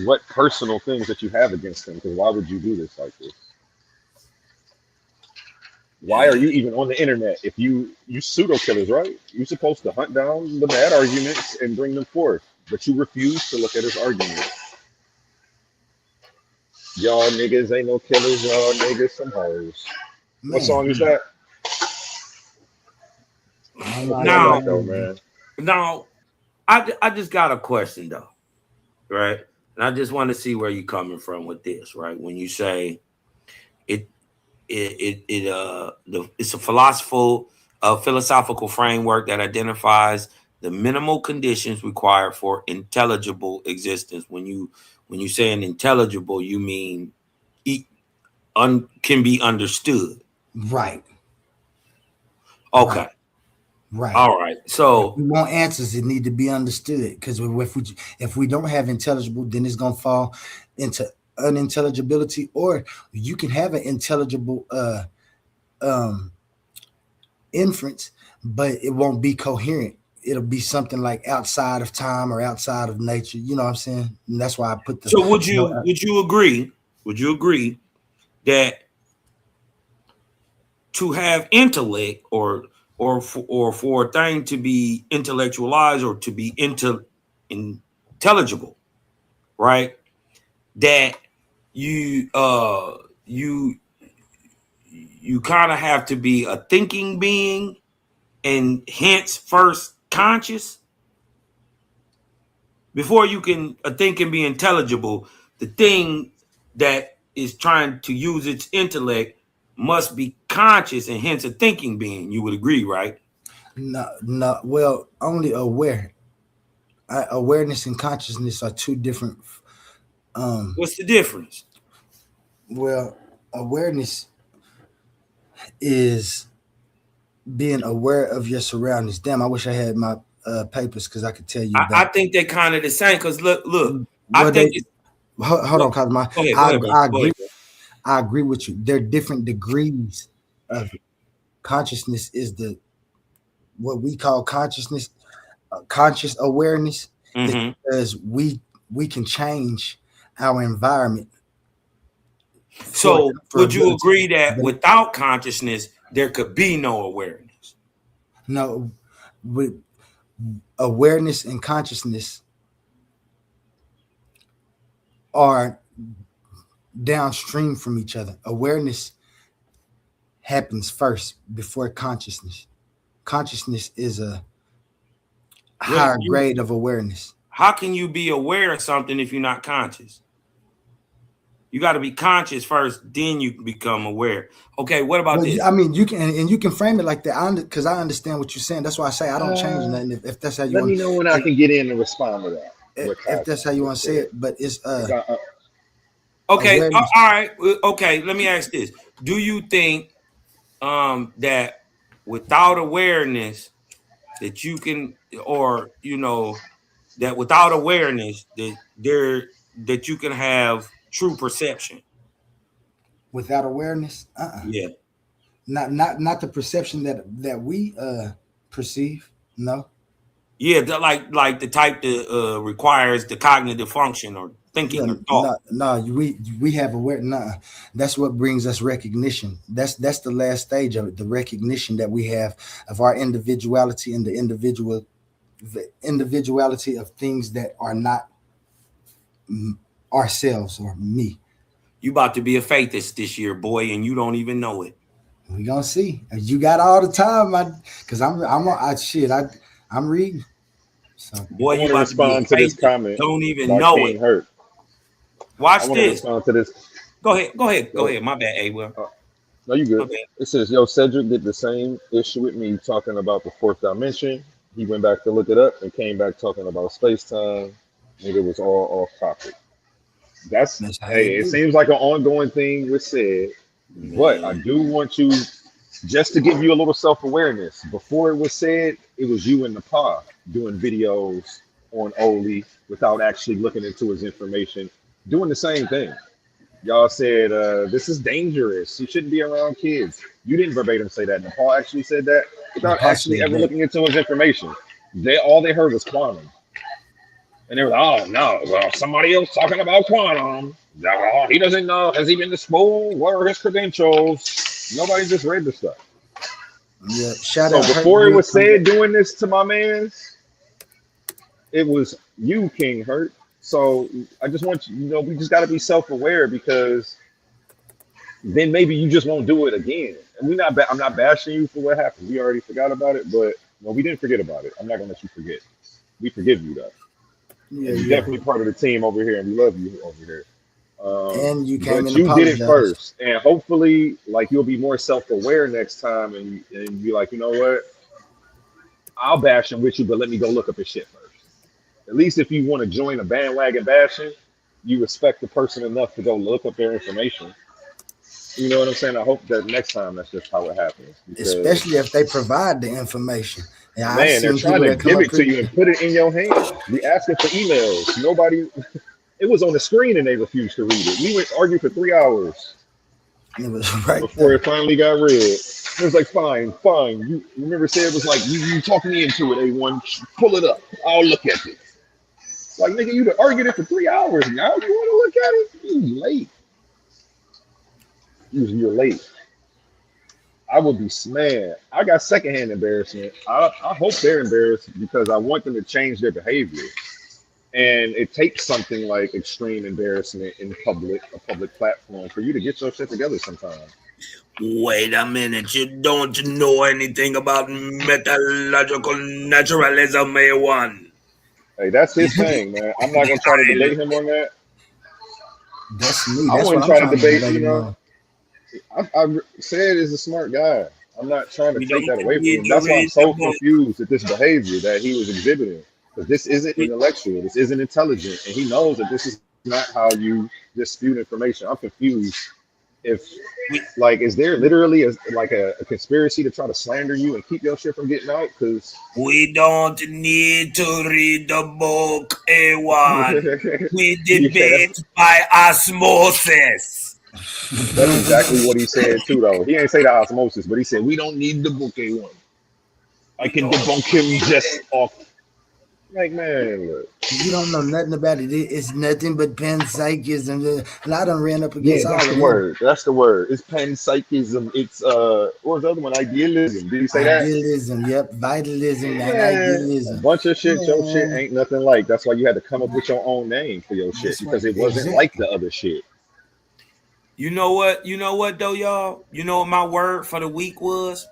what personal things that you have against them, because why would you do this like this? Why are you even on the internet if you pseudo killers, right? You're supposed to hunt down the bad arguments and bring them forth, but you refuse to look at his argument. Y'all niggas ain't no killers, y'all niggas some hoes. What song is that? Now, I just got a question though, right? And I just want to see where you're coming from with this, right? When you say it's a philosophical framework that identifies the minimal conditions required for intelligible existence. When you say an intelligible, you mean can be understood. Right. Okay. Right. All right. So if we want answers, it need to be understood. Because if we don't have intelligible, then it's gonna fall into unintelligibility, or you can have an intelligible inference, but it won't be coherent. It'll be something like outside of time or outside of nature. You know what I'm saying? And that's why I put the. So would you agree? Would you agree that to have intellect or for a thing to be intellectualized or to be intelligible, right? That you kind of have to be a thinking being and hence first conscious before a thing can be intelligible, the thing that is trying to use its intellect must be conscious and hence a thinking being. You would agree, right? No. Well, only aware. Awareness and consciousness are two different. What's the difference? Well, awareness is being aware of your surroundings. Damn, I wish I had my papers because I could tell you. I think they're kind of the same. Because look, Well, I think. Hold on, Cosmo. Go ahead, I agree. go ahead. I agree with you. There are different degrees of it. Consciousness is what we call consciousness, conscious awareness, because we can change our environment. So, would you agree that without consciousness, there could be no awareness? No, with awareness and consciousness are downstream from each other. Awareness happens first before consciousness. Consciousness is a higher grade of awareness. How can you be aware of something if you're not conscious? You got to be conscious first, then you become aware. Okay, what about this? I mean, you can frame it like that because I understand what you're saying. That's why I say I don't change nothing. If that's how you let me know when I can get in and respond to that. If that's how you want to say it, but it's okay, all right. Okay, let me ask this: do you think that without awareness that you can, or that without awareness that you can have true perception? Without awareness, yeah, not the perception that we perceive. No. Yeah, like the type that requires the cognitive function or thinking or thought. No, we have aware. That's what brings us recognition. That's the last stage of it. The recognition that we have of our individuality and the individuality of things that are not ourselves or me. You about to be a faithist this year, boy, and you don't even know it. We gonna see. You got all the time, because I'm reading. So, boy, you want to respond to this comment. Don't even know it. Hurt. Watch this. Respond to this. Go ahead. My bad, A-Will. No, you good. It says, Cedric did the same issue with me talking about the fourth dimension. He went back to look it up and came back talking about space-time. And it was all off topic. It seems like an ongoing thing was said, but I do want you just to give you a little self-awareness. Before it was said, it was you in the pod doing videos on Oli without actually looking into his information, doing the same thing. Y'all said, this is dangerous. You shouldn't be around kids. You didn't verbatim say that. Nepal actually said that without actually ever looking into his information. All they heard was quantum. And they were like, oh, no, well, somebody else talking about quantum. Oh, he doesn't know. Has he been to school? What are his credentials? Nobody just read the stuff. Yeah, so before it was said doing this to my man, it was you, King Hurt. So I just want you, we just got to be self-aware, because then maybe you just won't do it again. And I'm not bashing you for what happened. We already forgot about it, but we didn't forget about it. I'm not gonna let you forget. We forgive you though. Yeah, you're definitely part of the team over here, and we love you over here. And you came in. You did it first, and hopefully, you'll be more self-aware next time, and be like, you know what? I'll bash him with you, but let me go look up his shit first. At least if you want to join a bandwagon bashing, you respect the person enough to go look up their information. You know what I'm saying? I hope that next time that's just how it happens. Especially if they provide the information. Yeah, man, they're trying to give it to you and put it in your hand. We asking for emails. Nobody, it was on the screen and they refused to read it. We went argue for 3 hours. It was right before it finally got read. It was like, fine. You remember said it was like, you talking me into it, A1. Pull it up. I'll look at it. Like, nigga, you argued it for 3 hours. Now you want to look at it? You late. You're late. I would be mad. I got secondhand embarrassment. I hope they're embarrassed because I want them to change their behavior. And it takes something like extreme embarrassment in public, a public platform, for you to get your shit together sometimes. Wait a minute. You don't know anything about metallurgical naturalism, A1. Hey, that's his thing, man. I'm not gonna try to debate him on that. That's me. I That's wouldn't what try I'm to trying to debate. You him know, on. I said is a smart guy. I'm not trying to You know, take that you away from need him. to That's why I'm read the so book. confused at this behavior that he was exhibiting. Because this isn't intellectual. This isn't intelligent, and he knows that this is not how you dispute information. I'm confused. If like, is there literally a conspiracy to try to slander you and keep your shit from getting out? Because We don't need to read the book, A1. We debate by osmosis. That's exactly what he said too, though. He ain't say the osmosis, but he said we don't need the book A1. I can debunk him just off. Like, man, look. You don't know nothing about it. It's nothing but panpsychism. And I done ran up Yeah, against all that's of the them. word. That's the word. It's panpsychism. It's what was the other one? Idealism. Did he say that? Idealism, yep. Vitalism and Man, a idealism. bunch of shit. Your shit Man. ain't nothing like. That's why you had to come up with your own name for your shit, because it wasn't like the other shit. You know what? You know what though, y'all? You know what my word for the week was?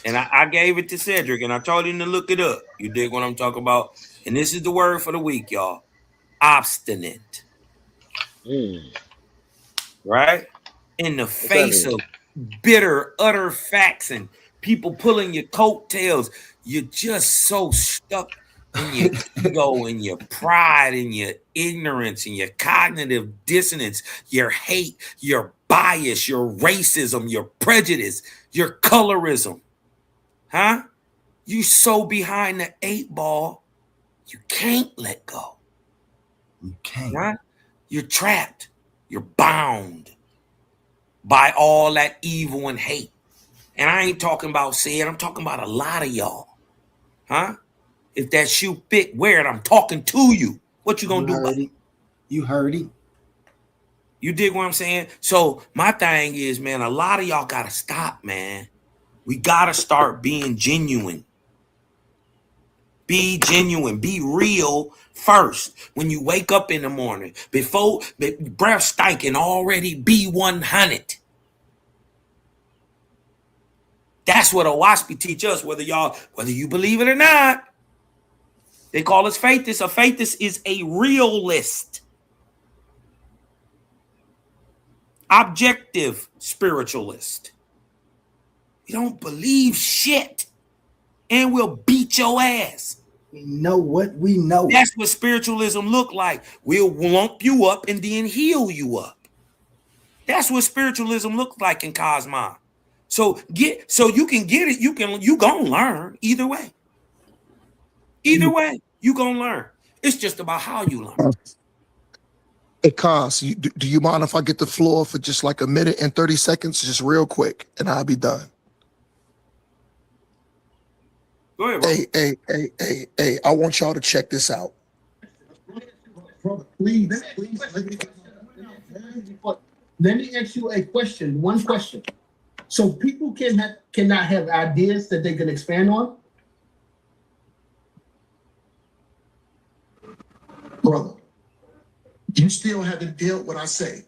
And I gave it to Cedric and I told him to look it up. You dig what I'm talking about? And this is the word for the week, y'all. Obstinate. Right? In the face of bitter, utter facts and people pulling your coattails, you're just so stuck in your ego and your pride and your ignorance and your cognitive dissonance, your hate, your bias, your racism, your prejudice, your colorism. Huh? You so behind the 8 ball, you can't let go. You can't. Right? You're trapped. You're bound by all that evil and hate. And I ain't talking about Sid. I'm talking about a lot of y'all. Huh? If that shoe fit, wear it. I'm talking to you. What you gonna do about it? You heard it. You dig what I'm saying? So my thing is, man, a lot of y'all gotta stop, man. We gotta start being genuine. Be genuine. Be real first. When you wake up in the morning, before the breath stinking, already be 100. That's what Owaspy teach us, whether you believe it or not. They call us faithists. A faithist is a realist. Objective spiritualist. We don't believe shit. And we'll beat your ass. We know what we know. That's what spiritualism look like. We'll lump you up and then heal you up. That's what spiritualism looks like in Cosmon. So you can get it. You gonna learn either way. Either way, you gonna learn. It's just about how you learn. Hey, Cos, do you mind if I get the floor for just like a minute and 30 seconds, just real quick, and I'll be done? Go ahead, bro. Hey, I want y'all to check this out. Please, let me ask you a question, one question. So people cannot have ideas that they can expand on? Brother, you still have to deal with what I say.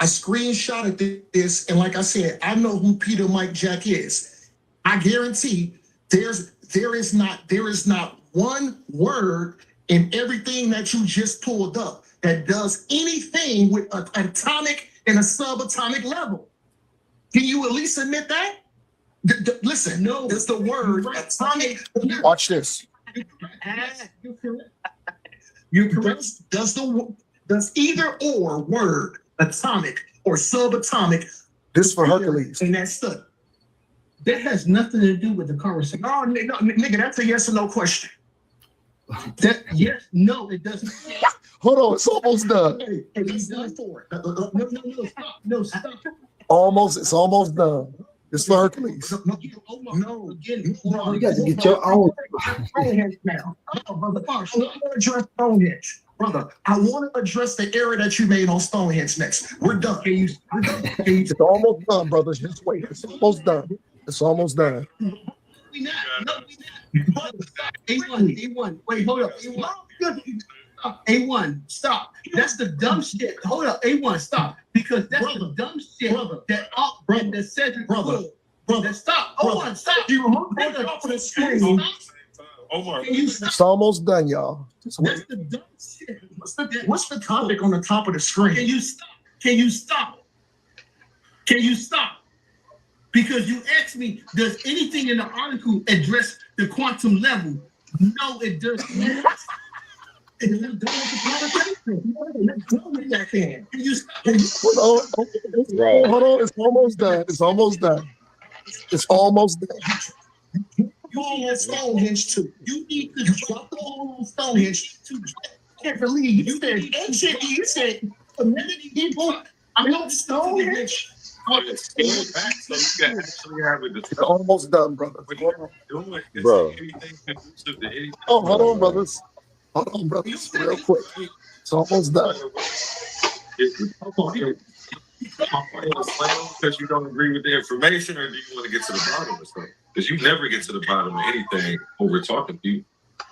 I screenshotted this, and like I said, I know who Peter Mike Jack is. I guarantee there is not one word in everything that you just pulled up that does anything with an atomic and a subatomic level. Can you at least admit that? Listen, no, it's the word atomic. Watch this. You're correct. Does either or word atomic or subatomic? This for Hercules. And that's study. That has nothing to do with the conversation. No, nigga, that's a yes or no question. Yes, no, it doesn't. Hold on, it's almost done. Hey, he's done for it. No, stop. It's almost done. It's for Hercules. No, You got to get your own. Now, brother, I want to address Stonehenge. Brother, I want to address the error that you made on Stonehenge next. We're done. It's almost done, brothers. Just wait. It's almost done. It's almost done. We not. A1. Wait, hold up. A1, stop. That's the dumb shit. Hold up, A1, stop. Because that's the dumb shit that Cedric brother. Stop. Hold on, stop. You off of the screen. Omar. It's almost done, y'all. That's the dumb shit. What's the topic on the top of the screen? Can you stop? Can you stop? Can you stop? Because you asked me, does anything in the article address the quantum level? No, it does not. And I'm done with the conversation. Let's go with that then. Can you stop? Hold on. It's almost done. It's almost done. It's almost done. You on Stonehenge too. You need to drop the whole Stonehenge too. I can't believe you said ancient. You said community people. I'm not Stonehenge. It's almost done, brother. Bro. Oh, hold on, brothers. Hold on, brothers. Real quick. It's almost done. Because you don't agree with the information, or do you want to get to the bottom of stuff? Because you never get to the bottom of anything over talking to you.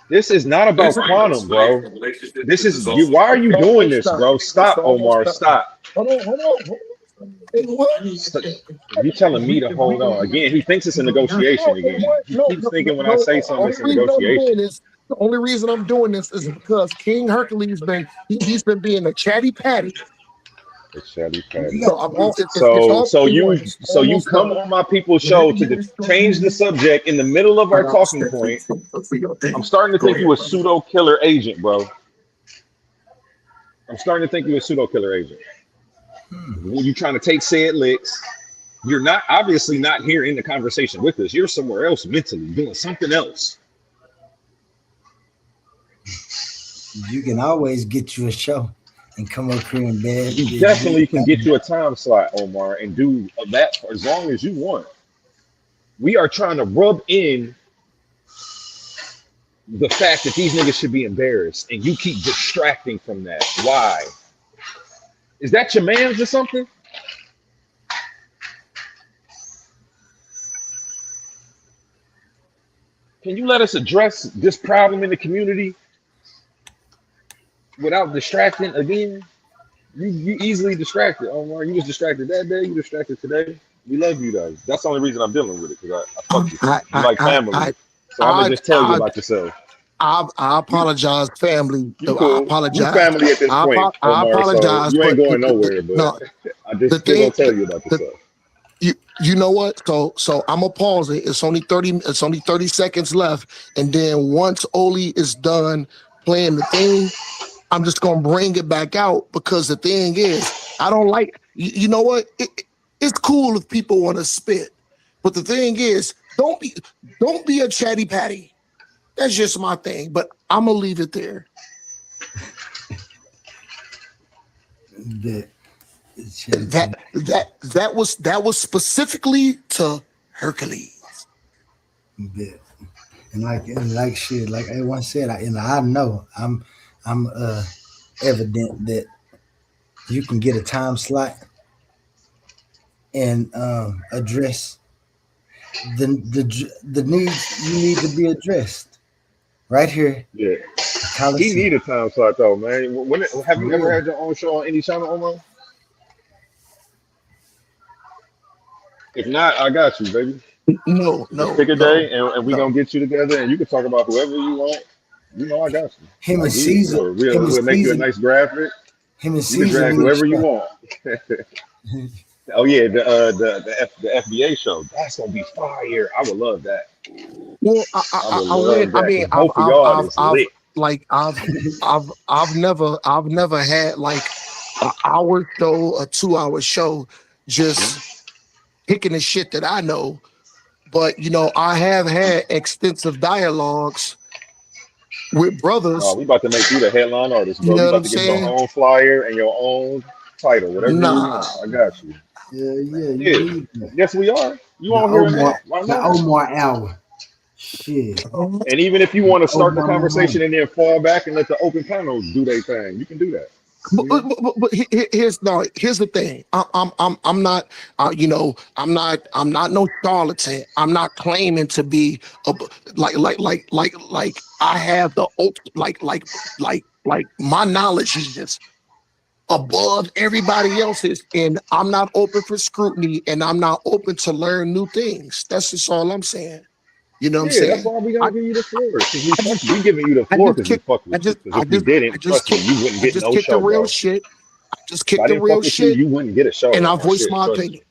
This is not about quantum, bro. This is you. Why are you doing this, bro? Stop, Omar. Stop. Hold on. Hey, what? You telling me to hold on again? He thinks it's a negotiation again. He keeps thinking when I say something, it's a negotiation. The only reason I'm doing this is because King Hercules he's been being a chatty patty. So you come on my people's show to change the subject in the middle of our talking point. I'm starting to think you a pseudo killer agent, bro. I'm starting to think you a pseudo killer agent. You trying to take said licks. You're not obviously not here in the conversation with us. You're somewhere else mentally doing something else. You can always get you a show and come up here in bed. You definitely can get you a time slot, Omar, and do that for as long as you want. We are trying to rub in the fact that these niggas should be embarrassed, and you keep distracting from that. Why? Is that your man's or something? Can you let us address this problem in the community without distracting again? You easily distracted, Omar. You was distracted that day. You distracted today. We love you though. That's the only reason I'm dealing with it, because I fuck you. You like family. So I'm gonna just tell you about yourself. I apologize, family. Cool. I apologize. You family at this point, Omar, I apologize. So you ain't going nowhere, but no, I just still gonna tell you about yourself. You know what? So I'm gonna pause it. It's only 30 seconds left, and then once Oli is done playing the thing, I'm just gonna bring it back out, because the thing is, I don't like. You know what? It's cool if people want to spit, but the thing is, don't be a chatty patty. That's just my thing, but I'm gonna leave it there. That was specifically to Hercules. And like shit, like everyone said, I know I'm evident that you can get a time slot and address the needs you need to be addressed right here. Yeah, he need a time slot though, man. Have you ever had your own show on any channel, Omar? If not, I got you, baby. No. Pick a day, and we gonna get you together, and you can talk about whoever you want. You know, I got you. Him and Caesar. We'll make you a nice graphic. Him and Caesar. You can drag whoever you want. Oh yeah, the FBA show. That's gonna be fire. I would love that. Well, I've never had like an hour show, a 2-hour show, just picking the shit that I know. But you know, I have had extensive dialogues with brothers. Oh, we about to make you the headline artist, bro. You know you about to get your own flyer and your own title, whatever you want. I got you. Yeah. Yes, we are. You on here? The Omar Hour. Shit. And even if you want to start the conversation and then fall back and let the open panel do their thing, you can do that. But here's the thing. I'm not I'm not no charlatan. I'm not claiming to be like I have the like my knowledge is just above everybody else's, and I'm not open for scrutiny, and I'm not open to learn new things. That's just all I'm saying. You know what I'm Yeah, saying? that's why we gotta give you the floor. 'Cause we giving you the floor because we fuck with you. Because if we didn't, trust me, you wouldn't get no kicked show, the real bro. shit. I just If kicked I the didn't real fuck with you, shit, you wouldn't get a show. and I on my voiced shit, my trust me. opinion.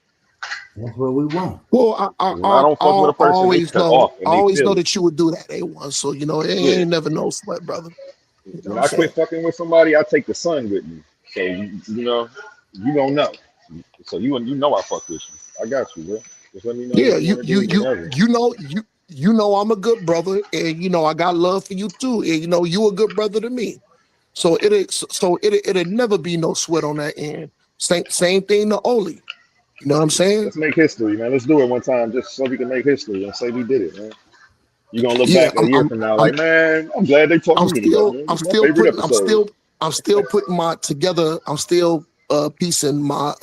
That's what we want. Well, When I don't fuck with a person, they cut off and I they always feel know it. that you would do that, A1. So you know, it Yeah. ain't never no sweat, brother. You know When what I I'm quit saying? fucking with somebody, I take the sun with me. So you know, you don't know. So you know I fuck with you. I got you, bro. Just let me know Yeah, what you want to do whenever. you know I'm a good brother, and you know I got love for you too, and you know you a good brother to me. So it'll never be no sweat on that end. Same thing to Oli. You know what I'm saying? Let's make history, man. Let's do it one time just so we can make history and say we did it, man. You're gonna look Yeah, back a year from now like, man, I'm glad they talked to me today, man. It's my favorite episode. I'm still putting my together. I'm still piecing my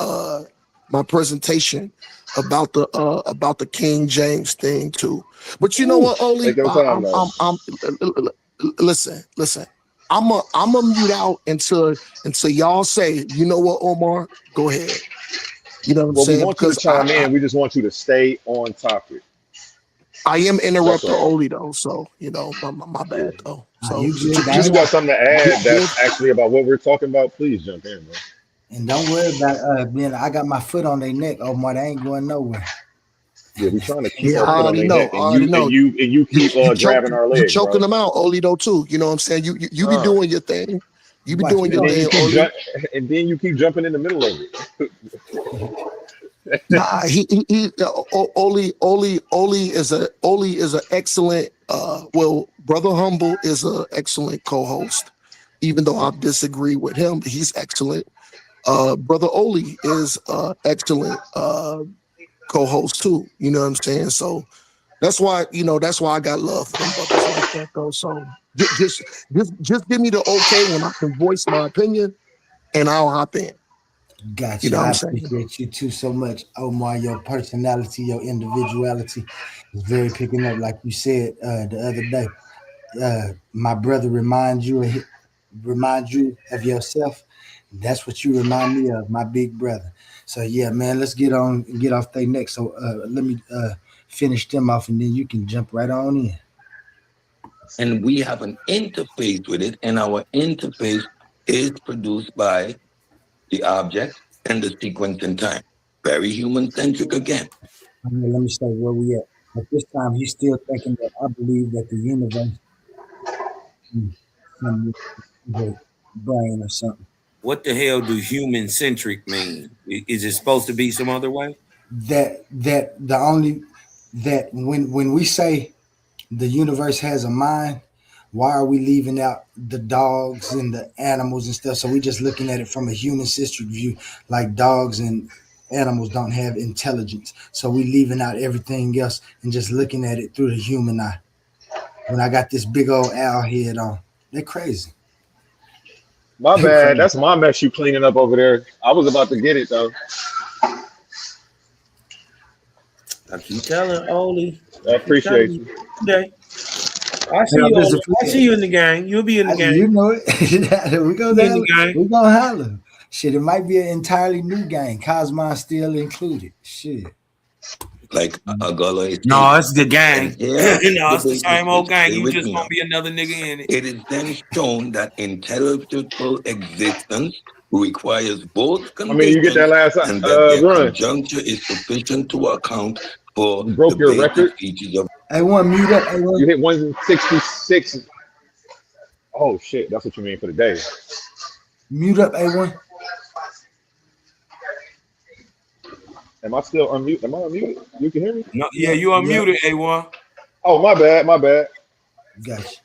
my presentation about the King James thing too. But you know what, Oli? Take your time, though. Listen. I'm a mute out until y'all say, you know what, Omar, go ahead. You know what I'm Well, we saying? want you to Because chime in. We just want you to stay on topic. I am interrupting all. Oli though, so you know my bad though. So you good, If you got something to add that's actually about what we're talking about, please jump in, bro. And don't worry about being. I got my foot on their neck, Omar. They ain't going nowhere. Yeah, we trying to keep Yeah, our I foot on already their know. neck, I already know. and you keep grabbing our You legs, choking bro. them out, Oli though too. You know what I'm saying? You be doing your thing. You be doing your thing, Oli. And then you keep jumping in the middle of it. Nah, Oli is an excellent. Well, Brother Humble is an excellent co-host. Even though I disagree with him, he's excellent. Brother Oli is excellent co-host too. You know what I'm saying? So that's why I got love for them brothers like that though. So just give me the okay when I can voice my opinion, and I'll hop in. Gotcha. You know what I I'm saying? appreciate you too so much, Omar. Your personality, your individuality is very picking up, like you said the other day. My brother remind you of yourself. That's what you remind me of, my big brother. So yeah, man, let's get off their neck. So let me finish them off, and then you can jump right on in. And we have an interface with it, and our interface is produced by the object and the sequence in time. Very human-centric again. Let me say where we at. At this time, he's still thinking that I believe that the universe the brain or something. What the hell do human centric mean? Is it supposed to be some other way? That when we say the universe has a mind, why are we leaving out the dogs and the animals and stuff? So we just looking at it from a human centric view, like dogs and animals don't have intelligence. So we leaving out everything else and just looking at it through the human eye. When I got this big old owl head on, they're crazy. My bad. That's my mess you cleaning up over there. I was about to get it though. I keep telling Oli. I appreciate you. Today. I see you in the gang. You'll be in the gang. You know it. we gonna holler. Shit, it might be an entirely new gang. Cosmon still included. Shit. Like Agala. No, it's the gang. Yeah, no, it's the same old gang. You just gonna be another nigga in it. It is then shown that intelligible existence requires both conditions, you get that last and that their run. conjuncture is sufficient to account for you broke your record. Features of A1, mute up. A1. You hit 166. Oh shit, that's what you mean for the day. Mute up, A1. Am I still unmute? Am I unmuted? You can hear me? No, yeah, you unmuted, A1. Oh, my bad. Gotcha.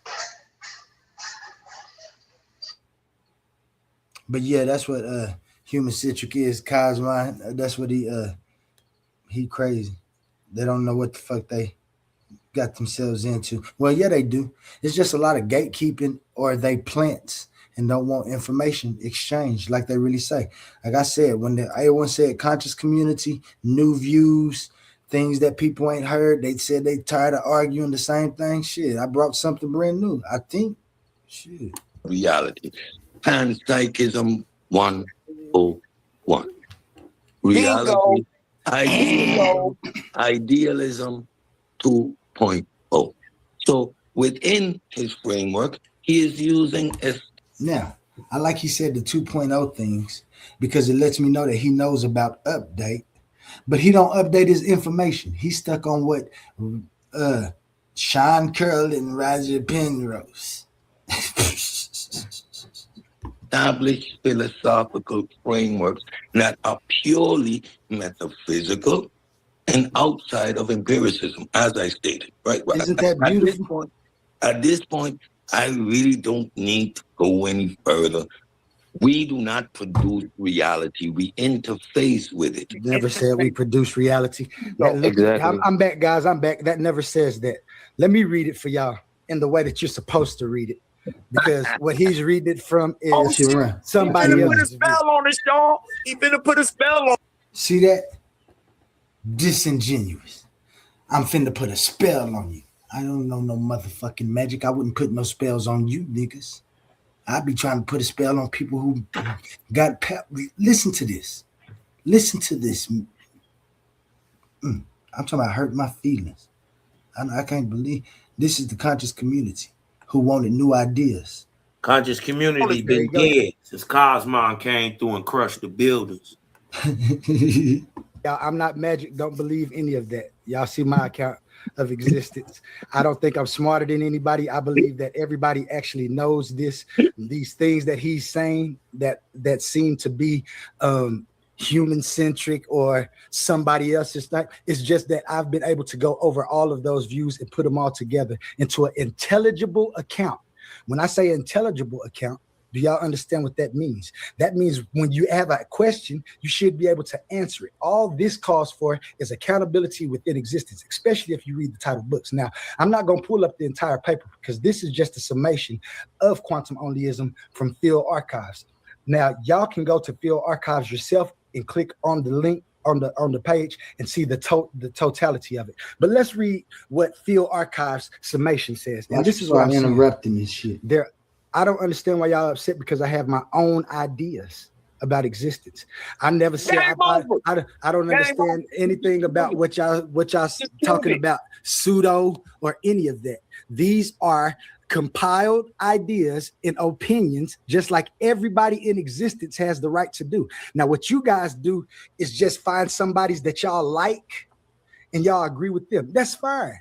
But yeah, that's what human centric is. Cosmon, that's what he crazy. They don't know what the fuck they got themselves into. Well, yeah, they do. It's just a lot of gatekeeping, or they plants and don't want information exchanged like they really say. Like I said, when the A1 said conscious community, new views, things that people ain't heard, they said they tired of arguing the same thing. Shit, I brought something brand new. I think, shit. Reality. Panpsychism 101. Reality. Idealism 2.0. So within his framework, he is using a Now, I like he said the 2.0 things because it lets me know that he knows about update, but he don't update his information. He's stuck on what Sean Curl and Roger Penrose. established philosophical frameworks that are purely metaphysical and outside of empiricism, as I stated. Right? Isn't that beautiful? At this point, I really don't need to go any further. We do not produce reality. We interface with it. Never said we produce reality. Exactly. I'm back, guys. I'm back. That never says that. Let me read it for y'all in the way that you're supposed to read it. Because what he's reading it from is somebody He finna put a else's. spell on us, y'all. He finna put a spell on. See that? Disingenuous. I'm finna put a spell on you. I don't know no motherfucking magic. I wouldn't put no spells on you niggas. I'd be trying to put a spell on people who got. Listen to this. Listen to this. I'm talking about hurt my feelings. I can't believe this is the conscious community who wanted new ideas. Conscious community been dead since Cosmon came through and crushed the buildings. Y'all, I'm not magic. Don't believe any of that. Y'all see my account of existence. I don't think I'm smarter than anybody. I believe that everybody actually knows these things that he's saying that seem to be human centric or somebody else's thing. It's just that I've been able to go over all of those views and put them all together into an intelligible account. When I say intelligible account, do y'all understand what that means? That means when you have a question, you should be able to answer it. All this calls for is accountability within existence, especially if you read the title books. Now, I'm not going to pull up the entire paper because this is just a summation of quantum onlyism from Field Archives. Now, y'all can go to Field Archives yourself and click on the link on the page and see the totality of it. But let's read what Field Archives summation says. And this is why I'm interrupting this shit. I don't understand why y'all upset because I have my own ideas about existence. I never said I don't understand anything about what y'all talking about, pseudo or any of that. These are compiled ideas and opinions, just like everybody in existence has the right to do. Now, what you guys do is just find somebody that y'all like and y'all agree with them. That's fine.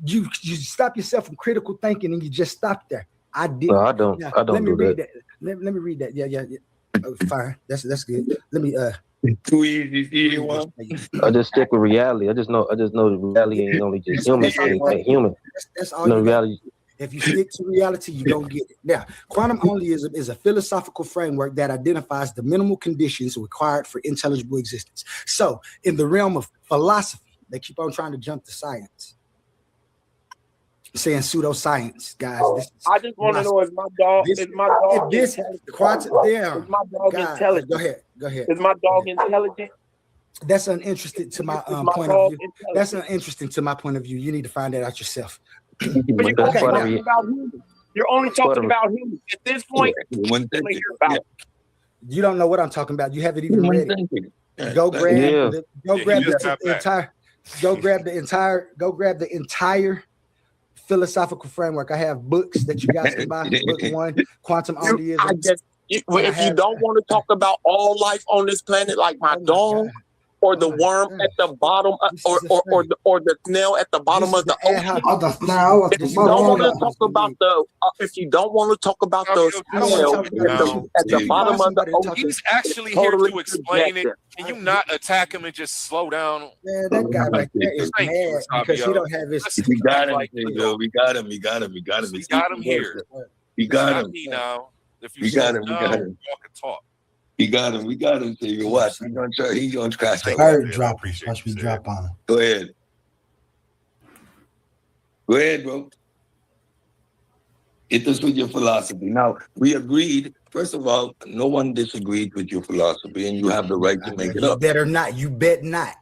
You stop yourself from critical thinking and you just stop there. I did. No, I don't. Now, I don't do that. Let me read that. Yeah. Oh, fine. That's good. Let me. Too easy. I just stick with reality. I just know the reality ain't only just human. Ain't human. That's all. No reality. If you stick to reality, you don't get it. Now, quantum onlyism is a philosophical framework that identifies the minimal conditions required for intelligible existence. So, in the realm of philosophy, they keep on trying to jump to science. Saying pseudoscience, guys. I just want to know is my dog quantum there. Is my dog intelligent? Go ahead. Is my dog intelligent? That's uninteresting to my point of view. That's uninteresting to my point of view. You need to find that out yourself. But you're only talking about humans. At this point, you don't know what I'm talking about. You haven't even read it. Go grab the entire philosophical framework. I have books that you guys can buy. Book 1, Quantum Onlyism. If you don't want to talk about all life on this planet, like my dog, or the worm at the bottom, or the snail at the bottom of the ocean. If you don't want to talk about the snail at the bottom of the ocean, he's actually here to explain it. Can you not attack him and just slow down? Yeah, that guy right there is mad because he don't have his. We got him here. We got him here. We got him now. If you we got him. Walk and talk. We got him. So you watch. He's gonna try. Bird dropping. Watch me drop on him. Go ahead, bro. Hit us with your philosophy. Now, we agreed. First of all, no one disagreed with your philosophy, and you have the right to make it up. You better not. You bet not.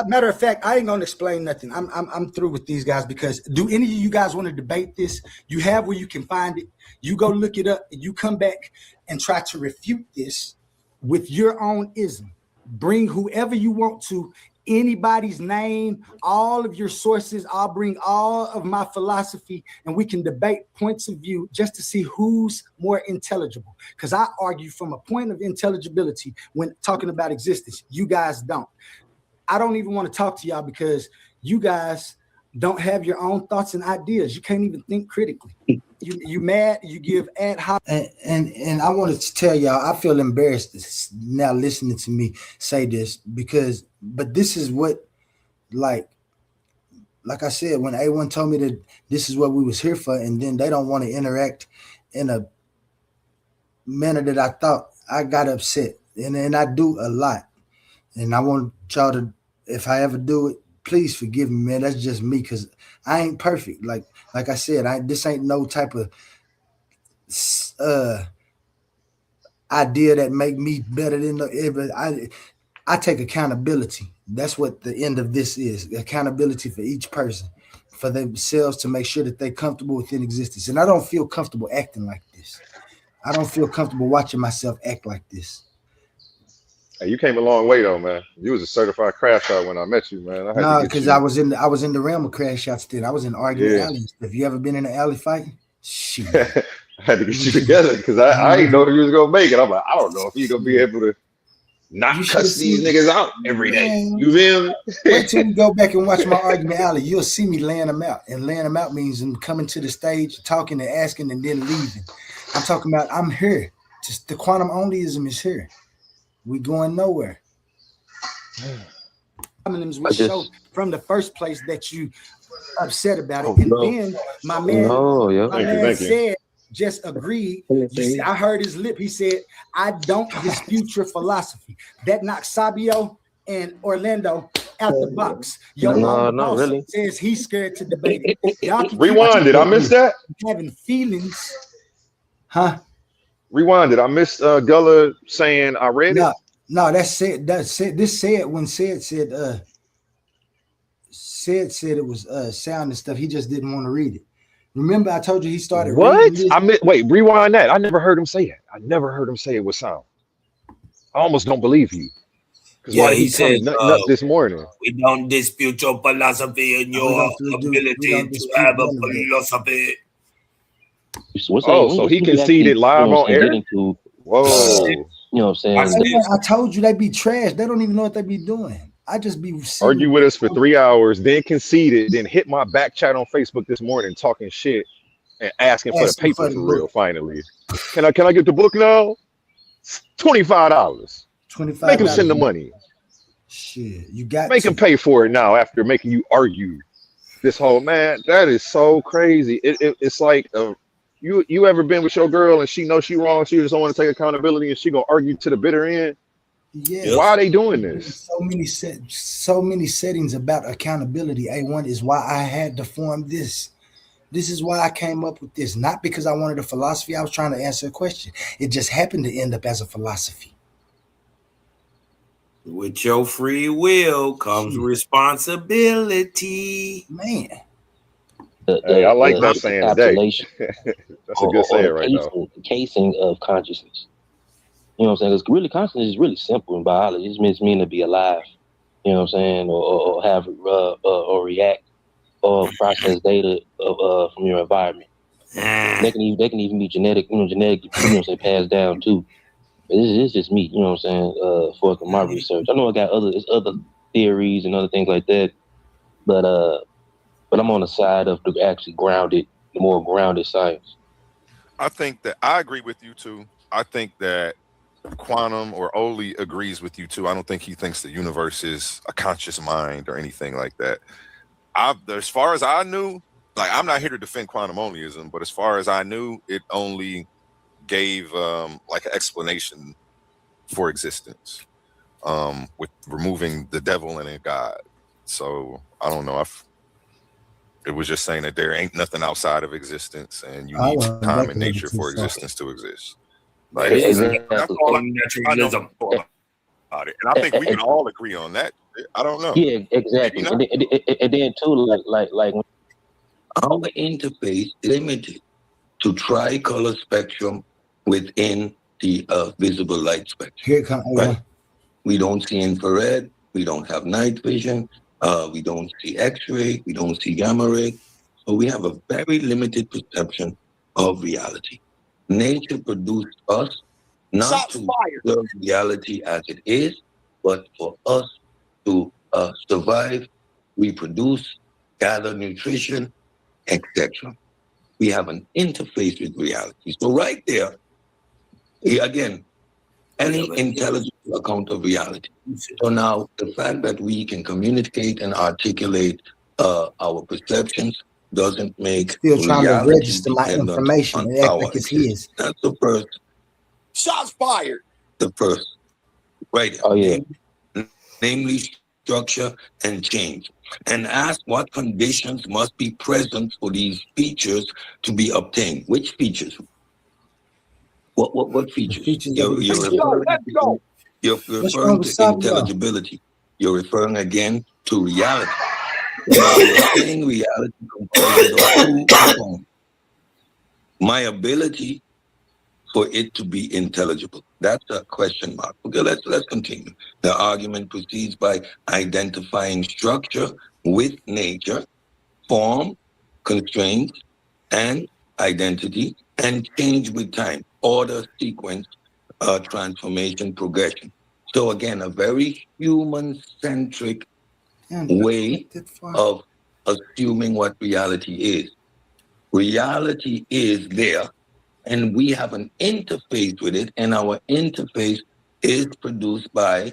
Matter of fact, I ain't gonna explain nothing. I'm through with these guys because do any of you guys want to debate this? You have where you can find it. You go look it up, and you come back and try to refute this with your own ism. Bring whoever you want to anybody's name, all of your sources. I'll bring all of my philosophy and we can debate points of view just to see who's more intelligible. Because I argue from a point of intelligibility when talking about existence. You guys don't. I don't even want to talk to y'all because you guys don't have your own thoughts and ideas. You can't even think critically. You mad, you give ad hoc. And I wanted to tell y'all, I feel embarrassed now listening to me say this but this is what, like I said, when A1 told me that this is what we was here for, and then they don't want to interact in a manner that I thought, I got upset. And I do a lot. And I want y'all to, if I ever do it, please forgive me, man. That's just me, because I ain't perfect. Like I said, this ain't no type of idea that make me better than I take accountability. That's what the end of this is. Accountability for each person, for themselves, to make sure that they're comfortable within existence. And I don't feel comfortable acting like this. I don't feel comfortable watching myself act like this. Hey, you came a long way though, man. You was a certified crash out when I met you, man. No, because I was in the realm of crash outs then. I was in arguing alley and stuff. You ever been in an alley fight? Shit. I had to get you together because I didn't know if you was gonna make it. I'm like, I don't know if you're gonna be able to not cuss these niggas out every day. You feel me? Wait till you go back and watch my argument alley. You'll see me laying them out. And laying them out means I'm coming to the stage, talking and asking, and then leaving. I'm talking about I'm here. Just the quantum onlyism is here. We going nowhere. We showed from the first place that you upset about it, and then my man said, just agreed. I heard his lip. He said, "I don't dispute your philosophy." That knocks Sabio and Orlando out the box. No, really. Says he's scared to debate. Rewind it. I missed that. Having feelings, huh? Rewind it. I missed Gullah saying I read it. No, that's it. This said when said it was sound and stuff. He just didn't want to read it. Remember, I told you he started. What? Wait, rewind that. I never heard him say it. I never heard him say it was sound. I almost don't believe you. Because why he said nothing up this morning? We don't dispute your philosophy and your ability to have a philosophy. So he conceded live on air. Whoa. You know what I'm saying? I told you they be trash. They don't even know what they be doing. I just be argue with us for 3 hours, then conceded, then hit my back chat on Facebook this morning talking shit and asking for the paper for real. Finally, can I get the book now? $25. Make him send the money. Shit, you got make him pay for it now after making you argue. This whole man, that is so crazy. It's like you ever been with your girl and she knows she wrong, she just don't want to take accountability and she gonna argue to the bitter end? Yeah. Why are they doing this? So many settings about accountability. A1 is why I had to form this. This is why I came up with this. Not because I wanted a philosophy. I was trying to answer a question. It just happened to end up as a philosophy. With your free will comes responsibility. Man. Hey, I like that saying today. That's a good saying right now. Casing of consciousness. You know what I'm saying? Because really, consciousness is really simple in biology. It just means to be alive. You know what I'm saying? Or have or react or process data from your environment. They can even be genetic. Passed down too. But this is just me. You know what I'm saying? For my research, I know I got other theories and other things like that. But I'm on the side of the actually more grounded science. I think that I agree with you too. I think that Quantum or Oli agrees with you too. I don't think he thinks the universe is a conscious mind or anything like that. As far as I knew, like I'm not here to defend quantum onlyism, but as far as I knew, it only gave like an explanation for existence, with removing the devil and a God. So I don't know if it was just saying that there ain't nothing outside of existence and you need time and nature for existence to exist. Like, that's all I know about it. And I think we can all agree on that. I don't know. Yeah, exactly. And then too, like our interface limited to tricolor spectrum within the visible light spectrum. Here comes right? We don't see infrared, we don't have night vision, we don't see X-ray, we don't see gamma ray. So we have a very limited perception of reality. Nature produced us not to observe reality as it is, but for us to survive, reproduce, gather nutrition, etc. We have an interface with reality. So right there, again, any intelligible account of reality. So now the fact that we can communicate and articulate our perceptions doesn't make Still trying to reality register my dependent information on and act our like it's existence. his. That's the first. Shots fired. The first. Right. Oh yeah. Namely structure and change. And ask what conditions must be present for these features to be obtained. Which features? What features? You're referring to intelligibility. You're referring again to reality. Now you're saying reality comprises of two components. My ability for it to be intelligible. That's a question mark. Okay, let's continue. The argument proceeds by identifying structure with nature, form, constraints, and identity, and change with time, order, sequence, transformation, progression. So again, a very human-centric way of assuming what reality is. Reality is there, and we have an interface with it, and our interface is produced by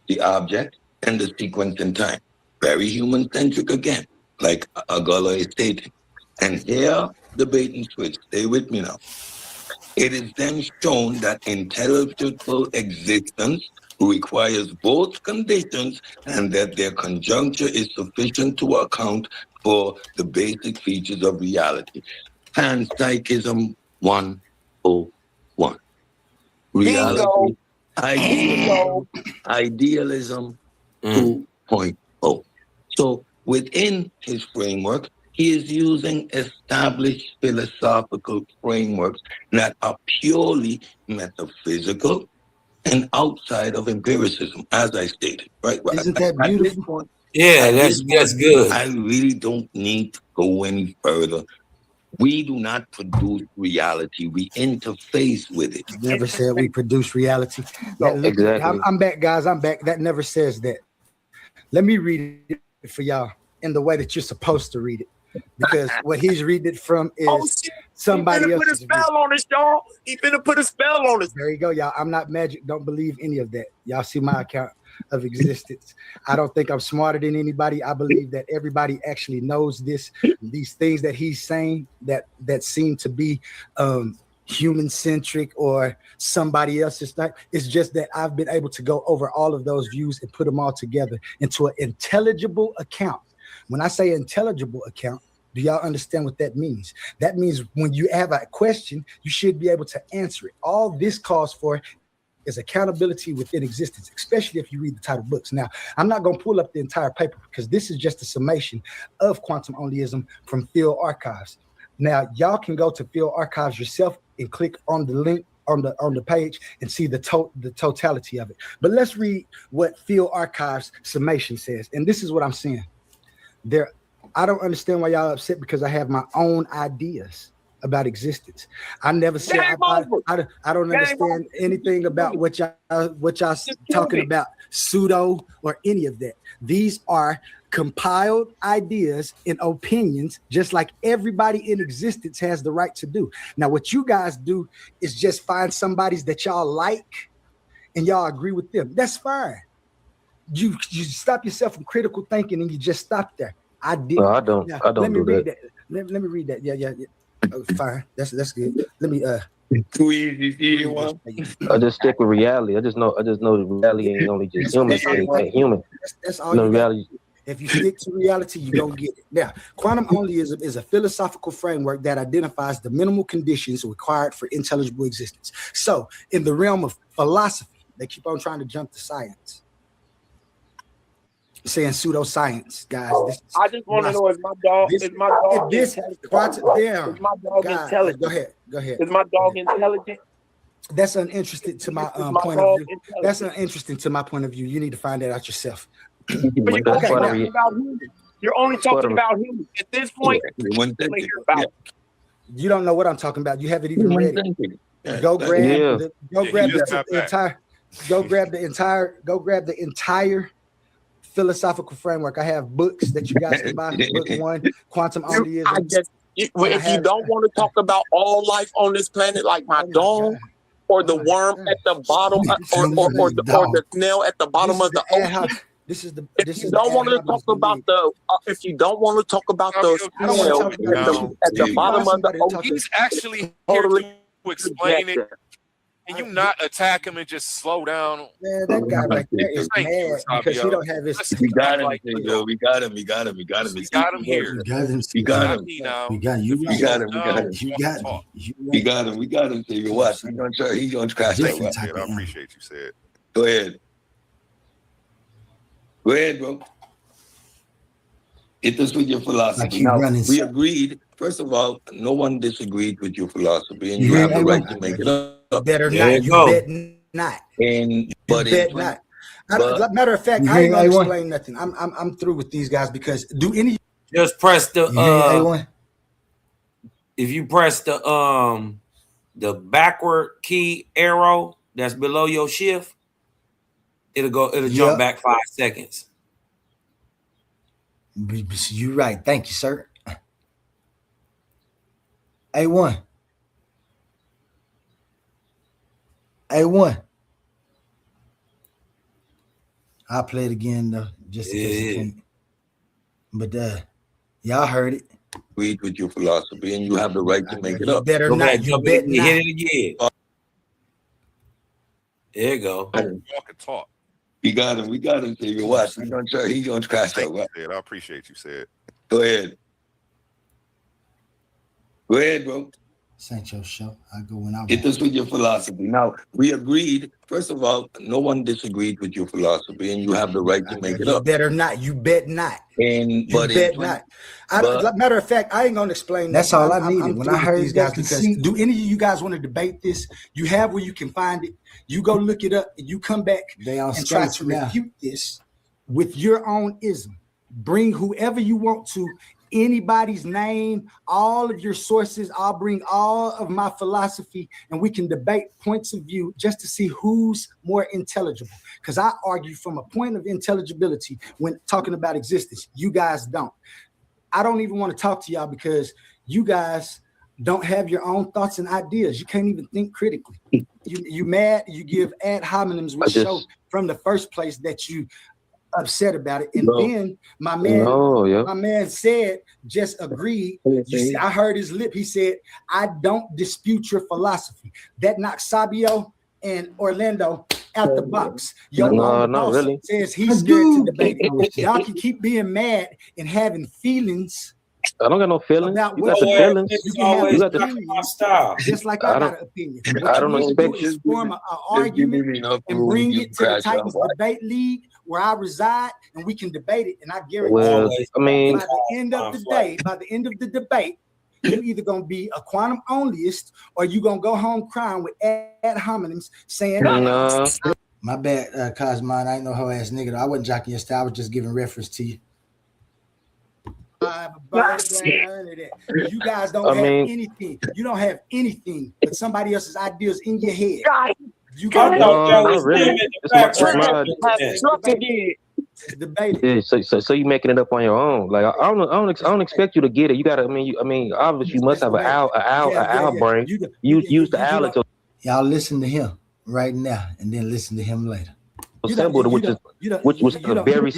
the object and the sequence in time. Very human-centric again, like Agala is stating. And here, the bait and switch. Stay with me now. It is then shown that intelligible existence requires both conditions and that their conjuncture is sufficient to account for the basic features of reality. Panpsychism 101. Reality, idealism 2.0. So within his framework, he is using established philosophical frameworks that are purely metaphysical and outside of empiricism, as I stated. Right? Isn't that beautiful? Yeah, that's good. I really don't need to go any further. We do not produce reality. We interface with it. Never said we produce reality. Exactly. I'm back, guys. I'm back. That never says that. Let me read it for y'all in the way that you're supposed to read it. Because what he's reading it from is somebody else. He finna put a spell on us, y'all. He finna put a spell on us. There you go, y'all. I'm not magic. Don't believe any of that. Y'all see my account of existence. I don't think I'm smarter than anybody. I believe that everybody actually knows these things that he's saying that seem to be human-centric or somebody else's thing. It's just that I've been able to go over all of those views and put them all together into an intelligible account. When I say intelligible account, do y'all understand what that means? That means when you have a question, you should be able to answer it. All this calls for is accountability within existence, especially if you read the title books. Now, I'm not going to pull up the entire paper because this is just a summation of quantum onlyism from Field Archives. Now, y'all can go to Field Archives yourself and click on the link on the page and see the totality of it. But let's read what Field Archives summation says. And this is what I'm saying. I don't understand why y'all upset because I have my own ideas about existence. I never said I don't understand anything about what y'all talking about, pseudo or any of that. These are compiled ideas and opinions, just like everybody in existence has the right to do. Now, what you guys do is just find somebody's that y'all like and y'all agree with them. That's fine. You stop yourself from critical thinking and you just stop there. I did. No, I don't. Now, I don't let me do read that. Let me read that. Yeah. Oh, fine. That's good. Let me too easy. I just stick with reality. I just know that reality ain't only just human. Ain't human. That's all. No reality. If you stick to reality, you don't get it. Now, quantum onlyism is a philosophical framework that identifies the minimal conditions required for intelligible existence. So, in the realm of philosophy, they keep on trying to jump to science. Saying pseudoscience, guys. I just want to know is my dog intelligent? Go ahead. Go ahead. Is my dog intelligent? That's uninteresting to my point of view. That's uninteresting to my point of view. You need to find that out yourself. But you're only talking about him. You're only talking about him at this point. You don't know what I'm talking about. You haven't even read it. Go grab the entire philosophical framework. I have books that you guys can buy. Book 1, Quantum Onlyism. If you don't want to talk about all life on this planet, like my dog, or the worm at the bottom, or the snail at the bottom of the ocean. If you don't want to talk about the snail at the bottom of the ocean, he's actually totally to explain it. Can you not attack him and just slow down? Man, that guy right there is mad because he don't have his. We got him, yo. We got him. We got him. We got him. We got him here. We got him. We got him. We got him. We got him. We got him. We got him. You watch. He's gonna try. He's gonna crash that. I appreciate you said. Go ahead. Go ahead, bro. Hit us with your philosophy. Now, we agreed. First of all, no one disagreed with your philosophy, and you have the right to make it up. Better not. You bet not. Matter of fact, I ain't gonna explain nothing. I'm through with these guys because just press the if you press the backward key arrow that's below your shift, it'll jump back 5 seconds. You're right. Thank you, sir. A1. I'll play it again though, just in case it can't. But y'all heard it. Agreed with your philosophy, and you have the right to make it up. Better not. You bet not. Hit it again. There you go. Walk and talk. We got him. We got him. You watch. He's gonna try. He's gonna crash that. I appreciate you said. Go ahead. Go ahead, bro. This your show. I go when I Hit us with your philosophy. Now, we agreed. First of all, no one disagreed with your philosophy, and you have the right to make it up. Better not. You bet not. And you bet not. Matter of fact, I ain't gonna explain. That's all I needed. When I heard these guys, because do any of you guys want to debate this? You have where you can find it. You go look it up, and you come back and try to refute this with your own ism. Bring whoever you want to. Anybody's name, all of your sources. I'll bring all of my philosophy and we can debate points of view just to see who's more intelligible. Because I argue from a point of intelligibility when talking about existence. You guys don't. I don't even want to talk to y'all because you guys don't have your own thoughts and ideas. You can't even think critically. You mad, you give ad hominems, which show from the first place that you upset about it, and then my man said, just agreed. You see, I heard his lip. He said, "I don't dispute your philosophy." That knocks Sabio and Orlando out the box. Not really. Says he's scared to debate it. Y'all can keep being mad and having feelings. I don't got no feelings. You got the feelings. You got the style. Just like I got an opinion. I don't expect you to form an argument and bring it to the Titans Debate League where I reside, and we can debate it. And I guarantee by the end of the day, by the end of the debate, you're either gonna be a quantum onlyist or you're gonna go home crying with ad hominems saying, "My bad, Cosmon. I ain't no hoe ass nigga. I wasn't jocking your style. I was just giving reference to you." You guys don't have anything. You don't have anything but somebody else's ideas in your head. You got so you making it up on your own. Like I don't expect you to get it. You gotta. I mean, obviously you must have an owl brain. You use the owl. Y'all listen to him right now, and then listen to him later. Which was a very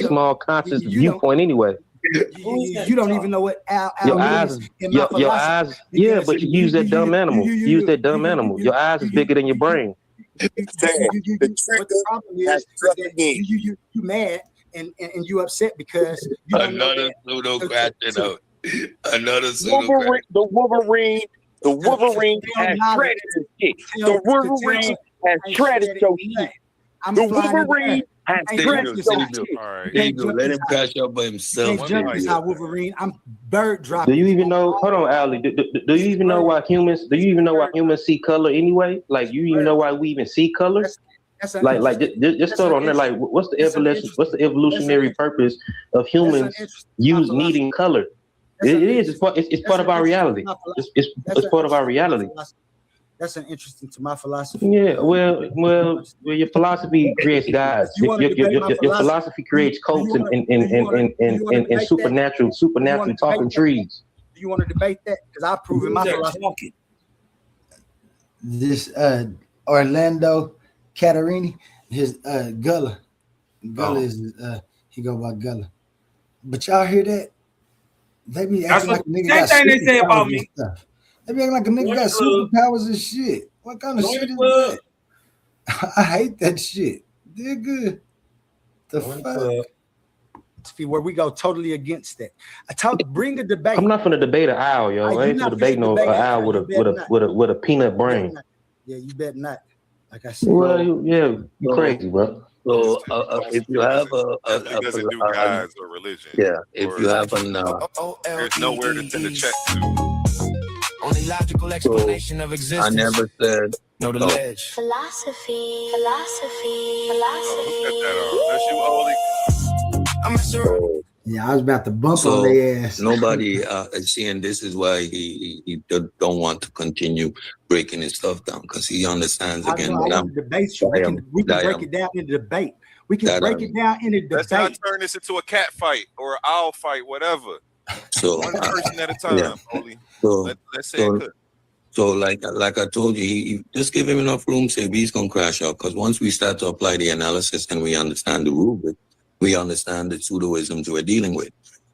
small conscious viewpoint anyway. You don't even know what owl your eyes is. Your eyes, yeah, but you use that dumb animal. You use that dumb animal. Your eyes is bigger than your brain. What the problem is that you mad and you upset because you another pseudo question out. Another the Wolverine has shredded his shit. The Wolverine has shredded your shit. The Wolverine There you go. All right. There you go. Let him crash out by himself. Can't jump this out, Wolverine. I'm bird Do dropping. you even know? Hold on, Ali. Do you even know why humans? Do you even know why humans see color anyway? Like, you even know why we even see color? Just start on there. Like, what's the evolution? What's the evolutionary purpose of humans needing color? It is. It's part of our reality. It's part of our reality. That's an interesting to my philosophy. Yeah, well, your philosophy creates gods. Your philosophy creates cults and supernatural talking trees. Do you want to debate that? Because I prove in my philosophy. This Orlando Catarini, his Gullah is he go by Gullah. But y'all hear that? They be acting like a nigga got same thing they say about me. Stuff. They be acting like a nigga got superpowers and shit. What kind of shit is that? I hate that shit. They're good. The fuck? See where we go totally against that. Bring a debate. I'm not finna debate an owl, yo. I ain't finna debate no owl with a peanut brain. Yeah, you bet not. Like I said. Well, you crazy, bro. So if you have he doesn't do gods or religion. Yeah, if you have an there's nowhere to send a check to. Only logical explanation of existence. I never said no the ledge. Philosophy. That's you, Oli. I'm a Yeah, I was about to bump on their ass. Nobody seeing this is why he don't want to continue breaking his stuff down, because he understands again. We can break it down in the debate. We can break it down in the debate. Let's not turn this into a cat fight or an owl fight, whatever. So one person at a time, Oli. Let's say it could. So like I told you, he just give him enough room, say he's gonna crash out. Because once we start to apply the analysis and we understand the rubric, we understand the pseudoisms we're dealing with.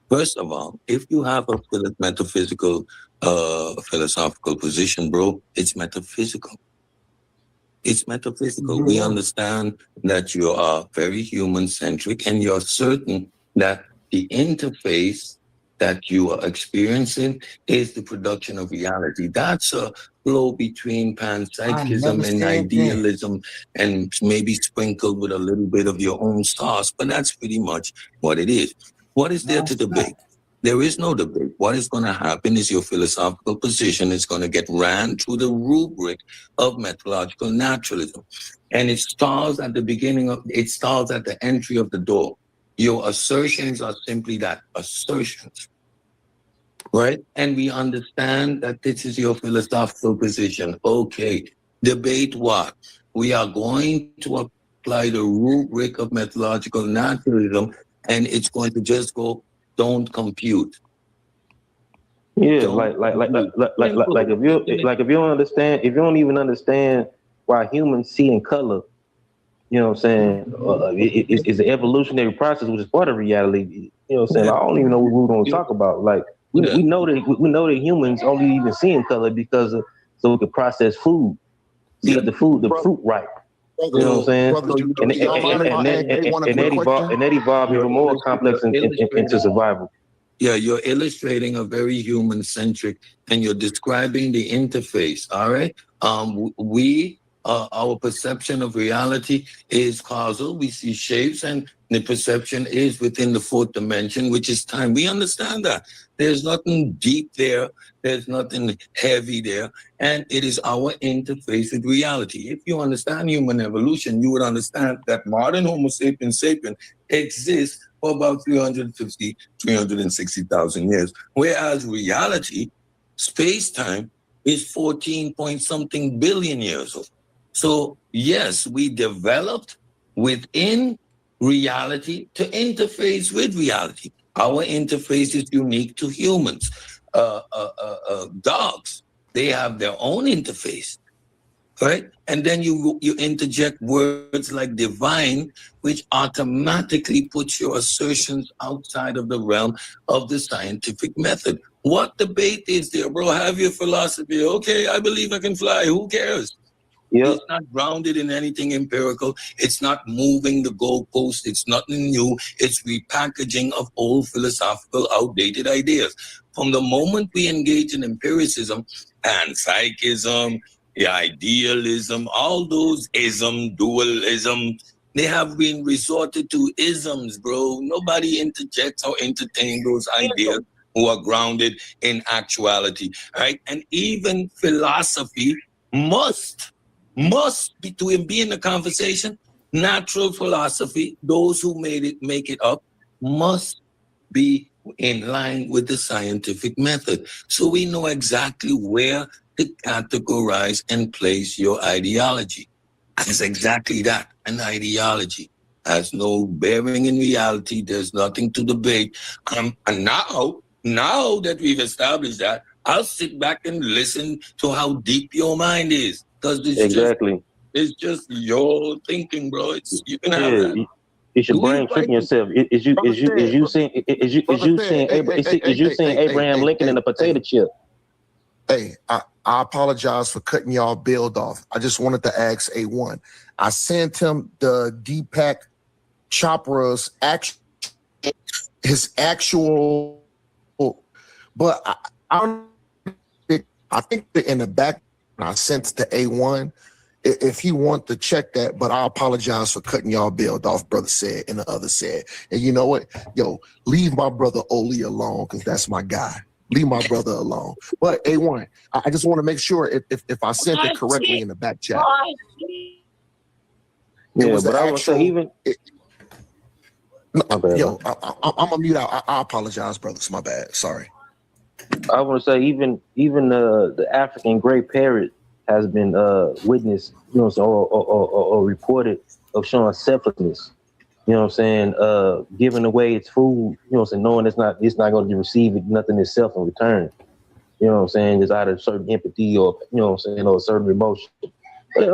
First of all, if you have a metaphysical, philosophical position, bro, it's metaphysical. It's metaphysical. Mm-hmm. We understand that you are very human-centric, and you're certain that the interface that you are experiencing is the production of reality. That's a flow between panpsychism and idealism, and maybe sprinkled with a little bit of your own sauce, but that's pretty much what it is. What is there to debate? There is no debate. What is going to happen is your philosophical position is going to get ran through the rubric of methodological naturalism. And it stalls at the entry of the door. Your assertions are simply that, assertions. Right? And we understand that this is your philosophical position. Okay, debate what? We are going to apply the rubric of methodological naturalism, and it's going to just go, don't compute. Yeah, like if you don't understand, if you don't even understand why humans see in color, you know what I'm saying? It's an evolutionary process, which is part of reality. You know what I'm saying? I don't even know what we're going to talk about. Like we know that humans only even see in color because so we can process food, see the fruit ripe. You know what I'm saying? And that evolved even more complex into survival. Yeah, you're illustrating a very human-centric, and you're describing the interface. All right, our perception of reality is causal. We see shapes, and the perception is within the fourth dimension, which is time. We understand that. There's nothing deep there. There's nothing heavy there. And it is our interface with reality. If you understand human evolution, you would understand that modern Homo sapiens sapien exists for about 360,000 years. Whereas reality, space-time, is 14-point-something billion years old. So yes, we developed within reality to interface with reality. Our interface is unique to humans. Dogs, they have their own interface, right? And then you interject words like divine, which automatically puts your assertions outside of the realm of the scientific method. What debate is there, bro? Have your philosophy. Okay, I believe I can fly. Who cares? Yep. It's not grounded in anything empirical. It's not moving the goalpost. It's nothing new. It's repackaging of old philosophical, outdated ideas. From the moment we engage in empiricism and psychism, the idealism, all those ism, dualism, They have been resorted to isms, bro. Nobody interjects or entertains those ideas who are grounded in actuality, right? And even philosophy must between be in the conversation. Natural philosophy, those who make it up, must be in line with the scientific method. So we know exactly where to categorize and place your ideology. It's exactly that, an ideology. Has no bearing in reality. There's nothing to debate. And now that we've established that, I'll sit back and listen to how deep your mind is. Because it's just your thinking, bro. You can have that. It's your brain tricking yourself. Is you seeing Abraham Lincoln in a potato chip? Hey, I apologize for cutting y'all build off. I just wanted to ask A1. I sent him the Deepak Chopra's his actual, but I think that in the back I sent to A1. If he want to check that, but I apologize for cutting y'all build off, brother said, and the other said. And you know what? Yo, leave my brother Oli alone, because that's my guy. Leave my brother alone. But A1, I just want to make sure if I sent it correctly in the back chat. Yeah, but I was say even. I'm gonna mute out. I apologize, brothers. My bad. Sorry. I want to say even the African gray parrot has been witnessed, or reported of showing selflessness. You know what I'm saying? Giving away its food, you know what I'm saying, knowing it's not going to receive nothing itself in return. You know what I'm saying? Just out of certain empathy or, you know what I'm saying, or a certain emotion. But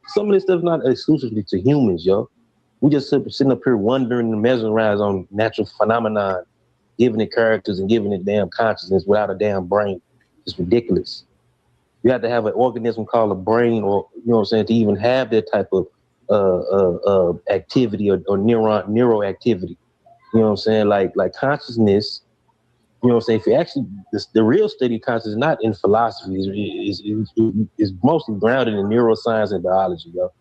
some of this stuff is not exclusively to humans, yo. We just sitting up here wondering and mesmerized on natural phenomenon, giving it characters and giving it damn consciousness without a damn brain. It's ridiculous. You have to have an organism called a brain, or, you know what I'm saying, to even have that type of activity or neural activity. You know what I'm saying? Like consciousness, you know what I'm saying? If you actually, the real study of consciousness is not in philosophy, is mostly grounded in neuroscience and biology, yo.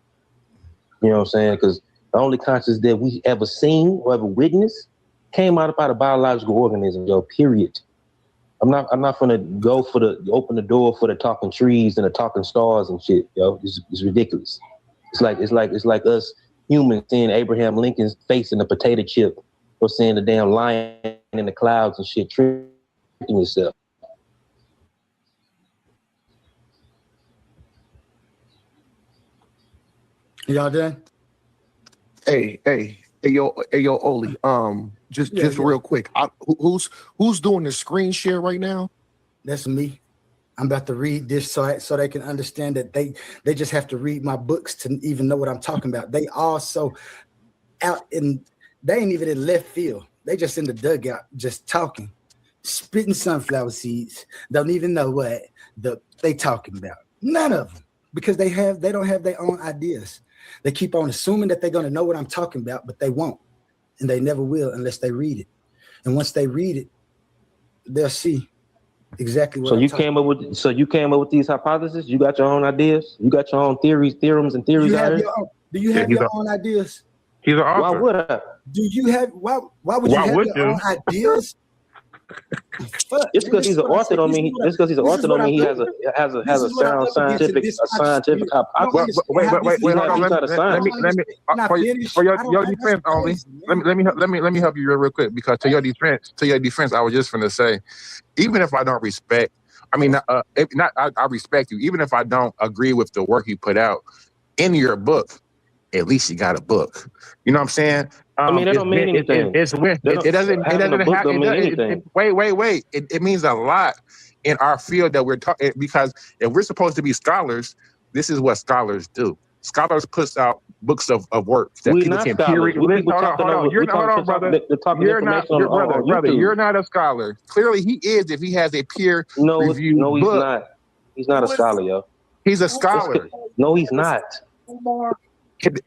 You know what I'm saying? Because the only consciousness that we ever seen or ever witnessed came out of a biological organism, yo, period. I'm not gonna go for open the door for the talking trees and the talking stars and shit, yo. It's ridiculous. It's like us humans seeing Abraham Lincoln's face in a potato chip, or seeing the damn lion in the clouds and shit, tricking yourself. Y'all done? Hey, yo, Oli. Just real quick. Who's doing the screen share right now? That's me. I'm about to read this so they can understand that they just have to read my books to even know what I'm talking about. They also out in, they ain't even in left field. They just in the dugout, just talking, spitting sunflower seeds. Don't even know what they talking about. None of them, because they don't have their own ideas. They keep on assuming that they're going to know what I'm talking about, but they won't, and they never will unless they read it. And once they read it, they'll see exactly what. So you came up with these hypotheses? You got your own ideas? You got your own theories, theorems, and theories? Do you have your own ideas? He's an author. Why would I? Do you have? Why would you have your own ideas? Just because he's an author don't mean he has a sound scientific hypothesis. Wait, hold on. For your defense, only. Let me help you real quick, because to your defense, I was just gonna say, even if I don't respect, I respect you. Even if I don't agree with the work you put out in your book, at least you got a book. You know what I'm saying? That don't mean anything. It doesn't mean anything. Wait. It means a lot in our field that we're talking, because if we're supposed to be scholars, this is what scholars do. Scholars puts out books of work that people can peer review. Hold on, brother. You're not a scholar. Clearly, he is if he has a peer review. No, he's book. not. He's not a scholar, yo. He's a scholar. No, he's not.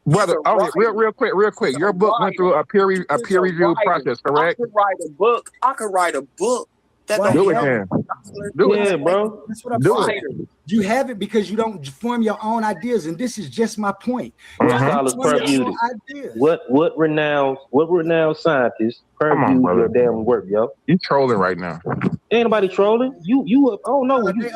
Brother, real quick. Your book went through a peer review process, correct? I could write a book. Do it, then. Do it, bro. That's what I'm Do saying. it. You have it because you don't form your own ideas, and this is just my point. Scholars perviewed it. What renowned scientists perviewed your damn work, yo? You trolling right now? Ain't nobody trolling. You up? Oh no, you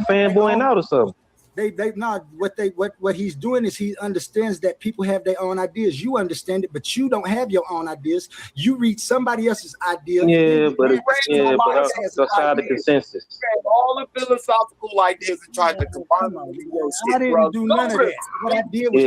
fanboying out or something. They not what he's doing is he understands that people have their own ideas. You understand it, but you don't have your own ideas. You read somebody else's idea. Yeah, but outside the consensus. All the philosophical ideas and tried to combine them. I didn't do none of that. What I did was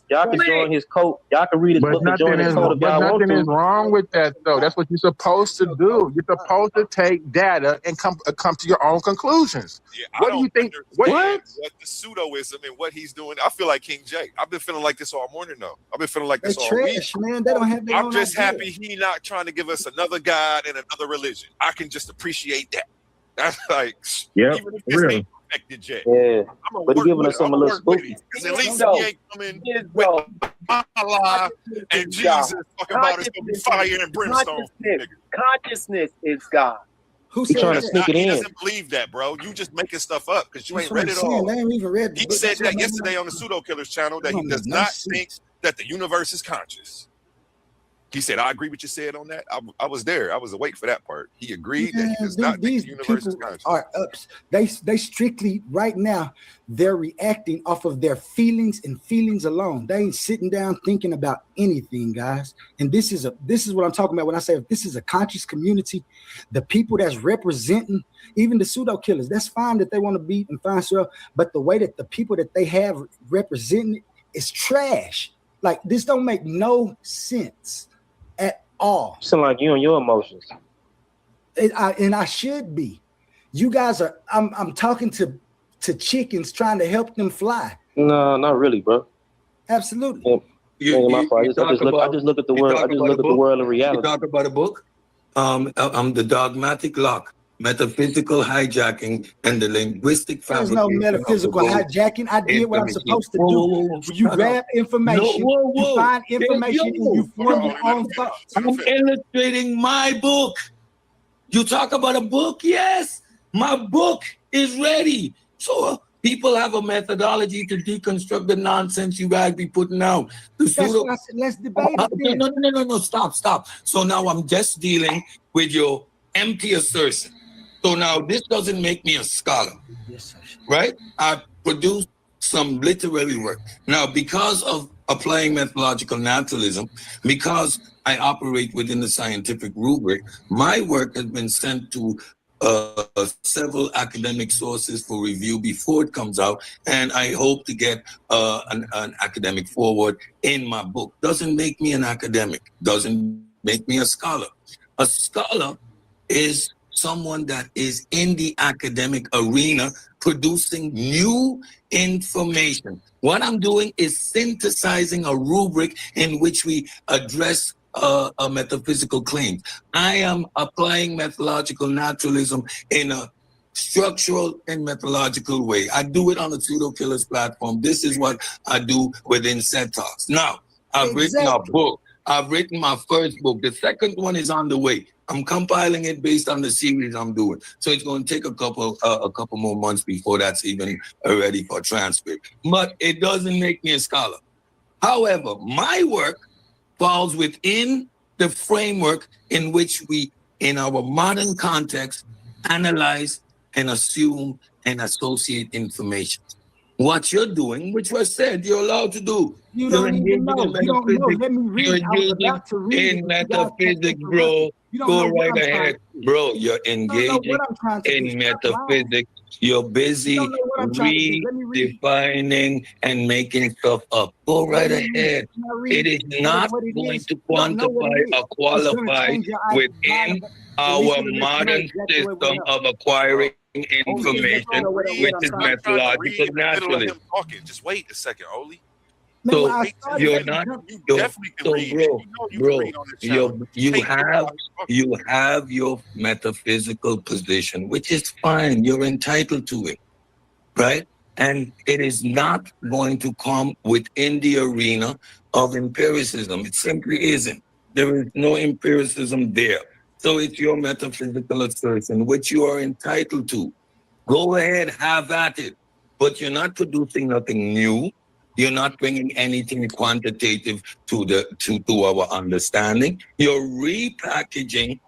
y'all can join his coat. Y'all can read his book and join his coat if y'all want to. Nothing is wrong with that, though. That's what you're supposed to do. You're supposed to take data and come to your own conclusions. Yeah, what do you think? What the pseudoism and what he's doing? I feel like King Jay. I've been feeling like this all morning, though. I've been feeling like this all week. Man. They don't have their I'm own just idea. happy he not trying to give us another God and another religion. I can just appreciate that. That's like, even if this ain't perfected yet. Yeah, but giving us some a little spooky. Because at least he ain't coming with Allah and Jesus talking about it's gonna be fire and brimstone. Consciousness is God. Who's trying to sneak it He in? doesn't believe that, bro. You just making stuff up because you ain't That's read it what I'm saying. all. They ain't even read the He book. said that yesterday on the Pseudo Killers channel that he does not think that the universe is conscious. He said, I agree with you said on that. I was there. I was awake for that part. He agreed that he does not think the universe is conscious. Are ups. They strictly right now they're reacting off of their feelings and feelings alone. They ain't sitting down thinking about anything, guys. And this is what I'm talking about when I say if this is a conscious community. The people that's representing even the pseudo killers, that's fine that they want to beat and find stuff, but the way that the people that they have representing it is trash. Like this don't make no sense at all. Sound like you and your emotions. And I should be. You guys are. I'm talking to chickens, trying to help them fly. No, not really, bro. Absolutely. My fault. I just look at the world. I just look at the world in reality. You talk about a book. The dogmatic lock, metaphysical hijacking, and the linguistic There's fabrication. no metaphysical hijacking. I did what I'm supposed to do. You grab information, you find information, and you form your own thoughts. I'm illustrating my book. You talk about a book? Yes, my book is ready. So people have a methodology to deconstruct the nonsense you guys be putting out. That's what I said. Let's debate it. No, stop. So now I'm just dealing with your empty assertion. So now this doesn't make me a scholar, right? I produce some literary work. Now, because of applying methodological naturalism, because I operate within the scientific rubric, my work has been sent to several academic sources for review before it comes out, and I hope to get an academic forward in my book. Doesn't make me an academic, doesn't make me a scholar. A scholar is someone that is in the academic arena producing new information. What I'm doing is synthesizing a rubric in which we address a metaphysical claim. I am applying methodological naturalism in a structural and methodological way. I do it on the Pseudo Killers platform. This is what I do within Set Talks. Now, I've written a book. I've written my first book. The second one is on the way. I'm compiling it based on the series I'm doing. So it's going to take a couple more months before that's even ready for transcript. But it doesn't make me a scholar. However, my work falls within the framework in which we, in our modern context, analyze and assume and associate information. What you're doing, which was said, you're allowed to do. You're engaging in metaphysics. You're engaging in metaphysics, bro. Go right ahead. Bro, you're engaging in metaphysics. You're busy redefining and making stuff up. Go right ahead. It is not going to quantify or qualify within our modern system of acquiring information, which is methodological naturalism. Just wait a second, Oli. So you're not. You have your metaphysical position, which is fine. You're entitled to it, right? And it is not going to come within the arena of empiricism. It simply isn't. There is no empiricism there. So it's your metaphysical assertion, which you are entitled to. Go ahead, have at it. But you're not producing nothing new. You're not bringing anything quantitative to our understanding. You're repackaging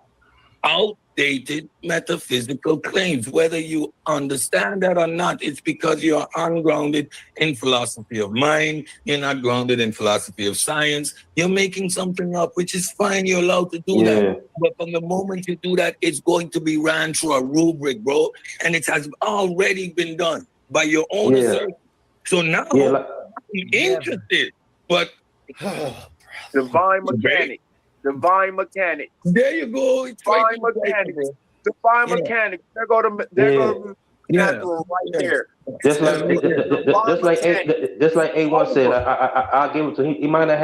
outdated metaphysical claims. Whether you understand that or not, it's because you're ungrounded in philosophy of mind. You're not grounded in philosophy of science. You're making something up, which is fine. You're allowed to do that. But from the moment you do that, it's going to be ran through a rubric, bro. And it has already been done by your own assertion. So now I'm interested, but divine mechanics. Divine mechanics. There you go. Divine mechanics. Divine mechanics. There go to right there. Just like A1 said, I'll give it to him. He might not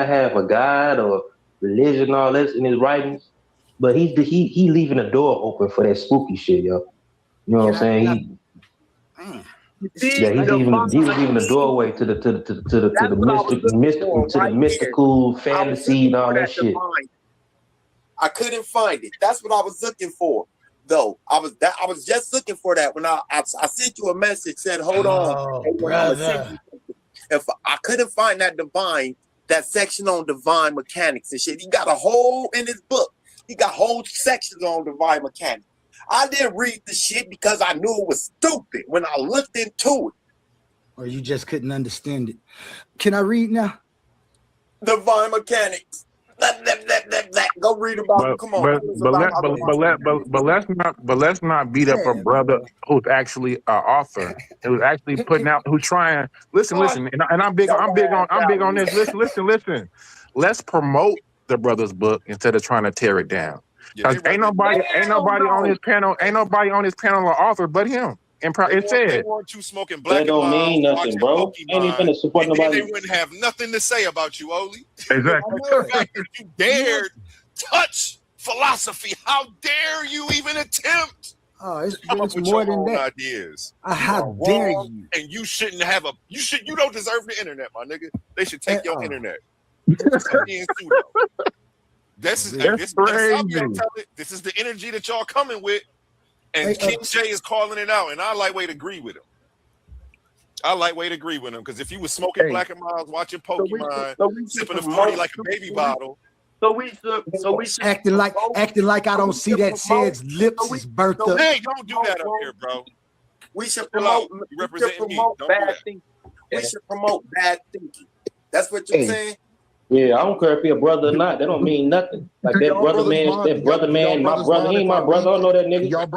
have a guide or religion and all this in his writings, but he leaving the door open for that spooky shit, yo. You know what I'm saying? He's leaving the doorway to the mystical fantasy and all that shit. I couldn't find it. That's what I was looking for, though. I was just looking for that when I sent you a message, said, "Hold on, brother." If I couldn't find that section on divine mechanics and shit, he got a whole in his book. He got whole sections on divine mechanics. I didn't read the shit because I knew it was stupid when I looked into it. Or you just couldn't understand it. Can I read now? Divine mechanics. Go read about it. Come on. But let's not beat up a brother who's actually an author, who's actually putting out, who's trying. Listen, and I'm big on this. Listen. Let's promote the brother's book instead of trying to tear it down. Because ain't nobody on his panel an author but him. And it said they want you smoking black. That don't mean nothing, bro. Ain't even gonna support nobody. They wouldn't have nothing to say about you, Oli. Exactly. The fact that you dared touch philosophy, how dare you even attempt? Oh, it's more than that. Ideas. How dare you? And you shouldn't have you don't deserve the internet, my nigga. They should take your internet. This is the energy that y'all coming with, and King J is calling it out, and I lightweight agree with him. Because if you was smoking Black and Miles, watching Pokemon, sipping a 40 like a baby bottle, so we should acting like I don't see that Shed's lips is burnt up. Hey, don't do that up here, bro. We should promote bad thinking. We should promote bad thinking. That's what you're saying. Yeah, I don't care if he a brother or not. That don't mean nothing. Like that brother man, my brother, he ain't my brother. I don't know that nigga.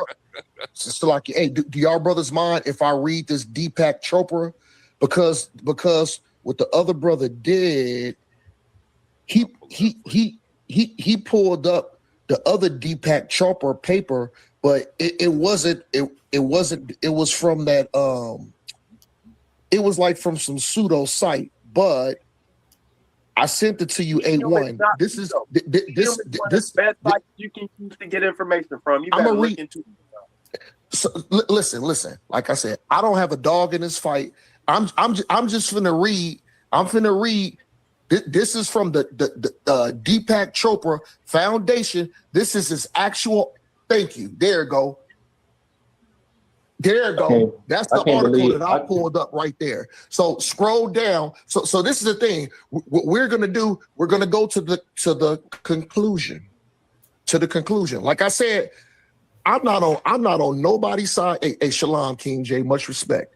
So like, hey, do y'all brothers mind if I read this Deepak Chopra? Because what the other brother did, he pulled up the other Deepak Chopra paper, but it was from that it was like from some pseudo site, but I sent it to you, A1. This is this best site you can use to get information from. You better look into it. So, listen. Like I said, I don't have a dog in this fight. I'm just finna read. I'm finna read. This is from the Deepak Chopra Foundation. This is his actual. Thank you. There you go. There you go. That's the article that I pulled up right there. So scroll down. So this is the thing. What we're gonna do, we're gonna go to the conclusion. To the conclusion. Like I said, I'm not on nobody's side. Hey, Shalom, King J. Much respect,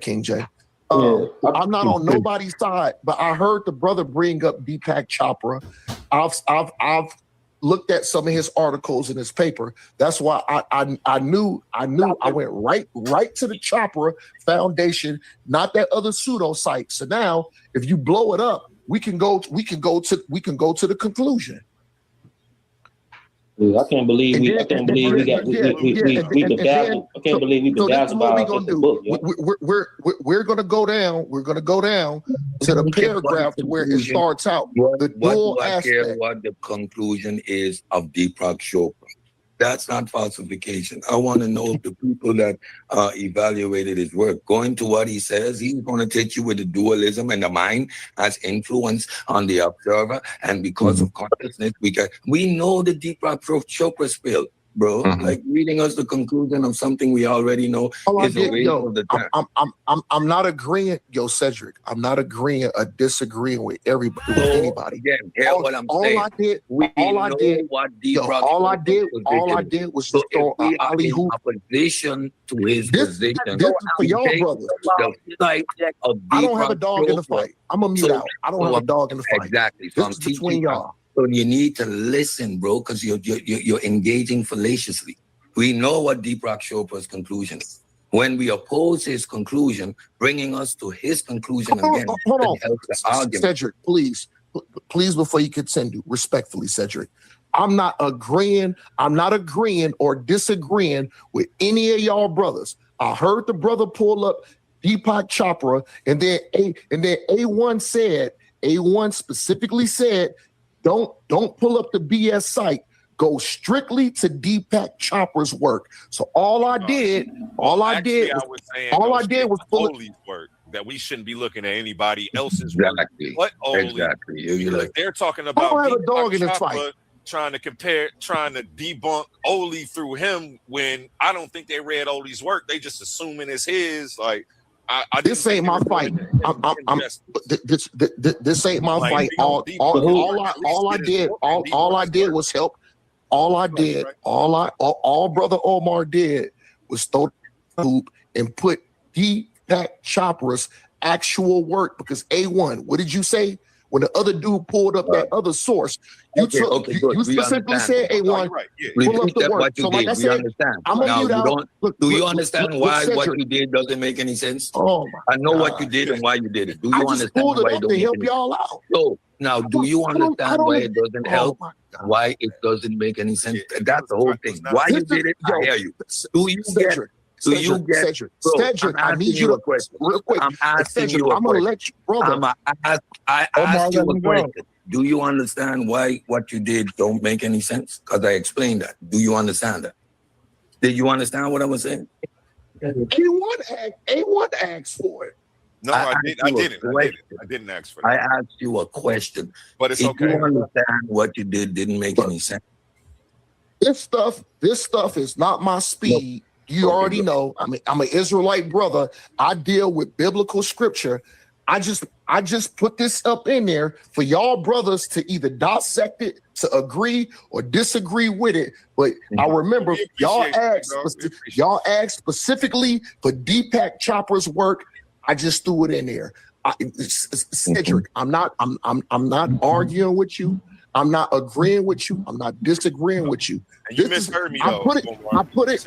King J. I'm not on nobody's side, but I heard the brother bring up Deepak Chopra. I've looked at some of his articles in his paper. That's why I knew I went right to the Chopra Foundation, not that other pseudo site. So now if you blow it up, we can go to the conclusion. I can't believe we bedazzled. I can't believe we bedazzled by the book. We're gonna go down. We're gonna go down to the paragraph where it starts out. The dual aspect. What the conclusion is of Deepak Chopra. That's not falsification. I want to know if the people that evaluated his work, going to what he says, he's going to take you with the dualism and the mind has influence on the observer. And because of consciousness, we know the Deepak Chopra spill. bro. Like reading us the conclusion of something we already know is a waste of the time. I'm not agreeing, Cedric. I'm not agreeing or disagreeing with everybody, with anybody. Again, hear what I'm saying. All I did was So throw if we an are alley in hoop. opposition to his position, This for y'all take brothers. the side of I don't have a Deepak dog in the Chopra. fight. I'm gonna mute out. I don't have a dog in the fight. Exactly. So This I'm is teaching between y'all. So you need to listen, bro, because you're engaging fallaciously. We know what Deepak Chopra's conclusion is. When we oppose his conclusion, bringing us to his conclusion again, Hold on. helps the argument. Cedric, please, before you continue, respectfully, Cedric. I'm not agreeing or disagreeing with any of y'all brothers. I heard the brother pull up Deepak Chopra, and then A1 specifically said, don't pull up the BS site. Go strictly to Deepak Chopra's work. So all I did was pull it. Oli's work, that we shouldn't be looking at anybody else's Exactly. work. What Oli? Exactly. Because they're talking I don't about have a dog Deepak in this Chopra fight. trying to debunk Oli through him when I don't think they read Oli's work. They just assuming it's his. Like This ain't my fight. This ain't my fight. All I did was help. All Brother Omar did was throw the hoop and put Deepak Chopra's actual work, because A1, what did you say? When the other dude pulled up that other source, you specifically said A1, pull up the work. So like I said, I'm gonna mute out. Do you understand why what you did doesn't make any sense? Oh I know what you did and why you did it. Do you understand pulled it why up it don't to make help any y'all sense? out. So now, do you understand why it doesn't help? my Why it doesn't make any sense? That's the whole thing. Why you did it? I hear you. Do you get? Do you get? Cedric, Bro, Cedric, I need you a to question. real quick. I'm asking Cedric, you a I'm gonna question. let you, brother. I asked you a question. Do you understand why what you did don't make any sense? Because I explained that. Do you understand that? Did you understand what I was saying? A1 asked for it. No, I didn't ask for that. I asked you a question. But it's if okay. you understand what you didn't make any sense. This stuff is not my speed. You already know. I'm an Israelite brother. I deal with biblical scripture. I just put this up in there for y'all brothers to either dissect it, to agree or disagree with it. But I remember y'all asked specifically for Deepak Chopra's work. I just threw it in there. Cedric, I'm not arguing with you. I'm not agreeing with you. I'm not disagreeing with you. And you misheard me though. I put it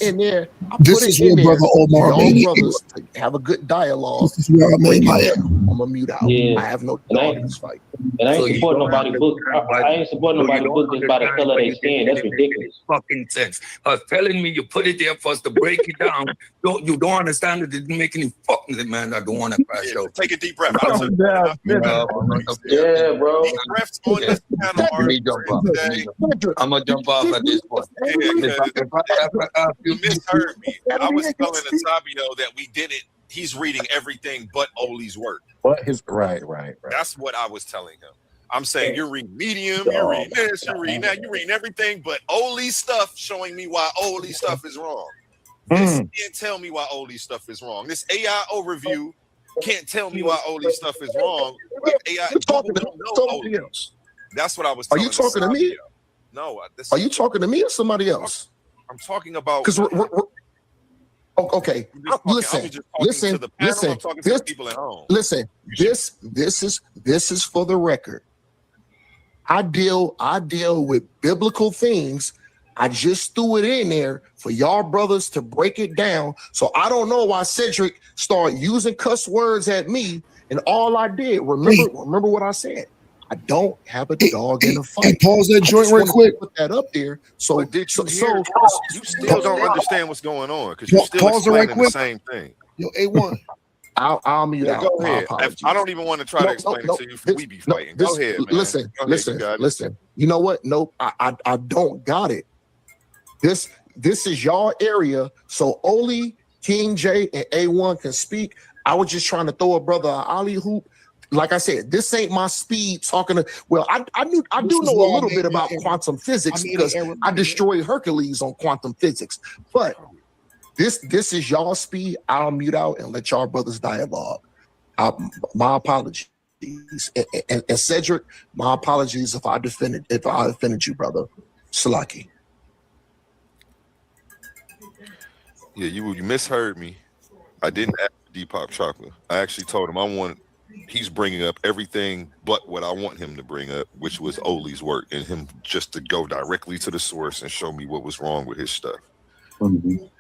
in there. This is where Brother Omar y'all made brothers to have a good dialogue. This is where I made my error. I'm gonna mute out. Yeah. I have no dog in this fight. And I ain't supporting nobody book. I ain't supporting nobody book just by the color they skin. That's ridiculous. Fucking sense. Telling me you put it there for us to break it down. You don't understand it. It didn't make any fucking sense, man. I don't want to crash out. Take a deep breath. Yeah, bro. Deep breaths on this channel are I'm gonna jump off at this point. You misheard me. I was telling Otabio that we did it. He's reading everything but Oli's work. What his right. That's what I was telling him. I'm saying you're reading Medium, you're reading this, you're reading that, you're reading everything but Oli's stuff, showing me why Oli's stuff is wrong. This can't tell me why Oli's stuff is wrong. This AI overview can't tell me why Oli's stuff is wrong. AI don't know Oli. That's what I was Are telling you talking to me? No. Are you talking to me or somebody else? I'm talking about. Because okay. Listen. This is for the record. I deal with biblical things. I just threw it in there for y'all brothers to break it down. So I don't know why Cedric started using cuss words at me. And all I did, remember what I said. I don't have a dog in the fight. Hey, pause that joint right quick. Put that up there. So you still don't understand what's going on because you're still explaining the same thing. Yo, A1. I'll mute out. Go ahead. I don't even want to try to explain it to you. We be fighting. Go ahead, man. Listen. You know what? Nope. I don't got it. This is y'all area. So Oli, King J, and A1 can speak. I was just trying to throw a brother an alley hoop like I said, this ain't my speed talking to. Well, I do know a little bit about quantum physics because I destroyed Hercules on quantum physics. But this is y'all speed. I'll mute out and let y'all brothers dialogue. My apologies. And Cedric, my apologies if I offended you, brother. Salaki. Yeah, you misheard me. I didn't ask Depop Chocolate. I actually told him he's bringing up everything but what I want him to bring up, which was Oli's work, and him just to go directly to the source and show me what was wrong with his stuff.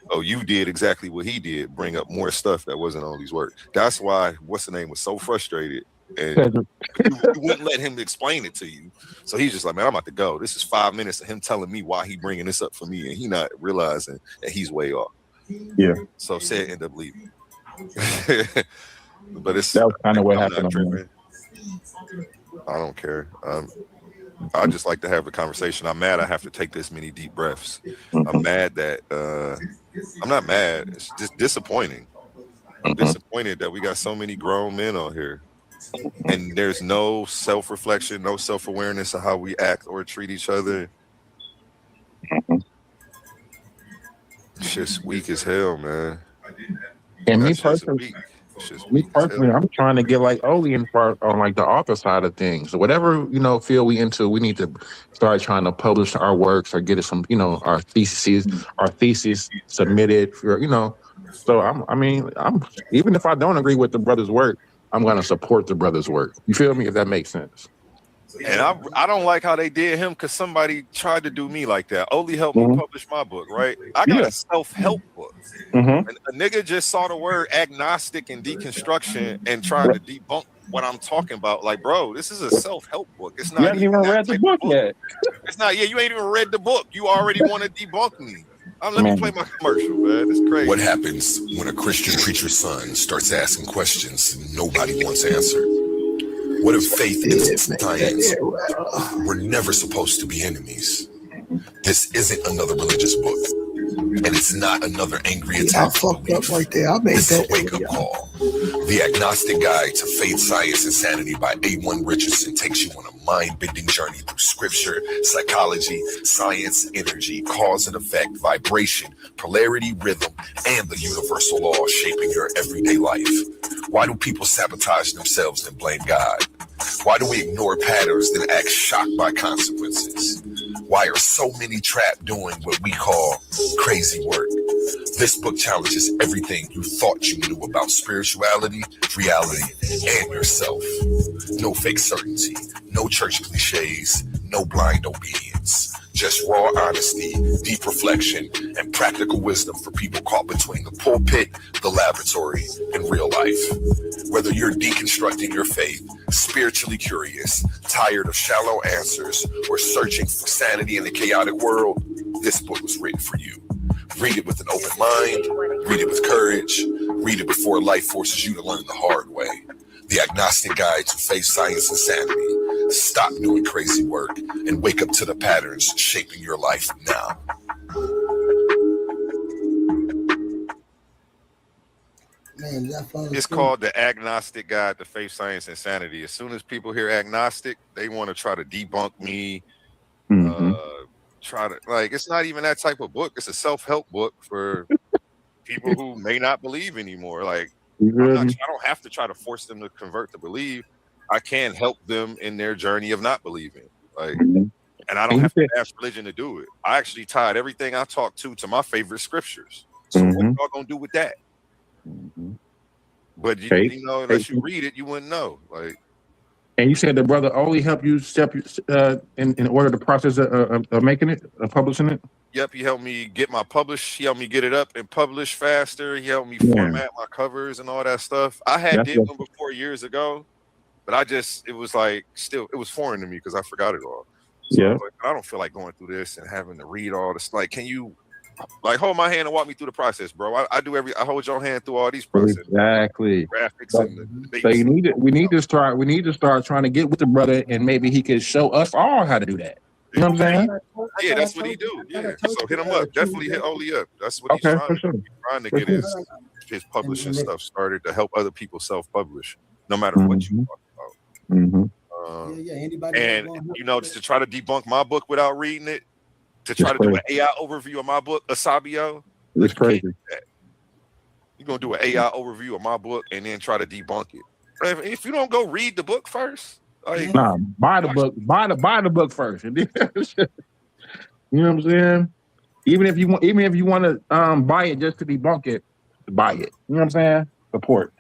Oh, you did exactly what he did, bring up more stuff that wasn't Oli's work. That's why what's the name was so frustrated, and you wouldn't let him explain it to you. So he's just like, man, I'm about to go. This is 5 minutes of him telling me why he bringing this up for me, and he not realizing that he's way off. Yeah. So Said end up leaving. But it's that was kind of what happened. I don't care. I just like to have a conversation. I'm mad I have to take this many deep breaths. I'm mad that I'm not mad. It's just disappointing. I'm disappointed that we got so many grown men on here, and there's no self-reflection, no self-awareness of how we act or treat each other. It's just weak as hell, man. And me personally, I'm trying to get like Oli in part on like the author side of things. So whatever field we into, we need to start trying to publish our works or get some our thesis submitted for So I'm even if I don't agree with the brother's work, I'm going to support the brother's work. You feel me? If that makes sense. And I don't like how they did him because somebody tried to do me like that. Oli helped me publish my book, right? I got a self-help book. And a nigga just saw the word agnostic and deconstruction and trying to debunk what I'm talking about. Like, bro, this is a self-help book. It's not you haven't even read the book yet. It's not. Yeah, you ain't even read the book. You already want to debunk me. Let me play my commercial, man. It's crazy. What happens when a Christian preacher's son starts asking questions nobody wants answered? What if faith and science were never supposed to be enemies? This isn't another religious book, and it's not another angry attack. I fucked up right there. I made this that is a wake-up call. The Agnostic Guide to Faith, Science, and Sanity by A1 Richardson takes you on a mind-bending journey through scripture, psychology, science, energy, cause and effect, vibration, polarity, rhythm, and the universal law shaping your everyday life. Why do people sabotage themselves and blame God? Why do we ignore patterns then act shocked by consequences? Why are so many trapped doing what we call crazy work? This book challenges everything you thought you knew about spirituality, reality, and yourself. No fake certainty, no church cliches, no blind obedience. Just raw honesty, deep reflection, and practical wisdom for people caught between the pulpit, the laboratory, and real life. Whether you're deconstructing your faith, spiritually curious, tired of shallow answers, or searching for sanity in a chaotic world, this book was written for you. Read it with an open mind, read it with courage, read it before life forces you to learn the hard way. The Agnostic Guide to Faith, Science, and Sanity. Stop doing crazy work and wake up to the patterns shaping your life now. Man, it's called The Agnostic Guide to Faith, Science, and Sanity. As soon as people hear agnostic, they want to try to debunk me. Try to it's not even that type of book. It's a self-help book for people who may not believe anymore. I don't have to try to force them to convert to believe. I can help them in their journey of not believing. And I don't have to ask religion to do it. I actually tied everything I talk to my favorite scriptures. So what y'all gonna do with that? But unless you read it, you wouldn't know. And you said the brother only helped you step in order the process of making it, of publishing it? Yep, he helped me get my publish. He helped me get it up and publish faster. He helped me format my covers and all that stuff. I had did them before years ago, but it was it was foreign to me because I forgot it all. So I don't feel like going through this and having to read all this. Can you hold my hand and walk me through the process, bro? I hold your hand through all these processes. Exactly. Graphics and the debates. So we need to start trying to get with the brother, and maybe he could show us all how to do that. You know what I'm saying? Yeah, that's what he do. Yeah. So hit him up. Definitely hit Oli up. That's what he's trying to get his publishing stuff started to help other people self-publish, no matter what you talk about. Anybody and just to try to debunk my book without reading it, to try to do an AI overview of my book, Asabio. It's crazy. You're gonna do an AI overview of my book and then try to debunk it. If you don't go read the book first, buy the book. Buy the book first. And then, you know what I'm saying? Even if you want to buy it just to debunk it, buy it. You know what I'm saying? Support.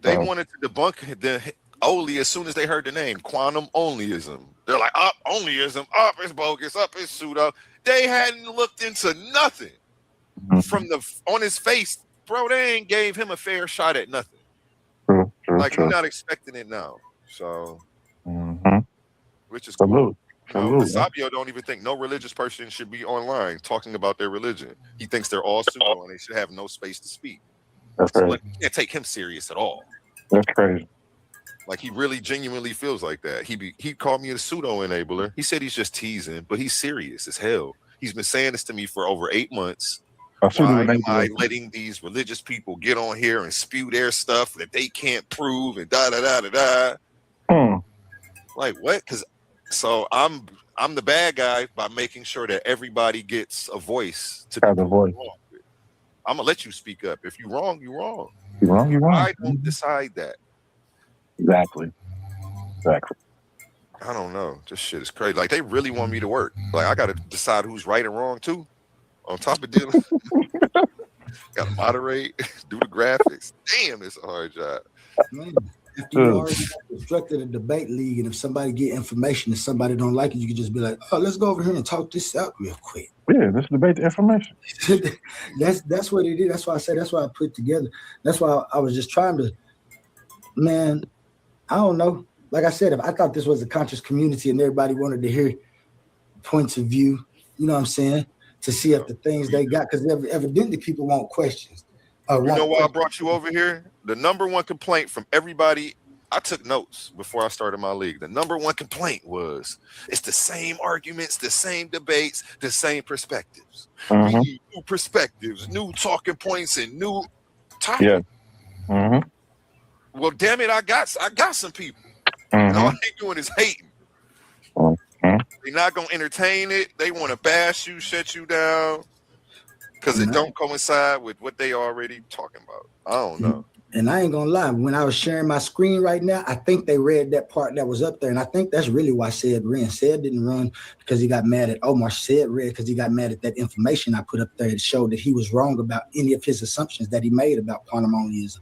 They wanted to debunk the only as soon as they heard the name quantum onlyism. They're like, up onlyism, up it's bogus, up it's pseudo. They hadn't looked into nothing from on his face, bro. They ain't gave him a fair shot at nothing. You're not expecting it now. So, which is cool. Sabio don't even think no religious person should be online talking about their religion. He thinks they're all pseudo and they should have no space to speak. That's crazy. You can't take him serious at all. That's crazy. Like he really genuinely feels like that. He called me a pseudo enabler. He said he's just teasing, but he's serious as hell. He's been saying this to me for over 8 months. Why am I letting these religious people get on here and spew their stuff that they can't prove and da da da da da? Like what? So I'm the bad guy by making sure that everybody gets a voice to have a voice. I'm gonna let you speak up. If you're wrong, you're wrong. You're wrong. You're wrong. I don't decide that. Exactly. I don't know. This shit is crazy. Like they really want me to work. Like I gotta decide who's right and wrong too. On top of dealing, gotta moderate, do the graphics. Damn, it's a hard job. Man, after you already constructed a debate league, and if somebody get information and somebody don't like it, you can just be like, "Oh, let's go over here and talk this out real quick." Yeah, let's debate the information. That's what it is. That's why I say that's why I put together. That's why I was just trying to, man. I don't know. Like I said, if I thought this was a conscious community and everybody wanted to hear points of view, you know what I'm saying? To see if the things they got, because evidently people want questions. You know why I brought you over here? The number one complaint from everybody, I took notes before I started my league. The number one complaint was, it's the same arguments, the same debates, the same perspectives. We need new perspectives, new talking points, and new topics. Yeah. Well, damn it, I got some people. All they doing is hating. They're not gonna entertain it. They want to bash you, shut you down, because it don't coincide with what they already talking about. I don't know. And I ain't gonna lie, when I was sharing my screen right now, I think they read that part that was up there, and I think that's really why Said ran. Said didn't run because he got mad at Omar. Said read because he got mad at that information I put up there that showed that he was wrong about any of his assumptions that he made about quantum onlyism.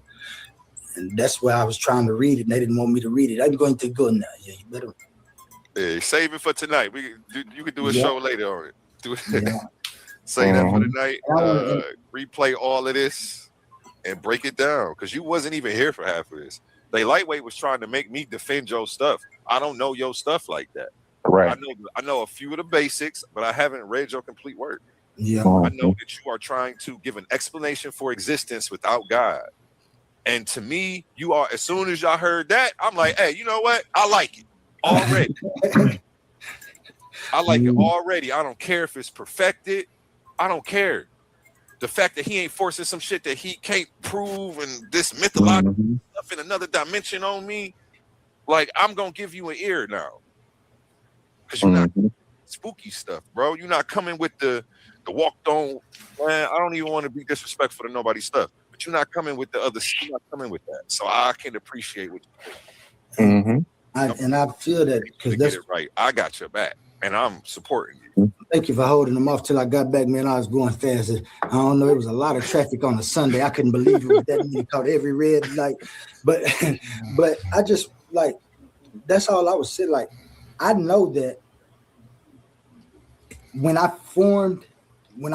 And that's why I was trying to read it, and they didn't want me to read it. I'm going to go now. Yeah, you better. Hey, save it for tonight. You can do a show later on it. Do it. Say that for tonight. Replay all of this and break it down, because you wasn't even here for half of this. They lightweight was trying to make me defend your stuff. I don't know your stuff like that. Right. I know a few of the basics, but I haven't read your complete work. Yeah. I know that you are trying to give an explanation for existence without God. And to me, you are, as soon as y'all heard that, I'm like, hey, you know what? I like it already. I like it already. I don't care if it's perfected. I don't care. The fact that he ain't forcing some shit that he can't prove and this mythological stuff in another dimension on me, like, I'm going to give you an ear now. Because you're not spooky stuff, bro. You're not coming with the walked on, man, I don't even want to be disrespectful to nobody's stuff. But you're not coming with the other. You're not coming with that, so I can appreciate what you're doing. I feel that because that's it right. I got your back, and I'm supporting you. Thank you for holding them off till I got back, man. I was going fast. I don't know. It was a lot of traffic on a Sunday. I couldn't believe it was that many. Caught every red light, but I just like that's all I was saying. Like I know that when I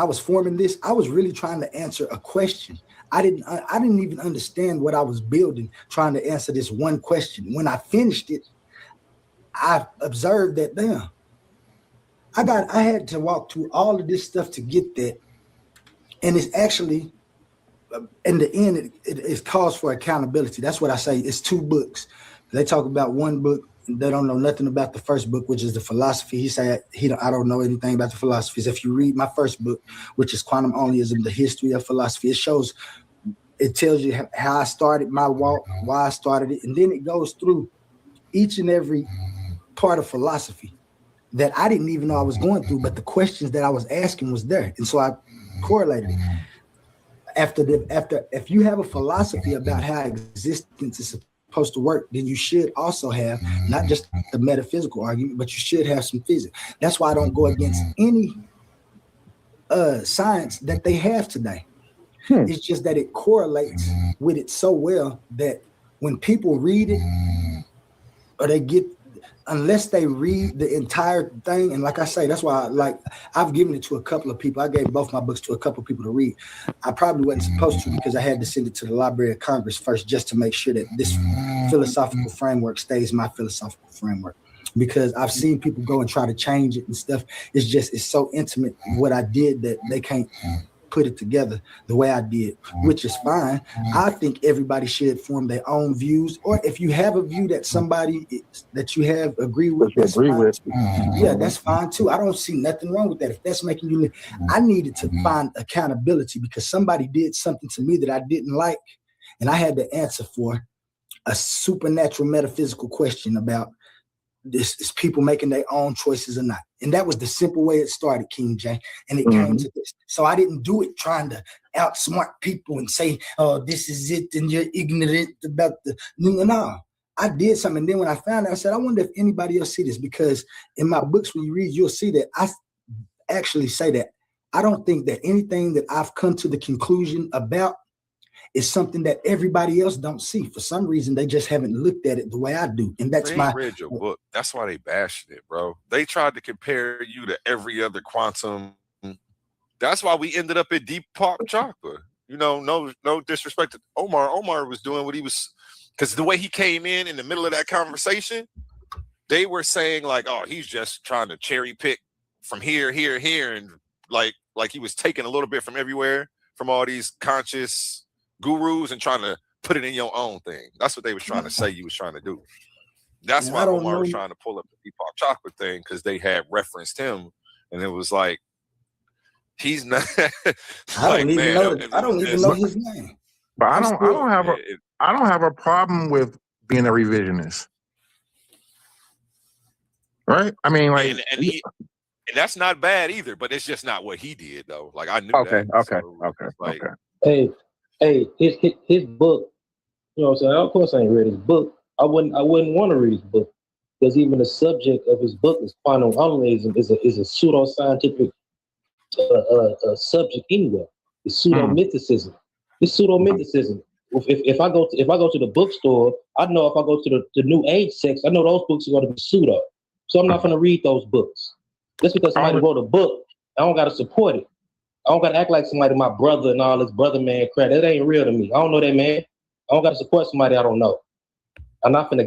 was forming this, I was really trying to answer a question. I didn't even understand what I was building, trying to answer this one question. When I finished it, I observed that, damn, I had to walk through all of this stuff to get that. And it's actually, in the end, it calls for accountability. That's what I say. It's 2 books. They talk about one book. They don't know nothing about the first book, which is the philosophy. He said, I don't know anything about the philosophies. If you read my first book, which is Quantum Onlyism, The History of Philosophy, it tells you how I started my walk, why I started it. And then it goes through each and every part of philosophy that I didn't even know I was going through, but the questions that I was asking was there. And so I correlated it. If you have a philosophy about how existence is supposed to work, then you should also have not just the metaphysical argument, but you should have some physics. That's why I don't go against any science that they have today. It's just that it correlates with it so well that when people read it, or they get, unless they read the entire thing, and like I say, that's why I've given it to a couple of people. I gave both my books to a couple of people to read. I probably wasn't supposed to, because I had to send it to the Library of Congress first, just to make sure that this philosophical framework stays my philosophical framework. Because I've seen people go and try to change it and stuff. It's so intimate what I did that they can't put it together the way I did, which is fine. I think everybody should form their own views, or if you have a view that somebody that you have agree with, that's fine too. I don't see nothing wrong with that. If that's making you live, I needed to find accountability because somebody did something to me that I didn't like, and I had to answer for a supernatural metaphysical question about this is people making their own choices or not. And that was the simple way it started, King J. And it came to this. So I didn't do it trying to outsmart people and say, oh, this is it, and you're ignorant about the no. I did something. And then when I found out, I said, I wonder if anybody else see this, because in my books, when you read, you'll see that I actually say that I don't think that anything that I've come to the conclusion about is something that everybody else don't see. For some reason, they just haven't looked at it the way I do. And that's they read your book. That's why they bashed it, bro. They tried to compare you to every other quantum. That's why we ended up at Deepak Chopra. You know, no disrespect to Omar. Omar was doing what he was, because the way he came in the middle of that conversation, they were saying like, oh, he's just trying to cherry pick from here, and like he was taking a little bit from everywhere, from all these conscious gurus, and trying to put it in your own thing. That's what they was trying to say you was trying to do. That's why Omar was trying to pull up the Deepak Chopra thing, because they had referenced him, and it was like, he's not. I don't even know his name. But I don't have a problem with being a revisionist, right? I mean, like, and that's not bad either. But it's just not what he did, though. Like, I knew that. Okay. Hey, his book, you know what I'm saying? Of course I ain't read his book. I wouldn't want to read his book, because even the subject of his book is quantum unrealism, is a pseudoscientific subject anyway. It's pseudo-mythicism. It's pseudo-mythicism. If I go to the bookstore, I know if I go to the New Age section, I know those books are going to be pseudo. So I'm not going to read those books. Just because somebody wrote a book, I don't got to support it. I don't gotta act like somebody my brother and all this brother man crap. That ain't real to me. I don't know that man. I don't gotta support somebody I don't know. I'm not gonna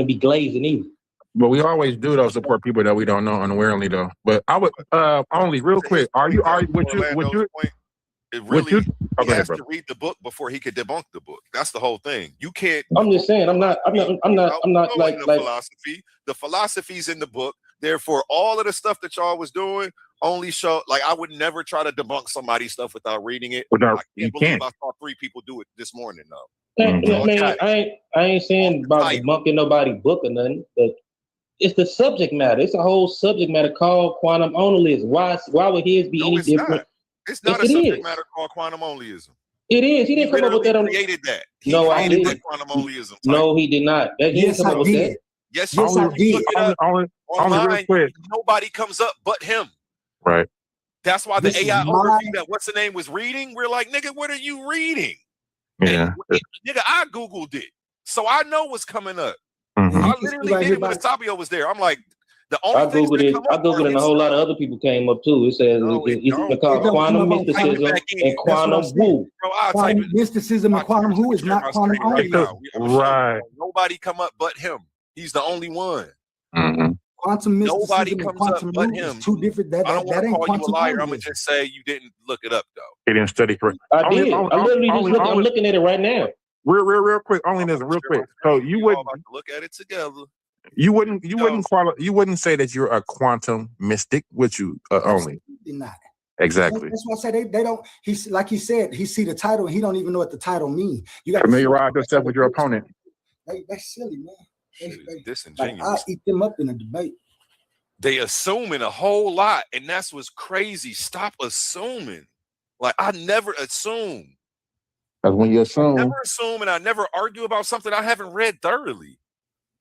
be glazing either. But we always do though, support people that we don't know unwillingly though. But I would only real quick. Would you he has to read the book before he could debunk the book. That's the whole thing. You can't. I'm just saying. I'm not like philosophy. The philosophy's in the book. Therefore, all of the stuff that y'all was doing only show, like, I would never try to debunk somebody's stuff without reading it. I saw 3 people do it this morning though. I ain't saying about debunking nobody's book or nothing, but it's the subject matter. It's a whole subject matter called quantum onlyism. Why would his be any different? It's not a subject matter called quantum onlyism. It is. He didn't come up with that. Created that. No, I didn't. Quantum onlyism. No, he did not. Yes, I did. Yes, I did. Online, nobody comes up but him. Right. That's why the AI overview that what's the name was reading. We're like, nigga, what are you reading? Yeah. Nigga, I Googled it. So I know what's coming up. I literally did it when Sabio was there. I'm like, the only thing I Googled it, and a whole lot of other people came up too. It says it's called quantum mysticism and quantum woo. Quantum mysticism and quantum woo is not quantum only. Right. Nobody come up but him. He's the only one. Quantum mysticism Nobody and comes quantum up but woo him. is two different. I don't want to call you a liar. I'm only. gonna just say you didn't look it up though. He didn't study correct. I did. I'm looking at it right now. Real quick. Only this real quick. So you would look at it together. You wouldn't say that you're a quantum mystic, would you? Only not. Exactly. That's why I say they don't. He's like he said. He see the title and he don't even know what the title means. You got familiarize yourself with your opponent. That's silly, man. Like, disingenuous. I'll eat them up in a debate. They assuming a whole lot, and that's what's crazy. Stop assuming. Like, I never assume. Because when you assume, Never assume, and I never argue about something I haven't read thoroughly.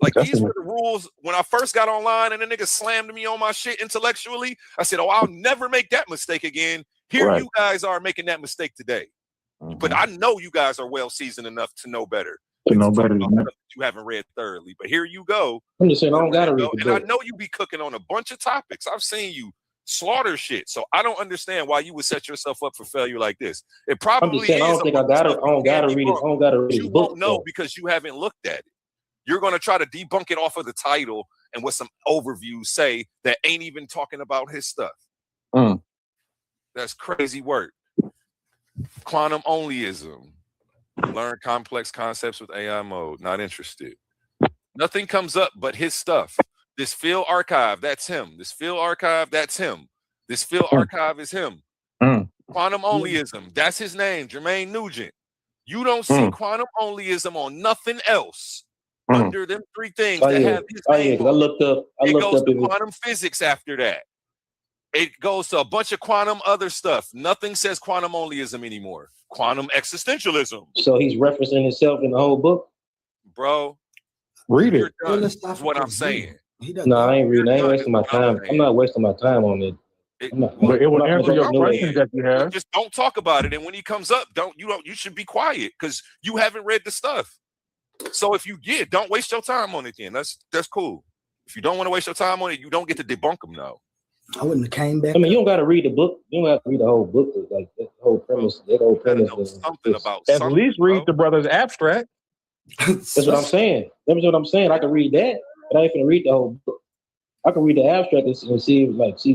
Like, these were the rules when I first got online and the nigga slammed me on my shit intellectually. I said, oh, I'll never make that mistake again. Here you guys are making that mistake today. But I know you guys are well seasoned enough to know better. To know better than that. You haven't read thoroughly. But here you go. I'm just saying I don't gotta read the And I book. know you be cooking on a bunch of topics. I've seen you slaughter shit. So I don't understand why you would set yourself up for failure like this. It probably I'm just saying I don't think I don't gotta read it. I don't gotta read the You book. won't know because you haven't looked at it. You're going to try to debunk it off of the title and what some overviews say that ain't even talking about his stuff. That's crazy work. Quantum onlyism. Learn complex concepts with AI mode. Not interested. Nothing comes up but his stuff. This field archive, that's him. This field archive, that's him. This field archive is him. Quantum onlyism, that's his name, Jermaine Nugent. You don't see quantum onlyism on nothing else under them three things that have his name. I looked up. It goes to quantum physics after that. It goes to a bunch of quantum other stuff. Nothing says quantum onlyism anymore. Quantum existentialism. So he's referencing himself in the whole book. Bro, read it. That's what I'm saying. No, I ain't reading. I ain't wasting my time. I'm not wasting my time on it. But it will answer your questions that you have. Just don't talk about it. And when he comes up, you should be quiet because you haven't read the stuff. So if you don't waste your time on it then. That's cool. If you don't want to waste your time on it, you don't get to debunk them now. I wouldn't have came back. I mean, you don't got to read the book. You don't have to read the whole book. Like that whole premise. That whole premise. At least read the brother's abstract. That's what I'm saying. That's what I'm saying. I can read that, but I ain't gonna read the whole book. I can read the abstract and see what it's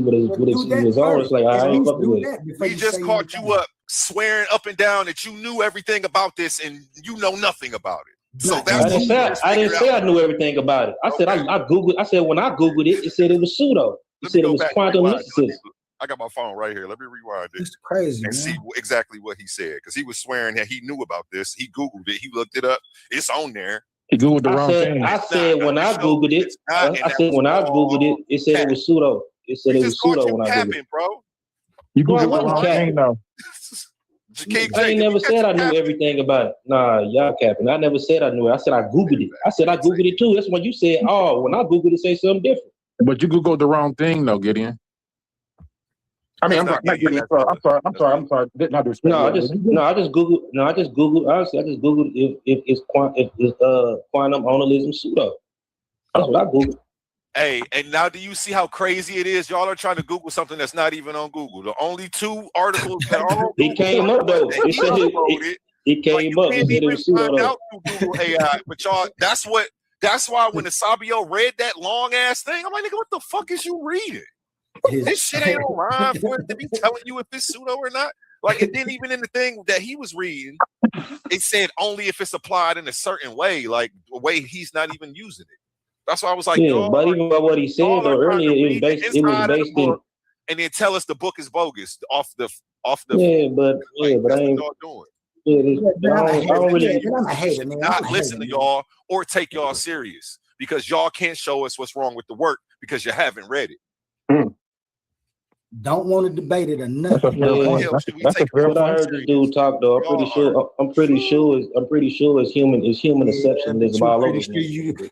on. It's like I ain't fucking with it. We just caught you up swearing up and down that you knew everything about this and you know nothing about it. So that's I didn't say I knew everything about it. I said I googled. I said when I googled it, it said it was pseudo. It said it was quantum mysticism. I got my phone right here. Let me rewind it. It's crazy, and see exactly what he said because he was swearing that he knew about this. He googled it. He looked it up. It's on there. He googled the wrong thing. I said when I googled it. I said when I googled it, it said it was pseudo. It said it was pseudo when I googled it. Bro. You googled the wrong thing though. I ain't never said I knew everything about it. Nah, y'all capping. I never said I knew it. I said I googled it. I said I googled it too. That's when you said, oh, when I googled it, say something different. But you googled the wrong thing though, Gideon. I mean, I'm sorry. Didn't understand. I just googled. Honestly, I just googled if quantum onlyism pseudo. That's what I googled. Hey, and now do you see how crazy it is? Y'all are trying to Google something that's not even on Google. The only two articles that are on Google. It came up though. It said it came up. It said it was pseudo though. Google AI, but y'all, that's why when the Sabio read that long ass thing, I'm like, nigga, what the fuck is you reading? This shit ain't online for it to be telling you if it's pseudo or not. Like, it didn't even in the thing that he was reading, it said only if it's applied in a certain way, like a way he's not even using it. That's why I was like, but even by what he said though earlier, it was based in, and then tell us the book is bogus off the. But I ain't doing. I don't really not listen to y'all or take y'all serious because y'all can't show us what's wrong with the work because you haven't read it. Don't want to debate it or nothing. That's what I heard this dude talk though. I'm pretty sure it's human exceptionalism all over.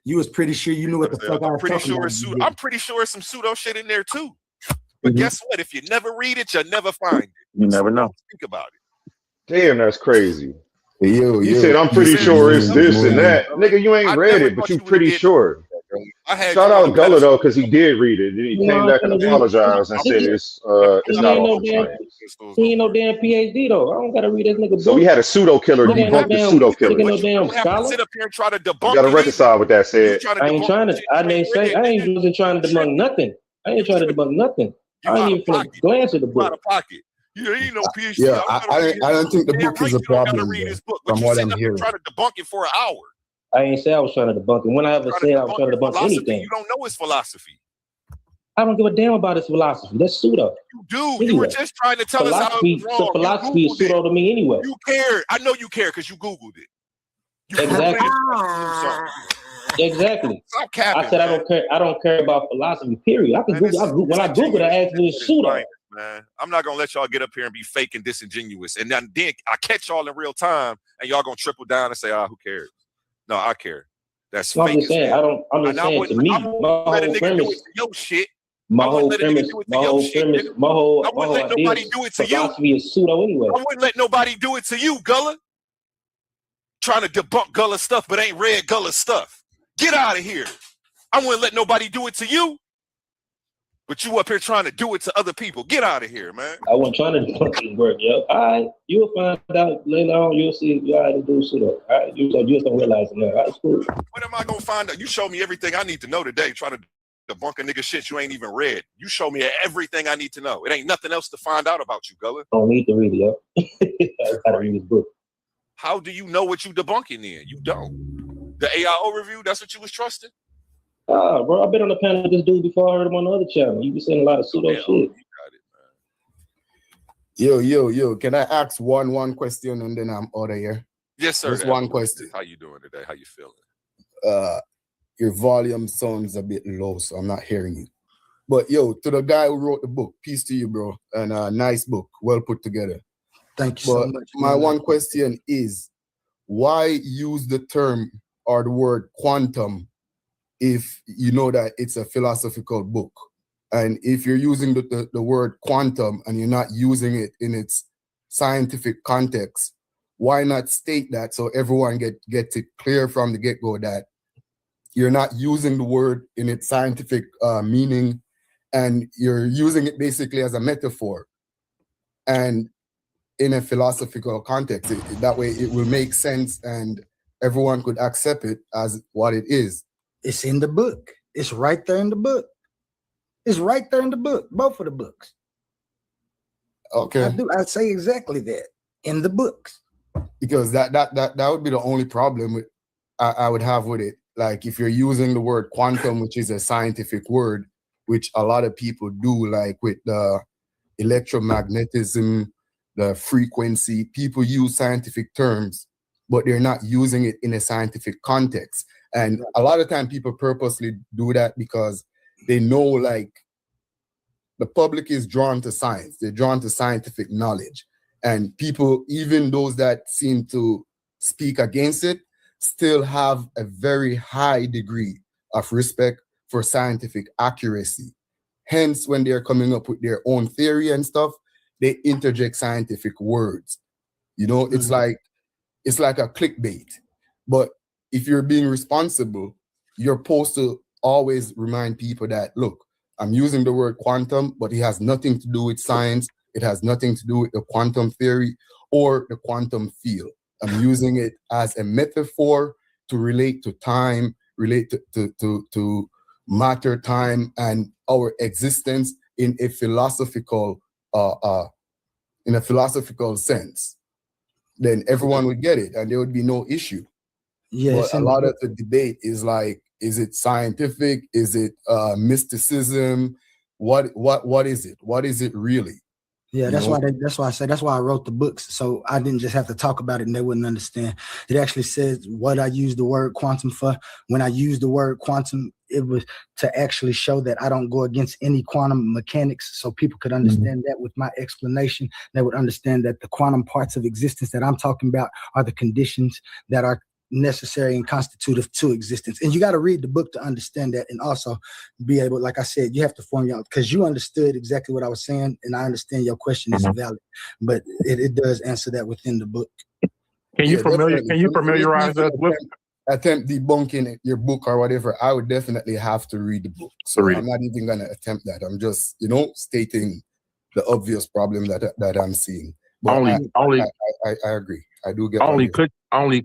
You was pretty sure you knew what the fuck I was talking about. I'm pretty sure it's some pseudo shit in there too. But guess what? If you never read it, you'll never find it. You never know. Think about it. Damn, that's crazy. You said I'm pretty sure it's this and that. Nigga, you ain't read it, but you pretty sure. Shout out Gullah though, because he did read it. He came back and apologized and said it's not all he ain't no damn PhD though. I don't gotta read this nigga book. So we had a pseudo killer debunk the pseudo killer. You don't have to sit up here and try to debunk. You gotta reconcile with that said. I ain't trying to. I ain't trying to debunk nothing. I ain't trying to debunk nothing. I ain't even finna glance at the book. Out of pocket. You ain't no PhD. Yeah, I don't think the book is a problem. From what I'm hearing, trying to debunk it for an hour. I ain't say I was trying to debunk it. When I ever said I was trying to debunk anything, you don't know his philosophy. I don't give a damn about his philosophy. That's pseudo. You do. Anyway, you were just trying to tell us how it was wrong. So philosophy is pseudo to me anyway. You care. I know you care because you Googled it. Exactly. Exactly. Stop capping, I said I don't care about philosophy. Period. I can Google. When I Google, I actually pseudo. Man, I'm not gonna let y'all get up here and be fake and disingenuous, and then I catch y'all in real time, and y'all gonna triple down and say, who cares? No, I care. That's So fake. I'm just saying. I'm just saying. To me, my whole premise. Your shit. My whole premise. My whole nobody do it to you. Philosophy is pseudo anyway. I wouldn't let nobody do it to you, Gullah. Trying to debunk Gullah stuff, but ain't read Gullah stuff. Get out of here. I wouldn't let nobody do it to you. But you up here trying to do it to other people. Get out of here, man. I wasn't trying to do this work, yo. All right, you'll find out later on. You'll see you how to do pseudo. All right, you just don't realize it now. All right, it's cool. When am I gonna find out? You show me everything I need to know today. Trying to debunk a nigga shit you ain't even read. You show me everything I need to know. It ain't nothing else to find out about you, Gullah. I don't need to read it, yo. I gotta read this book. How do you know what you debunking then? You don't. The AIO review, that's what you was trusting? Bro, I've been on the panel with this dude before. I heard him on the other channel. You be saying a lot of pseudo shit. Yo, can I ask one question and then I'm out of here? Yes, sir. Just one question. How you doing today? How you feeling? Your volume sounds a bit low, so I'm not hearing you. But yo, to the guy who wrote the book, peace to you, bro. And nice book, well put together. Thank you so much. My one question is, why use the term or the word quantum if you know that it's a philosophical book? And if you're using the word quantum and you're not using it in its scientific context, why not state that so everyone gets it clear from the get-go that you're not using the word in its scientific meaning, and you're using it basically as a metaphor and in a philosophical context. That way it will make sense and everyone could accept it as what it is. It's in the book. It's right there in the book. It's right there in the book, both of the books. Okay. I say exactly that in the books. Because that would be the only problem I would have with it. Like if you're using the word quantum, which is a scientific word, which a lot of people do, like with the electromagnetism, the frequency, people use scientific terms, but they're not using it in a scientific context. And a lot of time people purposely do that because they know like the public is drawn to science. They're drawn to scientific knowledge. And people, even those that seem to speak against it, still have a very high degree of respect for scientific accuracy. Hence, when they're coming up with their own theory and stuff, they interject scientific words. You know, it's like a clickbait. But if you're being responsible, you're supposed to always remind people that, look, I'm using the word quantum, but it has nothing to do with science. It has nothing to do with the quantum theory or the quantum field. I'm using it as a metaphor to relate to time, relate to matter, time, and our existence in a philosophical sense. Then everyone would get it, and there would be no issue. Yes, but a lot of the debate is like, is it scientific? Is it mysticism? What is it? What is it really? Yeah, that's why I said that's why I wrote the books. So I didn't just have to talk about it and they wouldn't understand. It actually says what I use the word quantum for. When I use the word quantum, it was to actually show that I don't go against any quantum mechanics, so people could understand that with my explanation. They would understand that the quantum parts of existence that I'm talking about are the conditions that are necessary and constitutive to existence. And you got to read the book to understand that, and also be able, like I said, you have to form your own, because you understood exactly what I was saying, and I understand your question is valid, but it does answer that within the book. Can you familiarize us with attempt debunking your book or whatever? I would definitely have to read the book. So I'm not even gonna attempt that. I'm just, stating the obvious problem that I'm seeing. But I agree. I do get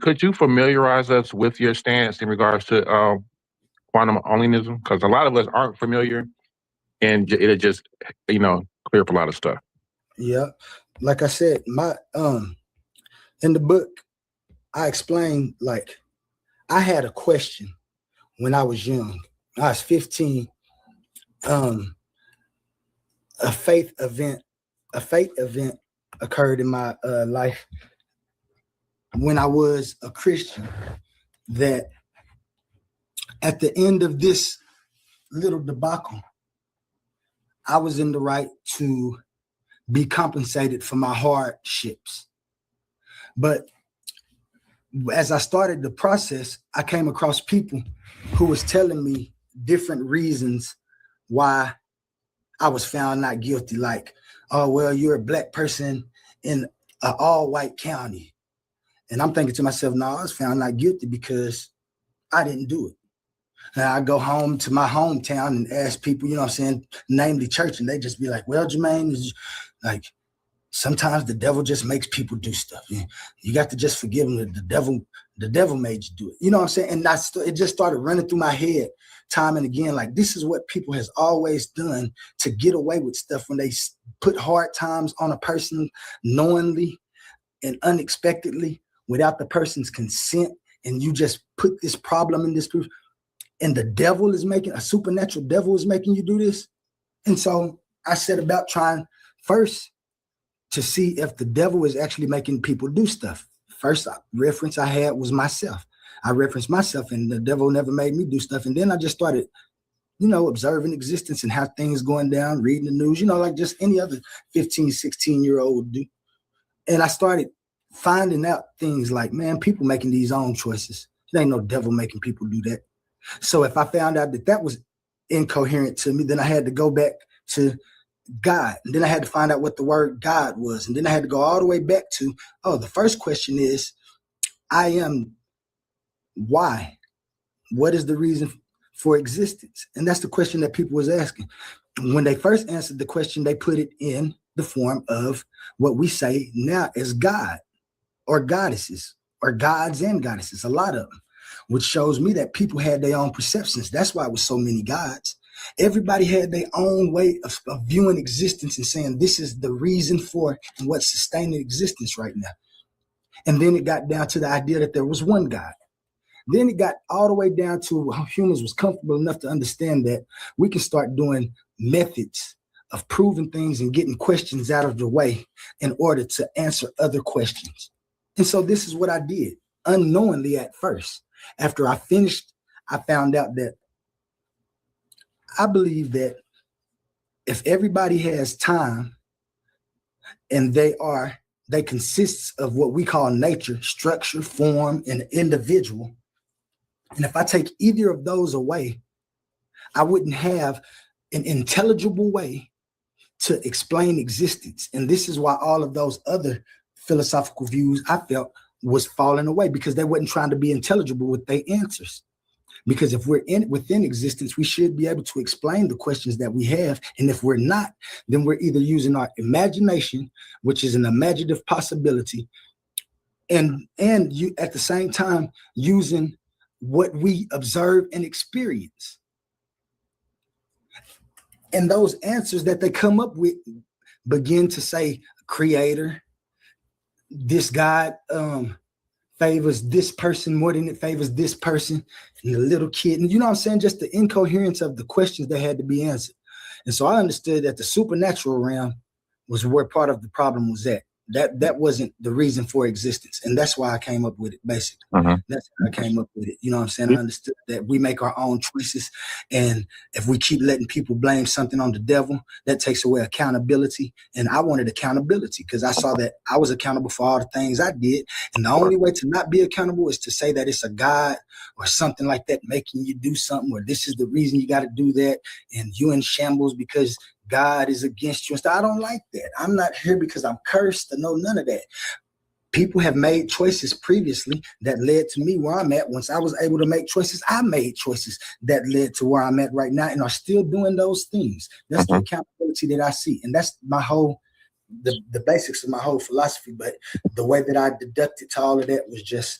could you familiarize us with your stance in regards to quantum onlyism? Because a lot of us aren't familiar, and it'll just clear up a lot of stuff. Yeah, like I said, my in the book, I explained, like, I had a question when I was young. I was 15. A faith event occurred in my life when I was a Christian that At the end of this little debacle, I was in the right to be compensated for my hardships. But as I started the process, I came across people who was telling me different reasons why I was found not guilty. Like, oh, well, you're a black person in an all-white county. And I'm thinking to myself, no, I was found not guilty because I didn't do it. And I go home to my hometown and ask people, you know what I'm saying, namely church, and they just be like, well, Jermaine, is like, sometimes the devil just makes people do stuff. You got to just forgive them. The devil made you do it. You know what I'm saying? And it just started running through my head time and again. Like, this is what people has always done to get away with stuff when they put hard times on a person knowingly and unexpectedly without the person's consent. And you just put this problem in this group. And the devil is a supernatural devil is making you do this. And so I set about trying first to see if the devil is actually making people do stuff. First reference I had was myself. I referenced myself and the devil never made me do stuff. And then I just started, observing existence and how things going down, reading the news, like just any other 15, 16-year-old do. And I started finding out things like, man, people making these own choices. There ain't no devil making people do that. So if I found out that was incoherent to me, then I had to go back to God. And then I had to find out what the word God was. And then I had to go all the way back to, the first question is, I am why? What is the reason for existence? And that's the question that people was asking. When they first answered the question, they put it in the form of what we say now is God or goddesses or gods and goddesses, a lot of them, which shows me that people had their own perceptions. That's why it was so many gods. Everybody had their own way of viewing existence and saying, this is the reason for and what's sustaining existence right now. And then it got down to the idea that there was one God. Then it got all the way down to how humans was comfortable enough to understand that we can start doing methods of proving things and getting questions out of the way in order to answer other questions. And so this is what I did unknowingly at first. After I finished, I found out that I believe that if everybody has time and they consists of what we call nature, structure, form, and individual. And if I take either of those away, I wouldn't have an intelligible way to explain existence. And this is why all of those other philosophical views I felt was falling away, because they wasn't trying to be intelligible with their answers. Because if we're within existence, we should be able to explain the questions that we have. And if we're not, then we're either using our imagination, which is an imaginative possibility, and you at the same time using what we observe and experience. And those answers that they come up with begin to say creator, this God favors this person more than it favors this person, and the little kid. And you know what I'm saying? Just the incoherence of the questions that had to be answered. And so I understood that the supernatural realm was where part of the problem was at. That wasn't the reason for existence. And that's why I came up with it, basically. That's how I came up with it. You know what I'm saying? I understood that we make our own choices. And if we keep letting people blame something on the devil, that takes away accountability. And I wanted accountability because I saw that I was accountable for all the things I did. And the only way to not be accountable is to say that it's a God or something like that making you do something, or this is the reason you got to do that. And you in shambles because God is against you. I don't like that. I'm not here because I'm cursed. No, none of that. People have made choices previously that led to me where I'm at. Once I was able to make choices, I made choices that led to where I'm at right now and are still doing those things. That's the accountability that I see. And that's my whole, the basics of my whole philosophy. But the way that I deducted to all of that was just,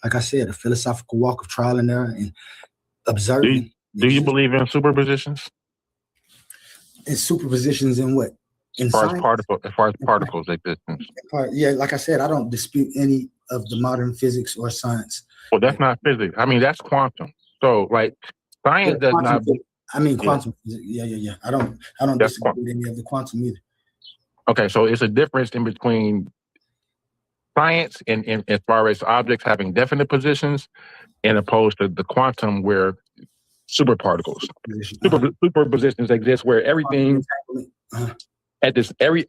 like I said, a philosophical walk of trial and error and observing. Do you believe in superpositions? And superpositions in what? As far as particles existence. Yeah, like I said, I don't dispute any of the modern physics or science. Well, that's not physics. I mean, that's quantum. So, like, science does not. I mean, quantum. Yeah. I don't disagree with any of the quantum either. Okay, so it's a difference in between science and as far as objects having definite positions, and opposed to the quantum where super particles. Superpositions exist where everything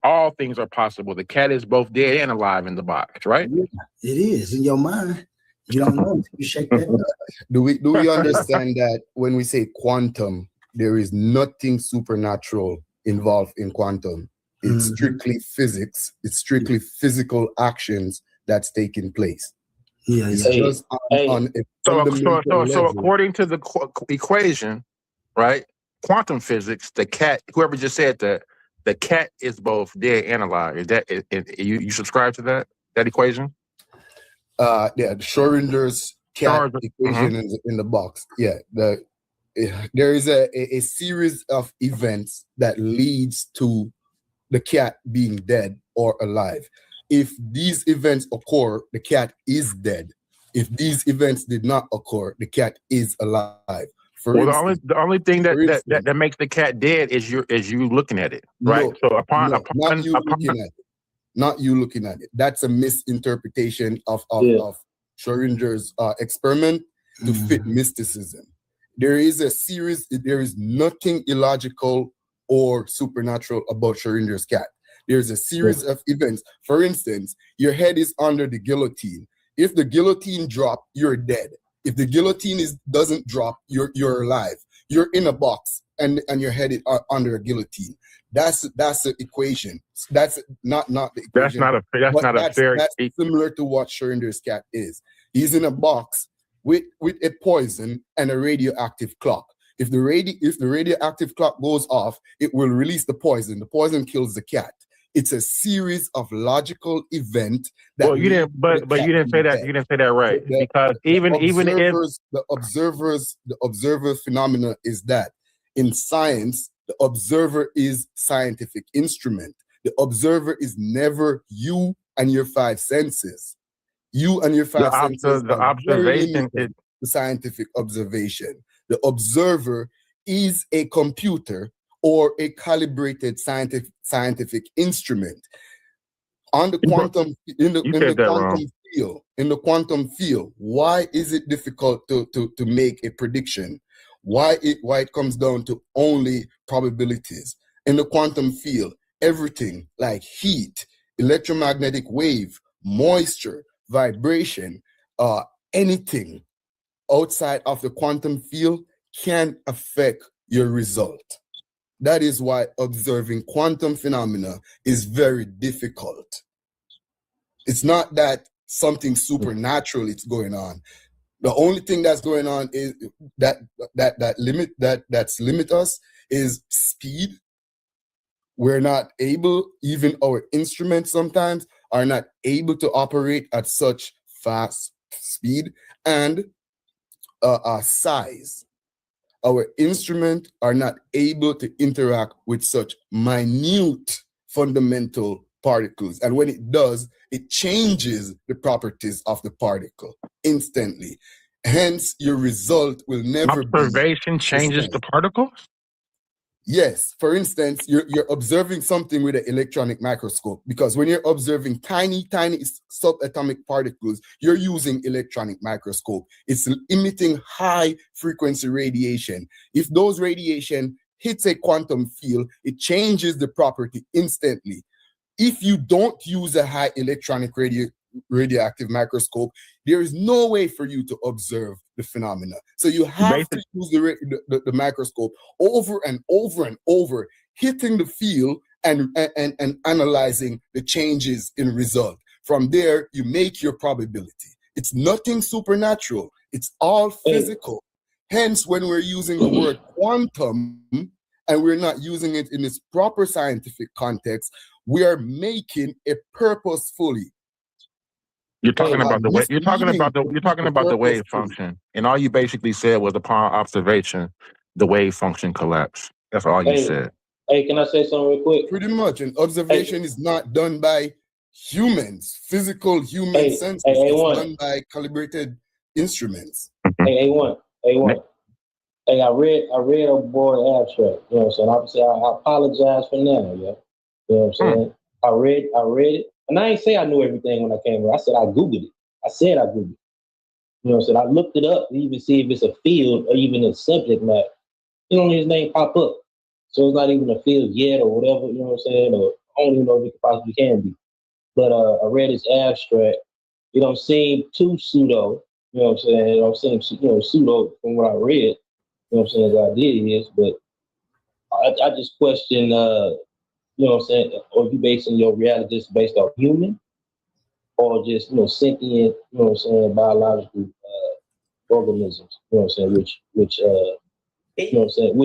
all things are possible. The cat is both dead and alive in the box, right? It is in your mind. You don't know until you shake that up. Do we understand that when we say quantum, there is nothing supernatural involved in quantum? It's strictly physics. It's strictly physical actions that's taking place. It's just on a fundamental so level. according to the equation, right? Quantum physics, the cat, whoever just said that, the cat is both dead and alive. Is that you subscribe to that equation? Yeah, the Schrodinger's cat equation in the box. Yeah, there is a series of events that leads to the cat being dead or alive. If these events occur, the cat is dead. If these events did not occur, the cat is alive. The only thing that makes the cat dead is you looking at it, right? Not you looking at it. That's a misinterpretation of Schrodinger's experiment to fit mysticism. There is nothing illogical or supernatural about Schrodinger's cat. There's a series of events. For instance, your head is under the guillotine. If the guillotine drops, you're dead. If the guillotine doesn't drop, you're alive. You're in a box and your head is under a guillotine. That's the equation. That's not the equation. That's similar to what Schrodinger's cat is. He's in a box with a poison and a radioactive clock. If the radioactive clock goes off, it will release the poison. The poison kills the cat. It's a series of logical events. But you didn't say that. You didn't say that right, because even if the observer phenomena is that in science, the observer is scientific instrument. The observer is never you and your five senses. You and your five senses. The observation is the scientific observation. The observer is a computer or a calibrated scientific instrument. On the quantum in the quantum field, why is it difficult to make a prediction? Why it comes down to only probabilities? In the quantum field, everything like heat, electromagnetic wave, moisture, vibration, anything outside of the quantum field can affect your result. That is why observing quantum phenomena is very difficult. It's not that something supernatural is going on. The only thing that's going on is that's limit us is speed. We're not able, even our instruments sometimes are not able to operate at such fast speed, and size. Our instruments are not able to interact with such minute fundamental particles. And when it does, it changes the properties of the particle instantly. Hence, your result will never be. Observation changes the particles? Yes. For instance, you're observing something with an electronic microscope, because when you're observing tiny subatomic particles, you're using electronic microscope. It's emitting high frequency radiation. If those radiation hits a quantum field, it changes the property instantly. If you don't use a high electronic radioactive microscope, there is no way for you to observe the phenomena. So you have to use the microscope over and over and over, hitting the field and analyzing the changes in result. From there, you make your probability. It's nothing supernatural. It's all physical. Hence, when we're using the word quantum and we're not using it in its proper scientific context, we are making it purposefully. You're talking about the way. You're talking about the wave function, and all you basically said was upon observation, the wave function collapsed. That's all you said. Hey, can I say something real quick? Pretty much, and observation is not done by humans, physical human senses. It's done by calibrated instruments. Hey, A1. Hey, I read a board abstract. You know what I'm saying? Obviously, I apologize for now. Yeah. You know what I'm saying? I read it. And I ain't say I knew everything when I came here. I said I Googled it. You know what I'm saying? I looked it up to even see if it's a field or even a subject matter. You don't his name pop up. So it's not even a field yet or whatever, you know what I'm saying? Or I don't even know if it possibly can be. But I read his abstract. It don't seem too pseudo, you know what I'm saying? It don't seem, pseudo from what I read, you know what I'm saying, the idea is, but I just question, you know what I'm saying, are you basing your reality just based off human or just, sentient, you know what I'm saying, biological organisms, you know what I'm saying, which you know what I'm saying,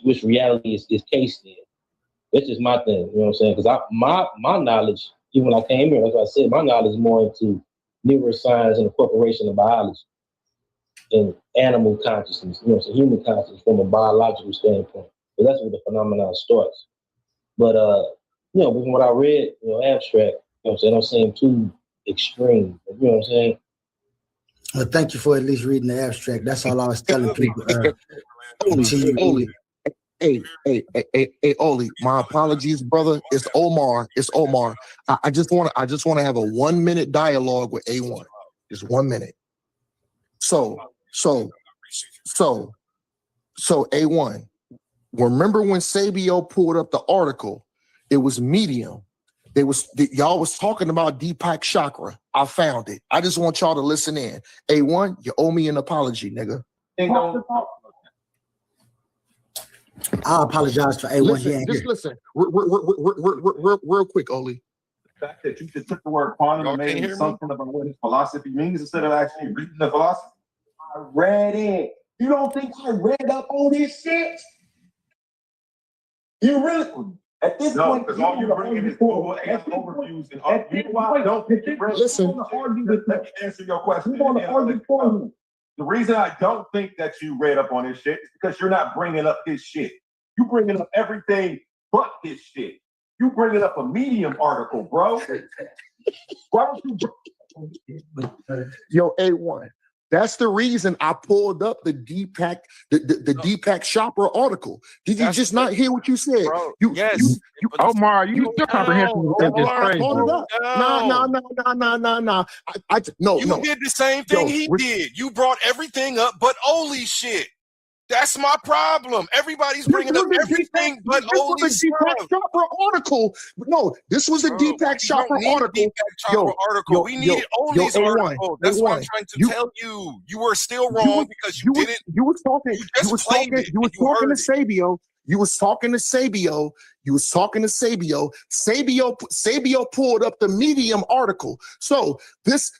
which reality is cased in. That's just my thing, you know what I'm saying? Because my knowledge, even when I came here, like I said, my knowledge is more into neuroscience and incorporation of biology and animal consciousness, you know, so human consciousness from a biological standpoint. So that's where the phenomenon starts. But from what I read, abstract, you know what I'm saying, don't seem too extreme. You know what I'm saying? Well, thank you for at least reading the abstract. That's all I was telling people. Hey, Oli, my apologies, brother. It's Omar. I just want to have a 1 minute dialogue with A1. Just 1 minute. So A1. Remember when Sabio pulled up the article? It was Medium. Y'all was talking about Deepak Chakra. I found it. I just want y'all to listen in. A1, you owe me an apology, nigga. I apologize for A1. Listen. Real quick, Oli. The fact that you just took the word quantum and made an assumption about what his philosophy means instead of actually reading the philosophy. I read it. You don't think I read up on this shit? You really? At this point, because all you're bringing is Google AI overviews and don't think you read. Listen, let me answer your question. The reason I don't think that you read up on this shit is because you're not bringing up his shit. You bringing up everything but his shit. You bringing up a Medium article, bro. Why don't you? Yo, A1. That's the reason I pulled up the Deepak Chopra article. Did you just not hear what you said? Bro, Omar, you still comprehensive with this phrase. No. You did the same thing he did. You brought everything up but Oli shit. That's my problem. Everybody's bringing up everything but Oli stuff. Deepak Chopra article. No, this was a Deepak Chopra article. We needed Oli's article. That's what I'm trying to tell you. You were still wrong because you didn't. You was talking to Sabio. You was talking to Sabio. Sabio pulled up the Medium article. So this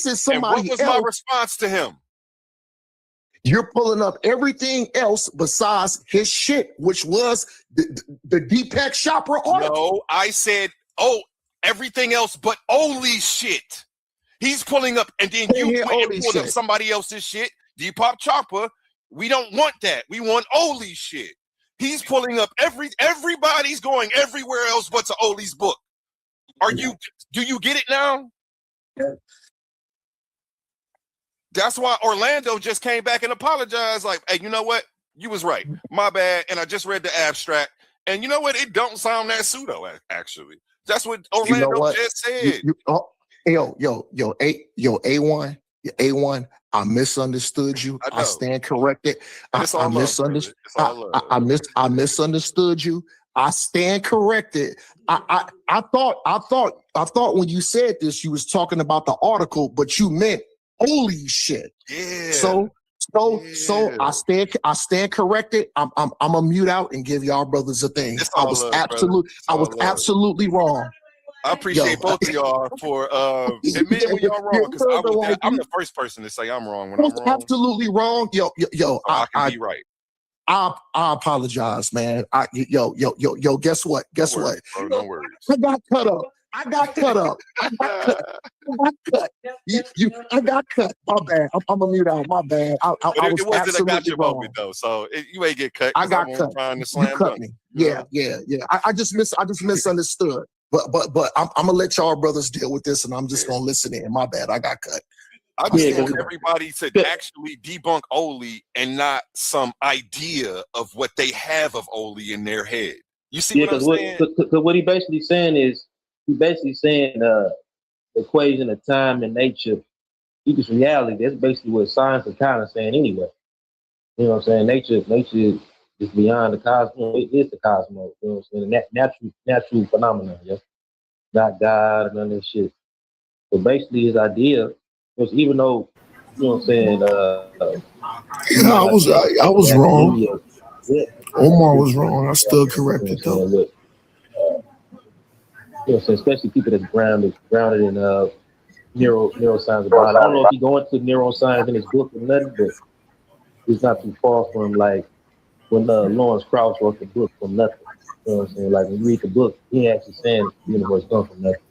is somebody. And what was my response to him? You're pulling up everything else besides his shit, which was the Deepak Chopra article. No, I said, everything else but Oli's shit. He's pulling up, and then you went and pulled up somebody else's shit. Deepak Chopra, we don't want that. We want Oli's shit. He's pulling up everybody's going everywhere else but to Oli's book. Do you get it now? Yeah. That's why Orlando just came back and apologized. Like, hey, you know what? You was right. My bad. And I just read the abstract. And you know what? It don't sound that pseudo, actually. That's what Orlando just said. A1. I misunderstood you. I stand corrected. I misunderstood. I misunderstood you. I stand corrected. I thought when you said this, you was talking about the article, but you meant Oli shit. Yeah. So I stand corrected. I'm a mute out and give y'all brothers a thing. I was absolutely wrong. I appreciate both of y'all for admitting when y'all wrong, because I'm the first person to say I'm wrong when I'm wrong. Absolutely wrong. Yo, I can be right. I apologize, man. Guess what? Bro, no worries. I got cut up. I got cut. I got cut. My bad. I'm a mute out. My bad. It wasn't a gotcha moment though, so you ain't get cut. I got cut. Trying to slam cut me. Yeah. I just misunderstood. But I'm gonna let y'all brothers deal with this, and I'm just gonna listen in. My bad. I got cut. I just want everybody to actually debunk Oli and not some idea of what they have of Oli in their head. You see what I'm saying? Because what he basically saying is, the equation of time and nature deepest reality. That's basically what science is kind of saying anyway. You know what I'm saying? Nature is beyond the cosmos. It is the cosmos. You know what I'm saying? Natural phenomenon. Yeah, not God or none of this shit. So basically, his idea was, even though, you know what I'm saying? Yeah, I was wrong. Yeah. Omar was wrong. I still corrected though. You know what I'm saying? Especially people that's grounded in neuroscience and biology. I don't know if he go into neuroscience in his book or nothing, but it's not too far from like when Lawrence Krauss wrote the book From Nothing. You know what I'm saying? Like when you read the book, he actually saying the universe comes from nothing.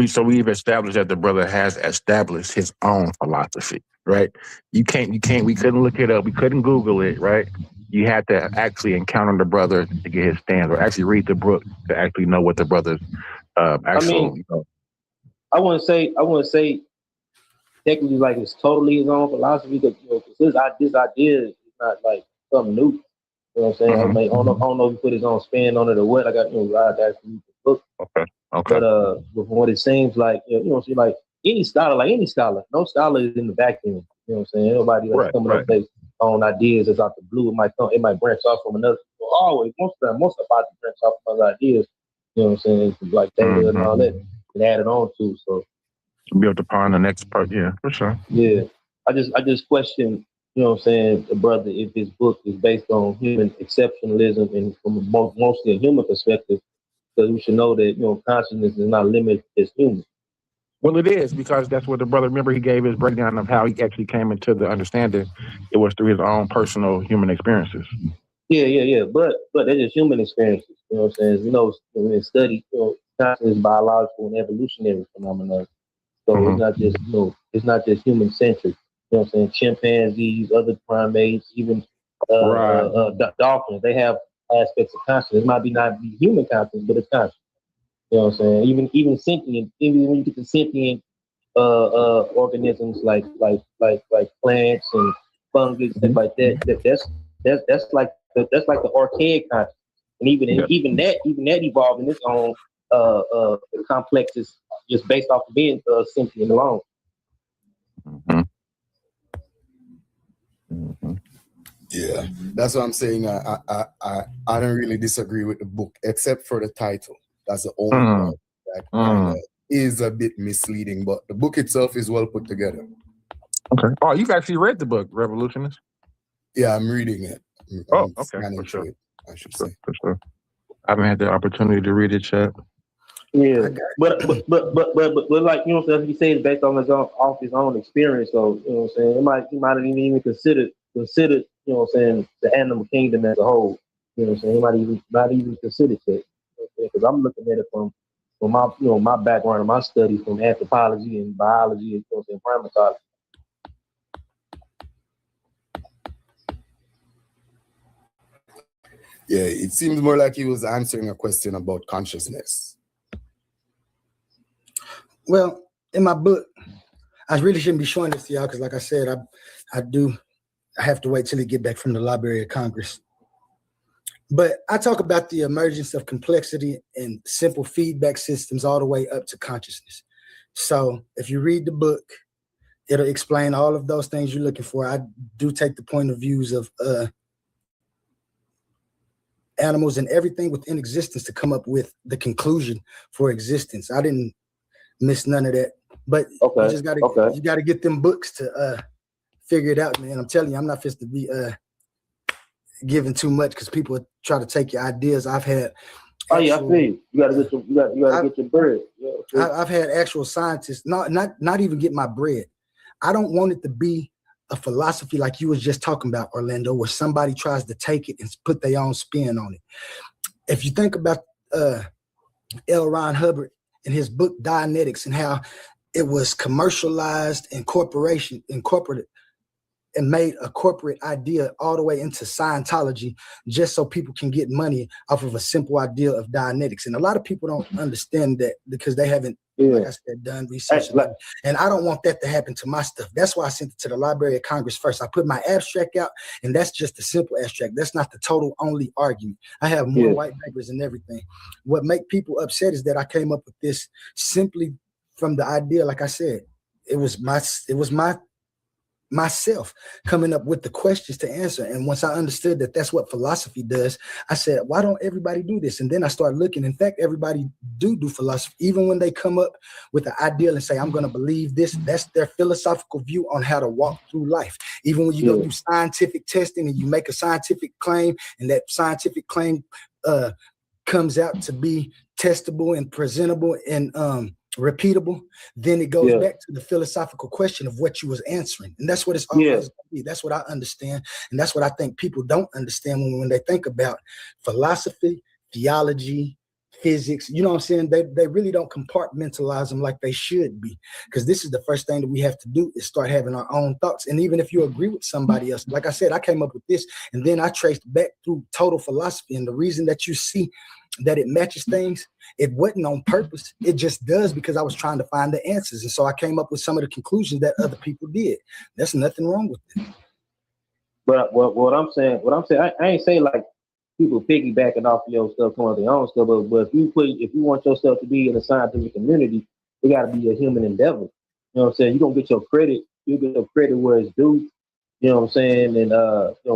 So we've established that the brother has established his own philosophy, right? We couldn't look it up, we couldn't Google it, right? You had to actually encounter the brother to get his stance, or actually read the book to actually know what the brother's actual. I wouldn't say technically like it's totally his own philosophy, because this idea is not like something new. You know what I'm saying? Mm-hmm. I don't know if he put his own spin on it or what. I got I to actually read the book. Okay. But from what it seems like, see, like any scholar, no scholar is in the vacuum. You know what I'm saying? Nobody that's coming up based on ideas that's out the blue. It might branch off from another. Always, most of the branch off from other ideas. You know what I'm saying? Like data and all that, and add it on to. So built upon the next part, yeah, for sure. Yeah, I just question, you know what I'm saying, the brother, if his book is based on human exceptionalism and from mostly a human perspective, because we should know that, consciousness is not limited to human. Well, it is, because that's what the brother, remember, he gave his breakdown of how he actually came into the understanding. It was through his own personal human experiences. Yeah. But they're just human experiences. You know what I'm saying? In study, consciousness is biological and evolutionary phenomenon. So it's not just human centric. You know what I'm saying? Chimpanzees, other primates, even dolphins, they have aspects of consciousness. It might not be human consciousness, but it's conscious. You know what I'm saying? Even sentient, even when you get to sentient organisms like plants and fungus, stuff like that, that's like the archaic consciousness. And even that evolved in its own complexes just based off of being sentient alone. Yeah, that's what I'm saying. I don't really disagree with the book, except for the title. That's the only part that is a bit misleading, but the book itself is well put together. Okay. Oh, you've actually read the book, Revolutionist? Yeah, I'm reading it. Okay, for sure. I should say. For sure. I haven't had the opportunity to read it yet. Yeah, but like, you know what I'm saying, he said it's based on his own experience. So, you know what I'm saying, he might have even considered, you know what I'm saying, the animal kingdom as a whole. You know what I'm saying, he might not even consider it. Because I'm looking at it from my background and my study from anthropology and biology and, you know what I'm saying, primatology. Yeah, it seems more like he was answering a question about consciousness. Well, in my book, I really shouldn't be showing this to y'all because, like I said, I have to wait till they get back from the Library of Congress. But I talk about the emergence of complexity and simple feedback systems all the way up to consciousness. So if you read the book, it'll explain all of those things you're looking for. I do take the point of views of animals and everything within existence to come up with the conclusion for existence. I didn't miss none of that. But you just gotta get them books to figure it out, man. I'm telling you, I'm not just to be giving too much because people try to take your ideas. I've had I see. You gotta get your bread. Yeah, I've had actual scientists not even get my bread. I don't want it to be a philosophy like you was just talking about, Orlando, where somebody tries to take it and put their own spin on it. If you think about L. Ron Hubbard in his book Dianetics and how it was commercialized and incorporated and made a corporate idea all the way into Scientology just so people can get money off of a simple idea of Dianetics. And a lot of people don't understand that because they haven't, like I said, done research. And I don't want that to happen to my stuff. That's why I sent it to the Library of Congress first. I put my abstract out, and that's just a simple abstract. That's not the total only argument. I have more white papers and everything. What make people upset is that I came up with this simply from the idea, like I said, It was myself coming up with the questions to answer. And once I understood that that's what philosophy does, I said, why don't everybody do this? And then I started looking. In fact, everybody do philosophy. Even when they come up with an ideal and say, I'm going to believe this, that's their philosophical view on how to walk through life. Even when you go through scientific testing and you make a scientific claim, and that scientific claim comes out to be testable and presentable and repeatable, then it goes back to the philosophical question of what you was answering. And that's what it's always going to be. That's what I understand. And that's what I think people don't understand when they think about philosophy, theology, physics. You know what I'm saying? They really don't compartmentalize them like they should be. Because this is the first thing that we have to do is start having our own thoughts. And even if you agree with somebody else, like I said, I came up with this and then I traced back through total philosophy. And the reason that you see that it matches things, it wasn't on purpose. It just does because I was trying to find the answers. And so I came up with some of the conclusions that other people did. There's nothing wrong with it. But what I'm saying, I ain't saying like people piggybacking off of your stuff, coming up their own stuff. But if you want yourself to be in the scientific community, it got to be a human endeavor. You know what I'm saying? You're gonna get your credit. You get your credit where it's due. You know what I'm saying? And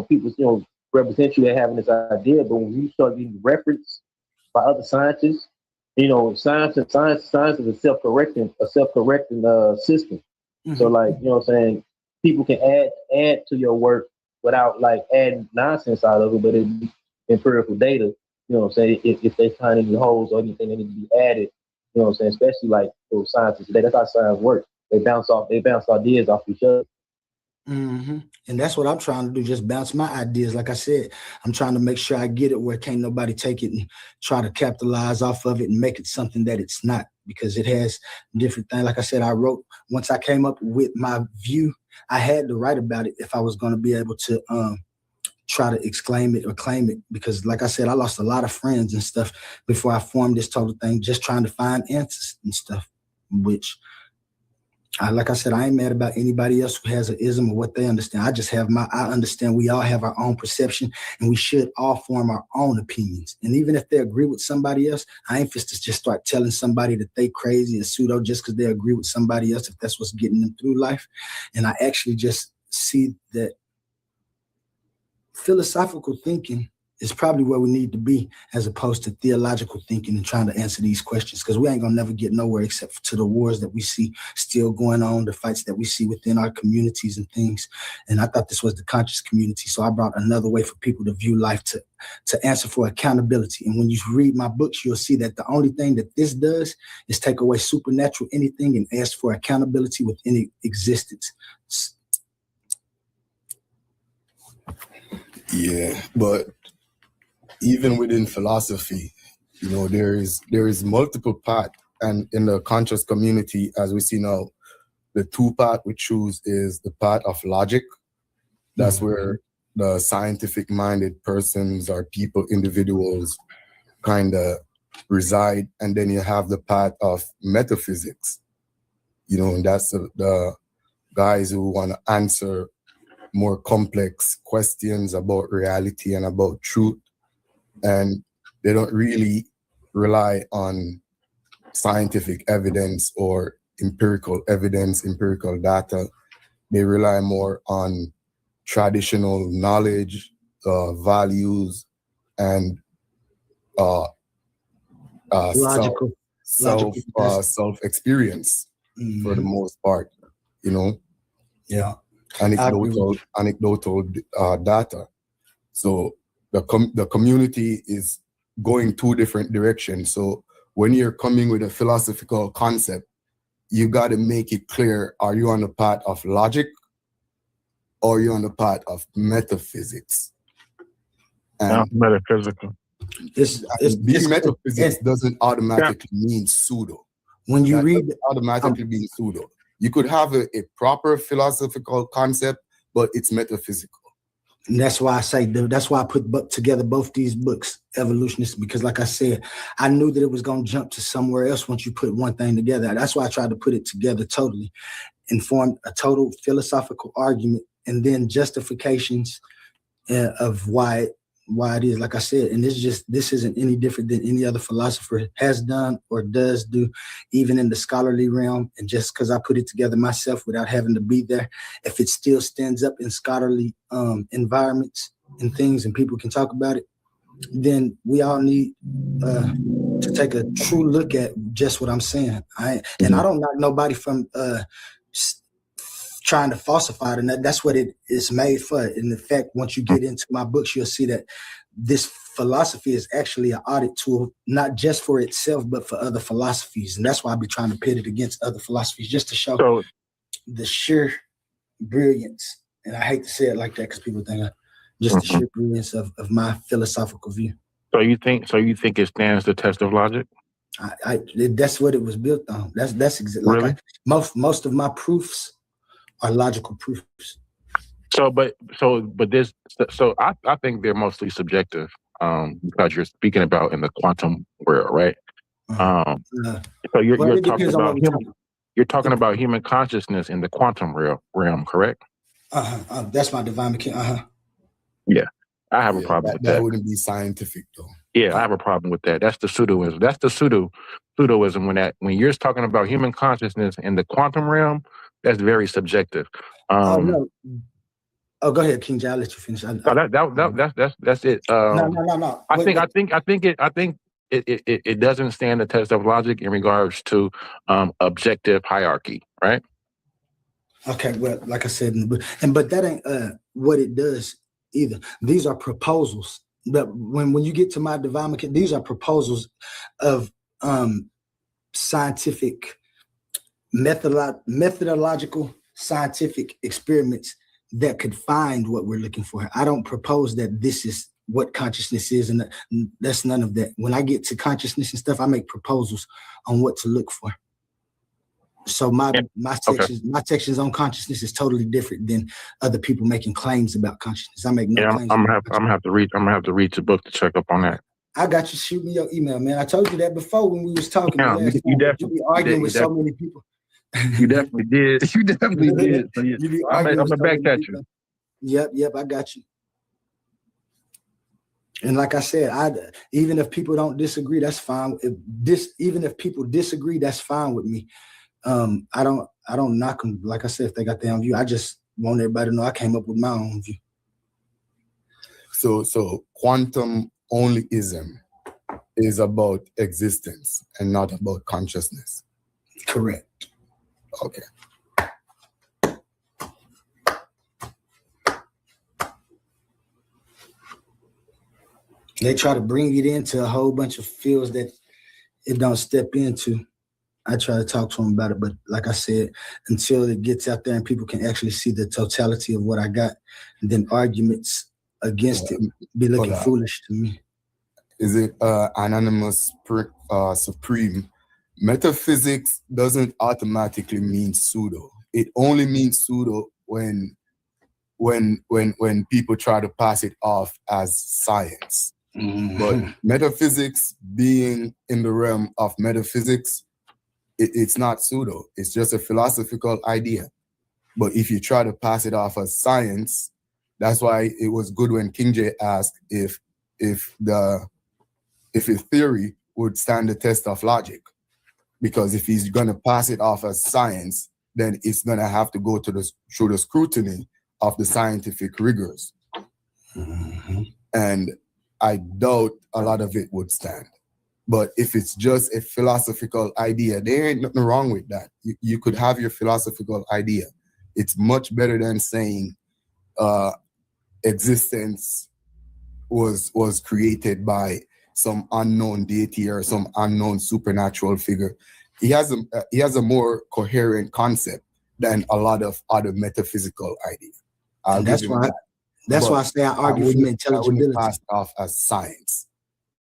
people represent you as having this idea. But when you start getting referenced by other scientists, science is a self-correcting system. Mm-hmm. So like, you know what I'm saying, people can add to your work without like adding nonsense out of it, but it be empirical data, you know what I'm saying, if they find any holes or anything that need to be added, you know what I'm saying, especially like those scientists today. That's how science works. They bounce ideas off each other. Mm-hmm. And that's what I'm trying to do, just bounce my ideas. Like I said, I'm trying to make sure I get it where can't nobody take it and try to capitalize off of it and make it something that it's not, because it has different things. Like I said, I wrote, once I came up with my view, I had to write about it if I was going to be able to try to exclaim it or claim it, because like I said, I lost a lot of friends and stuff before I formed this total thing, just trying to find answers and stuff, which like I said, I ain't mad about anybody else who has an ism or what they understand. I just have I understand we all have our own perception and we should all form our own opinions. And even if they agree with somebody else, I ain't just start telling somebody that they crazy and pseudo just because they agree with somebody else, if that's what's getting them through life. And I actually just see that philosophical thinking is probably where we need to be, as opposed to theological thinking and trying to answer these questions, because we ain't gonna never get nowhere except to the wars that we see still going on, the fights that we see within our communities and things. And I thought this was the conscious community, so I brought another way for people to view life, to answer for accountability. And when you read my books, you'll see that the only thing that this does is take away supernatural anything and ask for accountability with any existence. Yeah, but even within philosophy, there is multiple paths, and in the conscious community, as we see now, the two path we choose is the path of logic. That's where the scientific minded persons or people, individuals kind of reside. And then you have the path of metaphysics, and that's the guys who want to answer more complex questions about reality and about truth. And they don't really rely on scientific evidence or empirical evidence, empirical data. They rely more on traditional knowledge, values, and self-experience for the most part, Yeah. Anecdotal data. So the community is going two different directions. So when you're coming with a philosophical concept, you got to make it clear, are you on the path of logic or are you on the path of metaphysics? And metaphysical. Being metaphysics doesn't automatically mean pseudo. When you read automatically being pseudo. You could have a proper philosophical concept, but it's metaphysical. And that's why I say, that's why I put together both these books, Evolutionists, because like I said, I knew that it was going to jump to somewhere else once you put one thing together. That's why I tried to put it together totally and form a total philosophical argument, and then justifications of why why it is, like I said, and this isn't any different than any other philosopher has done or does do, even in the scholarly realm. And just because I put it together myself without having to be there, if it still stands up in scholarly environments and things and people can talk about it, then we all need to take a true look at just what I'm saying. And I don't knock nobody from trying to falsify it, and that's what it is made for. In the fact, once you get into my books, you'll see that this philosophy is actually an audit tool, not just for itself, but for other philosophies. And that's why I be trying to pit it against other philosophies, just to show the sheer brilliance. And I hate to say it like that because people think just the sheer brilliance of my philosophical view. So you think it stands the test of logic? That's what it was built on. That's exactly really most of my proofs are logical proofs. So I think they're mostly subjective, because you're speaking about in the quantum world, right? So you're talking about human consciousness in the quantum realm, correct? That's my divine mechanic. Yeah, I have a problem with that. That wouldn't be scientific, though. Yeah, I have a problem with that. That's the pseudoism. That's the pseudoism when you're talking about human consciousness in the quantum realm. That's very subjective. No. Oh, go ahead, King J. I'll let you finish. That's it. No. I think it doesn't stand the test of logic in regards to objective hierarchy, right? Okay, well, like I said, but that ain't what it does either. These are proposals. But when you get to my divine mechanic, these are proposals of scientific methodological scientific experiments that could find what we're looking for. I don't propose that this is what consciousness is, and that's none of that. When I get to consciousness and stuff, I make proposals on what to look for. So my sections on consciousness is totally different than other people making claims about consciousness. I make no claims. I'm gonna have to read the book to check up on that. I got you. Shoot me your email, man. I told you that before when we was talking. Yeah, you definitely be arguing with so many people. You definitely did. You definitely did. So I'm gonna back that you. Yep. I got you. And like I said, even if people don't disagree, that's fine. Even if people disagree, that's fine with me. I don't knock them. Like I said, if they got their own view, I just want everybody to know I came up with my own view. So quantum onlyism is about existence and not about consciousness. Correct. Okay. They try to bring it into a whole bunch of fields that it don't step into. I try to talk to them about it, but like I said, until it gets out there and people can actually see the totality of what I got, and then arguments against it be looking foolish to me. Is it Anonymous Supreme? Metaphysics doesn't automatically mean pseudo. It only means pseudo when people try to pass it off as science. Mm-hmm. But metaphysics, being in the realm of metaphysics, it's not pseudo. It's just a philosophical idea. But if you try to pass it off as science, that's why it was good when King J asked if a theory would stand the test of logic. Because if he's going to pass it off as science, then it's going to have to go through the scrutiny of the scientific rigors. Mm-hmm. And I doubt a lot of it would stand. But if it's just a philosophical idea, there ain't nothing wrong with that. You could have your philosophical idea. It's much better than saying existence was created by some unknown deity or some unknown supernatural figure. He has a more coherent concept than a lot of other metaphysical ideas. That's why I say I argue from intelligibility. I wouldn't pass it off as science.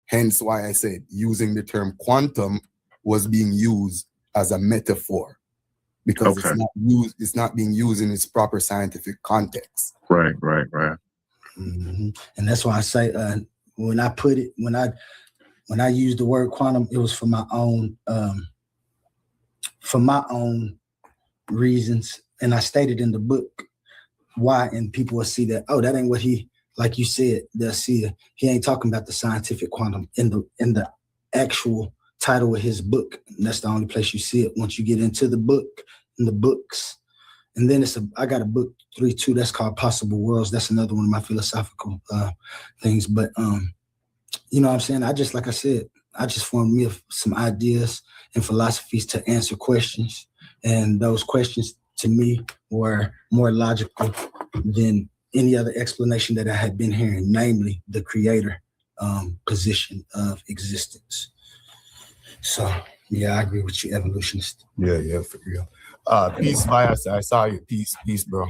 Hence why I said using the term quantum was being used as a metaphor, because it's not being used in its proper scientific context. Right. Mm-hmm. And that's why I say when I used the word quantum, it was for my own reasons, and I stated in the book why, and people will see that, oh, that ain't what he like you said, they'll see it. He ain't talking about the scientific quantum in the actual title of his book. And that's the only place you see it. Once you get into the book, in the books, and then I got a book 3.2 that's called Possible Worlds. That's another one of my philosophical things. But you know what I'm saying? Like I said, I just formed me some ideas and philosophies to answer questions. And those questions to me were more logical than any other explanation that I had been hearing, namely the creator position of existence. So yeah, I agree with you, evolutionist. Yeah, for real. Peace, Bias. I saw you. Peace, bro.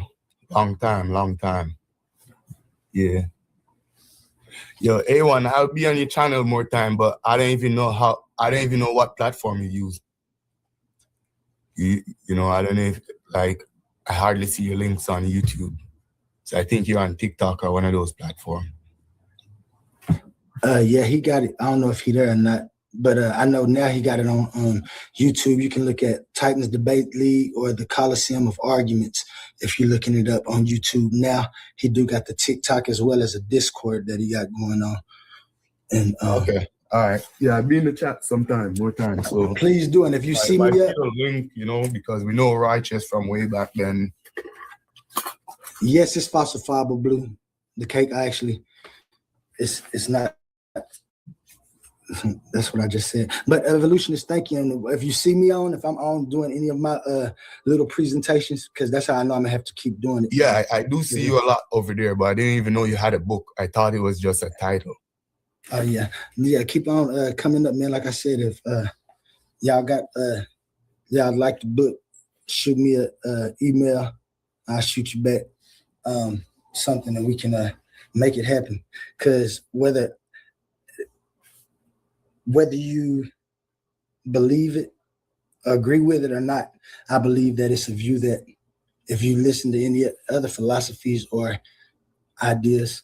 Long time. Yeah. Yo, A1, I'll be on your channel more time, but I don't even know what platform you use. You know, I don't know if, like, I hardly see your links on YouTube. So I think you're on TikTok or one of those platforms. Yeah, he got it. I don't know if he there or not, but I know now he got it on YouTube. You can look at Titans Debate League or the Coliseum of Arguments if you're looking it up on YouTube. Now he do got the TikTok as well as a Discord that he got going on. And okay, all right, yeah, I'll be in the chat sometime, more time. So please do, and if you see me up, link, you know, because we know Righteous from way back then. Yes, it's falsifiable, Blue. The cake, it's not. That's what I just said. But evolutionists, thank you. And if you see me if I'm on doing any of my little presentations, because that's how I know I'm gonna have to keep doing it. Yeah, I do see you a lot over there, but I didn't even know you had a book. I thought it was just a title. Oh yeah, keep on coming up, man. Like I said, if y'all got y'all like the book, shoot me a email. I'll shoot you back something that we can make it happen. Because whether you believe it, agree with it or not, I believe that it's a view that if you listen to any other philosophies or ideas,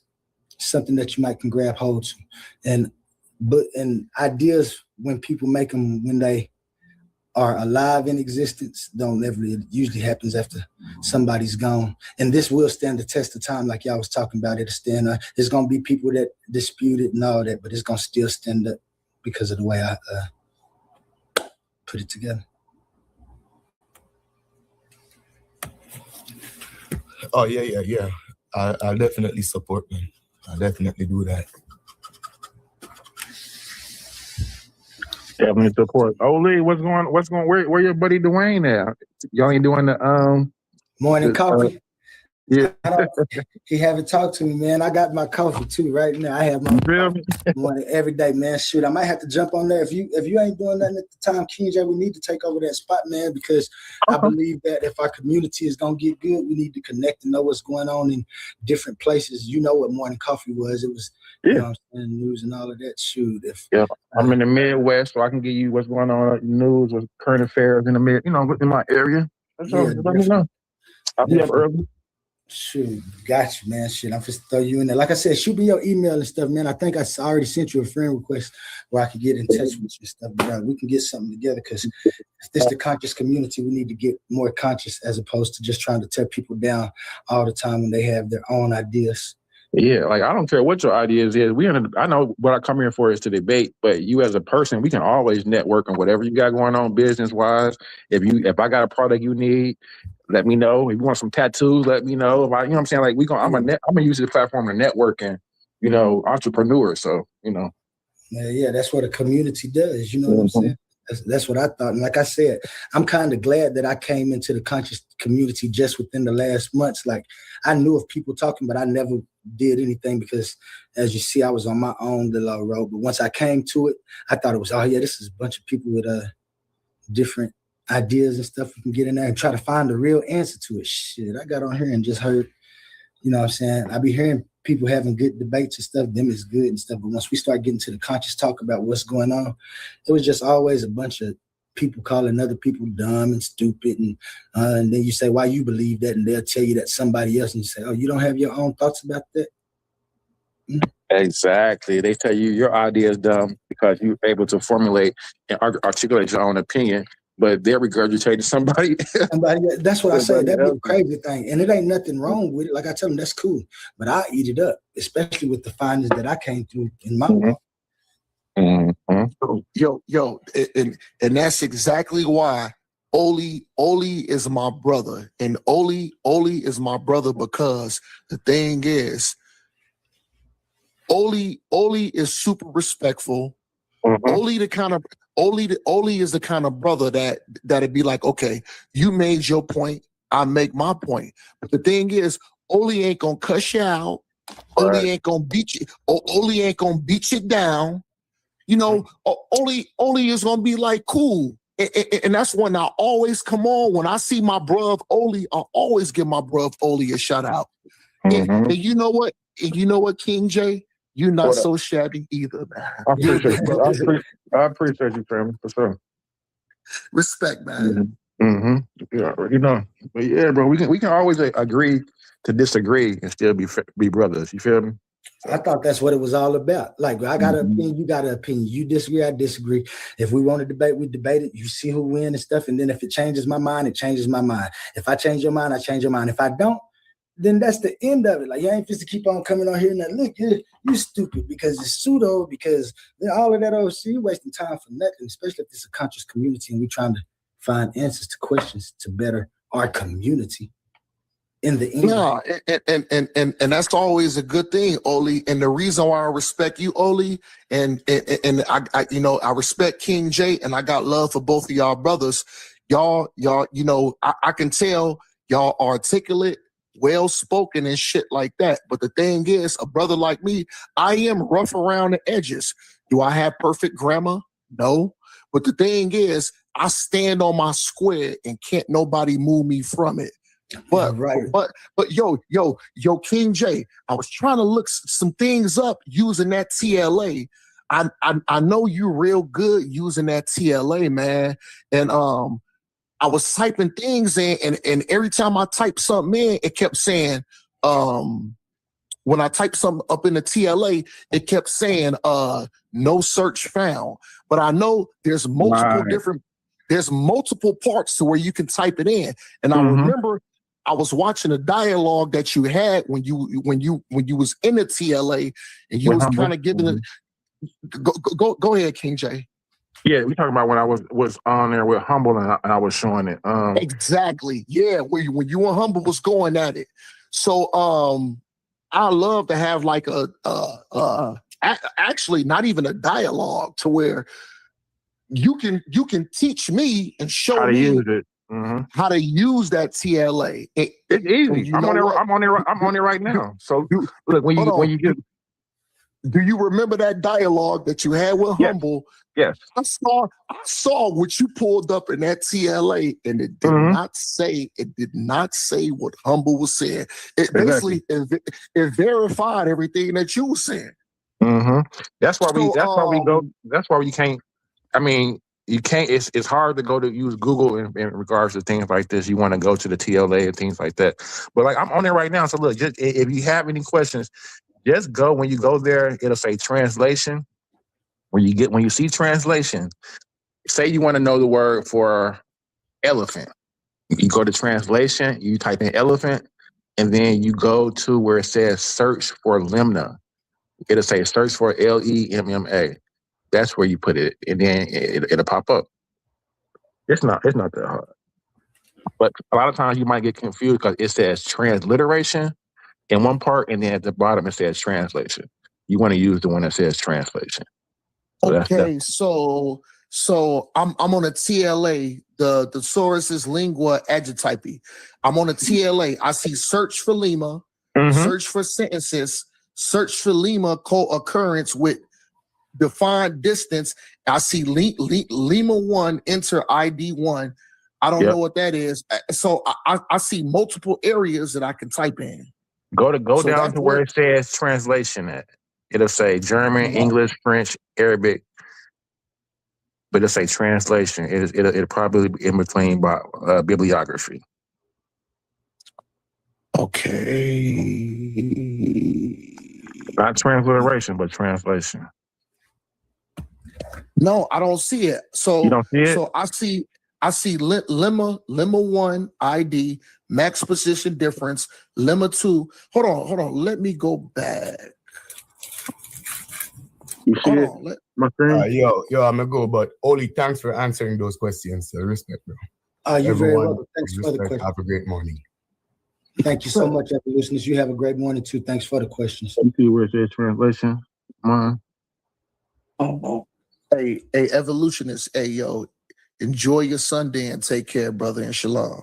something that you might can grab hold to. And ideas, when people make them when they are alive in existence, it usually happens after somebody's gone. And this will stand the test of time, like y'all was talking about. It'll stand up. There's gonna be people that dispute it and all that, but it's gonna still stand up because of the way I put it together. Oh yeah. I'll definitely support them. I'll definitely do that. Definitely support. Lee, what's going? Where your buddy Dwayne at? Y'all ain't doing the morning coffee. Yeah, he haven't talked to me, man. I got my coffee too right now. I have my morning every day, man. Shoot, I might have to jump on there if you ain't doing nothing at the time, King J. We need to take over that spot, man, because I believe that if our community is gonna get good, we need to connect and know what's going on in different places. You know what morning coffee was? It was, you know what I'm saying, news and all of that. Shoot, I'm in the Midwest, so I can give you what's going on in news, with current affairs in the in my area. That's all. Let me know. I'll be up early. Shoot, got you, man. Shit, I'm just throw you in there. Like I said, shoot me your email and stuff, man. I think I already sent you a friend request where I could get in touch with you and stuff. But we can get something together, because if this is the conscious community, we need to get more conscious as opposed to just trying to tear people down all the time when they have their own ideas. Yeah, like I don't care what your ideas is. I know what I come here for is to debate, but you as a person, we can always network on whatever you got going on business wise. If I got a product you need, let me know. If you want some tattoos, let me know. If you know what I'm saying? Like I'm gonna use the platform to network and entrepreneurs. So Yeah, that's what a community does. You know what I'm saying? That's what I thought. And like I said, I'm kind of glad that I came into the conscious community just within the last months. Like I knew of people talking, but I never did anything because, as you see, I was on my own little road. But once I came to it, I thought it was, this is a bunch of people with different ideas and stuff. We can get in there and try to find the real answer to it. Shit, I got on here and just heard, you know what I'm saying? I be hearing people having good debates and stuff. Them is good and stuff. But once we start getting to the conscious talk about what's going on, it was just always a bunch of people calling other people dumb and stupid. And then you say, why you believe that? And they'll tell you that somebody else. And you say, oh, you don't have your own thoughts about that? Exactly. They tell you your idea is dumb because you're able to formulate and articulate your own opinion but they're regurgitating somebody. That's what I say. Somebody That'd be the else. crazy thing. And it ain't nothing wrong with it. Like I tell them, that's cool. But I eat it up, especially with the findings that I came through in my walk. Yo, and that's exactly why Oli is my brother. And Oli is my brother because the thing is, Oli is super respectful. Oli is the kind of brother that'd be like, okay, you made your point, I make my point. But the thing is, Oli ain't gonna cuss you out. Oli ain't gonna beat you. Oli ain't gonna beat you down. You know, Oli is gonna be like, cool. And that's when I always come on. When I see my bruv Oli, I always give my bruv Oli a shout out. And you know what? King J? You're not so shabby either, man. I appreciate you. I appreciate you, family, for sure. Respect, man. Yeah, you know, but yeah, bro, we can always agree to disagree and still be brothers. You feel me? I thought that's what it was all about. Like, I got an opinion, you got an opinion. You disagree, I disagree. If we want to debate, we debate it. You see who wins and stuff. And then if it changes my mind, it changes my mind. If I change your mind, I change your mind. If I don't, then that's the end of it. Like, you ain't supposed to keep on coming on here and that, look, you're stupid because it's pseudo, because all of that old shit, you're wasting time for nothing, especially if it's a conscious community and we're trying to find answers to questions to better our community in the end. Yeah, and that's always a good thing, Oli. And the reason why I respect you, Oli, and I respect King J, and I got love for both of y'all brothers. Y'all, you know, I can tell y'all articulate, well-spoken and shit like that. But the thing is, a brother like me, I am rough around the edges. Do I have perfect grammar? No. But the thing is, I stand on my square and can't nobody move me from it. But yo, King J, I was trying to look some things up using that TLA. I know you real good using that TLA, man. And I was typing things in, and every time I typed something in, it kept saying, when I typed something up in the TLA, it kept saying, no search found. But I know there's multiple parts to where you can type it in. And I remember I was watching a dialogue that you had when you was in the TLA, and you was kind of giving it. Go ahead, King J. Yeah, we talking about when I was on there with Humble and I was showing it. Exactly. Yeah, when you and Humble was going at it. So I love to have like actually not even a dialogue to where you can teach me and show how to me use it. How to use that TLA. It's easy. I'm on there right now. So look, when you get. Do you remember that dialogue that you had with Humble? Yes. I saw what you pulled up in that TLA, and it did not say what Humble was saying. It basically it verified everything that you were saying. That's why we go. That's why you can't. I mean, you can't. It's hard to go to use Google in regards to things like this. You want to go to the TLA and things like that. But like I'm on there right now. So look, just if you have any questions, just go. When you go there, it'll say translation. When you see translation, say you want to know the word for elephant. You go to translation, you type in elephant, and then you go to where it says search for lemma. It'll say search for LEMMA. That's where you put it, and then it'll pop up. It's not that hard. But a lot of times you might get confused because it says transliteration in one part, and then at the bottom it says translation. You want to use the one that says translation. So okay, so I'm on a TLA, the Thesaurus Lingua Adjectivi. I'm on a TLA. I see search for lemma, search for sentences, search for lemma co-occurrence with defined distance. I see lemma 1, enter ID 1. I don't know what that is. So I see multiple areas that I can type in. Go down to where it says translation at. It'll say German, English, French, Arabic, but it'll say translation. It'll probably be in between bibliography. Okay. Not transliteration, but translation. No, I don't see it. So you don't see it? So I see I see lemma 1 ID, max position difference, lemma 2. Hold on. Let me go back. You see Hold it? on. My friend? Yo, I'm gonna go, but Oli, thanks for answering those questions. Respect, bro. You're very Everyone, welcome. Thanks for the respect. question. Have a great morning. Thank you so much, listeners. You have a great morning too. Thanks for the questions. You see where it says translation? Hey, evolutionists. Hey, yo, enjoy your Sunday and take care, brother, and shalom.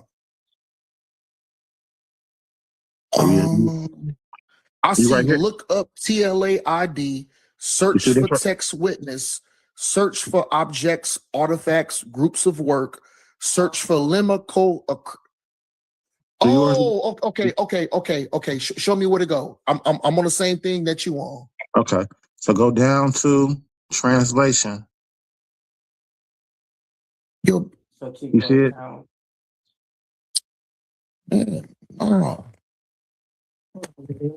I see. right here? Look up TLA ID. Search for text witness. Search for objects, artifacts, groups of work. Search for lemma co. Oh, okay. Show me where to go. I'm on the same thing that you on. Okay. So go down to translation. You see it? Oh.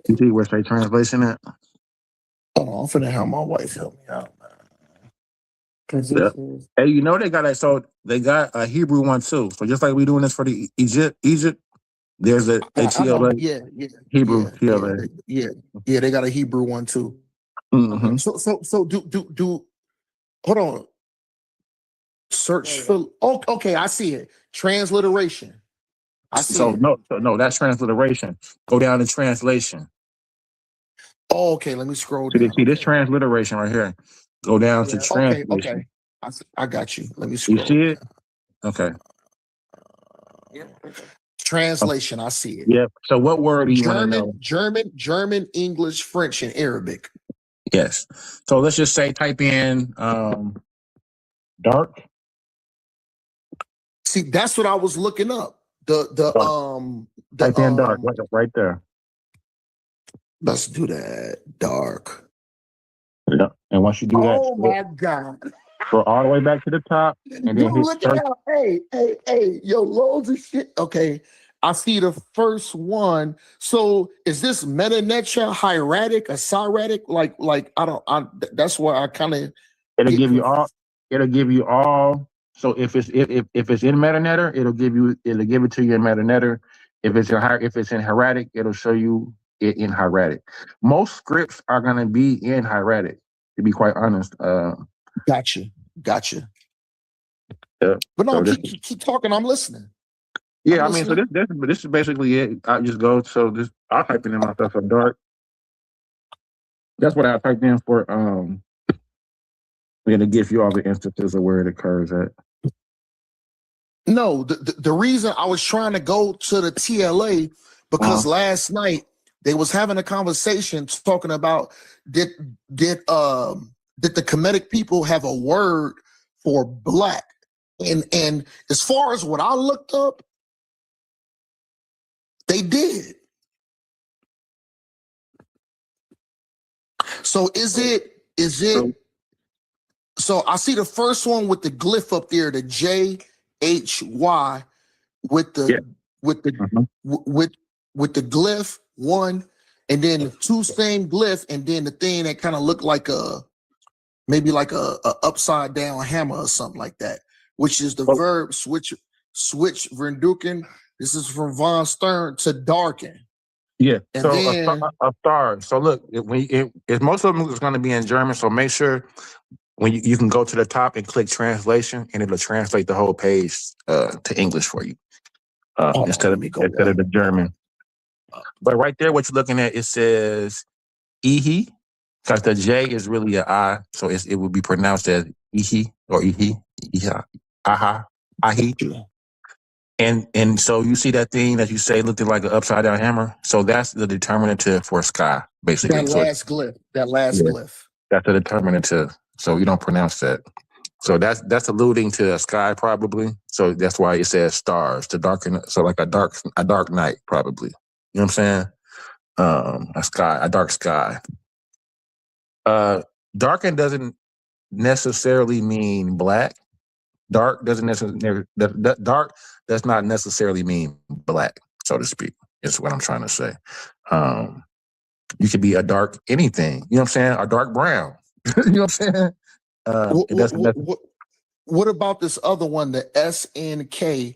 You see where say translation at? Hold on, I'm finna have my wife help me out, man. Yeah. Hey, you know they got that. So they got a Hebrew one too. So just like we doing this for the Egypt, there's a TLA. Yeah. Hebrew TLA. Yeah. They got a Hebrew one too. Mm-hmm. So do. Hold on. Search for. Oh, okay, I see it. Transliteration. I see. So it. no, that's transliteration. Go down to translation. Oh, okay. Let me scroll down. See this transliteration right here. Go down to translation. Okay. I got you. Let me scroll. You see it? Okay. Translation. I see it. Yep. So what word do you want to know? German, English, French, and Arabic. Yes. So let's just say type in dark. See, that's what I was looking up. Type in dark right there. Let's do that. Dark. Yeah. And once you do that, oh my God. Go all the way back to the top, and then look at that. Hey, yo, loads of shit. Okay. I see the first one. So is this meta-netra, hieratic, a cyratic? Like that's where I kind of it'll give you all. So if it's in metanetter, it'll give it to you in metanetter. If it's in hieratic, it'll show you it in hieratic. Most scripts are gonna be in hieratic, to be quite honest. Gotcha. Yeah. But no, keep talking. I'm listening. Yeah, I mean, so this is basically it. I just go, so this, I'll type in myself a dark. That's what I typed in for, we're going to give you all the instances of where it occurs at. No, the reason I was trying to go to the TLA, because last night they was having a conversation talking about did the Kemetic people have a word for black? And as far as what I looked up, they did. So is it? So I see the first one with the glyph up there, the JHY, with the glyph one, and then the two same glyph, and then the thing that kind of looked like maybe like a upside down hammer or something like that, which is the verb switch verduken. This is from Von Stern, to darken. Yeah. And so then a star. So look, if most of them is going to be in German, so make sure when you can go to the top and click translation, and it'll translate the whole page to English for you instead of the German. But right there, what you're looking at, it says Ihi, because the J is really an I, so it would be pronounced as Ihi or Ihi, Aha, Ahi. And so you see that thing that you say looking like an upside down hammer. So that's the determinative for sky, basically. That last glyph. That's the determinative. So you don't pronounce that. So that's alluding to a sky, probably. So that's why it says stars to darken. So like a dark night, probably. You know what I'm saying? A dark sky. Darken doesn't necessarily mean black. Dark does not necessarily mean black, so to speak, is what I'm trying to say. You could be a dark anything, you know what I'm saying? A dark brown. You know what I'm saying? what about this other one, the SNK,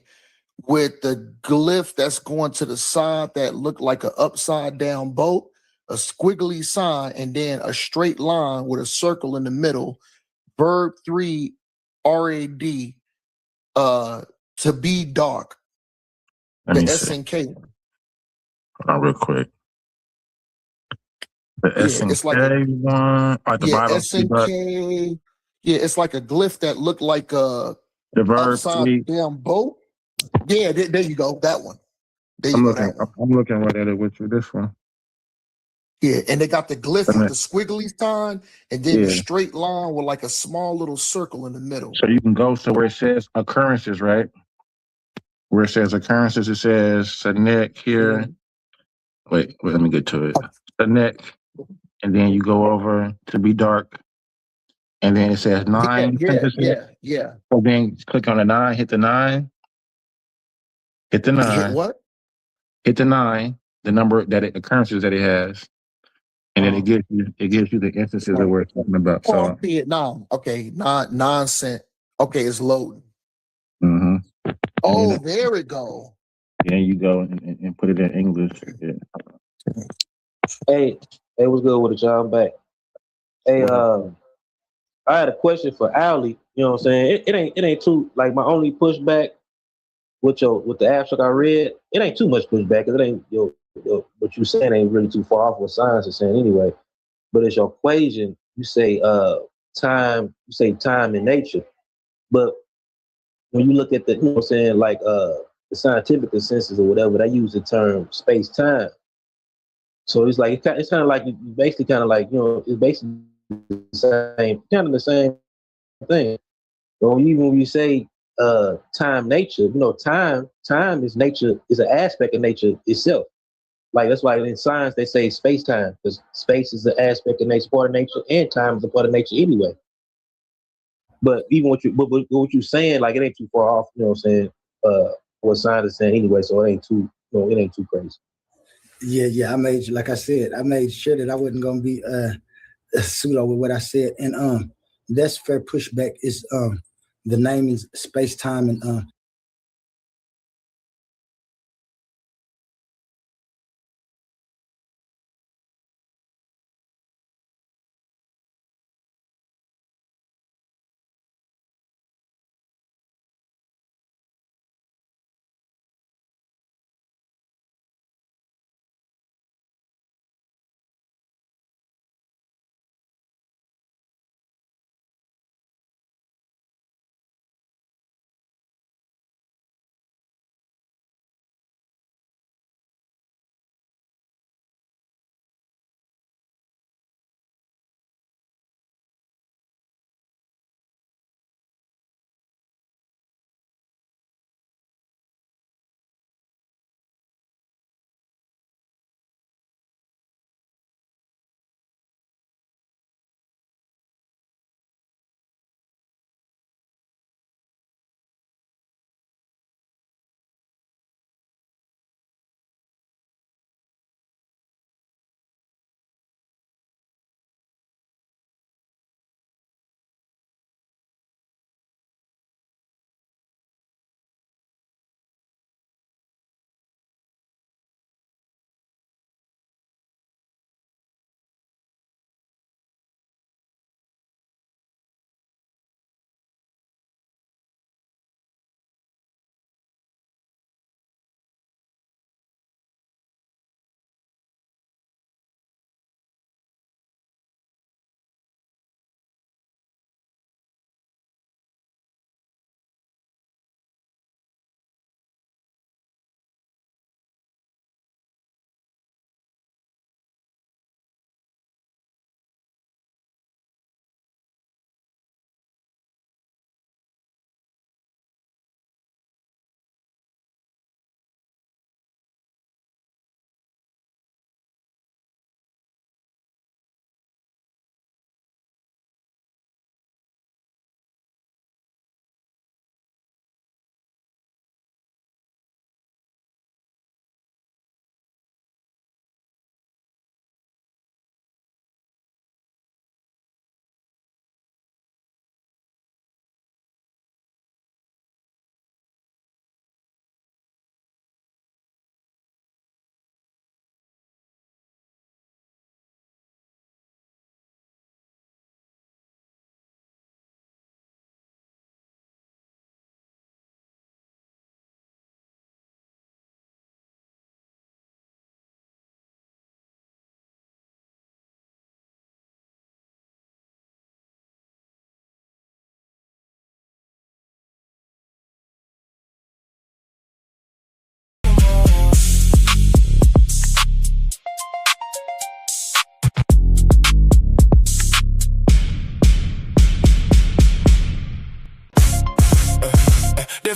with the glyph that's going to the side that looked like an upside down boat, a squiggly sign, and then a straight line with a circle in the middle, verb 3 RAD, to be dark. Let The me see. SNK. Hold on real quick. The Yeah, it's like a SNK one at the bottom. SNK. Yeah, it's like a glyph that looked like a The verb upside 3. down boat. Yeah, there you go. That one. There you I'm go. looking. That one. I'm looking right at it with you. This one. Yeah, and they got the glyph And with then- the squiggly sign, and then the Yeah. straight line with like a small little circle in the middle. So you can go to where it says occurrences, right? Where it says occurrences, it says Sanek here. Wait, let me get to it. Sanek, and then you go over to be dark, and then it says 9 sentences. Yeah. So then click on the 9, hit the 9, hit the 9. Hit what? Hit the 9, the number that occurrences that it has, and then it gives you the instances that we're talking about. Oh, I So, see it now. Okay, 9 cent. Okay, it's loading. mm-hmm. Oh, there it go. Then you go and put it in English. Yeah. Hey, what's good with it, y'all? I'm back. Hey, I had a question for Ali. You know what I'm saying? It ain't too like my only pushback with the abstract I read. It ain't too much pushback because it ain't what you saying ain't really too far off what science is saying anyway. But it's your equation. You say time. You say time in nature, but when you look at the, you know what I'm saying, like the scientific consensus or whatever, they use the term space time. So it's like it's kind of like you basically kind of like, you know, it's basically the same thing. Well, even when you say time nature, you know, time is nature, is an aspect of nature itself. Like that's why in science they say space time, because space is an aspect of nature, part of nature, and time is a part of nature anyway. But even what you're saying, like it ain't too far off, you know what I'm saying, what science is saying anyway, so it ain't too crazy. Yeah. Like I said, I made sure that I wasn't gonna be pseudo with what I said. And that's fair pushback is the name is space time and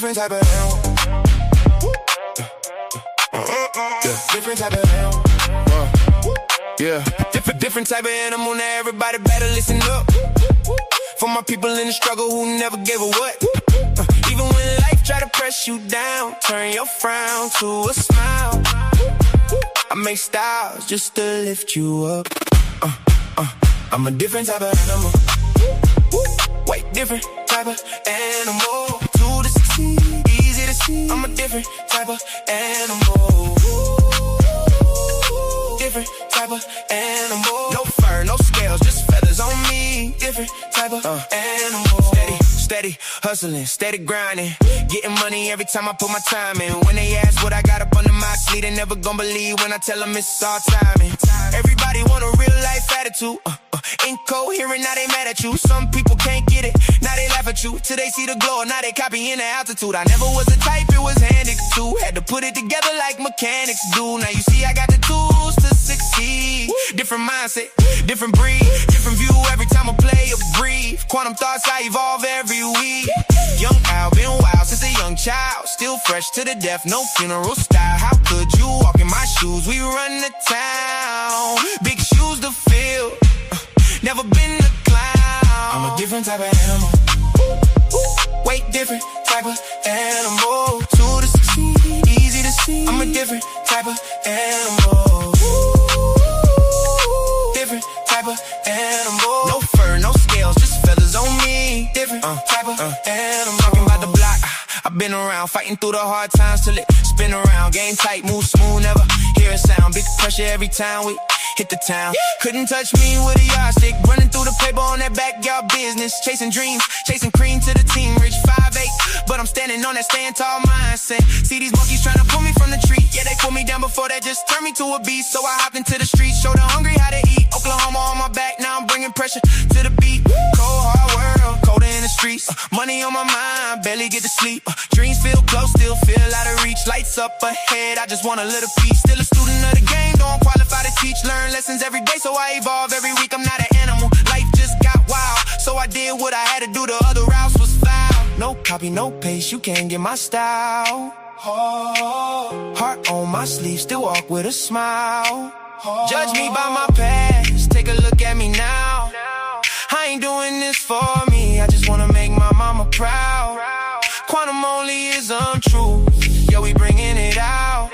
different type of animal. Different type of animal. Yeah. Different type of animal. Now everybody better listen up. For my people in the struggle who never gave a what. Even when life try to press you down, turn your frown to a smile. I make styles just to lift you up. I'm a different type of animal. Way different type of animal. To the succeed, easy to see. I'm a different type of animal. Different type of animal. No fur, no scales, just feathers on me. Different type of animal. Steady hustling, steady grinding. Getting money every time I put my time in. When they ask what I got up under my sleeve, they never gon' believe when I tell them it's all timing. Everybody want a real life attitude. Incoherent, now they mad at you. Some people can't get it, now they laugh at you. Till they see the glow, now they copying the altitude. I never was the type it was handed to. Had to put it together like mechanics do. Now you see I got the tools to succeed. Different mindset, different breed, different view every time I play or breathe. Quantum thoughts, I evolve every week. Young Al, been wild since a young child. Still fresh to the death, no funeral style. How could you walk in my shoes? We run the town. Big shoes to fill. Never been a clown. I'm a different type of animal. Way different type of animal. To the succeed, easy to see. I'm a different type of animal. Different type of animal. No fur, no scales, just feathers on me. Different type of animal. Talking about the block, I've been around, fighting through the hard times till it spin around. Game tight, move smooth, never hear a sound. Big pressure every time we hit the town. Couldn't touch me with a yardstick. Running through the paper on that backyard business. Chasing dreams, chasing cream to the team. Rich 5'8", but I'm standing on that stand tall mindset. See these monkeys trying to pull me from the tree. Yeah, they pulled me down before that just turned me to a beast. So I hopped into the streets, showed the hungry how to eat. Oklahoma on my back, now I'm bringing pressure to the beat. Cold hard world, colder in the streets. Money on my mind, barely get to sleep. Dreams feel close, still feel out of reach. Lights up ahead, I just want a little piece. Still a student of the game, don't qualify to teach. Learn lessons every day, so I evolve every week. I'm not an animal, life just got wild. So I did what I had to do, the other routes was foul. No copy, no paste, you can't get my style. Heart on my sleeve, still walk with a smile. Judge me by my past, take a look at me now. I ain't doing this for me, I just wanna make my mama proud. Quantum only is untrue, yeah, we bringing it out.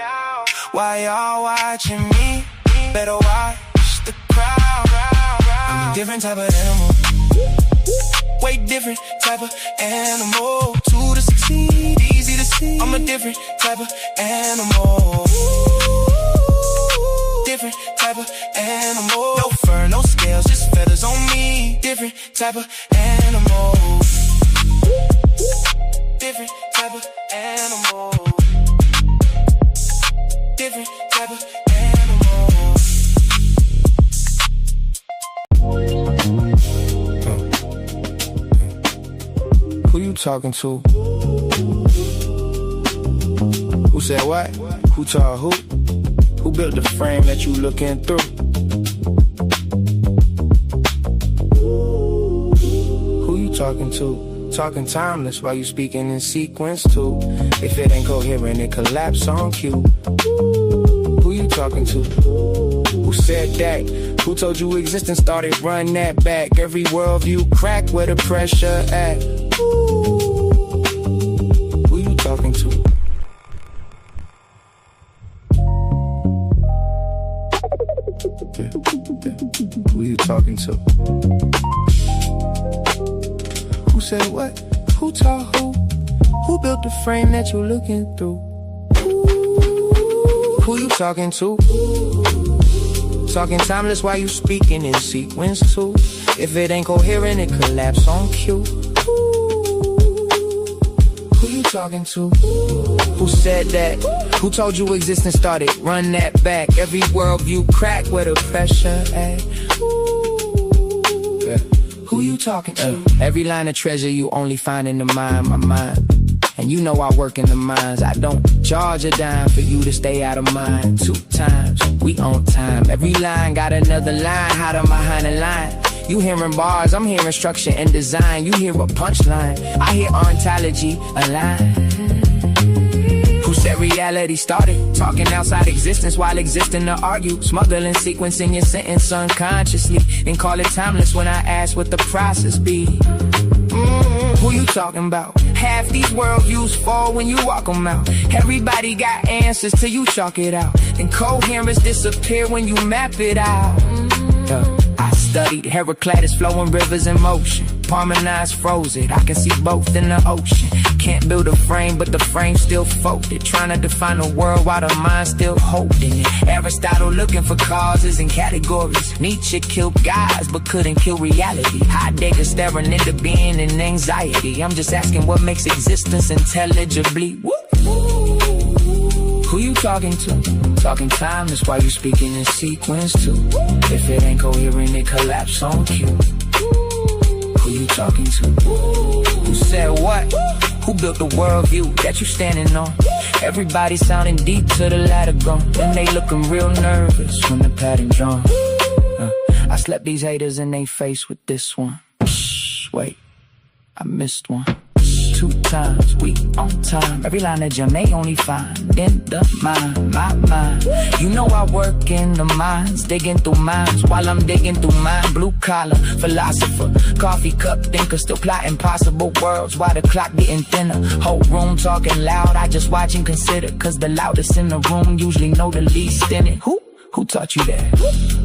Why y'all watching me? Better watch the crowd. I'm a different type of animal. Way different type of animal. To the succeed, easy to see. I'm a different type of animal. Different type of animal. No fur, no scales, just feathers on me. Different type of animal. Different type of animal. Different type of animal. Who you talking to? Who said what? Who told who? Who built the frame that you looking through? Who you talking to? Talking timeless while you speaking in sequence too. If it ain't coherent, it collapse on cue. Who you talking to? Who said that? Who told you existence started? Run that back. Every worldview crack where the pressure at. Who you talking to? Who you talking to? Who said what? Who told who? Who built the frame that you looking through? Who you talking to? Talking timeless while you speaking in sequence too. If it ain't coherent, it collapse on cue. Who you talking to? Who said that? Who told you existence started? Run that back. Every worldview crack where the pressure at. Who you talking to? Every line of treasure you only find in the mind, my mind. And you know I work in the mines. I don't charge a dime for you to stay out of mine. 2 times, we on time. Every line got another line, hiding behind the line. You hearing bars, I'm hearing structure and design. You hear a punchline, I hear ontology align. Who said reality started? Talking outside existence while existing to argue. Smuggling sequence in your sentence unconsciously. And call it timeless when I ask what the process be. Who you talking about? Half these worldviews fall when you walk them out. Everybody got answers till you chalk it out. Incoherence disappear when you map it out. I studied Heraclitus flowing rivers in motion. Parmenid's froze it, I can see both in the ocean. Can't build a frame, but the frame still folded. Trying to define the world while the mind still holding it. Aristotle looking for causes and categories. Nietzsche killed guys, but couldn't kill reality. Heidegger staring into being and anxiety. I'm just asking what makes existence intelligibly. Who you talking to? Talking time, that's why you speaking in sequence too. If it ain't coherent, it collapse on cue. Who you talking to? Who said what? Who built the worldview that you standing on? Everybody sounding deep to the ladder gone. And they looking real nervous when the pattern drawn. I slept these haters in they face with this one. Wait, I missed one. 2 times, we on time. Every line of gem they only find in the mind, my mind. You know I work in the mines, digging through mines while I'm digging through mine. Blue collar, philosopher, coffee cup thinker, still plotting possible worlds while the clock getting thinner. Whole room talking loud, I just watch and consider. Cause the loudest in the room usually know the least in it. Who taught you that?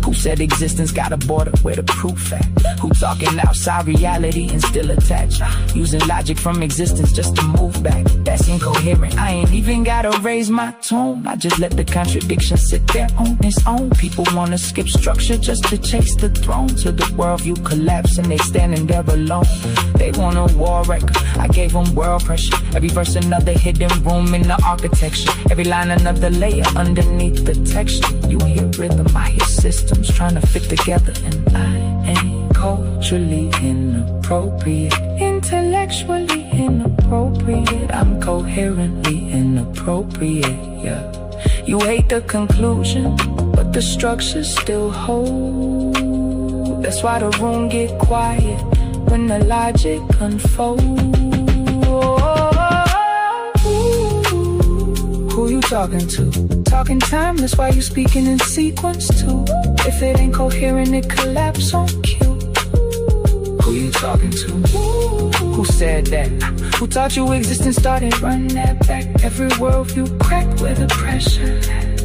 Who said existence got a border where the proof at? Who talking outside reality and still attached? Using logic from existence just to move back. That's incoherent. I ain't even gotta raise my tone. I just let the contradiction sit there on its own. People wanna skip structure just to chase the throne. Till the worldview collapse and they standing there alone. They want a war record. I gave them world pressure. Every verse another hidden room in the architecture. Every line another layer underneath the texture. You hear rhythm, I hear systems trying to fit together. And I ain't culturally inappropriate, intellectually inappropriate. I'm coherently inappropriate, yeah. You hate the conclusion, but the structure still hold. That's why the room get quiet when the logic unfolds. Who you talking to? Talking time, that's why you speaking in sequence too. If it ain't coherent, it collapse on cue. Who you talking to? Who said that? Who taught you existence started? Run that back. Every worldview cracked where the pressure at.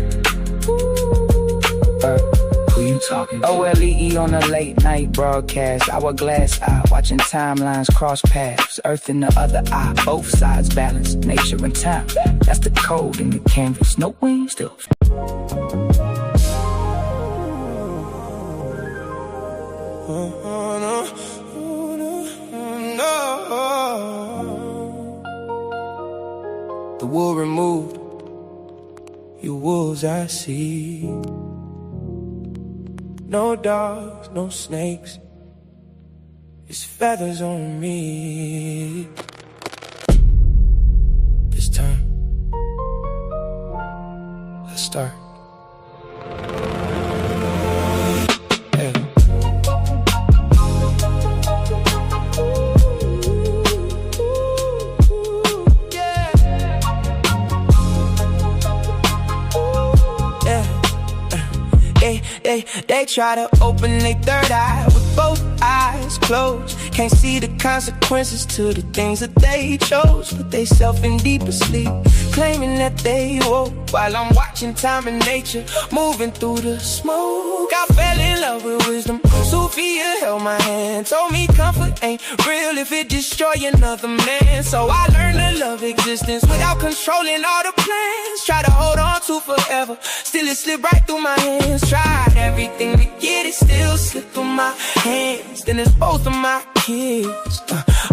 Who you talking to? OLEE on a late night broadcast. Hourglass eye, watching timelines cross paths. Earth in the other eye, both sides balance. Nature and time, that's the code in the canvas. No wings, still. The wool removed, you wolves I see. No dogs, no snakes, it's feathers on me. This time, let's start. They try to open their third eye with both eyes closed. Can't see the consequences to the things that they chose. Put they self in deeper sleep, claiming that they woke. While I'm watching time and nature moving through the smoke. I fell in love with wisdom. Sophia held my hand, told me comfort ain't real if it destroy another man. So I learned to love existence without controlling all the plans. Try to hold on to forever, still it slipped right through my hands. Tried everything to get it, still slipped through my hands. Then it's both of my kids.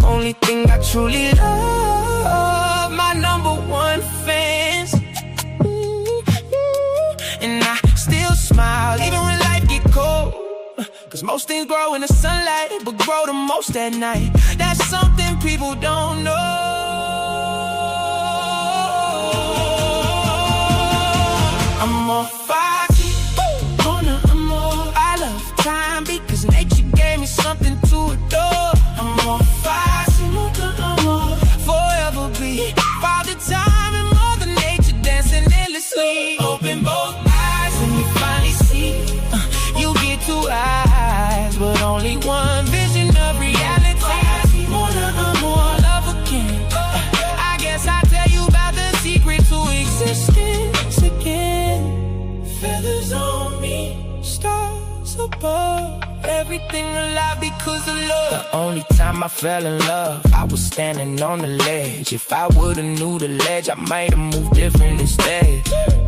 Only thing I truly love, my #1 fans. And I still smile even when life get cold. Cause most things grow in the sunlight, but grow the most at night. That's something people don't know. I'm more foggy, I love time because nature gave me everything alive because of love. The only time I fell in love, I was standing on the ledge. If I would've knew the ledge, I might have moved different instead.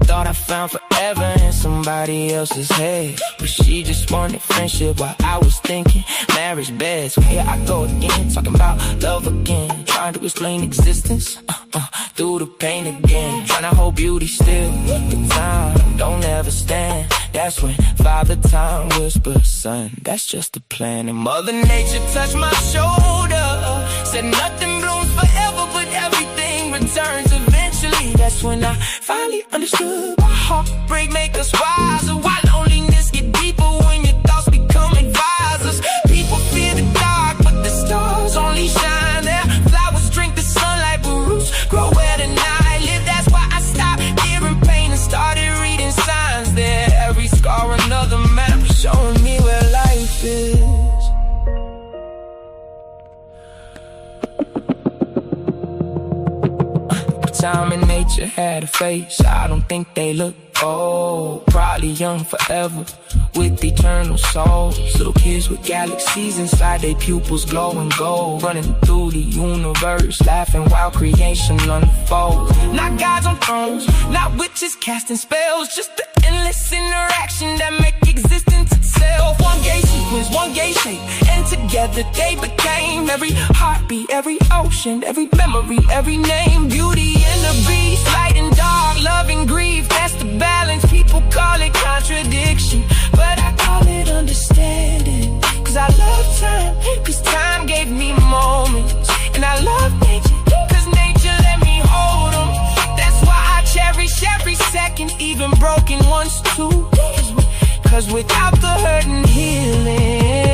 Thought I found forever in somebody else's head, but she just wanted friendship while I was thinking marriage bed. So here I go again, talking about love again, trying to explain existence through the pain again, trying to hold beauty still. The time don't ever stand. That's when Father Time whispers, son, that's just a plan. And Mother Nature touched my shoulder, said nothing blooms forever, but everything returns eventually. That's when I finally understood why heartbreak make us wiser, why loneliness get deeper when your thoughts become advisors. People fear the dark, but the stars only shine there. Flowers drink the sunlight, but roots grow where the night live. That's why I stopped fearing pain and started reading signs there. Every scar another map showing me where life is. Time and nature had a face, I don't think they look old. Probably young forever, with eternal souls. Little kids with galaxies inside their pupils glowing gold, running through the universe, laughing while creation unfolds. Not gods on thrones, not witches casting spells, just the endless interaction that make existence itself. One gay sequence, one gay shape, and together they became every heartbeat, every ocean, every memory, every name. Beauty and the beast, light and dark, love and grief, that's the balance. People call it contradiction, but I call it understanding. Cause I love time, cause time gave me moments. And I love nature, cause nature let me hold them. That's why I cherish every second, even broken ones too. Cause without the hurt and healing,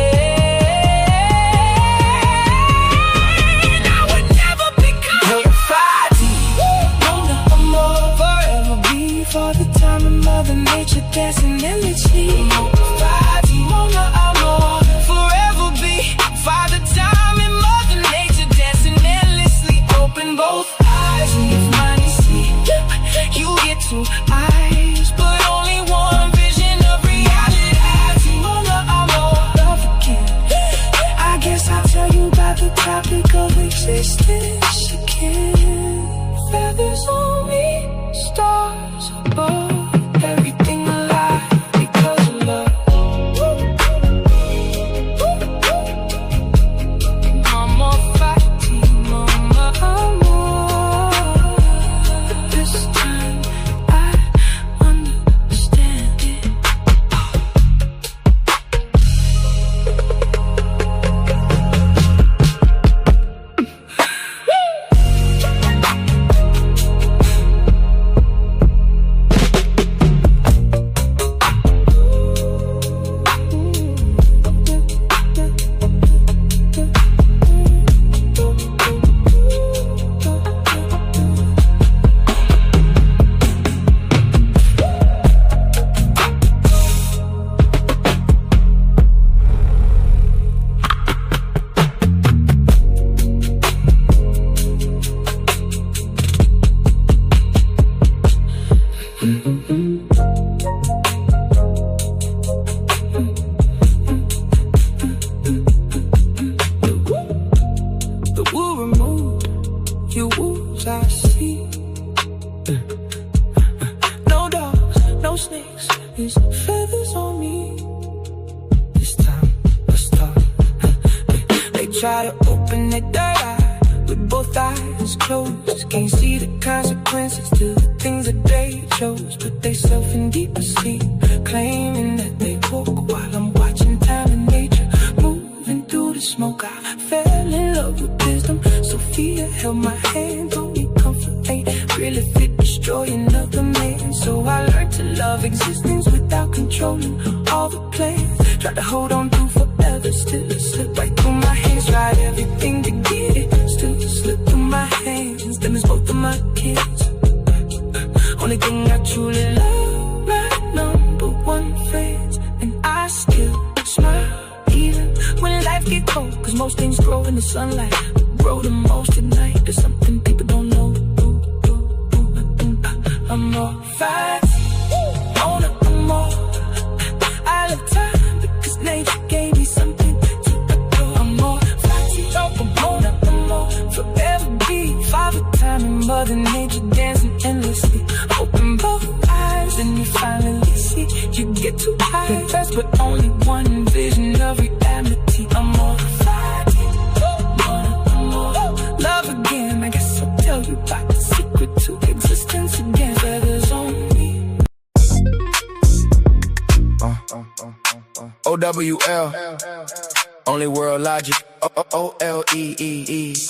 for the time and Mother Nature dancing endlessly. Mona Amor, forever be. Father Time and Mother Nature dancing endlessly. Open both eyes and if mine is see, you get two eyes, but only one vision of reality. Mona Amor, love again. I guess I'll tell you about the topic of existence again. Feathers on me, stars above, everything alive because of love. Mama Fatima, mama, this time I understand it. Try to open their third eye with both eyes closed. Can't see the consequences to the things that they chose. Put themselves in deeper sleep, claiming that they woke while I'm watching time and nature moving through the smoke. I fell in love with wisdom. Sophia held my hand, told me comfort ain't really fit destroying another man. So I learned to love existence without controlling all the plans. Tried to hold on to forever, still it slipped right through my hands. Tried everything to get it, still it slipped through my hands. Them is both of my kids. Only thing I truly love, my number one friends. And I still smile even when life get cold. Cause most things grow in the sunlight, grow the most at night. There's something people don't know. I'm more fighting, on a more. I love time because nature gave me some Mother Nature dancing endlessly. Open both eyes and you finally see you get too high. That's but only one vision of reality. I'm mortified. Love again. I guess I'll tell you about the secret to existence again. Feathers on me. OWL. Only world logic. OLEEE.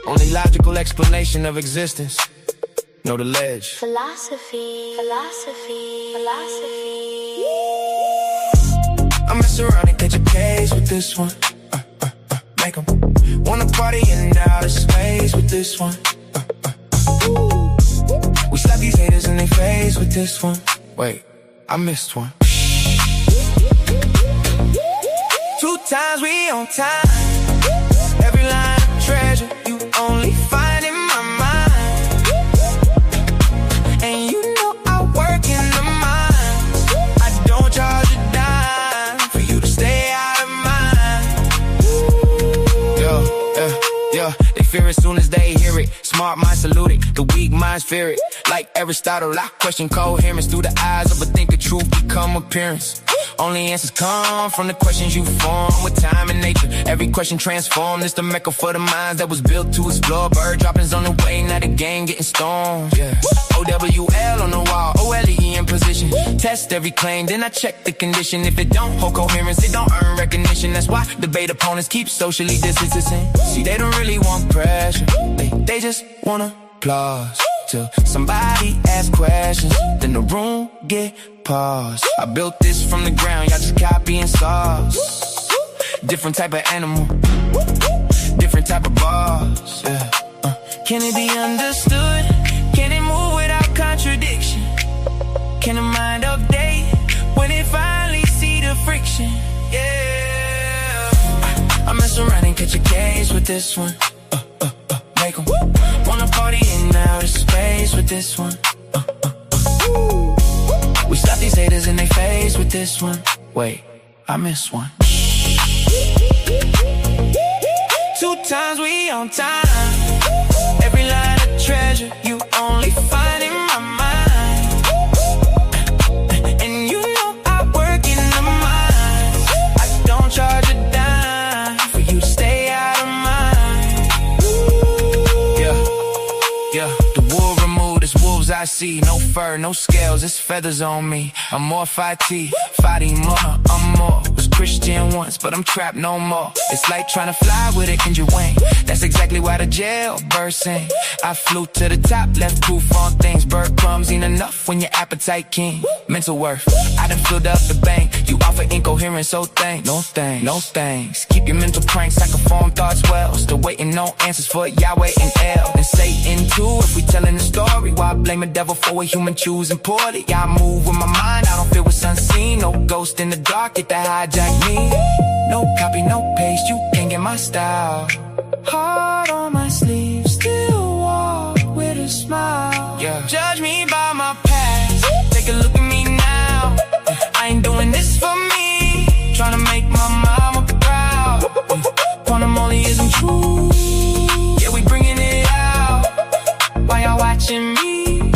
Only logical explanation of existence. Know the ledge. Philosophy, philosophy, philosophy. I mess around and catch a case with this one. Make 'em wanna party in outer space with this one. We slap these haters in their face with this one. Wait, I missed one. 2 times we on time. Every line of treasure you only find in my mind. And you know I work in the mines. I don't charge a dime for you to stay out of mind. Yo, they fear as soon as they hear it. Smart minds salute it, the weak minds fear it. Like Aristotle, I question coherence through the eyes of a thinker. Truth become appearance. Only answers come from the questions you form with time and nature. Every question transformed. It's the mecca for the minds that was built to explore. Bird droppings on the way, now the game getting stormed. Yeah. OWL on the wall, OLE in position. Test every claim, then I check the condition. If it don't hold coherence, it don't earn recognition. That's why debate opponents keep socially distancing. See, they don't really want pressure. They just want applause. Till somebody ask questions, then the room get paused. I built this from the ground, y'all just copying sauce. Different type of animal, different type of boss. Yeah. Can it be understood? Can it move without contradiction? Can the mind update when it finally see the friction? Yeah. I mess around and catch a case with this one. Make 'em wanna party in outer space with this one. We slap these haters in their face with this one. Wait, I missed one. 2 times we on time. Every line of treasure you only find in my mind. And you know I work in the mines. I don't charge a dime for you to stay out of mind. Yeah, the wool removed, it's wolves I see. No fur, no scales, it's feathers on me. I'm more Fati, more, I'm more. Was Christian once, but I'm trapped no more. It's like trying to fly with an injured wing. That's exactly why the jailbird sing. I flew to the top, left proof on things. Bird crumbs ain't enough when your appetite king. Mental worth, I done filled up the bank. You offer incoherence, so thanks. No thanks, no thanks. Keep your mental cranks, I can form thoughts well. Still waiting on answers for Yahweh and El. And Satan too, if we telling the story. Why blame a devil for a human choosing poorly? I move with my mind, I don't feel what's unseen. No ghost in the dark, get to hijack me. No copy, no paste, you can't get my style. Heart on my sleeve, still walk with a smile. Yeah. Judge me by my past, take a look at me now. I ain't doing this for me, trying to make my mama proud. Quantum only isn't true, yeah, we bringing it out. While y'all watching me,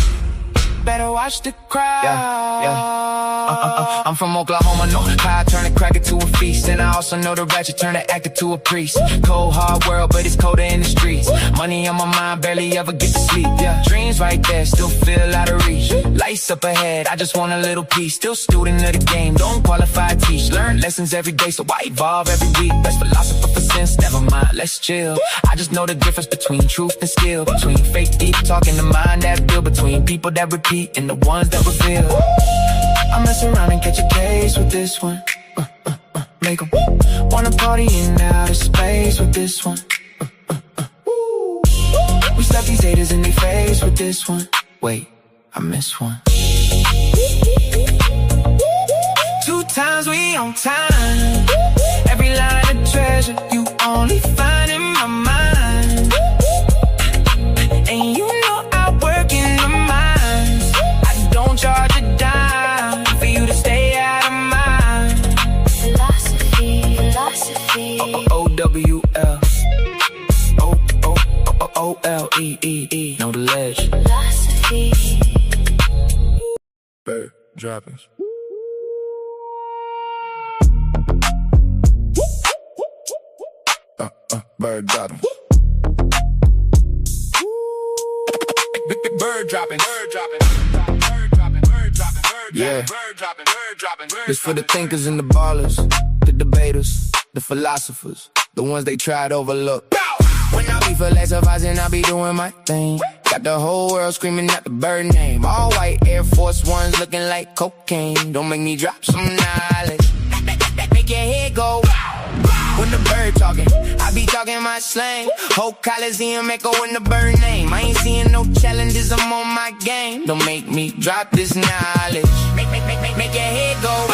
better watch the crowd. I'm from Oklahoma, no pie, turn a cracker to a feast. And I also know the ratchet turn the actor to a priest. Cold, hard world, but it's colder in the streets. Money on my mind, barely ever get to sleep. Yeah, dreams right there, still feel out of reach. Lights up ahead, I just want a little piece. Still student of the game, don't qualify, teach. Learn lessons every day, so I evolve every week. Best philosopher for sense, never mind, let's chill. I just know the difference between truth and skill. Between fake deep talk and the mind that build. Between people that repeat and the ones that reveal. I mess around and catch a case with this one. Make 'em wanna party in outer space with this one. We slap these haters in their face with this one. Wait, I missed one. 2 times we on time. Every line of treasure you only find in my mind. And you know I work in the mines. I don't charge a dime for you to stay out of mind. Philosophy, philosophy. OWL. OLE. B-E-E, know the ledge. Philosophy. Bird droppings. Bird droppings. Bird dropping, bird dropping, bird dropping, bird dropping, yeah. Bird dropping, bird dropping, bird. This for the thinkers and the ballers, the debaters, the philosophers, the ones they try to overlook. When I be philosophizing, I be doing my thing. Got the whole world screaming out the bird name. All white Air Force Ones looking like cocaine. Don't make me drop some knowledge. Make your head go. When the bird talking, I be talking my slang. Whole Coliseum echo in the bird name. I ain't seeing no challenges, I'm on my game. Don't make me drop this knowledge. Make your head go.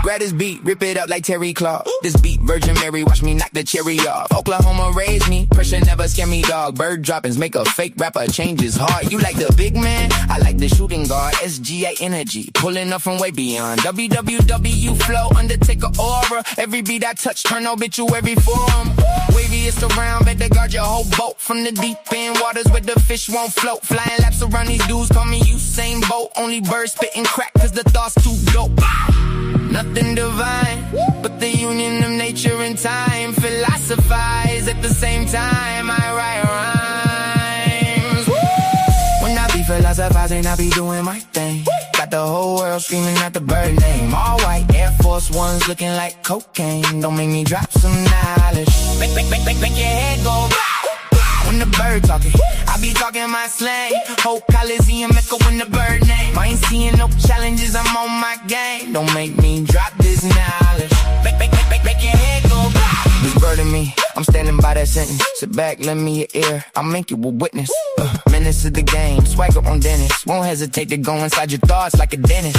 Grab this beat, rip it up like Terry Claw. This beat, Virgin Mary, watch me knock the cherry off. Oklahoma raised me, pressure never scare me, dog. Bird droppings make a fake rapper change his heart. You like the big man? I like the shooting guard. SGA energy, pulling up from way beyond. WWW flow, Undertaker aura. Every beat I touch, turn obituary form. Waviest around, better guard your whole boat. From the deep end waters where the fish won't float. Flying laps around these dudes, call me Usain Bolt. Only birds spitting crack, cause the thought's too dope. Nothing divine, but the union of nature and time. Philosophize at the same time, I write rhymes. When I be philosophizing, I be doing my thing. Got the whole world screaming out the bird name. All white Air Force Ones looking like cocaine. Don't make me drop some knowledge. Make your head go. When the bird talking, I be talking my slang. Whole Coliseum echo in the bird name. I ain't seeing no challenges, I'm on my game. Don't make me drop this knowledge. Make your head go. This bird in me, I'm standing by that sentence. Sit back, lend me your ear, I'll make you a witness. Menace of the game, swagger on Dennis. Won't hesitate to go inside your thoughts like a dentist.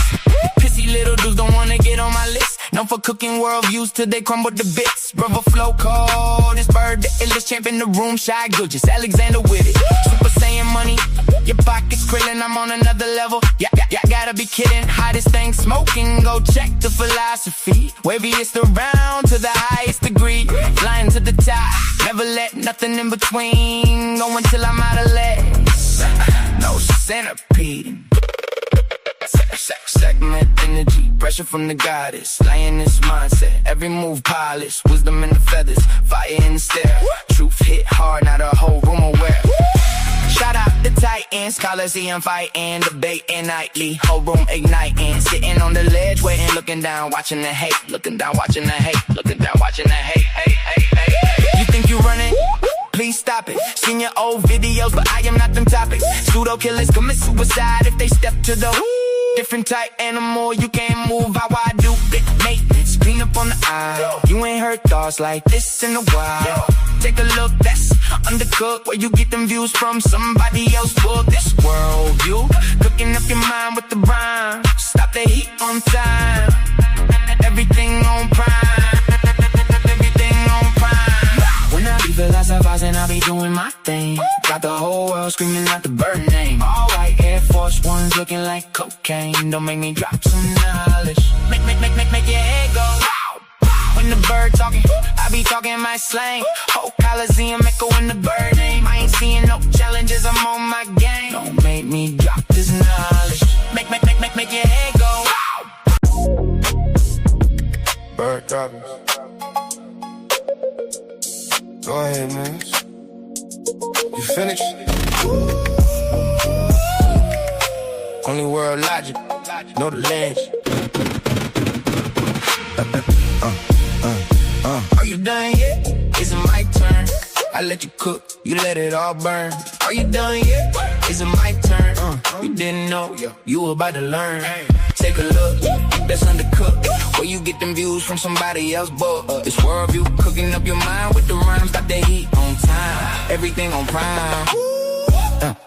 Pissy little dudes don't wanna get on my list. Known for cooking world views till they crumble to bits. Brother flow cold, this bird the illest champ in the room. Shy good, just Alexander with it. Super Saiyan money, your pockets krillin', I'm on another level. Yeah, gotta be kidding. Hottest thing smoking, go check the philosophy. Waviest around to the highest degree. Flying to the top, never let nothing in between. Go until I'm out of legs. No centipede. Segment energy, pressure from the goddess. Lioness mindset, every move polished. Wisdom in the feathers, fire in the stare. Truth hit hard, not a whole room aware. Shout out the Titans, Coliseum fighting, debating nightly. Whole room igniting, sitting on the ledge, waiting, looking down, watching the hate. Looking down, watching the hate. Looking down, watching the hate. Hey. You think you running? Please stop it. Seen your old videos, but I am not them topics. Pseudo killers commit suicide if they step to the different type animal. You can't move how I do. Big maintenance, clean up on the aisle. You ain't heard thoughts like this in a while. Take a look, that's undercooked. Where you get them views from somebody else book. This world view, cooking up your mind with the brine. Stop the heat on time. Everything on prime. Everything on prime. When I be philosophizing, I be doing my thing. Got the whole world screaming out the bird name. All white Air Force Ones looking like cocaine. Don't make me drop some knowledge. Make your head go. When the bird talking, I be talking my slang. Whole Coliseum echo in the bird name. I ain't seeing no challenges, I'm on my game. Don't make me drop this knowledge. Make your head go. Bird droppings. Go ahead, man. You finished? Only world logic, know the lens. Are you done yet? Is it my turn? I let you cook, you let it all burn. Are you done yet? Is it my turn? You didn't know, you about to learn. Take a look, that's undercooked. Where you get them views from somebody else book. It's world view, cooking up your mind with the rhymes. Got the heat on time, everything on prime.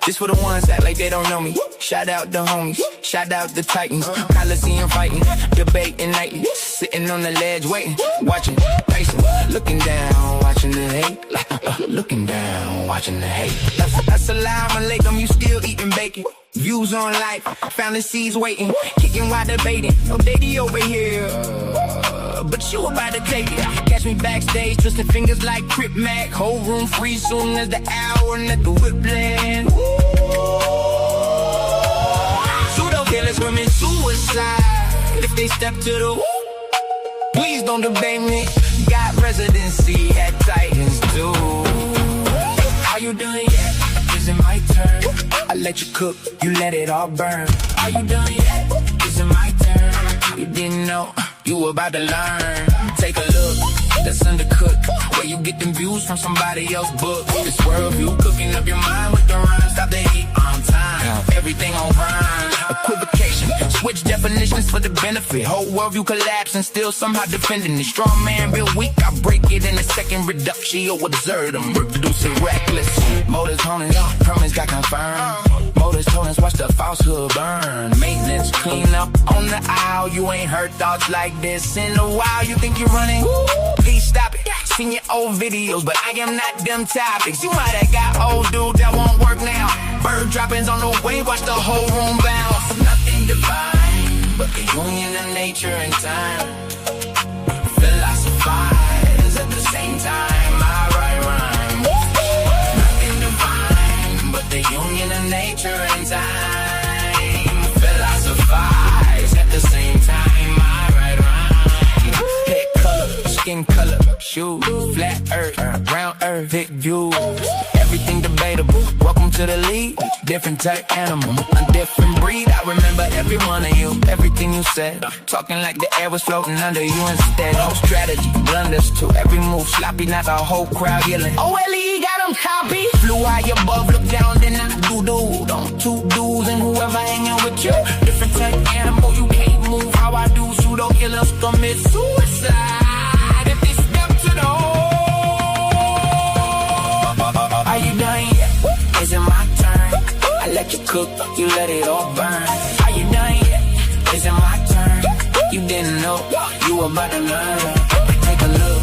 This for the ones that like they don't know me. Shout out the homies, shout out the Titans. Coliseum fighting, debating nightly. Sitting on the ledge waiting, watching, pacing. Looking down, watching the hate. Looking down, watching the hate. Assalamu alaikum, you still eating bacon. Views on life, fantasies waiting. Kicking while debating, no daddy over here. but you about to take it. Catch me backstage, twisting fingers like Crip Mac. Whole room free soon as the hour and let the whip land. Pseudo killers screaming suicide if they step to the woo. Please don't debate me. Got residency at Titans too. Are you done yet? Is it my turn? I let you cook, you let it all burn. Are you done yet? Is it my turn? You didn't know, you about to learn. Take a look, that's undercooked. Where you get them views from somebody else's book. This worldview cooking up your mind with the rhymes. Stop the heat on time, everything on rhyme. Equivocation, switch definitions for the benefit. Whole worldview collapse and still somehow defending it. Strong man real weak, I break it in a second. Reduction or deserve them, reproducing reckless. Motors honing, permits got confirmed. Motors told us watch the falsehood burn. Maintenance clean up on the aisle. You ain't heard thoughts like this in a while. You think you're running? Please stop it. Seen your old videos, but I am not them topics. You might have got old dude that won't work now. Bird droppings on the way, watch the whole room bounce. Nothing divine, but the union of nature and time. Philosophize at the same time. I write rhymes. Nothing divine, but the union of nature and time. Philosophize at the same time. I write rhymes. Hair color, skin color, shoes, flat earth, round earth, thick views. Everything debatable. Welcome to the league. Different type animal, a different breed. I remember every one of you, everything you said. Talking like the air was floating under you instead. No strategy, blunders too. Every move sloppy, not the whole crowd yelling. OLE got them copy. Flew high above, look down, then I do. Don't two dudes and whoever hanging with you. Different type animal, you can't move how I do. Pseudo killers commit suicide if they step to the hole. Are you done yet? Is it my turn? I let you cook, you let it all burn. Are you done yet? Is it my turn? You didn't know, you about to learn. Take a look,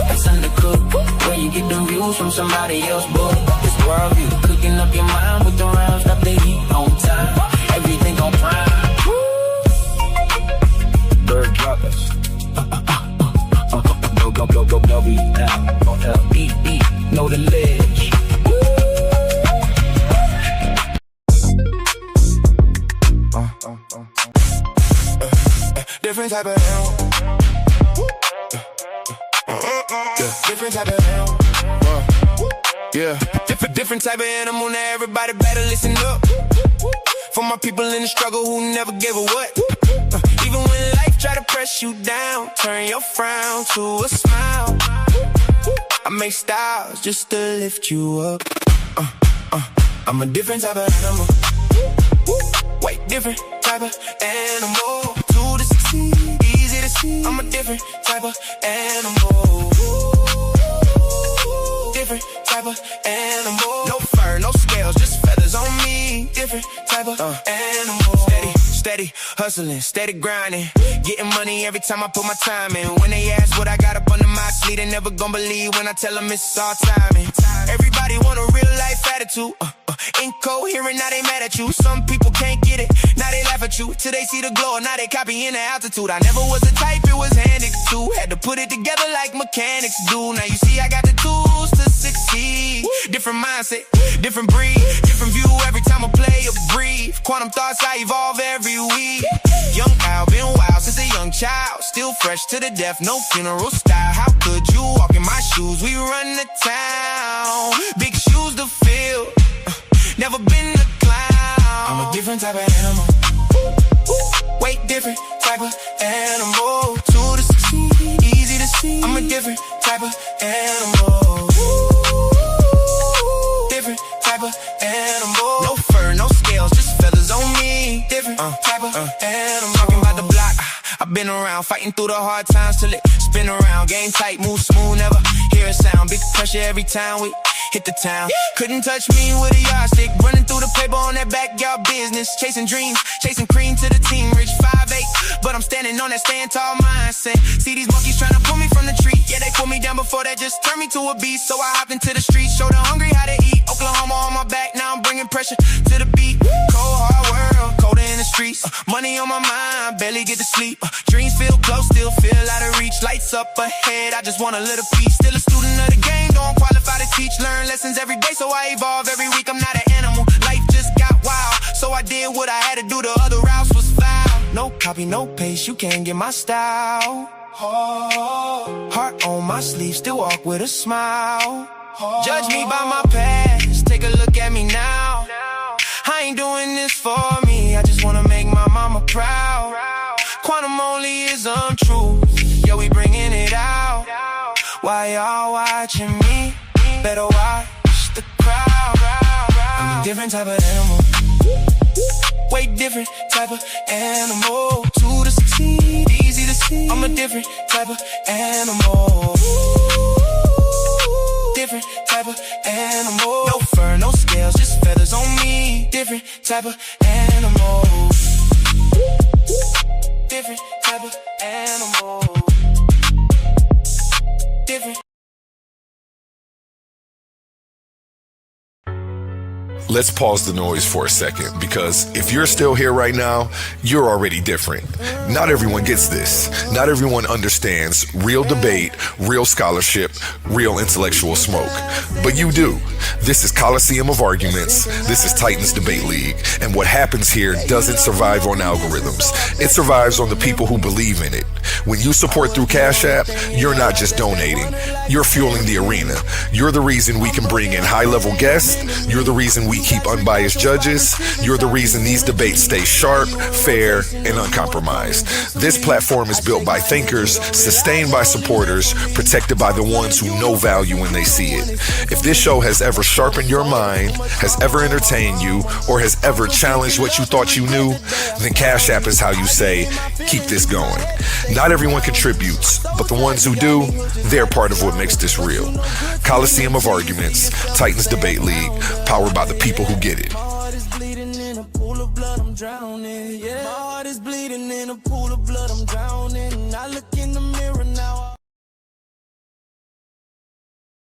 that's undercooked. Where you get them views from somebody else's book. This worldview, cooking up your mind with the rounds. Stop the heat on time, everything on prime. Bird droppers. Go, be out. Eat, know the ledge. Different type of hell. Different type of hell. Yeah. Different type of animal. Now everybody better listen up. For my people in the struggle who never gave a what. Even when life try to press you down, turn your frown to a smile. I make styles just to lift you up. I'm a different type of animal. Way different type of animal. To succeed, easy to see. I'm a different type of animal. Different type of animal. No fur, no scales, just feathers on me. Different type of animal. Steady hustling, steady grinding. Getting money every time I put my time in. When they ask what I got up under my sleeve, they never gon' believe when I tell them it's all timing. Everybody want a real life attitude. Incoherent, now they mad at you. Some people can't get it, now they laugh at you. Till they see the glow, now they copying the altitude. I never was the type, it was handed to. Had to put it together like mechanics do. Now you see I got the tools to succeed. Different mindset, different breed, different view every time I play or breathe. Quantum thoughts, I evolve every week. Young Al, been wild since a young child. Still fresh to the death, no funeral style. How could you walk in my shoes? We run the town, big shoes to fill. Never been a clown. I'm a different type of animal. Way different type of animal. To the succeed, easy to see. I'm a different type of animal. Different type of animal. No fur, no scales, just feathers on me. Different type of animal. Talking about the block, I've been around, fighting through the hard times till it spin around. Game tight, move smooth, never hear a sound. Big pressure every time we hit the town. Couldn't touch me with a yardstick. Running through the paper on that backyard business. Chasing dreams, chasing cream to the team. Rich 5'8", but I'm standing on that stand tall mindset. See these monkeys trying to pull me from the tree. Yeah, they put me down before that, just turned me to a beast. So I hopped into the streets, showed the hungry how to eat. Oklahoma on my back, now I'm bringing pressure to the beat. Cold hard world, colder in the streets. Money on my mind, barely get to sleep. Dreams feel close, still feel out of reach. Lights up ahead, I just want a little piece. Still a student of the game, don't qualify to teach. Learn lessons every day, so I evolve every week. I'm not an animal, life just got wild. So I did what I had to do, the other routes was foul. No copy, no paste, you can't get my style. Heart on my sleeve, still walk with a smile. Judge me by my past, take a look at me now. I ain't doing this for me, I just wanna make my mama proud. Quantum only is untrue, yeah, we bringing it out. Why y'all watching me? Better watch the crowd. I'm a different type of animal, way different type of animal. 2 to 16, easy to see. I'm a different type of animal. Different type of animal. No fur, no scales, just feathers on me. Different type of animal. Different type of animal. Different. Let's pause the noise for a second, because if you're still here right now, you're already different. Not everyone gets this. Not everyone understands real debate, real scholarship, real intellectual smoke. But you do. This is Coliseum of Arguments. This is Titans Debate League. And what happens here doesn't survive on algorithms. It survives on the people who believe in it. When you support through Cash App, you're not just donating. You're fueling the arena. You're the reason we can bring in high-level guests. You're the reason we keep unbiased judges. You're the reason these debates stay sharp, fair, and uncompromised. This platform is built by thinkers, sustained by supporters, protected by the ones who know value when they see it. If this show has ever sharpened your mind, has ever entertained you, or has ever challenged what you thought you knew, then Cash App is how you say, keep this going. Not everyone contributes, but the ones who do, they're part of what makes this real. Coliseum of Arguments, Titans Debate League, powered by the people who get it. My heart is bleeding in a pool of blood, I'm drowning. Yeah, my heart is bleeding